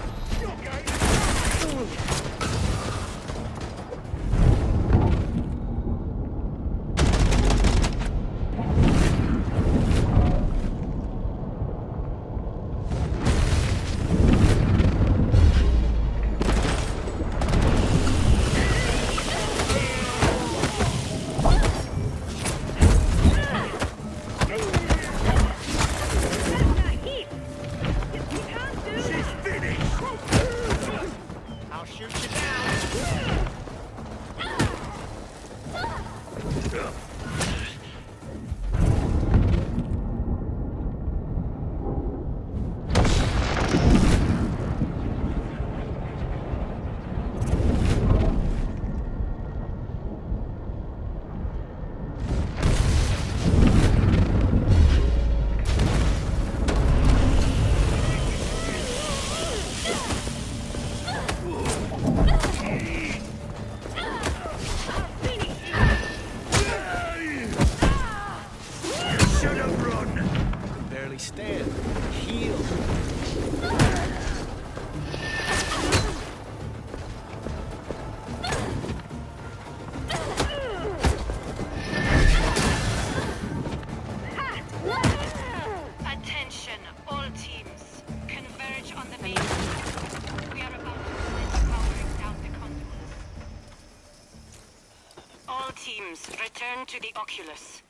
Speaker 21: Return to the Oculus.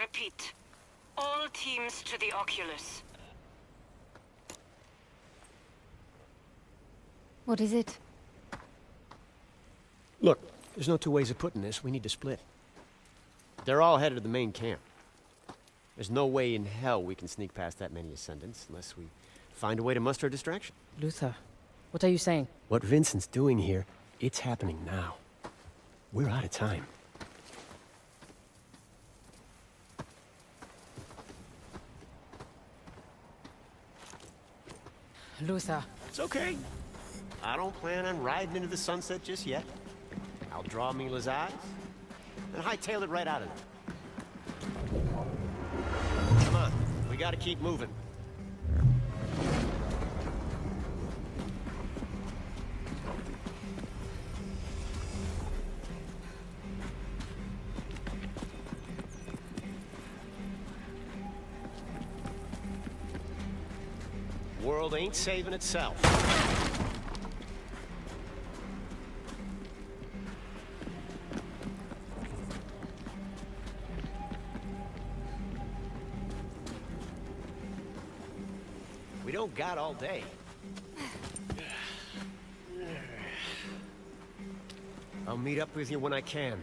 Speaker 21: Repeat. All teams to the Oculus.
Speaker 2: What is it?
Speaker 9: Look, there's no two ways of putting this. We need to split. They're all headed to the main camp. There's no way in hell we can sneak past that many Ascendants unless we find a way to muster a distraction.
Speaker 4: Luther, what are you saying?
Speaker 9: What Vincent's doing here, it's happening now. We're out of time.
Speaker 4: Luther.
Speaker 9: It's okay. I don't plan on riding into the sunset just yet. I'll draw Mila's eyes and hightail it right out of there. Come on, we gotta keep moving. world ain't saving itself. We don't got all day. I'll meet up with you when I can.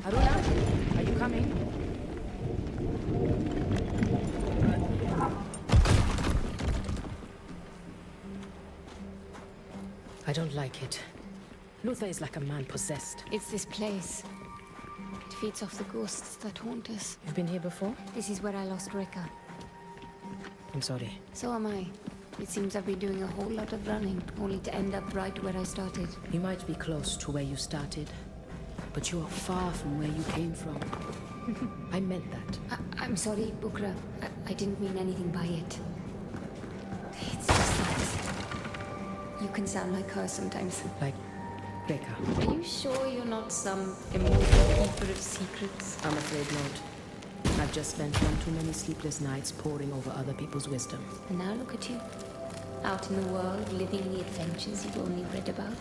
Speaker 5: Haruna, are you coming? I don't like it. Luther is like a man possessed.
Speaker 2: It's this place. It feeds off the ghosts that haunt us.
Speaker 5: You've been here before?
Speaker 2: This is where I lost Rekka.
Speaker 5: I'm sorry.
Speaker 2: So am I. It seems I've been doing a whole lot of running, only to end up right where I started.
Speaker 5: You might be close to where you started, but you are far from where you came from. I meant that.
Speaker 2: I'm sorry, Bukra. I didn't mean anything by it. It's just that you can sound like her sometimes.
Speaker 5: Like Rekka.
Speaker 2: Are you sure you're not some immortal keeper of secrets?
Speaker 5: I'm afraid not. I've just spent one too many sleepless nights poring over other people's wisdom.
Speaker 2: And now look at you. Out in the world, living the adventures you've only read about.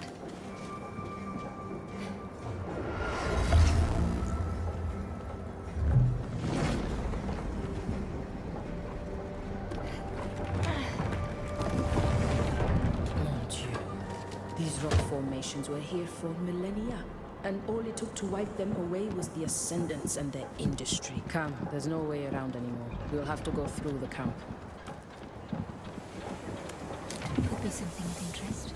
Speaker 5: These rock formations were here for millennia, and all it took to wipe them away was the Ascendants and their industry. Come, there's no way around anymore. We'll have to go through the camp.
Speaker 2: Could be something of interest.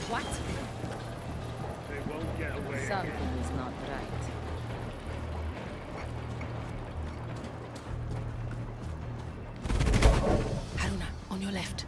Speaker 5: What?
Speaker 13: They won't get away.
Speaker 5: Something is not right. Haruna, on your left.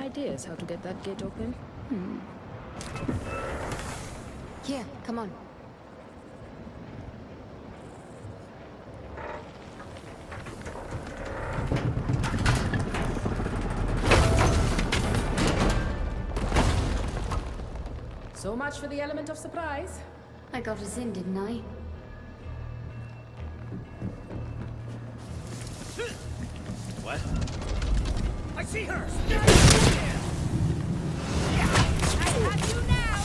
Speaker 5: Ideas how to get that gate open?
Speaker 2: Here, come on.
Speaker 5: So much for the element of surprise.
Speaker 2: I got us in, didn't I?
Speaker 13: What? I see her!
Speaker 17: I have you now!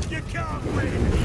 Speaker 13: You can't win!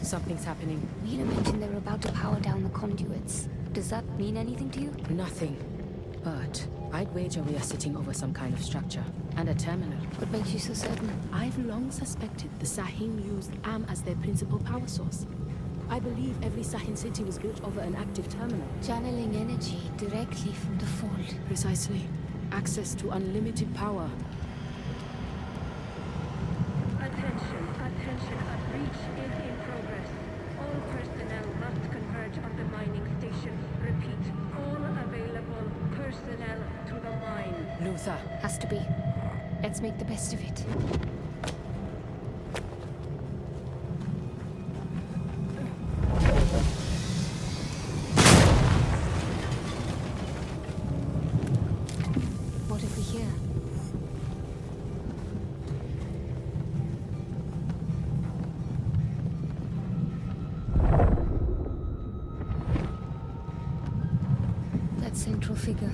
Speaker 5: Something's happening.
Speaker 2: Mila mentioned they were about to power down the conduits. Does that mean anything to you?
Speaker 5: Nothing. But I'd wager we are sitting over some kind of structure. And a terminal.
Speaker 2: What makes you so certain?
Speaker 5: I've long suspected the Sahin used Am as their principal power source. I believe every Sahin city was built over an active terminal.
Speaker 2: Channeling energy directly from the Fold.
Speaker 5: Precisely. Access to unlimited power.
Speaker 21: Attention, attention, a breach is in progress. All personnel must converge on the mining station. Repeat, all available personnel to the mine.
Speaker 5: Luther.
Speaker 2: Has to be. Let's make the best of it. What have we here? That central figure.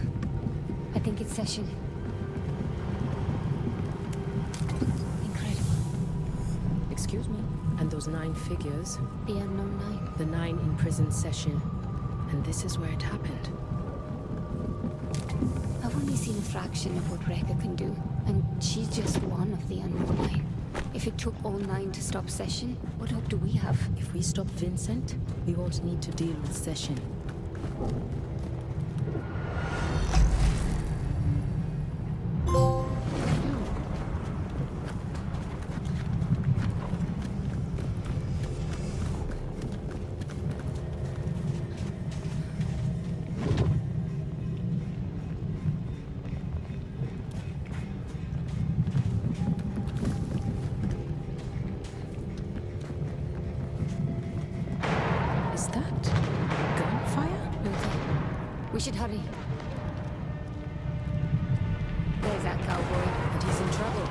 Speaker 2: I think it's Session.
Speaker 5: Excuse me. And those 9 figures?
Speaker 2: The unknown 9.
Speaker 5: The 9 imprisoned Session. And this is where it happened.
Speaker 2: I've only seen a fraction of what Rekka can do, and she's just one of the unknown 9. If it took all 9 to stop Session, what hope do we have?
Speaker 5: If we stop Vincent, we won't need to deal with Session.
Speaker 2: We should hurry. There's that cowboy, but he's in trouble.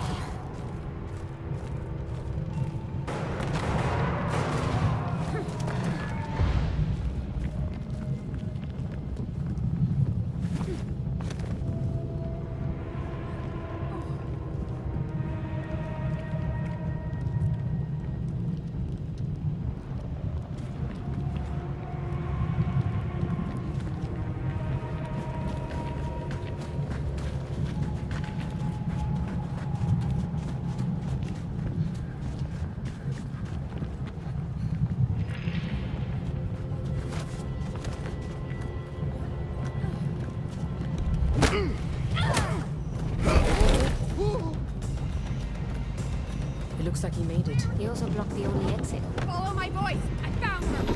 Speaker 5: It looks like he made it.
Speaker 2: He also blocked the only exit.
Speaker 6: Follow my voice! I found her!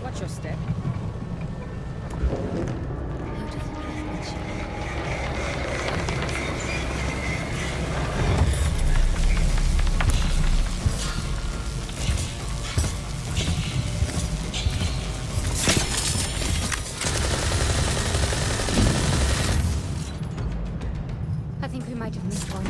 Speaker 5: Watch your step.
Speaker 2: I think we might have missed one.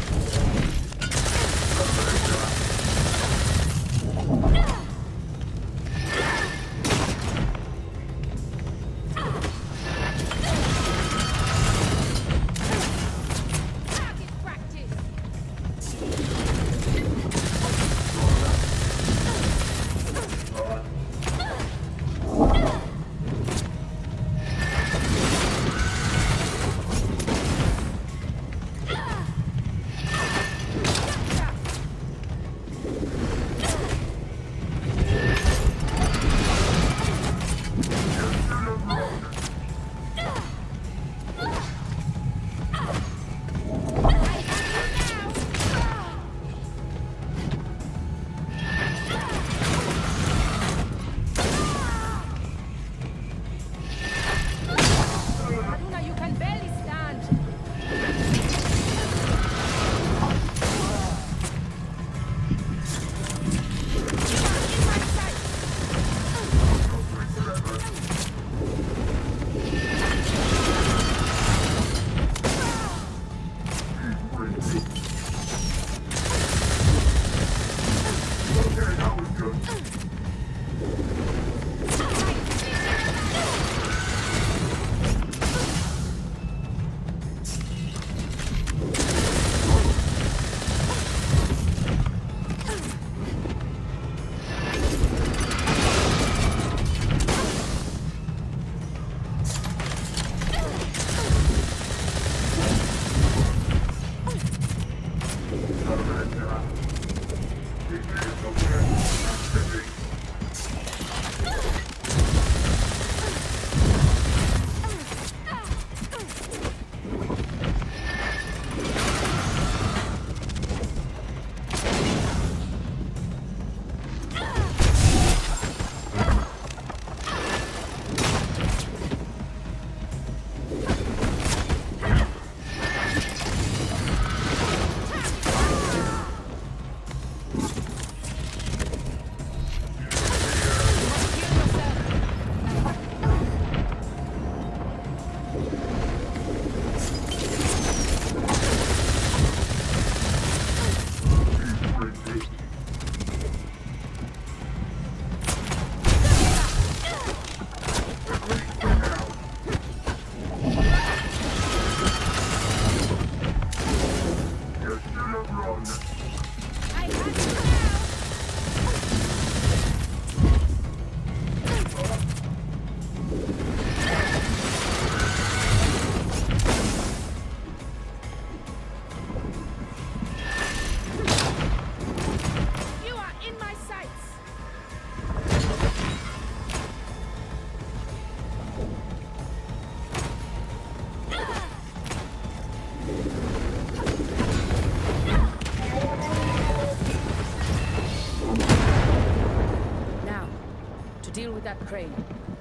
Speaker 5: that crane.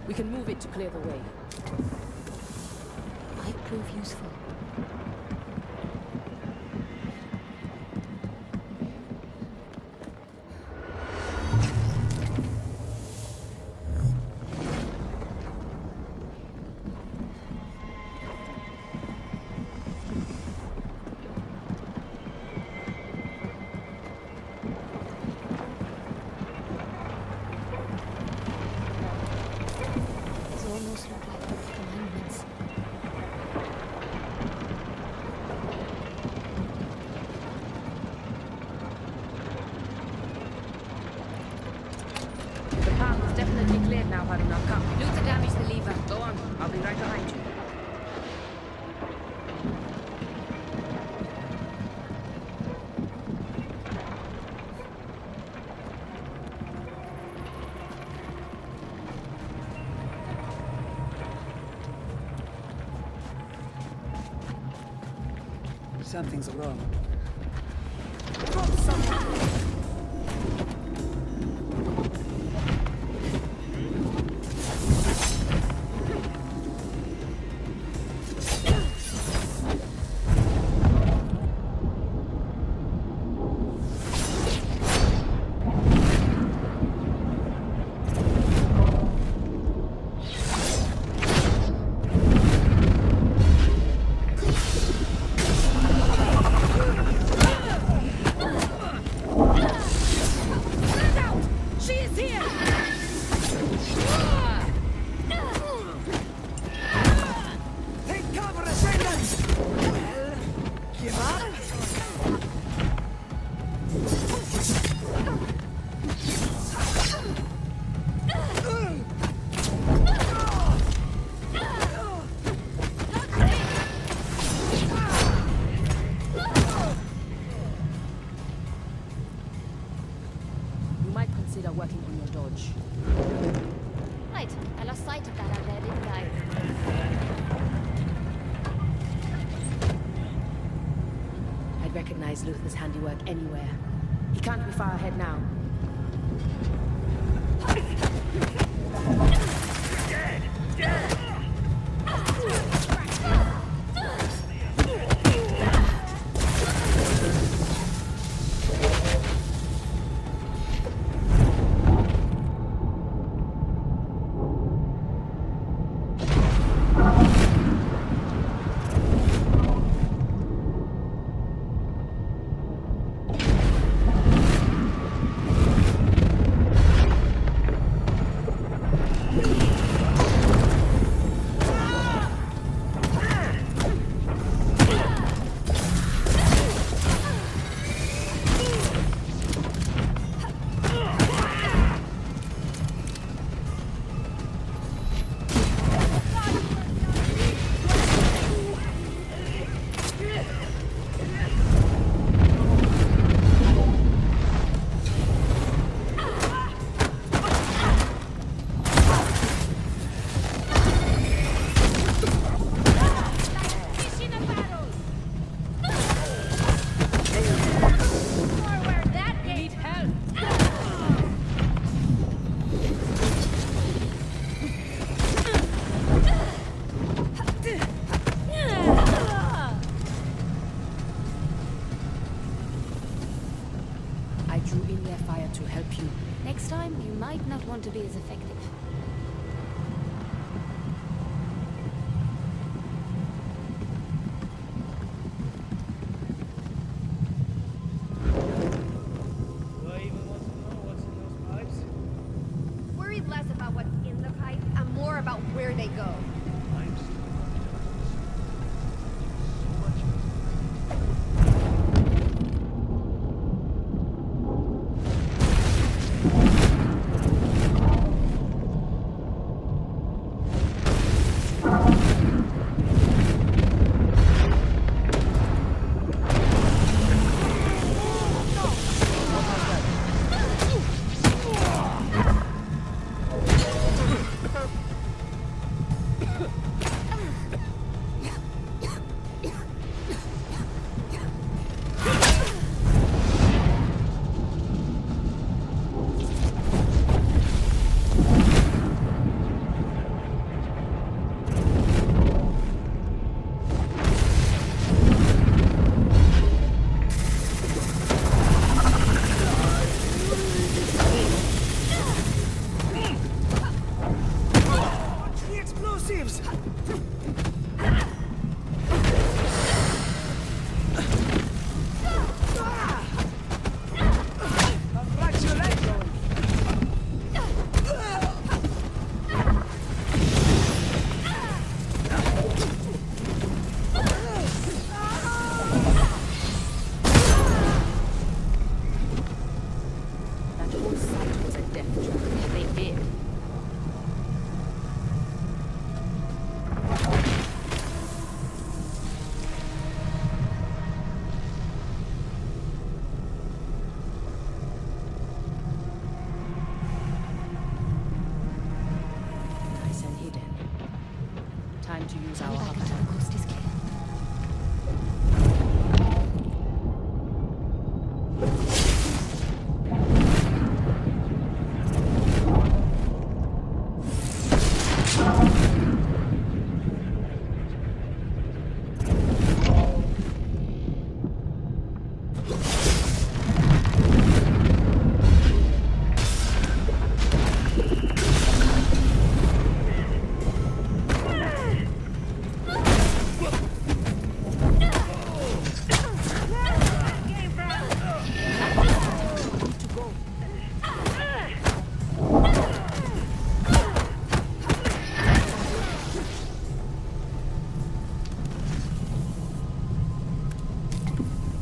Speaker 5: We can move it to clear the way.
Speaker 2: Might prove useful.
Speaker 13: Something's wrong.
Speaker 5: Working on your dodge.
Speaker 2: Right, I lost sight of that out there, didn't I?
Speaker 5: I'd recognize Luther's handiwork anywhere. He can't be far ahead now.
Speaker 13: Dead! Dead!
Speaker 2: Next time, you might not want to be as effective.
Speaker 13: Do I even want to know what's in those pipes?
Speaker 12: Worry less about what's in the pipe and more about where they go.
Speaker 5: means our
Speaker 2: Back to the coast is clear.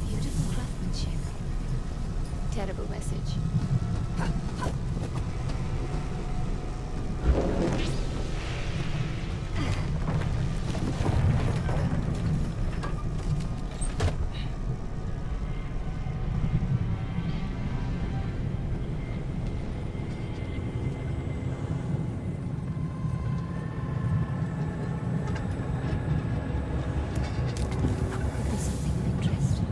Speaker 2: Beautiful craftsmanship. Terrible message. Could be something of interest.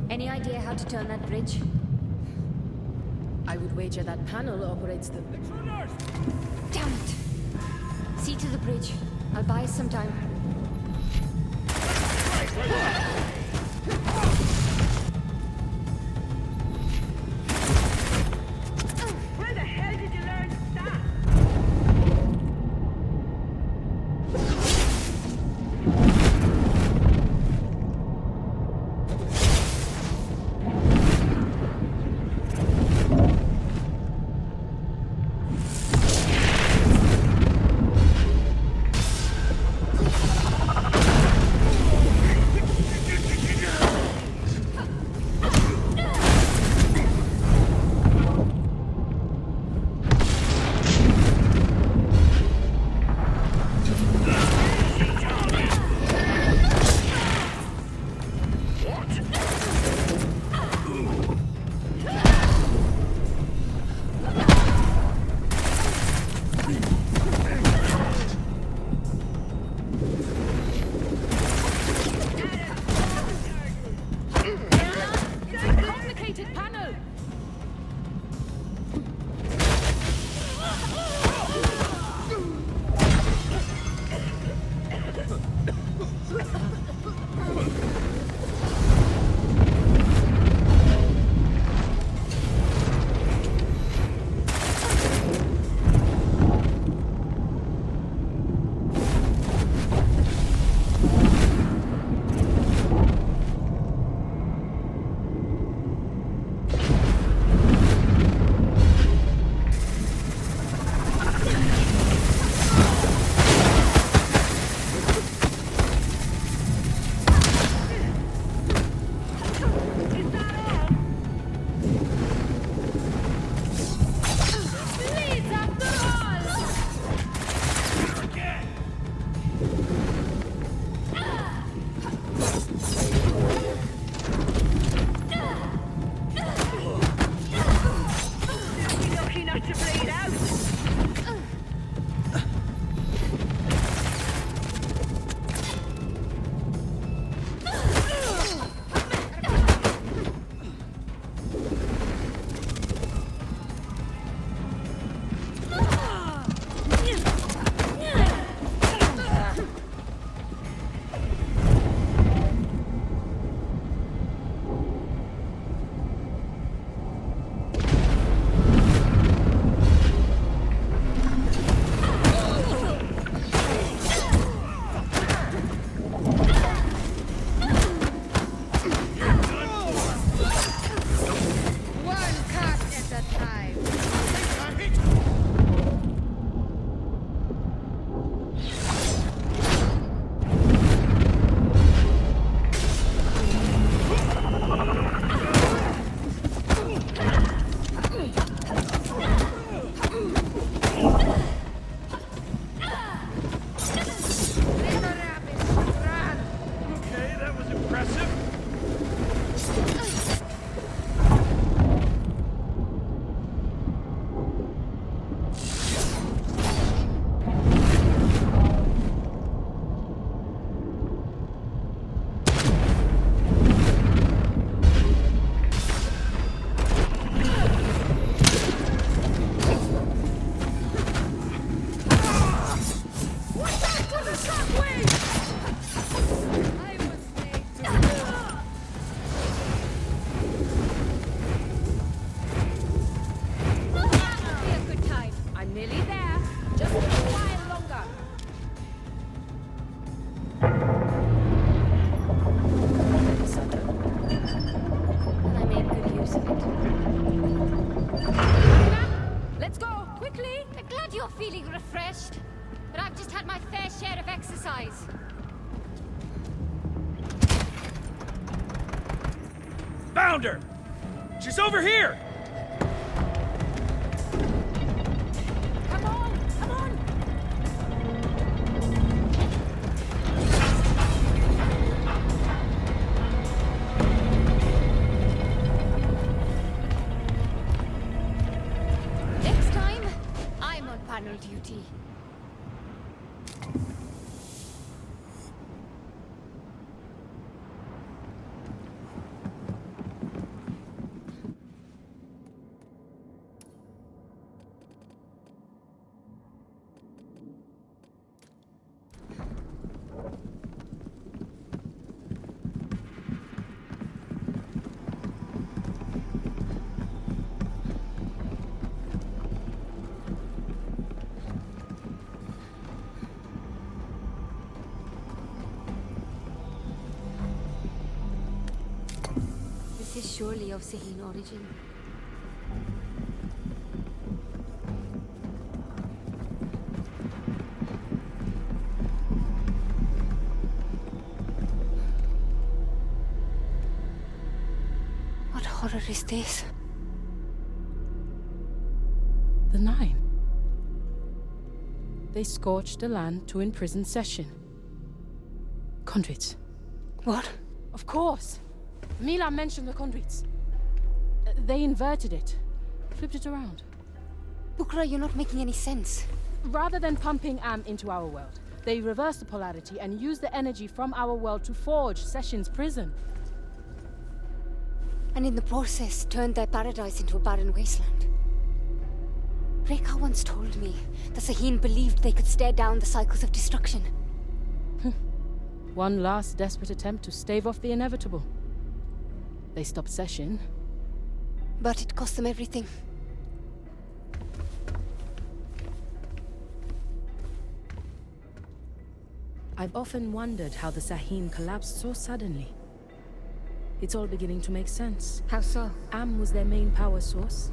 Speaker 2: Any idea how to turn that bridge?
Speaker 5: I would wager that panel operates the...
Speaker 2: Damn it! See to the bridge. I'll buy us some time.
Speaker 21: Where the hell did you learn that?
Speaker 6: Be a good time.
Speaker 5: I'm nearly there. Just a while longer.
Speaker 2: And I made good use of it.
Speaker 5: Let's go, quickly!
Speaker 2: I'm glad you're feeling refreshed, but I've just had my fair share of exercise.
Speaker 13: Found her! She's over here!
Speaker 5: Come on, come on!
Speaker 2: Next time, I'm on panel duty. This is surely of Sahine origin. What horror is this?
Speaker 5: The Nine. They scorched the land to imprison Session. Conduits.
Speaker 2: What?
Speaker 5: Of course. Mila mentioned the conduits. They inverted it. Flipped it around.
Speaker 2: Bukra, you're not making any sense.
Speaker 5: Rather than pumping Am into our world, they reversed the polarity and used the energy from our world to forge Session's prison.
Speaker 2: And in the process, turned their paradise into a barren wasteland. Rekha once told me that Sahine believed they could stare down the cycles of destruction.
Speaker 5: One last desperate attempt to stave off the inevitable. They stopped Session.
Speaker 2: But it cost them everything.
Speaker 5: I've often wondered how the Sahine collapsed so suddenly. It's all beginning to make sense.
Speaker 2: How so?
Speaker 5: Am was their main power source.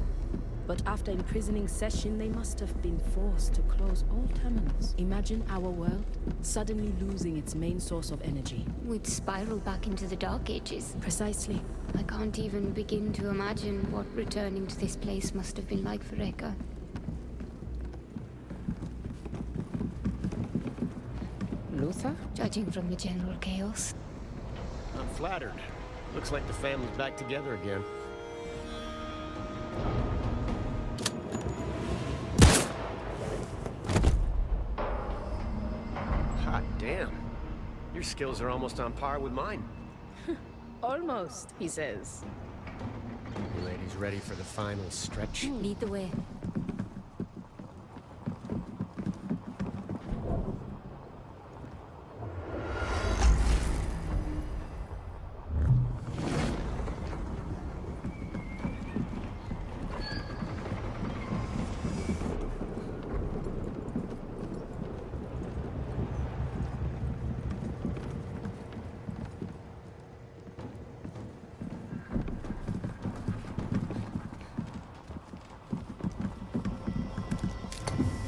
Speaker 5: But after imprisoning Session, they must have been forced to close all terminals. Imagine our world suddenly losing its main source of energy.
Speaker 2: We'd spiral back into the Dark Ages.
Speaker 5: Precisely.
Speaker 2: I can't even begin to imagine what returning to this place must have been like for Rekha.
Speaker 5: Luther?
Speaker 2: Judging from the general chaos.
Speaker 20: I'm flattered. Looks like the family's back together again. Hot damn. Your skills are almost on par with mine.
Speaker 5: Almost, he says.
Speaker 20: You ladies ready for the final stretch?
Speaker 2: Lead the way.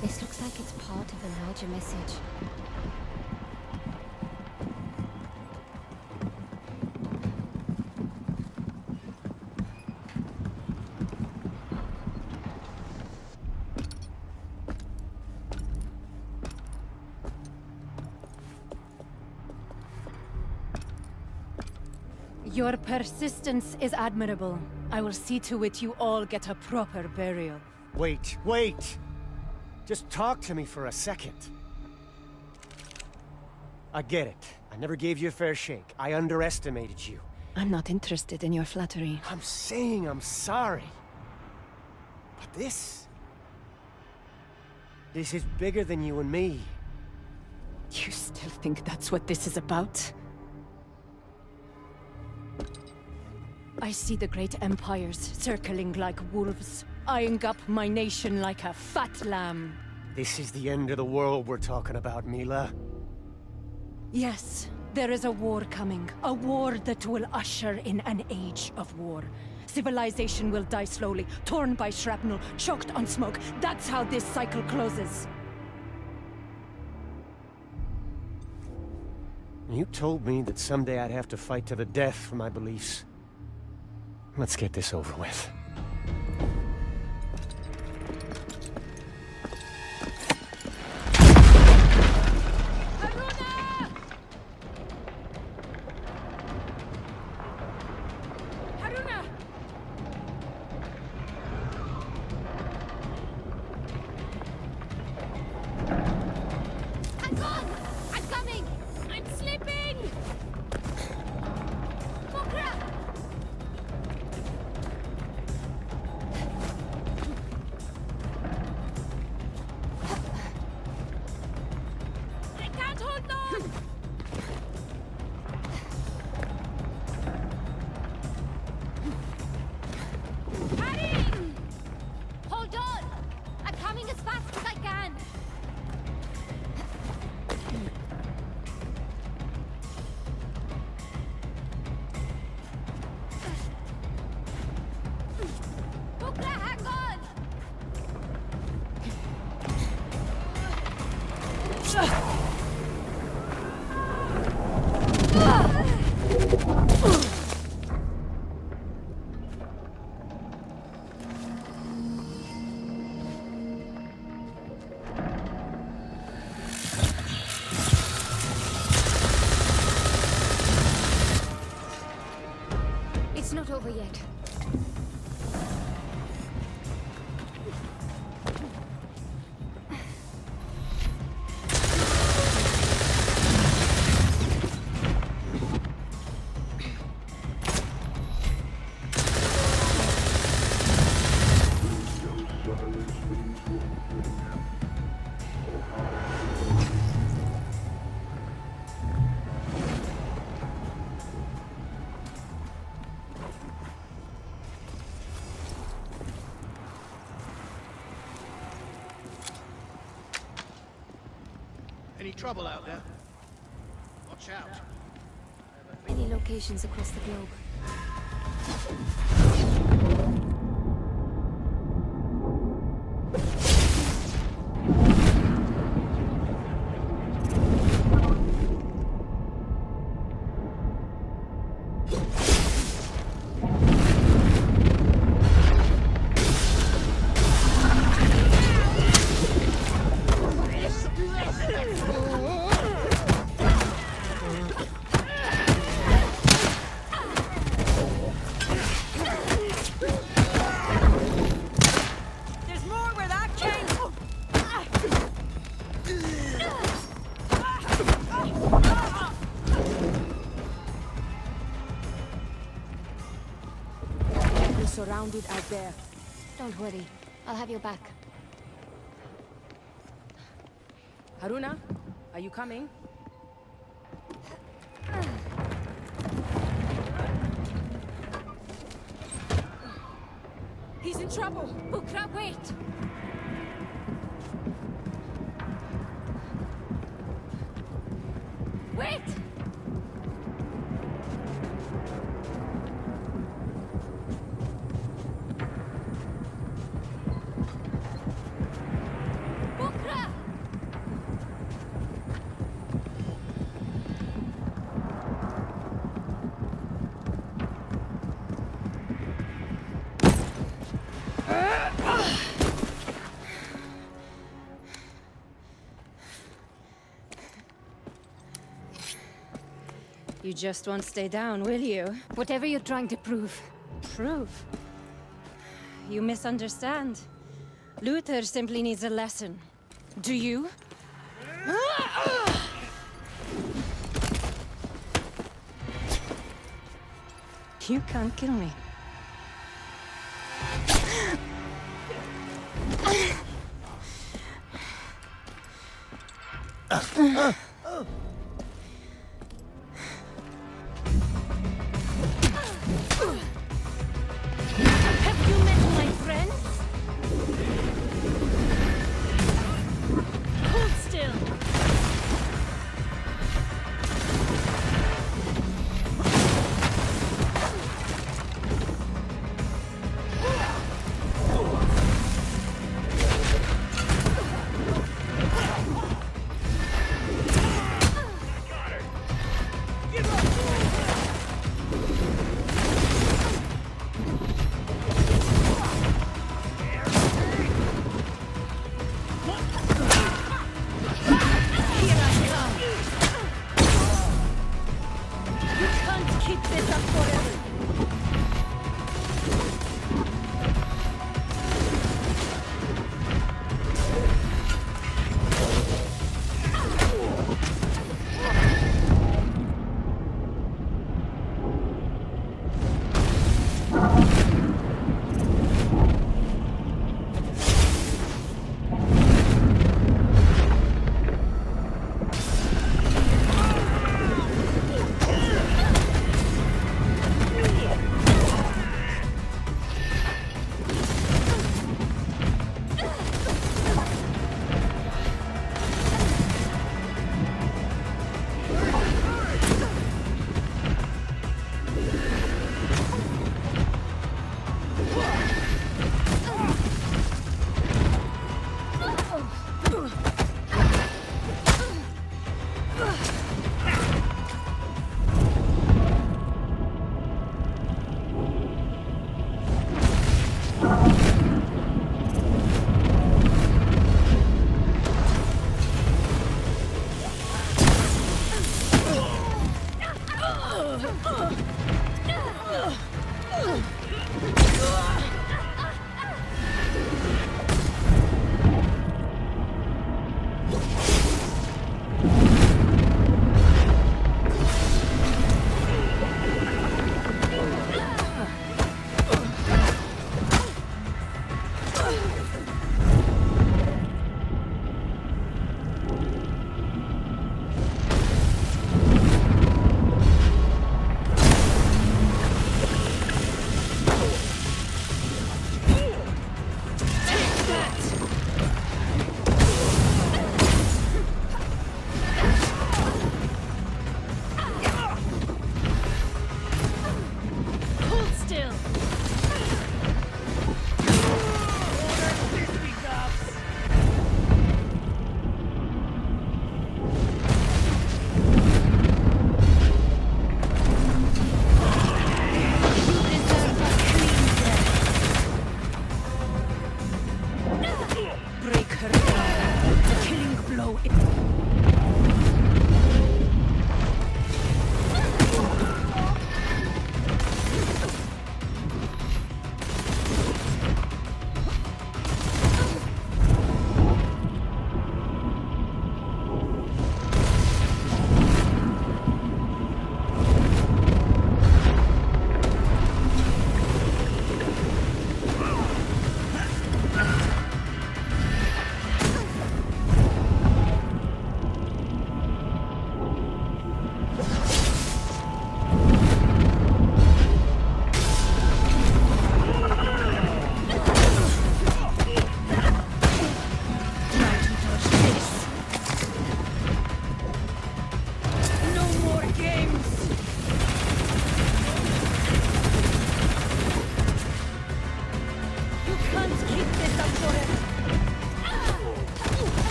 Speaker 2: This looks like it's part of a larger message.
Speaker 6: Your persistence is admirable. I will see to it you all get a proper burial.
Speaker 20: Wait! Just talk to me for a second. I get it. I never gave you a fair shake. I underestimated you.
Speaker 6: I'm not interested in your flattery.
Speaker 20: I'm saying I'm sorry. But this is bigger than you and me.
Speaker 6: You still think that's what this is about? I see the great empires circling like wolves, eyeing up my nation like a fat lamb.
Speaker 9: This is the end of the world we're talking about, Mila.
Speaker 6: Yes, there is a war coming. A war that will usher in an age of war. Civilization will die slowly, torn by shrapnel, choked on smoke. That's how this cycle closes.
Speaker 9: You told me that someday I'd have to fight to the death for my beliefs. Let's get this over with.
Speaker 2: It's not over yet.
Speaker 3: Any trouble out there? Watch out.
Speaker 2: Many locations across the globe.
Speaker 6: Surrounded out there.
Speaker 2: Don't worry. I'll have your back.
Speaker 5: Haruna, are you coming?
Speaker 6: He's in trouble!
Speaker 2: Bukra, wait! Wait!
Speaker 6: You just won't stay down, will you?
Speaker 2: Whatever you're trying to prove.
Speaker 6: Prove? You misunderstand. Luther simply needs a lesson. Do you? You can't kill me.
Speaker 17: this up forever.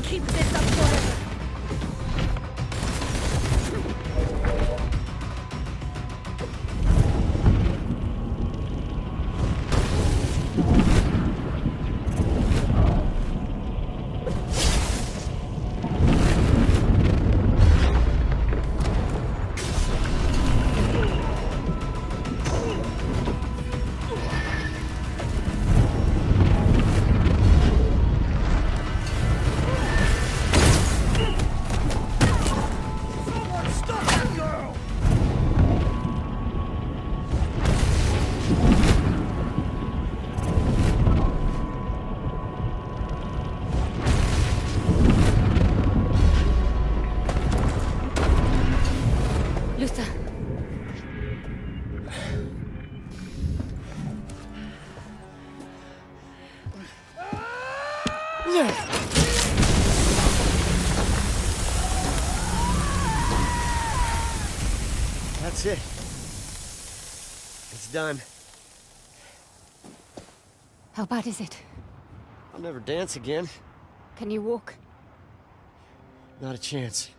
Speaker 17: Keep this up forever.
Speaker 9: That's it. It's done.
Speaker 2: How bad is it?
Speaker 9: I'll never dance again.
Speaker 2: Can you walk?
Speaker 9: Not a chance.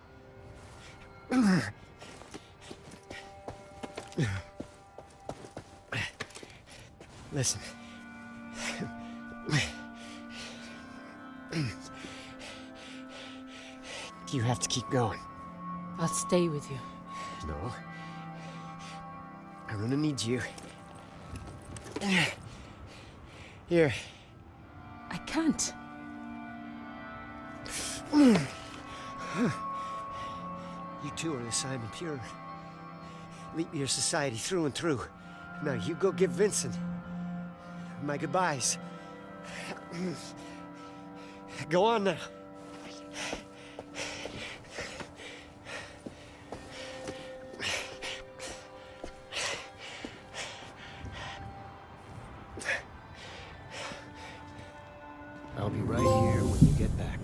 Speaker 9: Listen. You have to keep going.
Speaker 5: I'll stay with you.
Speaker 9: No. Aruna needs you. Here.
Speaker 5: I can't.
Speaker 9: You two are the Simon Pure. Leap your society through and through. Now you go give Vincent my goodbyes. Go on now. I'll be right here when you get back.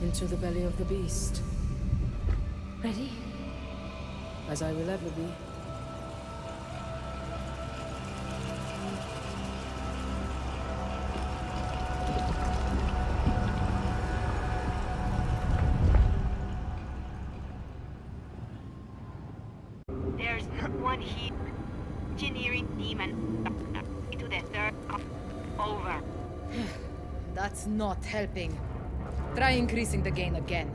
Speaker 5: Into the belly of the beast.
Speaker 2: Ready?
Speaker 5: As I will ever be.
Speaker 21: There's one here. Engineering demon. To the third. Over.
Speaker 4: That's not helping. Try increasing the gain again.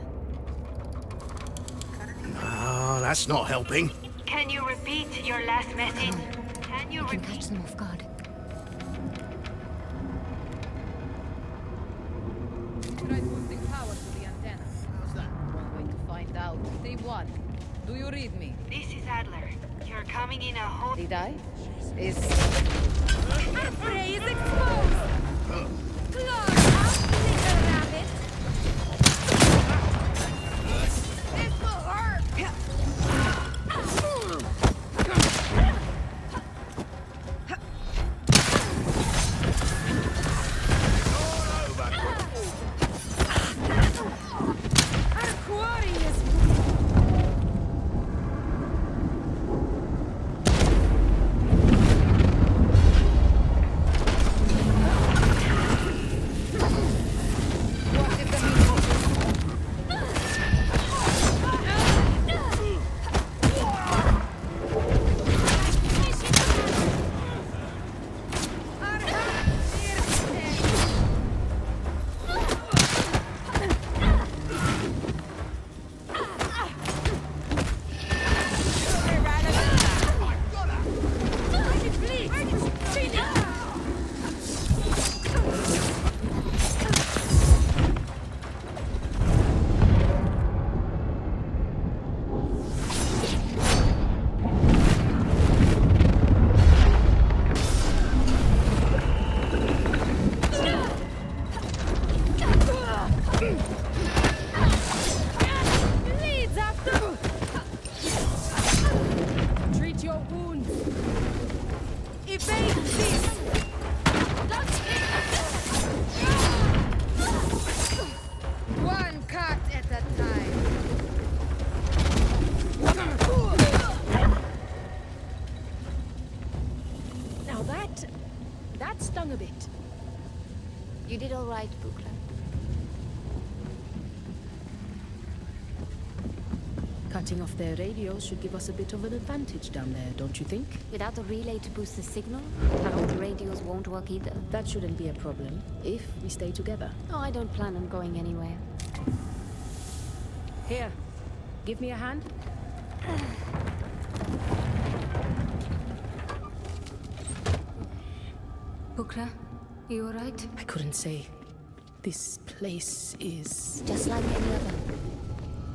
Speaker 3: Ah, that's not helping.
Speaker 21: Can you repeat your last message? Can you repeat?
Speaker 2: Catch them off guard.
Speaker 4: Try boosting power to the antenna. How's that? One way to find out. Day 1. Do you read me?
Speaker 21: This is Adler. You're coming in a whole...
Speaker 4: Did I? Is...
Speaker 17: Prey is exposed! Claws out, little rabbit! This will hurt! Our quarry is... Leads after...
Speaker 4: Treat your wounds.
Speaker 17: Evade this!
Speaker 4: One cut at a time.
Speaker 5: Now that stung a bit.
Speaker 2: You did all right, Bukla.
Speaker 5: Cutting off their radios should give us a bit of an advantage down there, don't you think?
Speaker 2: Without a relay to boost the signal, our old radios won't work either.
Speaker 5: That shouldn't be a problem, if we stay together.
Speaker 2: No, I don't plan on going anywhere.
Speaker 5: Here, give me a hand.
Speaker 2: Bukla, You alright?
Speaker 5: I couldn't say. This place is...
Speaker 2: Just like any other.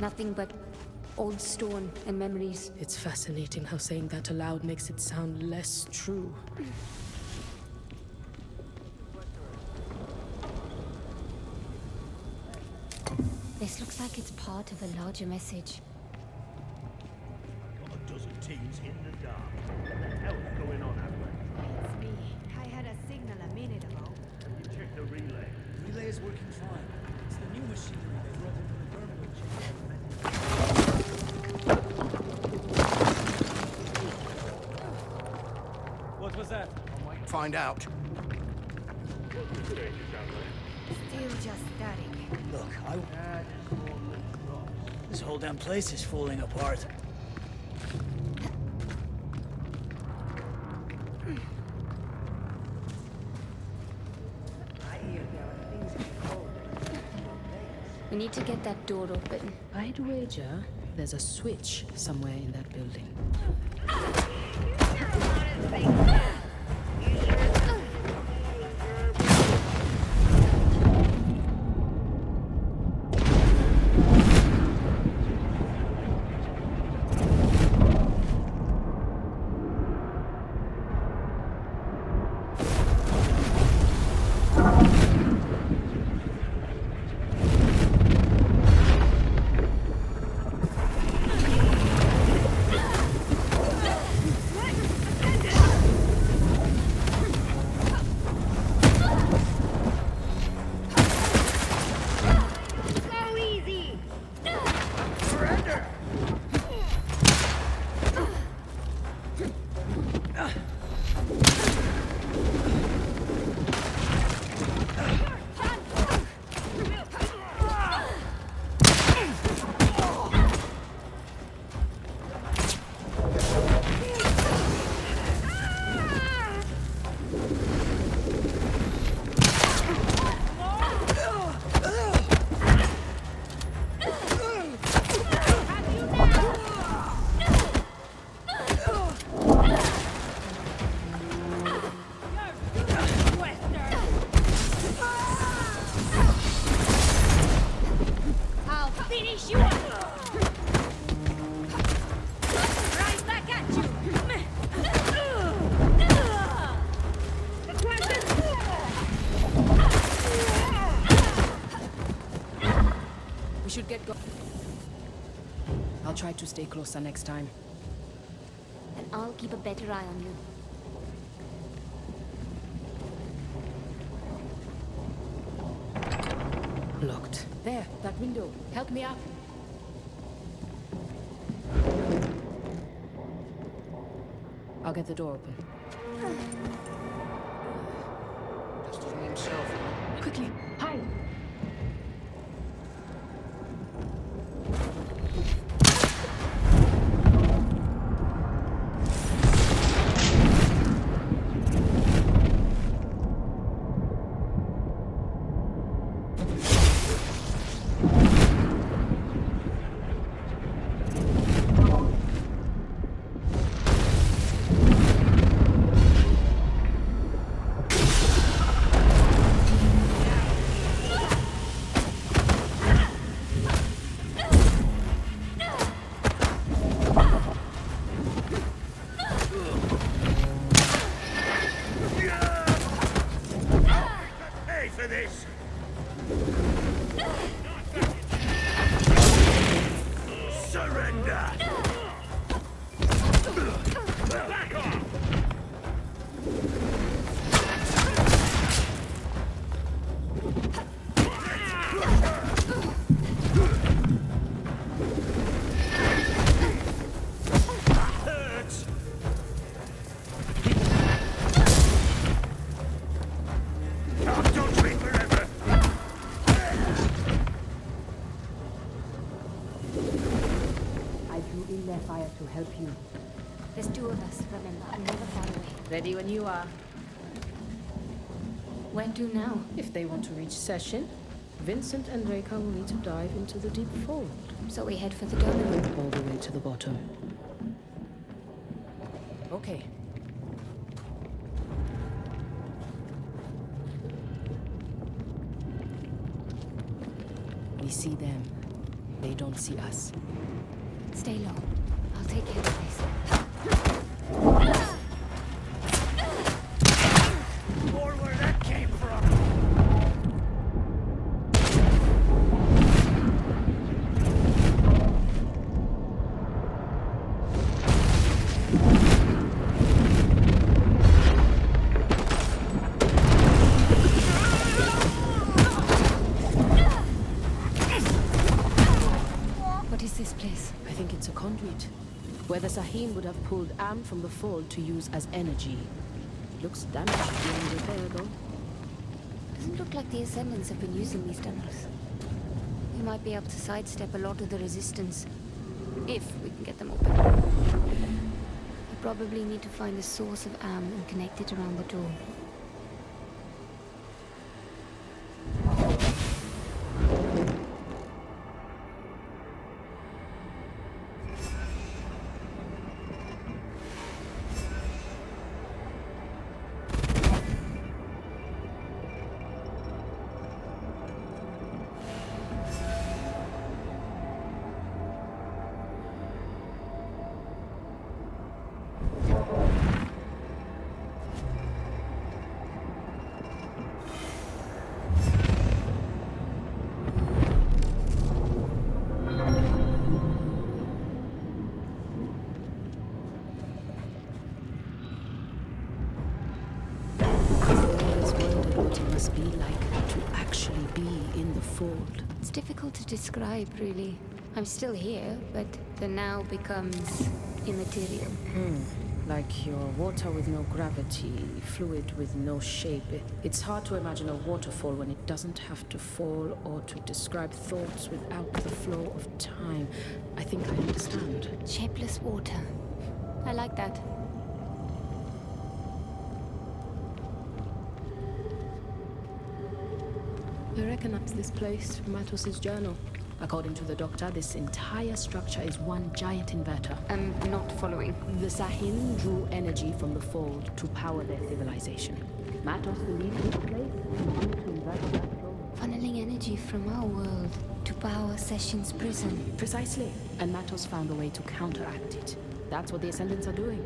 Speaker 2: Nothing but old stone and memories.
Speaker 5: It's fascinating how saying that aloud makes it sound less true.
Speaker 2: This looks like it's part of a larger message.
Speaker 13: Got a dozen teams in the dark. What the hell's going on out there?
Speaker 12: It's me. I had a signal a minute ago.
Speaker 13: You check the relay.
Speaker 14: Relay is working fine. It's the new machinery they brought in from the Verminoid chamber. What was that?
Speaker 3: Find out.
Speaker 12: Still just static.
Speaker 11: Look, this whole damn place is falling apart.
Speaker 2: We need to get that door open.
Speaker 5: I'd wager there's a switch somewhere in that building. Should get going. I'll try to stay closer next time.
Speaker 2: And I'll keep a better eye on
Speaker 5: you. Locked. There, that window. Help me up. I'll get the door open.
Speaker 3: Just from himself.
Speaker 5: Quickly, hide! Fire to help you.
Speaker 2: There's two of us, remember. I'm never far away.
Speaker 5: Ready when you are.
Speaker 2: Where to now?
Speaker 5: If they want to reach Session, Vincent and Reka will need to dive into the deep fold.
Speaker 2: So we head for the donor.
Speaker 5: All the way to the bottom. Okay. We see them. They don't see us.
Speaker 2: Stay low. I'll take care of this.
Speaker 13: More where that came from.
Speaker 2: What is this place?
Speaker 5: I think it's a conduit. Where the Sahim would have pulled Am from the fold to use as energy. Looks damaged beyond repair, though.
Speaker 2: Doesn't look like the Ascendants have been using these tunnels. We might be able to sidestep a lot of the resistance. If we can get them open. We probably need to find the source of Am and connect it around the door.
Speaker 5: Be like to actually be in the fold.
Speaker 2: It's difficult to describe, really. I'm still here, but the now becomes immaterial.
Speaker 5: Like your water with no gravity, fluid with no shape. It's hard to imagine a waterfall when it doesn't have to fall or to describe thoughts without the flow of time. I think I understand.
Speaker 2: Shapeless water. I like that.
Speaker 5: I recognize this place from Matos' journal. According to the doctor, this entire structure is one giant inverter.
Speaker 2: I'm not following.
Speaker 5: The Sahin drew energy from the fold to power their civilization. Matos believed this place was due to invert that flow.
Speaker 2: Funneling energy from our world to power Session's prison.
Speaker 5: Precisely. And Matos found a way to counteract it. That's what the Ascendants are doing.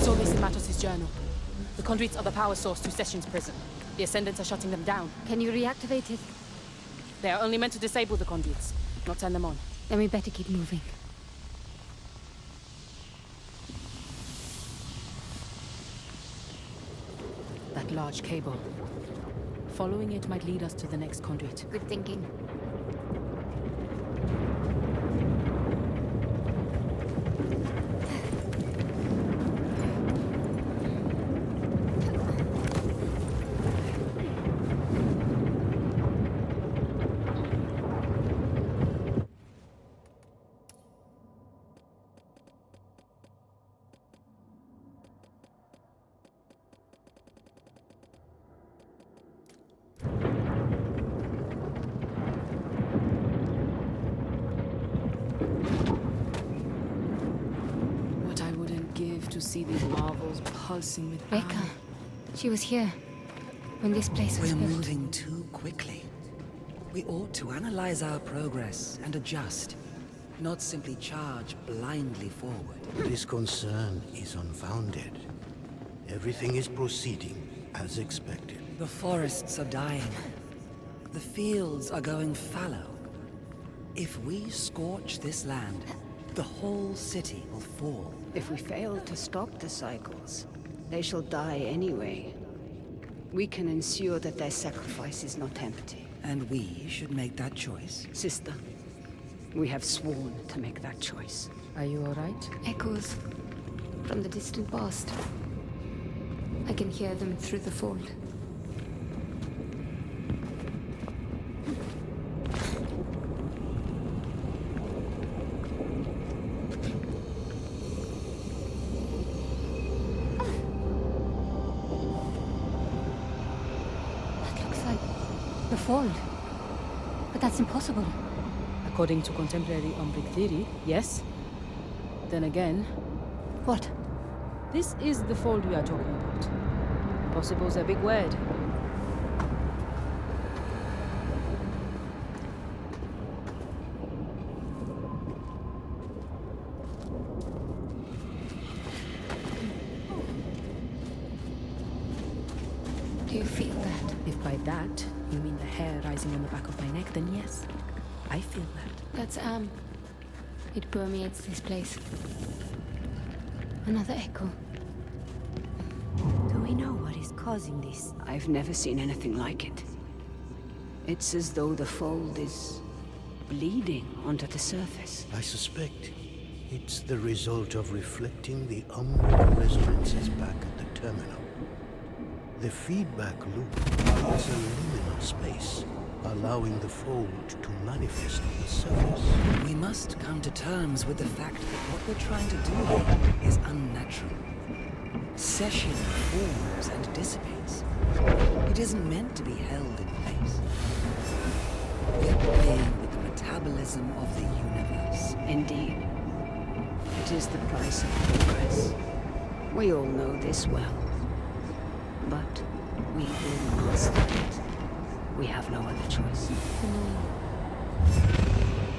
Speaker 5: saw this in Matos' journal. The conduits are the power source to Sessions Prison. The Ascendants are shutting them down.
Speaker 2: Can you reactivate it?
Speaker 5: They are only meant to disable the conduits, not turn them on.
Speaker 2: Then we better keep moving.
Speaker 5: That large cable. Following it might lead us to the next conduit.
Speaker 2: Good thinking.
Speaker 5: To see these marvels pulsing with
Speaker 2: Rekka.
Speaker 5: power.
Speaker 2: She was here when this place was
Speaker 10: We're
Speaker 2: built.
Speaker 10: moving too quickly. We ought to analyze our progress and adjust, not simply charge blindly forward.
Speaker 3: This concern is unfounded. Everything is proceeding as expected.
Speaker 10: The forests are dying. The fields are going fallow. If we scorch this land, the whole city will fall.
Speaker 8: If we fail to stop the cycles, they shall die anyway. We can ensure that their sacrifice is not empty.
Speaker 10: And we should make that choice.
Speaker 8: Sister, we have sworn to make that choice.
Speaker 5: Are you all right?
Speaker 2: Echoes from the distant past. I can hear them through the fold. Fold. But that's impossible.
Speaker 5: According to contemporary Umbric theory, yes. Then again...
Speaker 2: What?
Speaker 5: This is the fold we are talking about. Impossible's a big word.
Speaker 2: Do you feel that?
Speaker 5: If by that you mean the hair rising on the back of my neck, then yes. I feel that.
Speaker 2: That's it permeates this place. Another echo.
Speaker 8: Do we know what is causing this? I've never seen anything like it. It's as though the fold is bleeding onto the surface.
Speaker 3: I suspect it's the result of reflecting the Umbric resonances back at the terminal. The feedback loop is a liminal space, allowing the fold to manifest on the surface.
Speaker 10: We must come to terms with the fact that what we're trying to do here is unnatural. Session forms and dissipates. It isn't meant to be held in place. We're playing with the metabolism of the universe.
Speaker 8: Indeed. It is the price of progress. We all know this well. But we will master it. We have no other choice.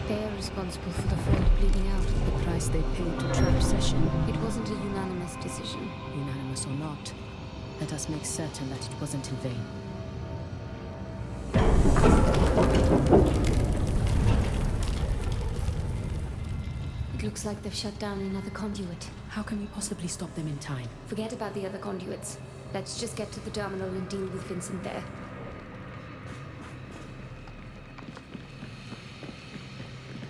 Speaker 2: They're responsible for the fold bleeding out.
Speaker 5: The price they paid to trap Session.
Speaker 2: It wasn't a unanimous decision.
Speaker 5: Unanimous or not, let us make certain that it wasn't in vain.
Speaker 2: It looks like they've shut down another conduit.
Speaker 5: How can we possibly stop them in time?
Speaker 2: Forget about the other conduits. Let's just get to the terminal and deal with Vincent there.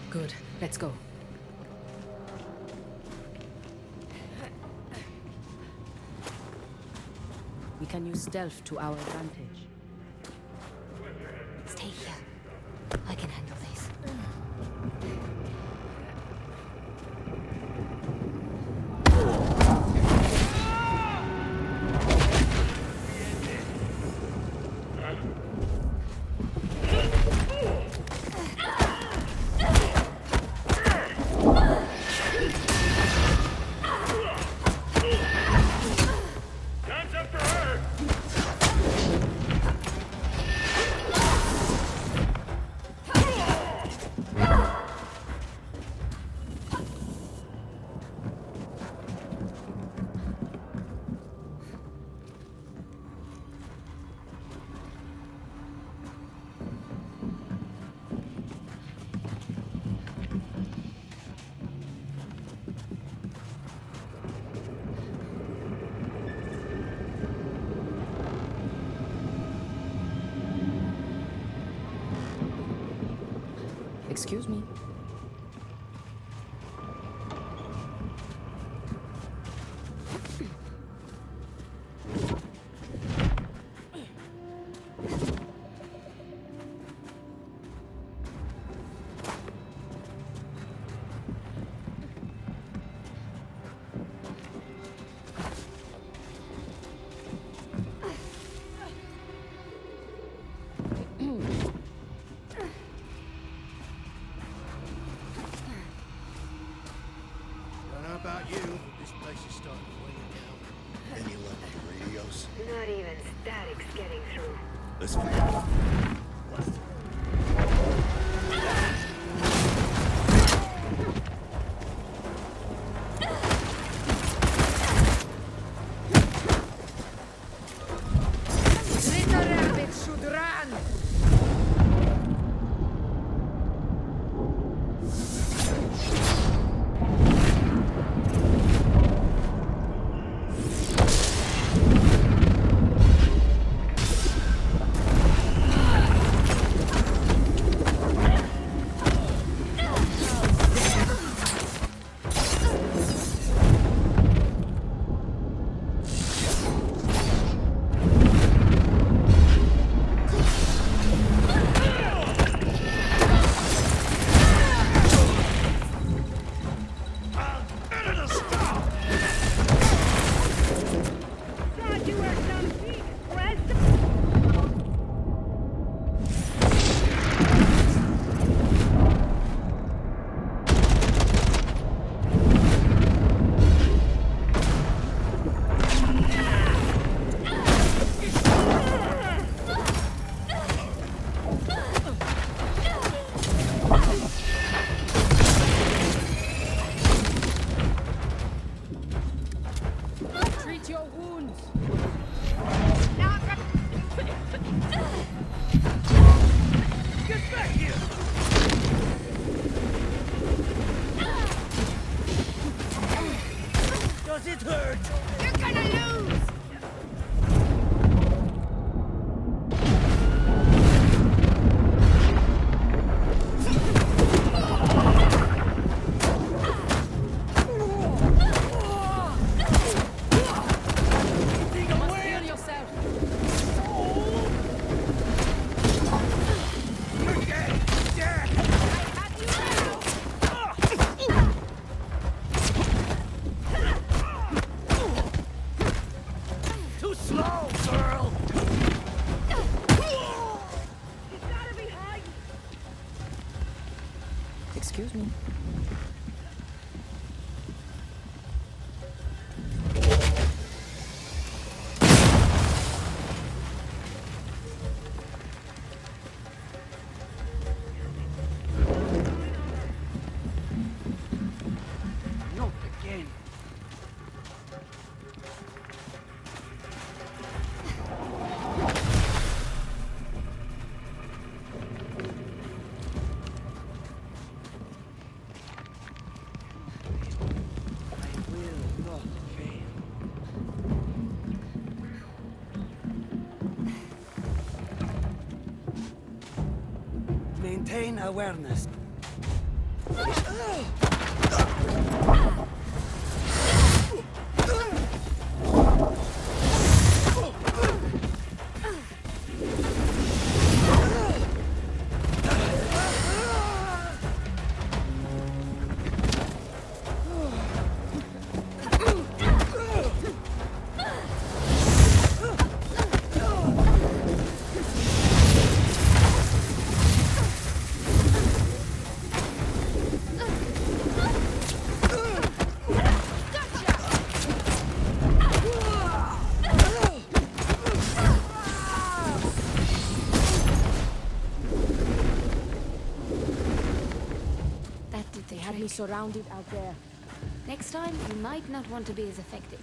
Speaker 5: Good. Let's go. We can use stealth to our advantage.
Speaker 2: Stay here. I can handle this.
Speaker 5: Excuse me.
Speaker 3: Don't know about you, but this place is starting to weigh you down. Any luck with the radios?
Speaker 25: Not even static's getting through.
Speaker 3: Let's find out.
Speaker 8: Little rabbit should run!
Speaker 5: Treat your wounds.
Speaker 13: Get back here! Does it hurt?
Speaker 8: You're gonna lose!
Speaker 5: You must heal yourself.
Speaker 13: You're dead! Dead! Too slow, girl!
Speaker 5: Excuse me.
Speaker 13: Not again. I will not fail. Maintain awareness.
Speaker 2: That did the
Speaker 5: They had me
Speaker 2: trick.
Speaker 5: surrounded out there.
Speaker 2: Next time, you might not want to be as effective.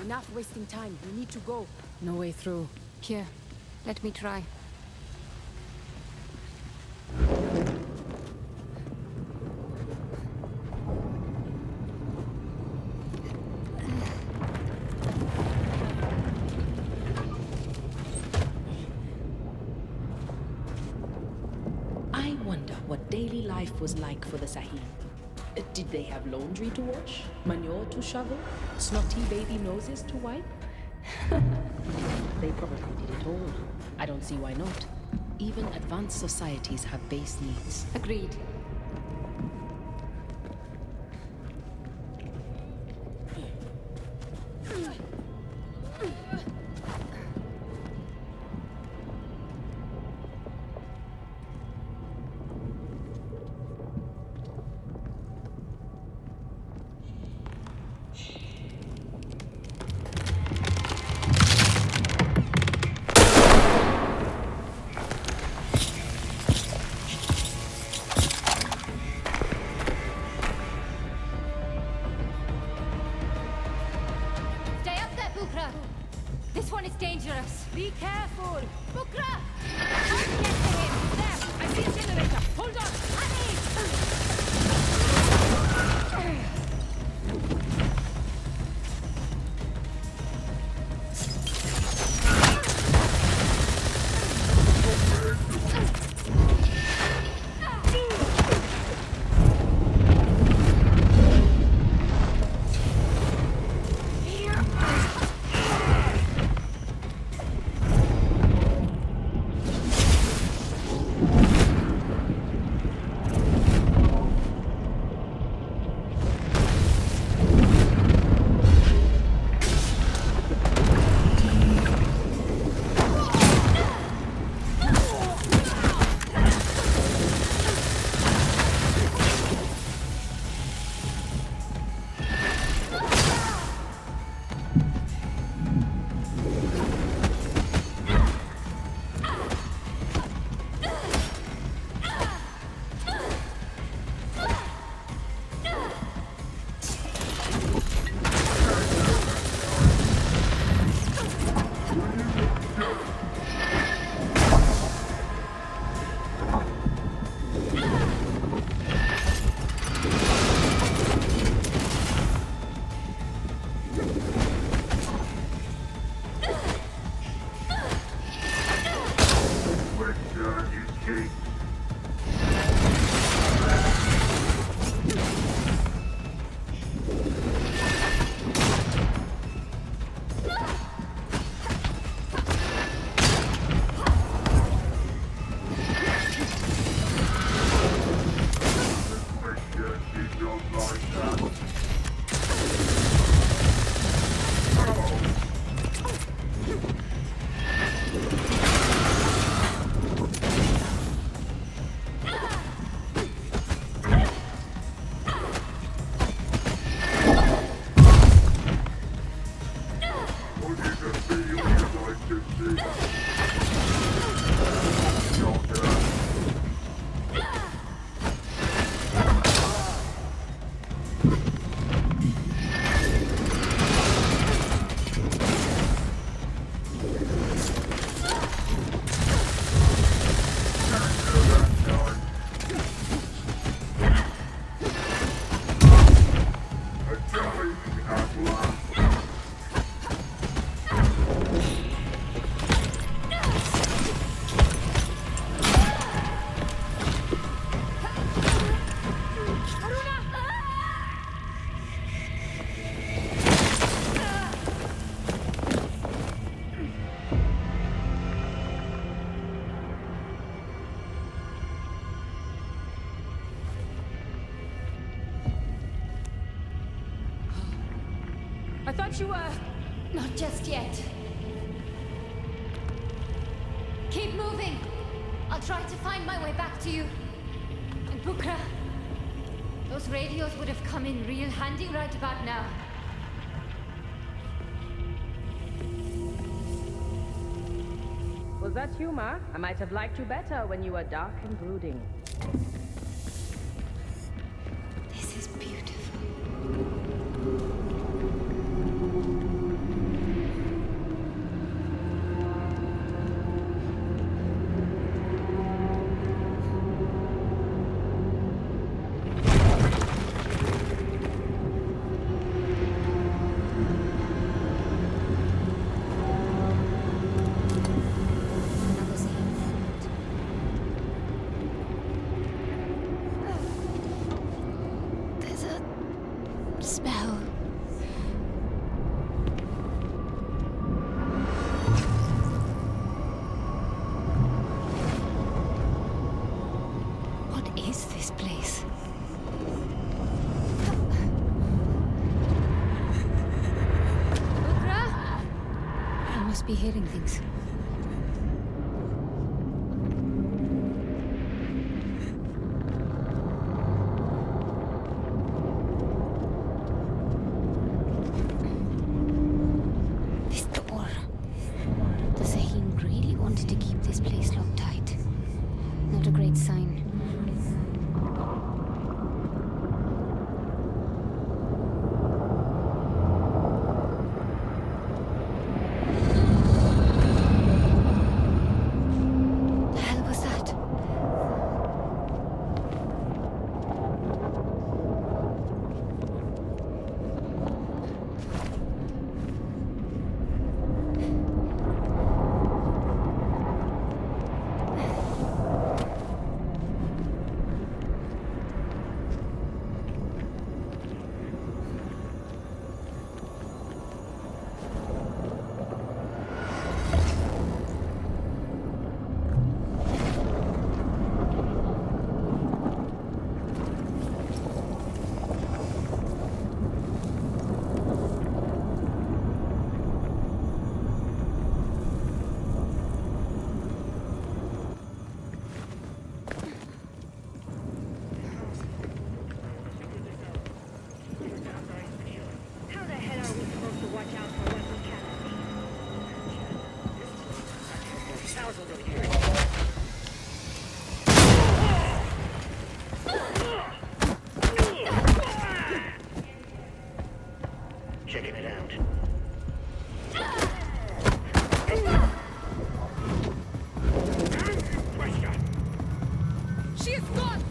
Speaker 5: Enough wasting time. We need to go. No way through.
Speaker 2: Here, let me try.
Speaker 5: life was like for the Sahim. Did they have laundry to wash? Manure to shovel? Snotty baby noses to wipe? They probably did it all. I don't see why not. Even advanced societies have base needs.
Speaker 2: Agreed.
Speaker 6: This one is dangerous. Be careful. Bukra! Don't get to him. There! I see a generator. Hold on. I thought you were...
Speaker 2: Not just yet. Keep moving. I'll try to find my way back to you. And Bukra, those radios would have come in real handy right about now.
Speaker 5: Was that humor? I might have liked you better when you were dark and brooding.
Speaker 2: This is beautiful. just be hearing things. This door. The Sahim really wanted to keep this place locked tight. Not a great sign.
Speaker 20: Checking it out.
Speaker 4: She is gone!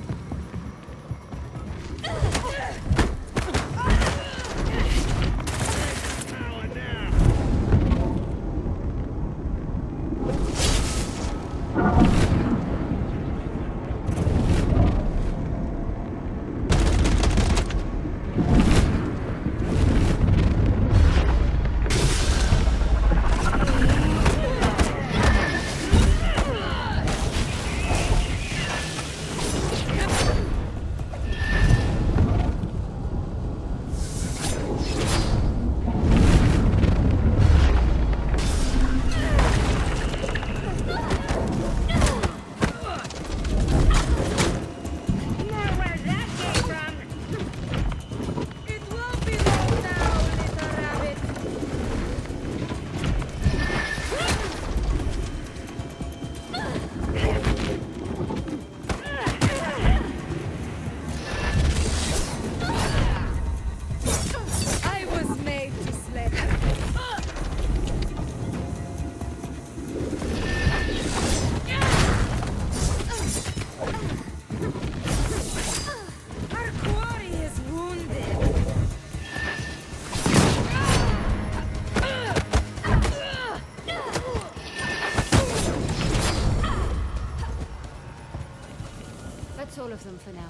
Speaker 2: That's all of them for now.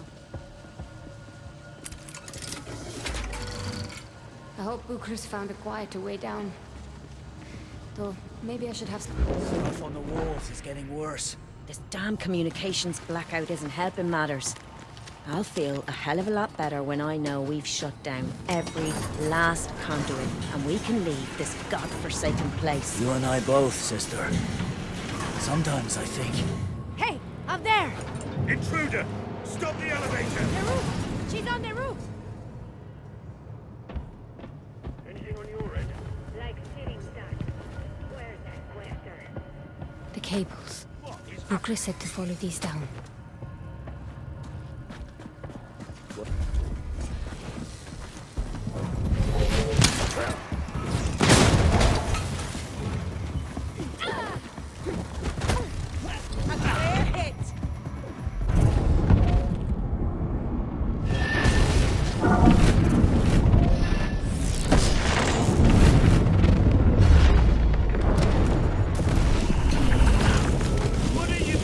Speaker 2: I hope Bukrus found a quieter way down. Though, maybe I should have some...
Speaker 11: Stuff on the walls is getting worse.
Speaker 15: This damn communications blackout isn't helping matters. I'll feel a hell of a lot better when I know we've shut down every last conduit and we can leave this godforsaken place.
Speaker 11: You and I both, sister. Sometimes I think...
Speaker 6: Hey, up there!
Speaker 13: Intruder! Stop the elevator!
Speaker 6: The roof! She's on the roof!
Speaker 20: Anything on your end?
Speaker 21: Like sitting duck. Where's that quester?
Speaker 2: The cables. Bukrus said to follow these down.
Speaker 13: What are you...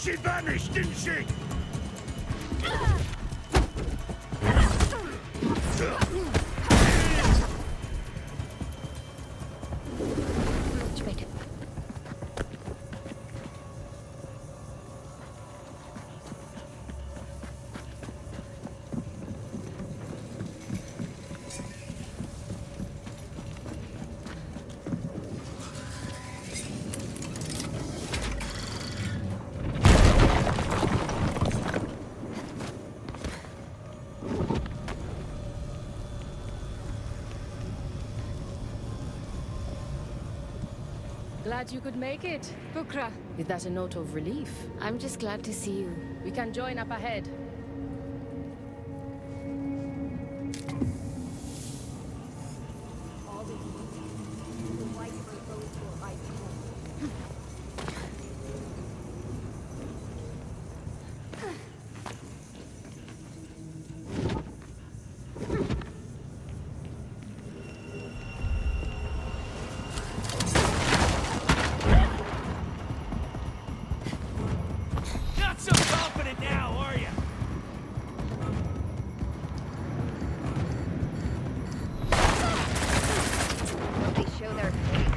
Speaker 7: She vanished, didn't she?
Speaker 2: Much better.
Speaker 5: Glad you could make it.
Speaker 6: Bukra.
Speaker 5: Is that a note of relief?
Speaker 2: I'm just glad to see you.
Speaker 5: We can join up ahead.
Speaker 13: Not so confident now, are you?
Speaker 12: Will they show their face?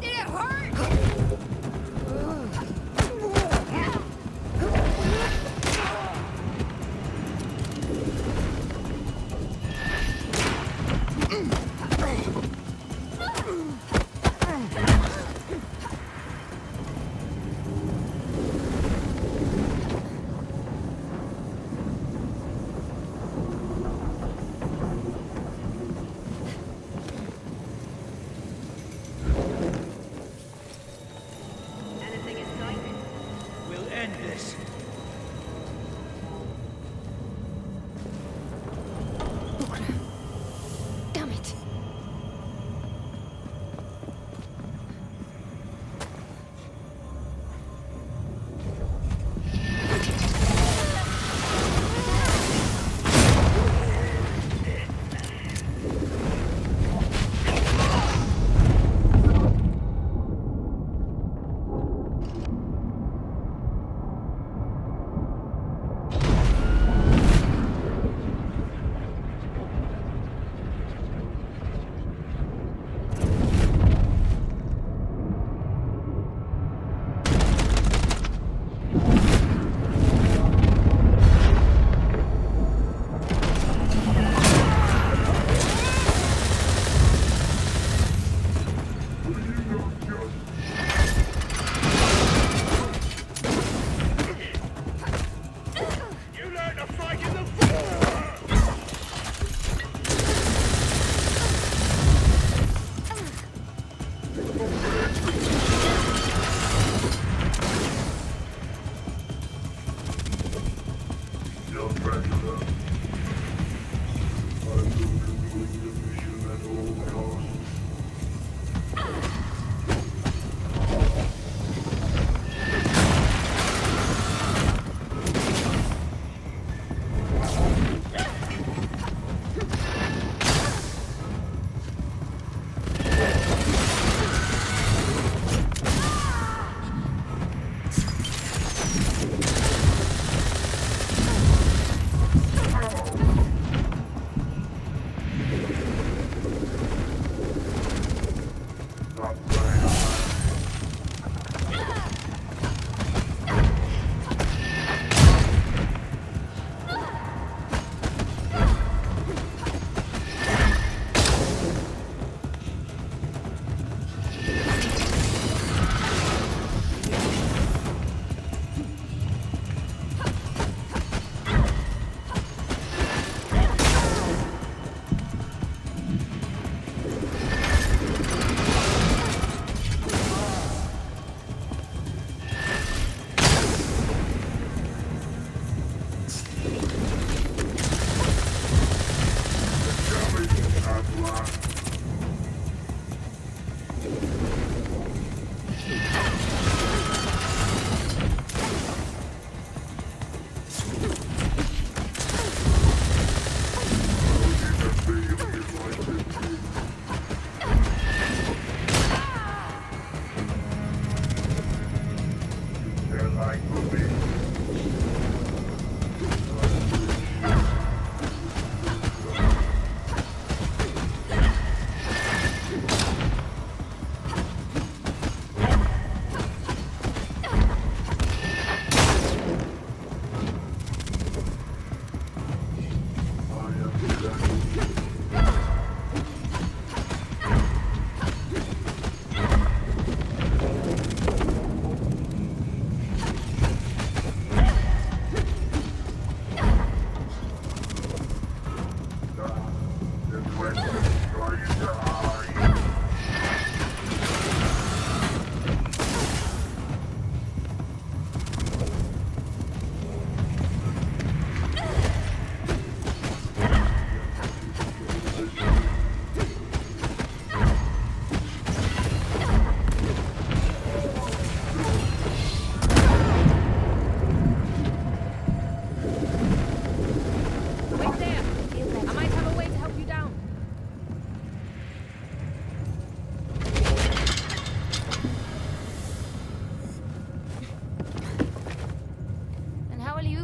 Speaker 12: Did it hurt? Anything in sight?
Speaker 13: We'll end this.
Speaker 2: Damn it.
Speaker 7: You learn to fight in the floor! No pressure. I will be doing the mission at all costs.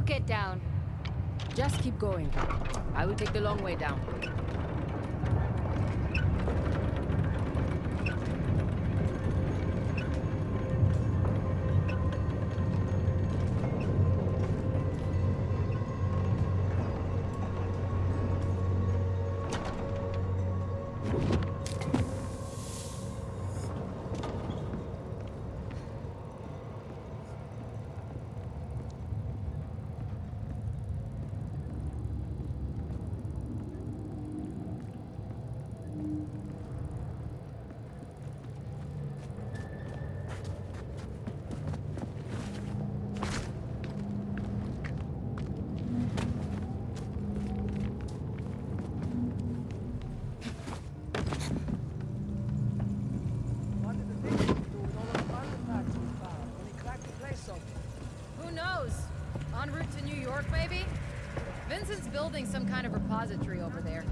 Speaker 6: get down.
Speaker 5: Just keep going. I will take the long way down.
Speaker 4: Who knows? En route to New York, maybe? Vincent's building some kind of repository over there.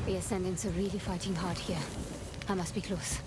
Speaker 2: The Ascendants are really fighting hard here. I must be close.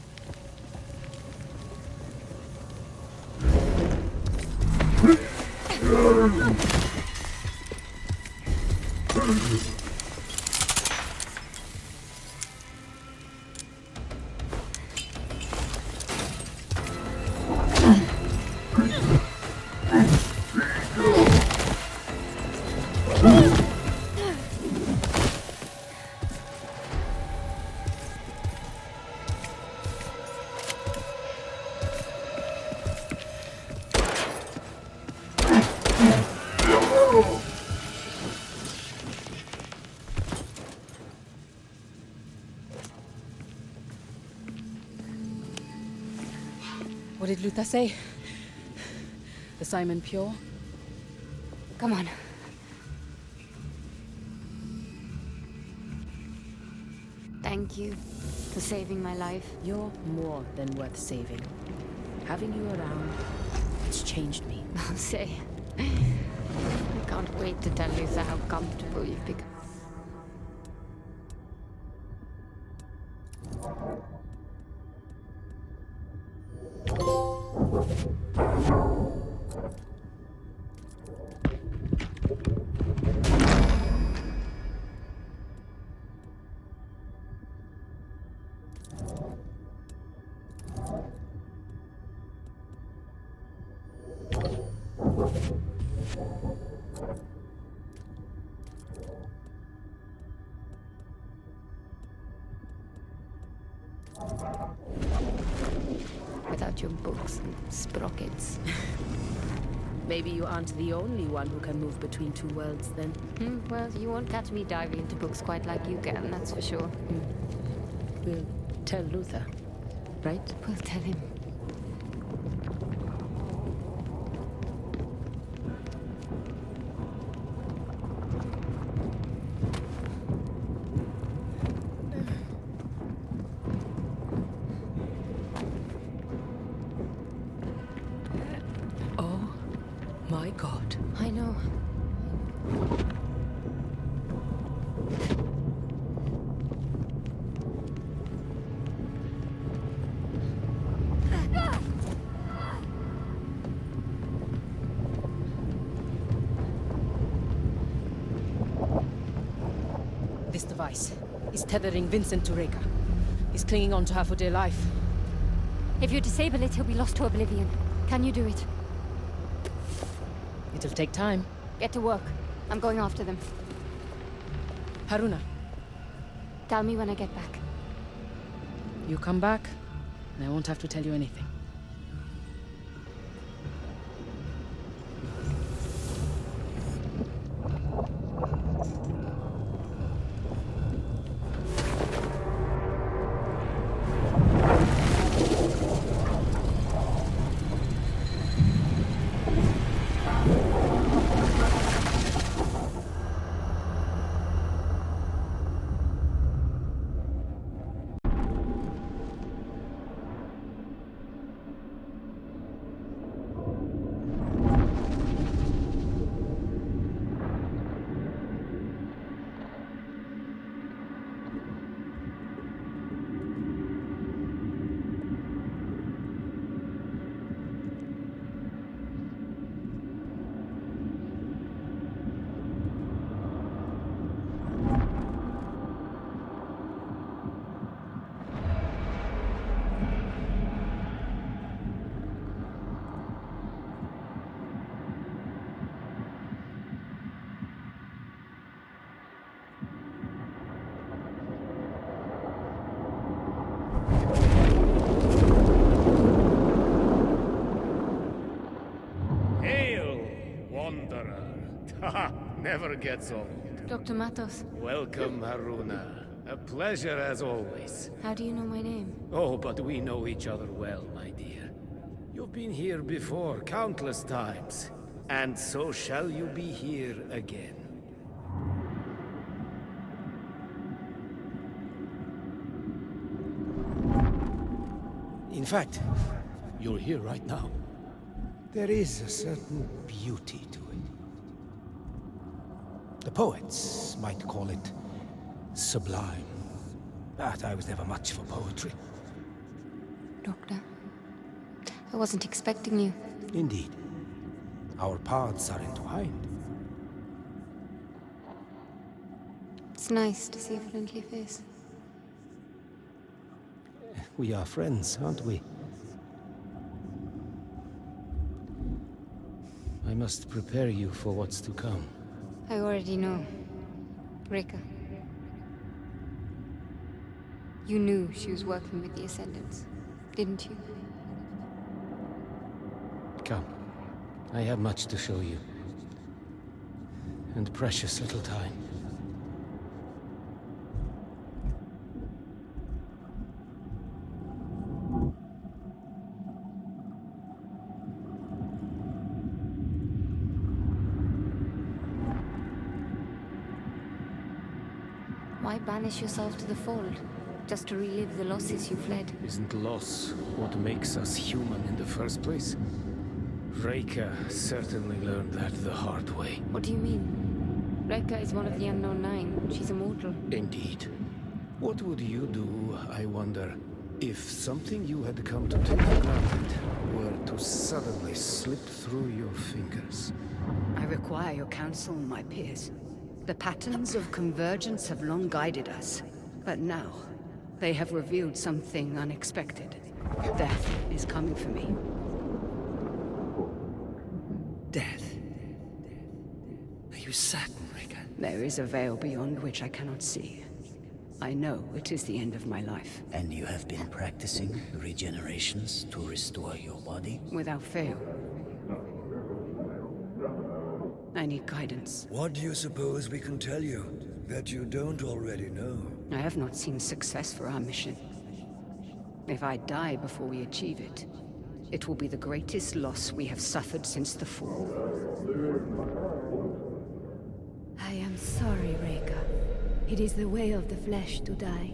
Speaker 5: What did Luther say? The Simon Pure?
Speaker 2: Come on. Thank you for saving my life.
Speaker 5: You're more than worth saving. Having you around, it's changed me.
Speaker 2: I'll say. I can't wait to tell Luther how comfortable you've become. Without your books and sprockets.
Speaker 5: Maybe you aren't the only one who can move between two worlds, then.
Speaker 2: Well, you won't catch me diving into books quite like you can, that's for sure.
Speaker 5: We'll tell Luther, right?
Speaker 2: We'll tell him.
Speaker 5: My God.
Speaker 2: I know.
Speaker 5: This device is tethering Vincent to Reka. He's clinging on to her for dear life.
Speaker 2: If you disable it, he'll be lost to oblivion. Can you do it?
Speaker 5: It'll take time.
Speaker 2: Get to work. I'm going after them.
Speaker 5: Haruna.
Speaker 2: Tell me when I get back.
Speaker 5: You come back, and I won't have to tell you anything.
Speaker 9: Never gets old.
Speaker 2: Dr. Matos.
Speaker 9: Welcome, Haruna. A pleasure as always.
Speaker 2: How do you know my name?
Speaker 9: Oh, but we know each other well, my dear. You've been here before, countless times. And so shall you be here again.
Speaker 3: In fact, you're here right now. There is a certain beauty to it. The poets might call it sublime, but I was never much for poetry.
Speaker 2: Doctor, I wasn't expecting you.
Speaker 3: Indeed.
Speaker 16: Our paths are entwined.
Speaker 2: It's nice to see a friendly face.
Speaker 16: We are friends, aren't we? I must prepare you for what's to come.
Speaker 2: I already know. Reka. You knew she was working with the Ascendants, didn't you?
Speaker 16: Come. I have much to show you. And precious little time.
Speaker 2: Why banish yourself to the Fold? Just to relive the losses you fled?
Speaker 16: Isn't loss what makes us human in the first place? Reka certainly learned that the hard way.
Speaker 2: What do you mean? Reka is one of the Unknown Nine. She's immortal.
Speaker 16: Indeed. What would you do, I wonder, if something you had come to take for granted were to suddenly slip through your fingers?
Speaker 8: I require your counsel, my peers. The patterns of convergence have long guided us, but now they have revealed something unexpected. Death is coming for me.
Speaker 10: Death? Are you certain, Reka?
Speaker 8: There is a veil beyond which I cannot see. I know it is the end of my life.
Speaker 11: And you have been practicing regenerations to restore your body?
Speaker 8: Without fail. I need guidance.
Speaker 18: What do you suppose we can tell you that you don't already know?
Speaker 8: I have not seen success for our mission. If I die before we achieve it, it will be the greatest loss we have suffered since the fall.
Speaker 6: I am sorry, Reka. It is the way of the flesh to die.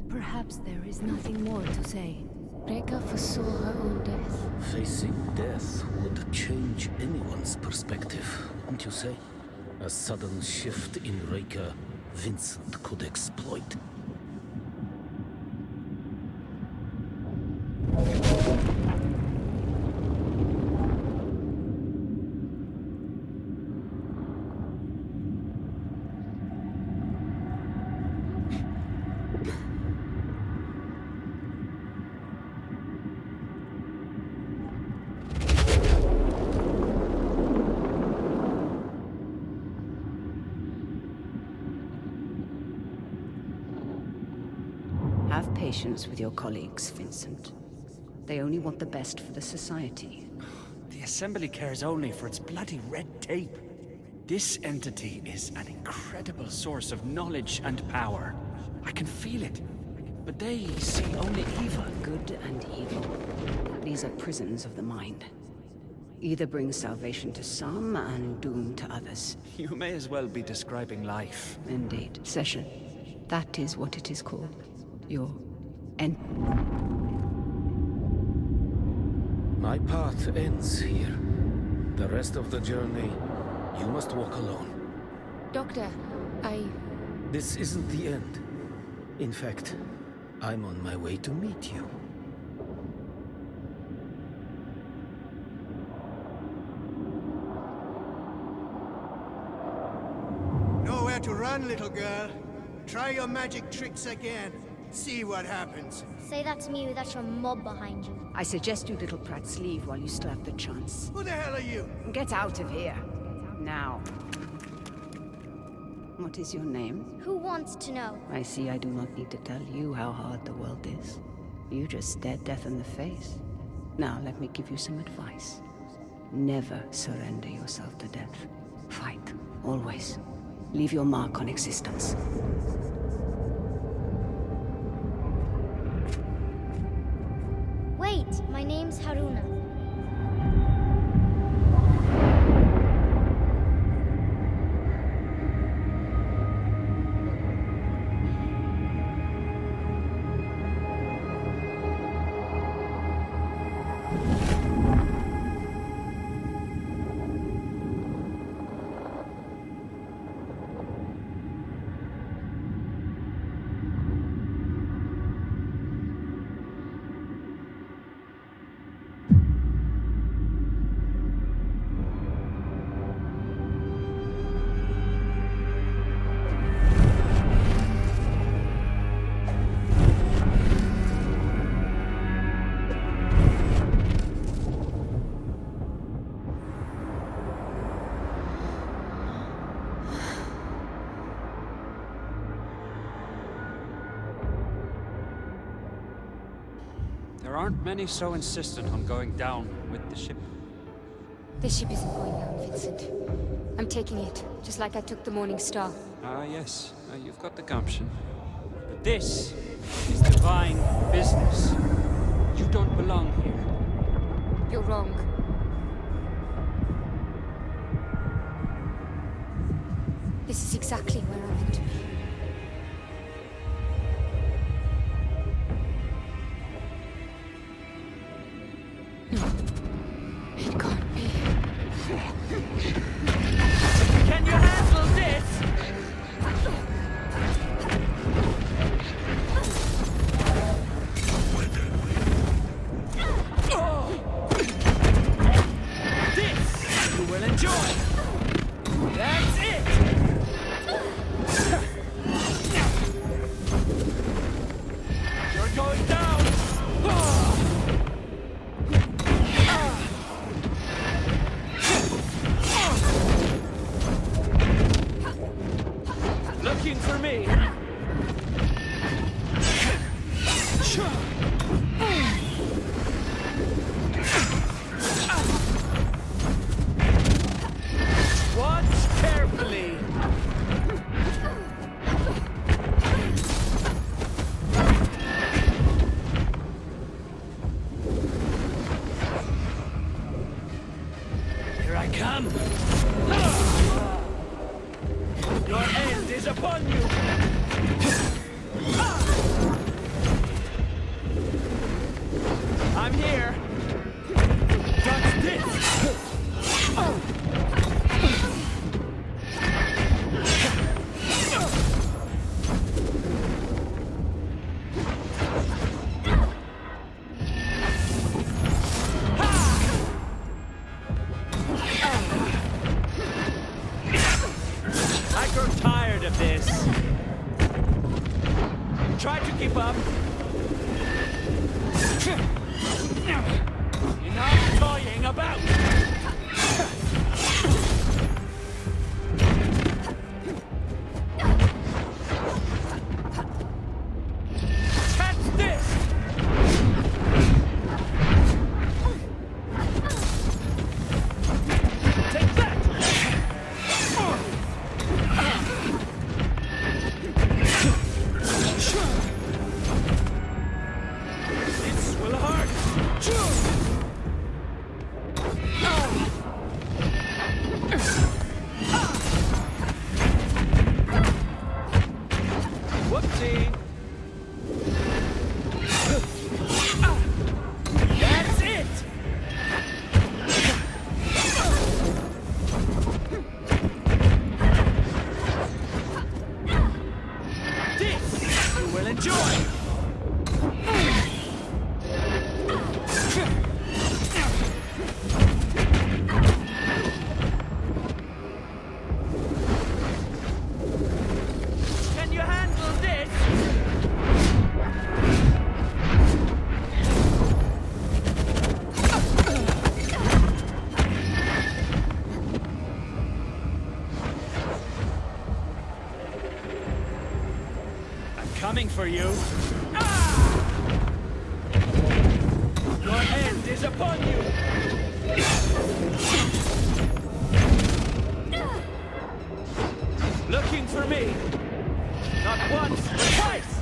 Speaker 6: Perhaps there is nothing more to say.
Speaker 2: Reka foresaw her own death.
Speaker 16: Facing death would change anyone's perspective, wouldn't you say? A sudden shift in Reka, Vincent could exploit.
Speaker 8: Have patience with your colleagues, Vincent. They only want the best for the Society.
Speaker 14: The Assembly cares only for its bloody red tape. This entity is an incredible source of knowledge and power. I can feel it. But they see only evil.
Speaker 8: Good and evil. These are prisons of the mind. Either bring salvation to some and doom to others.
Speaker 14: You may as well be describing life.
Speaker 8: Indeed. Session. That is what it is called. Your end.
Speaker 16: My path ends here. The rest of the journey, you must walk alone.
Speaker 2: Doctor,
Speaker 16: This isn't the end. In fact, I'm on my way to meet you.
Speaker 7: Nowhere to run, little girl. Try your magic tricks again. See what happens.
Speaker 12: Say that to me without your mob behind you.
Speaker 8: I suggest you little prats leave while you still have the chance.
Speaker 7: Who the hell are you?
Speaker 8: Get out of here. Now. What is your name?
Speaker 12: Who wants to know?
Speaker 8: I see I do not need to tell you how hard the world is. You just stared death in the face. Now let me give you some advice. Never surrender yourself to death. Fight. Always. Leave your mark on existence.
Speaker 12: Wait, my name's Haruna.
Speaker 14: Many so insistent on going down with the ship.
Speaker 2: The ship isn't going down, Vincent. I'm taking it, just like I took the Morning Star.
Speaker 14: Ah, yes. You've got the gumption. But this is divine business. You don't belong here.
Speaker 2: You're wrong. This is exactly where I'm meant to be. It can't be.
Speaker 13: Can you handle this? This you will enjoy. That's it. You're going down. Looking for me. Watch carefully. Here I come. Your end is upon you. I'm here. Touch this. I grow tired of this. Try to keep up. Enough toying about. Catch this. Take that. This will hurt. Whoopsie. That's it. This you will enjoy. Can you handle this? I'm coming for you. Your end is upon you. Looking for me. Not once, but twice.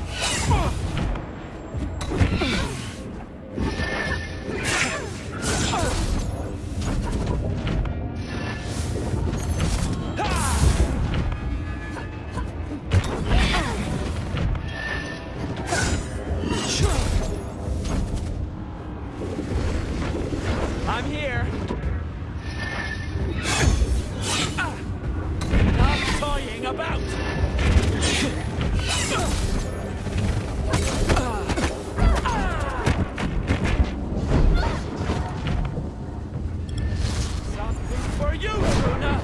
Speaker 13: I'm here. Enough toying about. Something for you, Luna.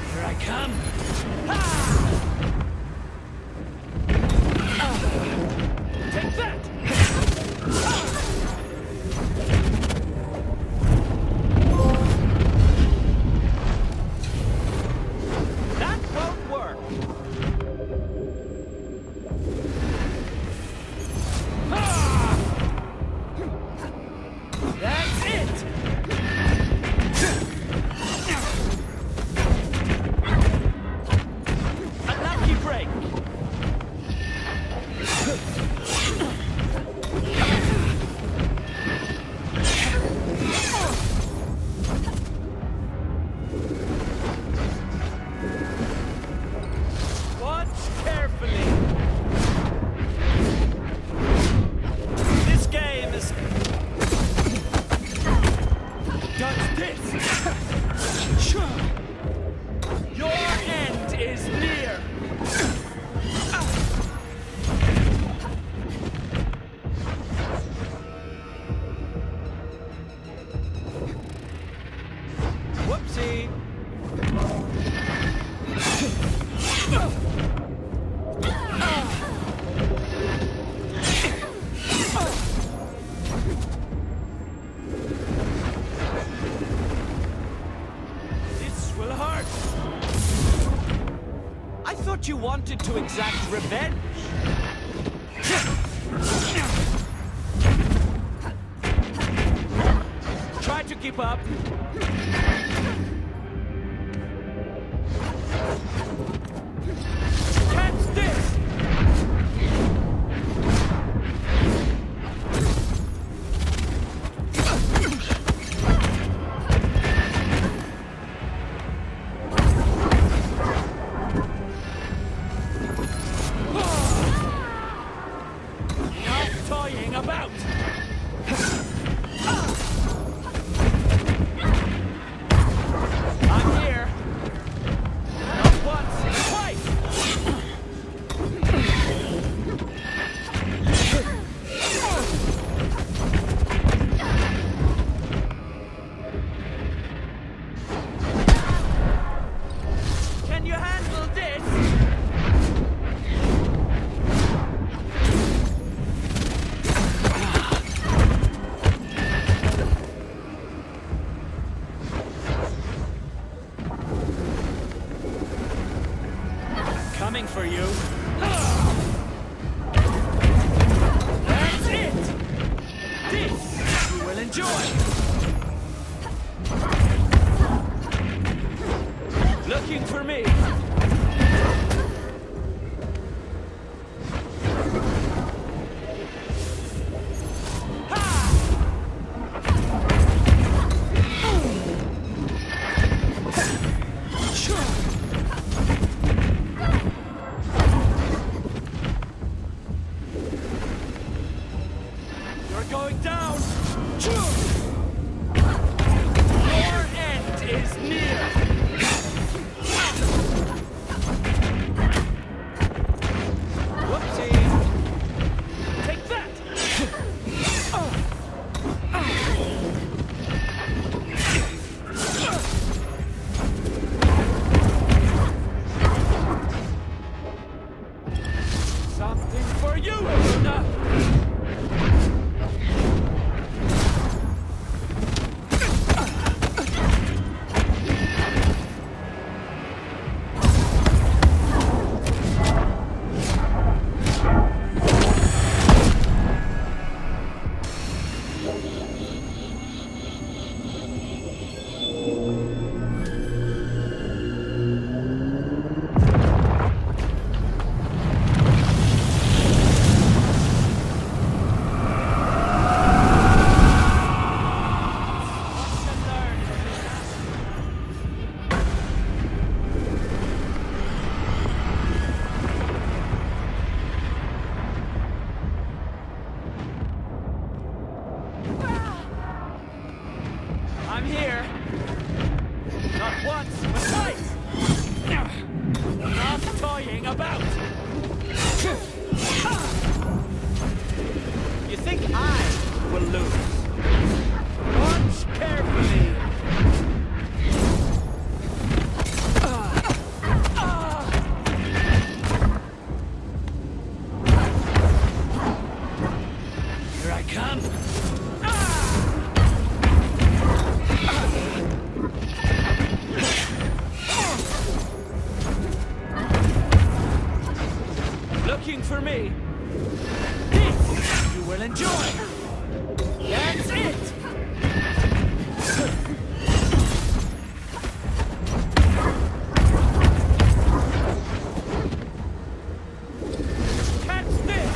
Speaker 13: Here I come. Take that.
Speaker 14: Whoopsie! This will hurt! I thought you wanted to exact revenge! Try to keep up! Catch this! Enough toying about! I'm here! Not once, twice! Can you handle this? Coming for you. That's it! This you will enjoy! Looking for me! You're going down! Your end is near! Whoopsie! Take that! Something for you, Luna! I'm here. Not once, but twice. Enough toying about. You think I will lose? Watch carefully. Here I come. Looking for me. This you will enjoy. That's it. Catch this.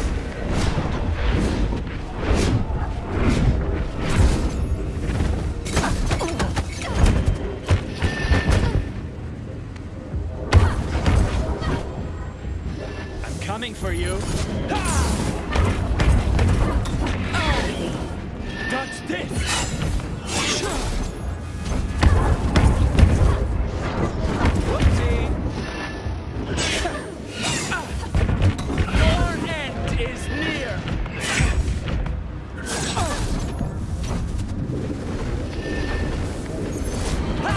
Speaker 14: I'm coming for you. Touch this! Whoopsie! Your end is near! Ha!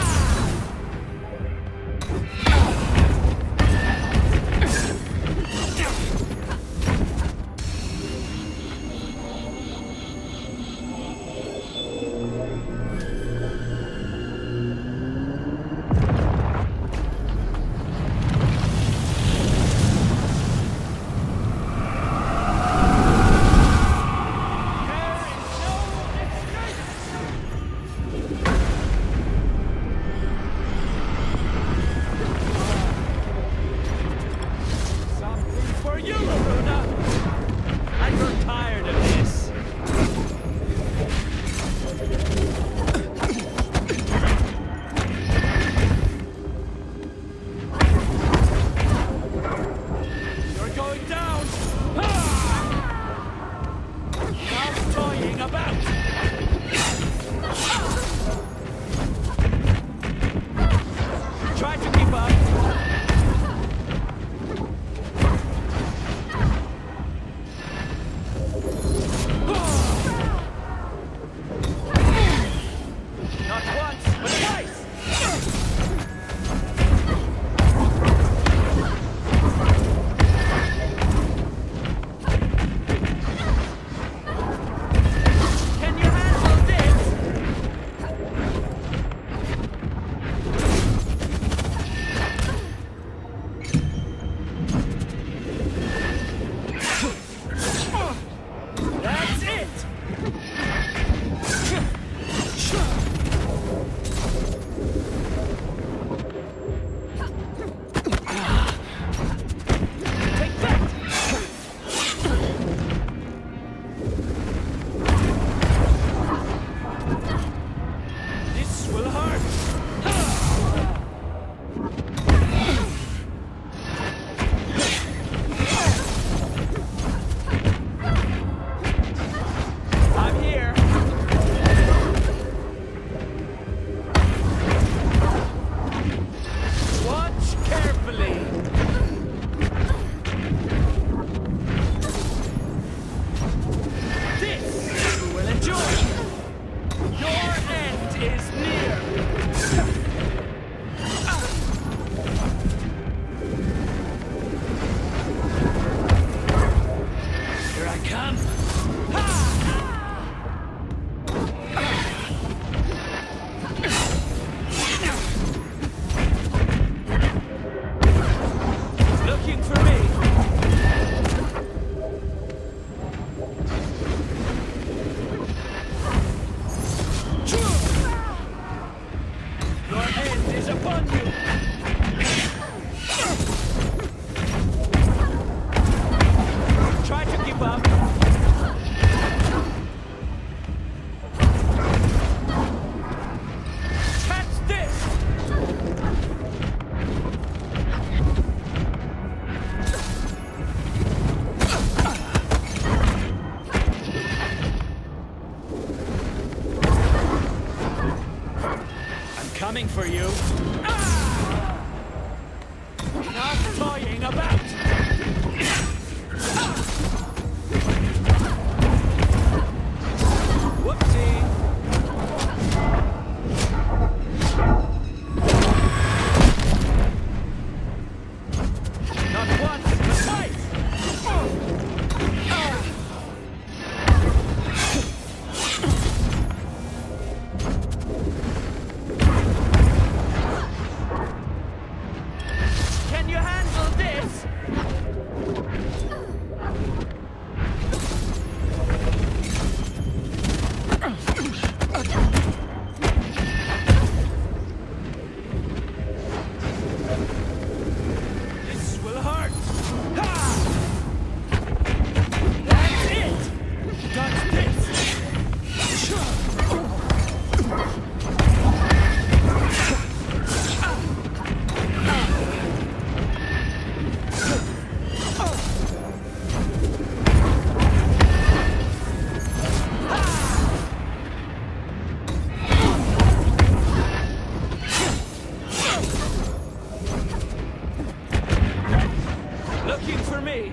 Speaker 14: upon you! Try to keep up. Catch this! I'm coming for you. Ah! Not toying about! Whoopsie! Not once, but twice! Can you handle this? This will hurt. Ha! That's it. Dodge this. Looking for me.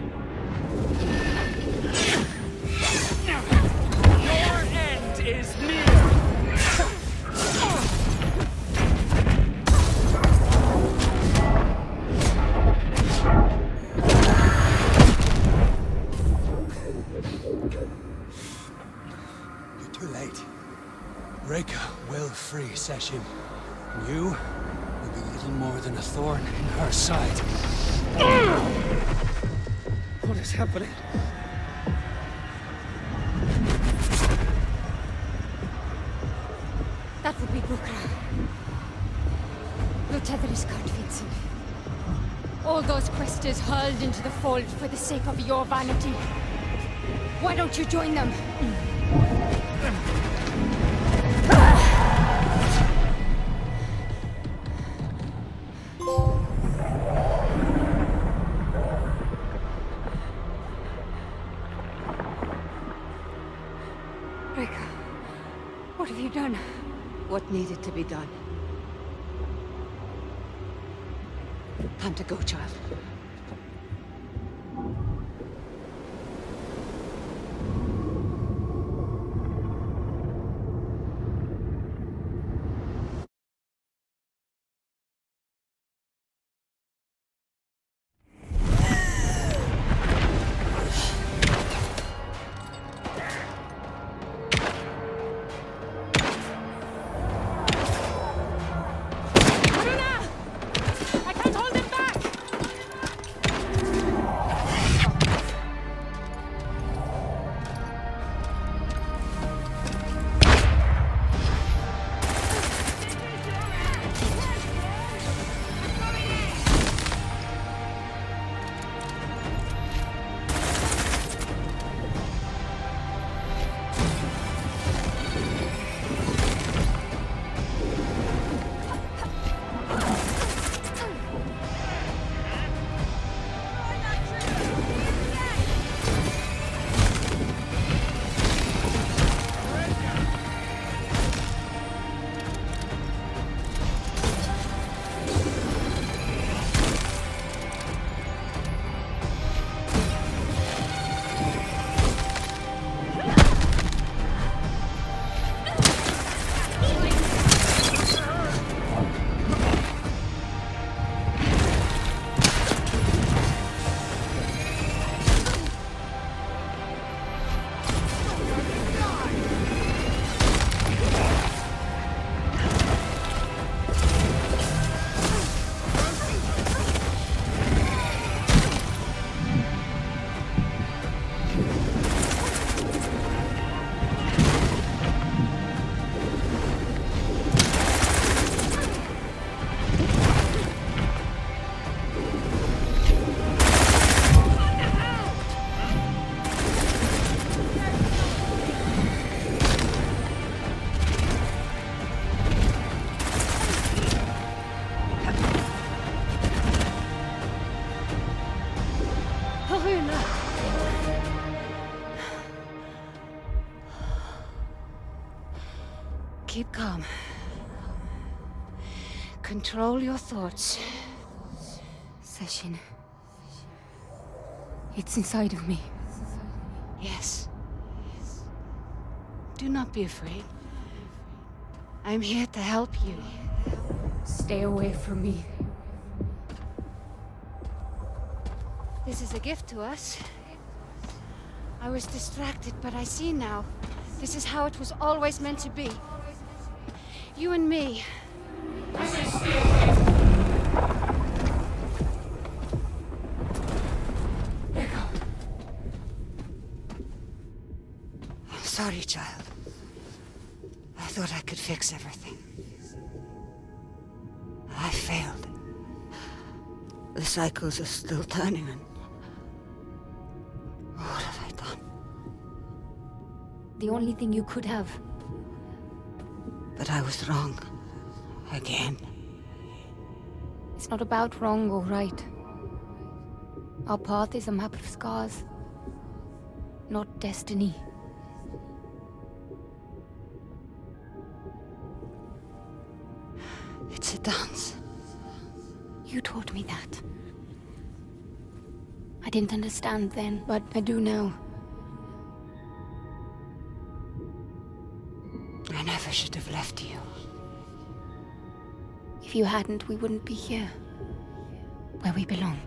Speaker 14: Your end is near.
Speaker 13: You're too late. Reka will free Session. You will be little more than a thorn in her side. What is happening?
Speaker 2: That would be Bukra. We'll tether his cart, Vincent. All those questers hurled into the fold for the sake of your vanity. Why don't you join them? Reka, what have you done?
Speaker 8: What needed to be done? Time to go, child.
Speaker 6: I can't hold him back!
Speaker 8: Keep calm. Control your thoughts.
Speaker 2: Session. It's inside of me.
Speaker 8: Yes. Do not be afraid. I'm here to help you.
Speaker 2: Stay away from me.
Speaker 8: This is a gift to us. I was distracted, but I see now. This is how it was always meant to be. You and me. I'm sorry, child. I thought I could fix everything. I failed. The cycles are still turning, and what have I done?
Speaker 2: The only thing you could have.
Speaker 8: But I was wrong. Again.
Speaker 2: It's not about wrong or right. Our path is a map of scars, not destiny.
Speaker 8: It's a dance.
Speaker 2: You taught me that. I didn't understand then, but I do now.
Speaker 8: I never should have left you.
Speaker 2: If you hadn't, we wouldn't be here. Where we belong.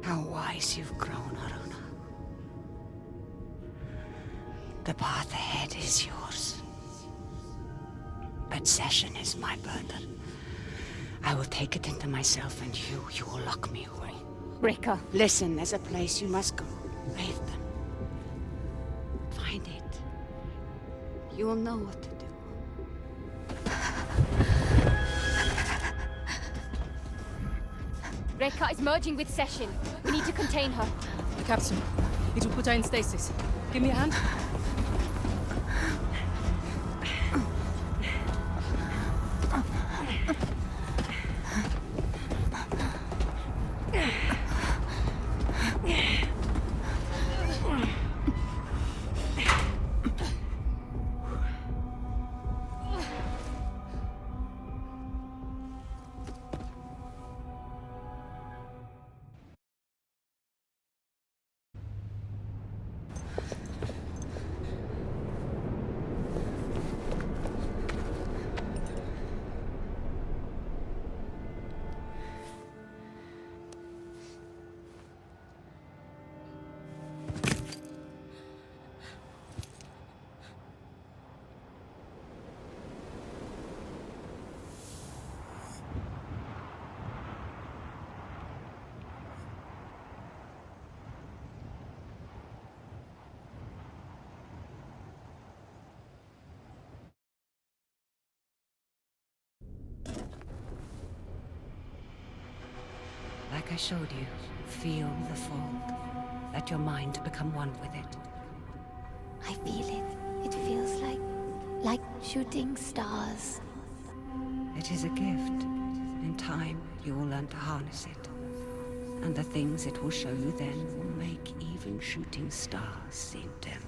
Speaker 8: How wise you've grown, Aruna. The path ahead is yours. But Session is my burden. I will take it into myself, and you will lock me away.
Speaker 2: Rika.
Speaker 8: Listen, there's a place you must go. Raven. Find it. You will know what to do.
Speaker 2: Rika is merging with Session. We need to contain her.
Speaker 5: Captain, it will put her in stasis. Give me a hand.
Speaker 8: Like I showed you, feel the fold. Let your mind become one with it.
Speaker 2: I feel it. It feels like shooting stars.
Speaker 8: It is a gift. In time, you will learn to harness it. And the things it will show you then will make even shooting stars seem dim.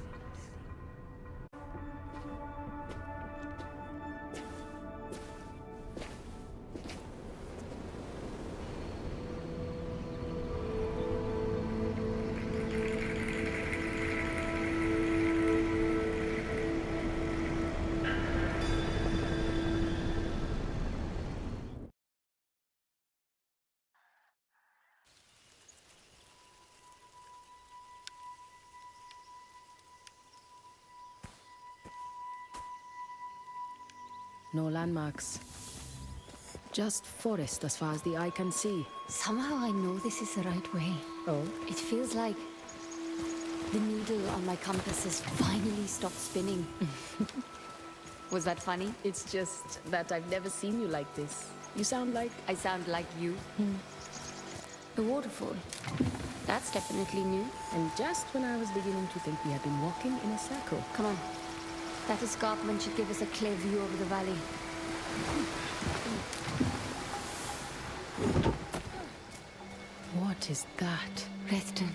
Speaker 5: No landmarks. Just forest as far as the eye can see.
Speaker 2: Somehow I know this is the right way.
Speaker 5: Oh?
Speaker 2: It feels like the needle on my compass has finally stopped spinning. Was that funny?
Speaker 5: It's just that I've never seen you like this. You sound like...
Speaker 2: I sound like you. The waterfall. That's definitely new.
Speaker 5: And just when I was beginning to think we had been walking in a circle.
Speaker 2: Come on. That escarpment should give us a clear view over the valley.
Speaker 5: What is that?
Speaker 2: Reston.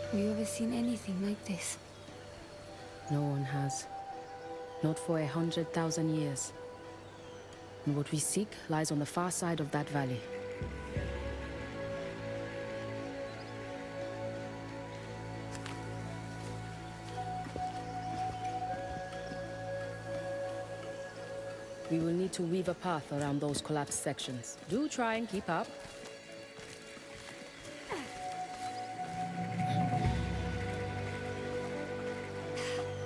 Speaker 2: Have you ever seen anything like this?
Speaker 5: No one has. Not for 100,000 years. And what we seek lies on the far side of that valley. We will need to weave a path around those collapsed sections. Do try and keep up.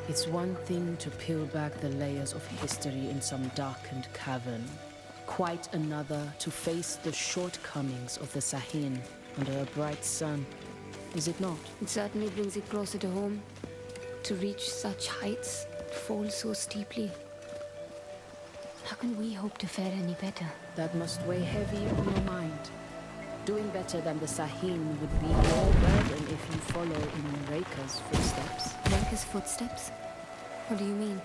Speaker 5: It's one thing to peel back the layers of history in some darkened cavern. Quite another to face the shortcomings of the Sahin under a bright sun. Is it not?
Speaker 2: It certainly brings it closer to home. To reach such heights, fall so steeply. How can we hope to fare any better?
Speaker 5: That must weigh heavy on your mind. Doing better than the Sahin would be your burden if you follow in Reika's footsteps.
Speaker 2: Reika's footsteps? What do you mean?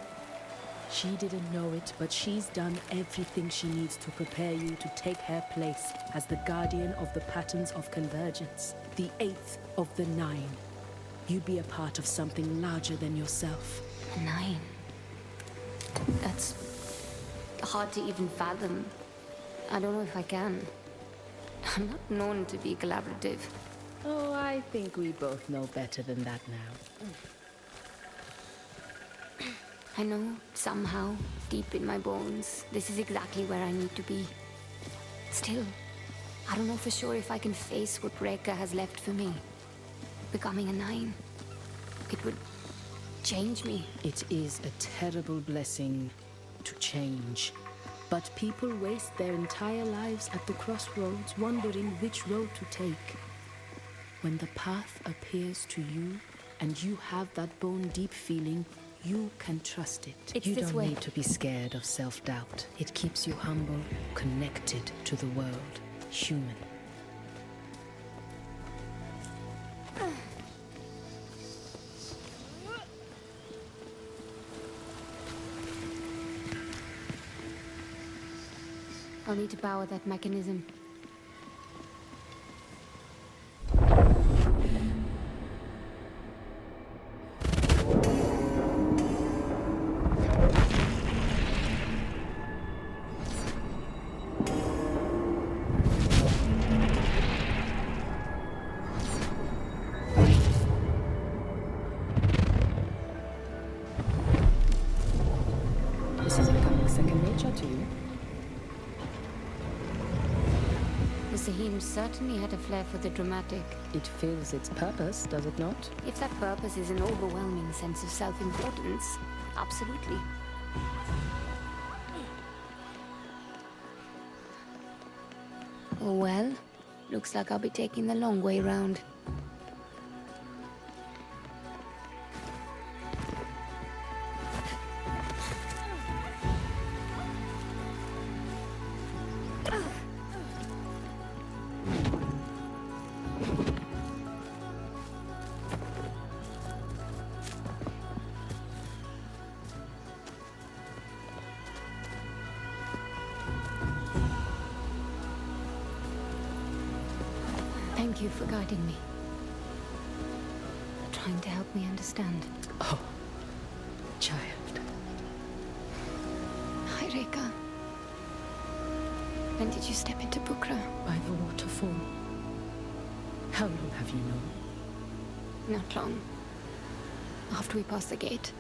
Speaker 5: She didn't know it, but she's done everything she needs to prepare you to take her place as the guardian of the patterns of convergence, the 8th of the 9. You'd be a part of something larger than yourself.
Speaker 2: 9? That's hard to even fathom. I don't know if I can. I'm not known to be collaborative.
Speaker 5: Oh, I think we both know better than that now.
Speaker 2: I know, somehow, deep in my bones, this is exactly where I need to be. Still, I don't know for sure if I can face what Reika has left for me. Becoming a 9. It would change me.
Speaker 5: It is a terrible blessing to change. But people waste their entire lives at the crossroads, wondering which road to take. When the path appears to you, and you have that bone-deep feeling, you can trust it.
Speaker 2: It's
Speaker 5: you
Speaker 2: this
Speaker 5: don't
Speaker 2: way.
Speaker 5: need to be scared of self-doubt. It keeps you humble, connected to the world, human.
Speaker 2: I'll need to power that mechanism.
Speaker 5: This is becoming second nature to you.
Speaker 2: The Sahin certainly had a flair for the dramatic.
Speaker 5: It fills its purpose, does it not?
Speaker 2: If that purpose is an overwhelming sense of self-importance, absolutely. Oh well, looks like I'll be taking the long way round. Thank you for guiding me. Trying to help me understand.
Speaker 5: Oh, child.
Speaker 2: Hi, Reika. When did you step into Bukra?
Speaker 5: By the waterfall. How long have you known?
Speaker 2: Not long. After we passed the gate.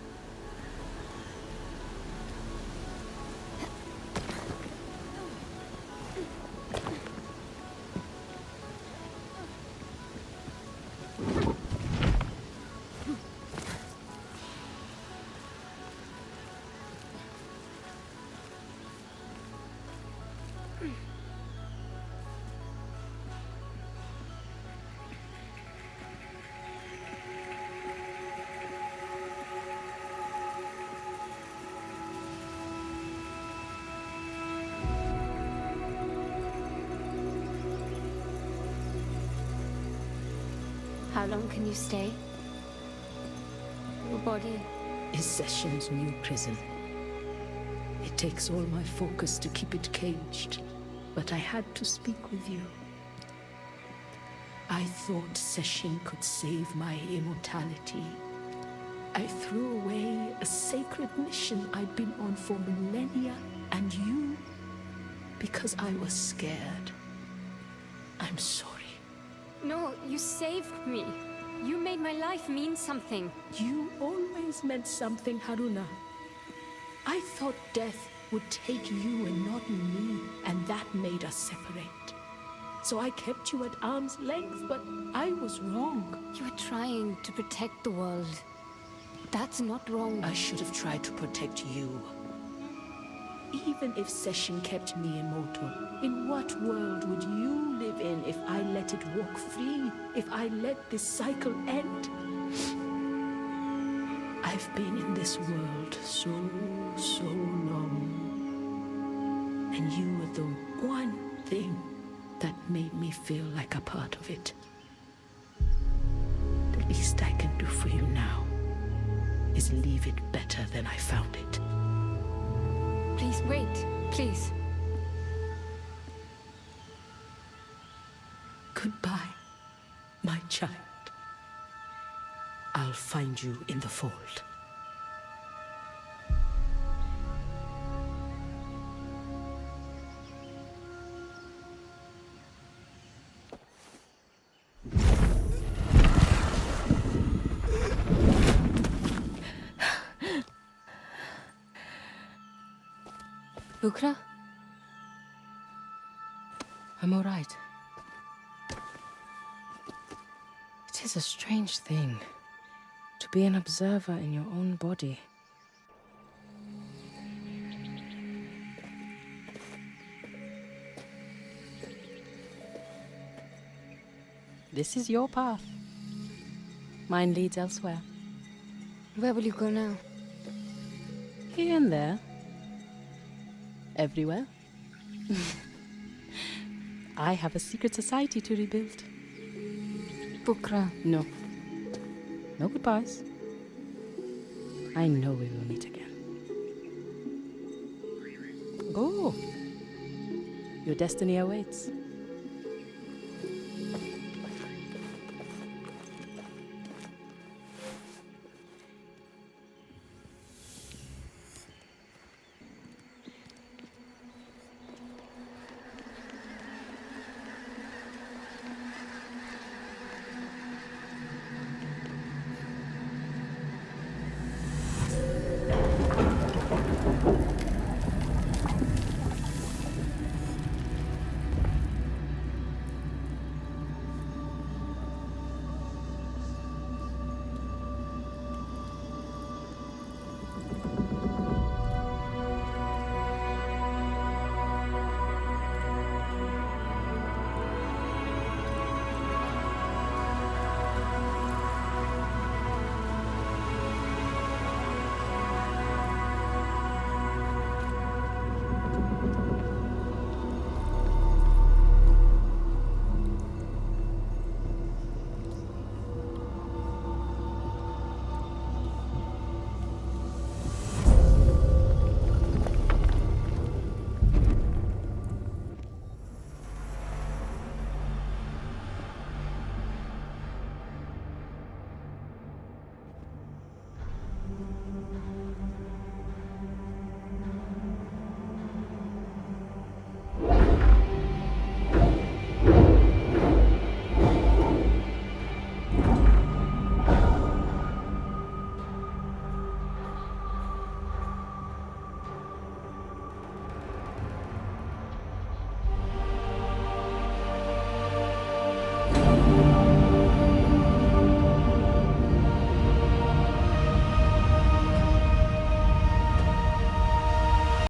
Speaker 2: How long can you stay? Your body
Speaker 5: is Session's new prison. It takes all my focus to keep it caged, but I had to speak with you. I thought Session could save my immortality. I threw away a sacred mission I'd been on for millennia, and you, because I was scared. I'm sorry.
Speaker 2: No, you saved me. You made my life mean something.
Speaker 5: You always meant something, Haruna. I thought death would take you and not me, and that made us separate. So I kept you at arm's length, but I was wrong.
Speaker 2: You were trying to protect the world. That's not wrong.
Speaker 5: I should have tried to protect you. Even if Session kept me immortal, in what world would you live in if I let it walk free? If I let this cycle end? I've been in this world so long. And you were the one thing that made me feel like a part of it. The least I can do for you now is leave it better than I found it.
Speaker 2: Please wait, please.
Speaker 5: Goodbye, my child. I'll find you in the fold.
Speaker 6: Bukra? I'm all right. It is a strange thing to be an observer in your own body. This is your path. Mine leads elsewhere.
Speaker 2: Where will you go now?
Speaker 6: Here and there. Everywhere. I have a secret society to rebuild.
Speaker 2: Bukra.
Speaker 6: No. No goodbyes. I know we will meet again. Go. Your destiny awaits.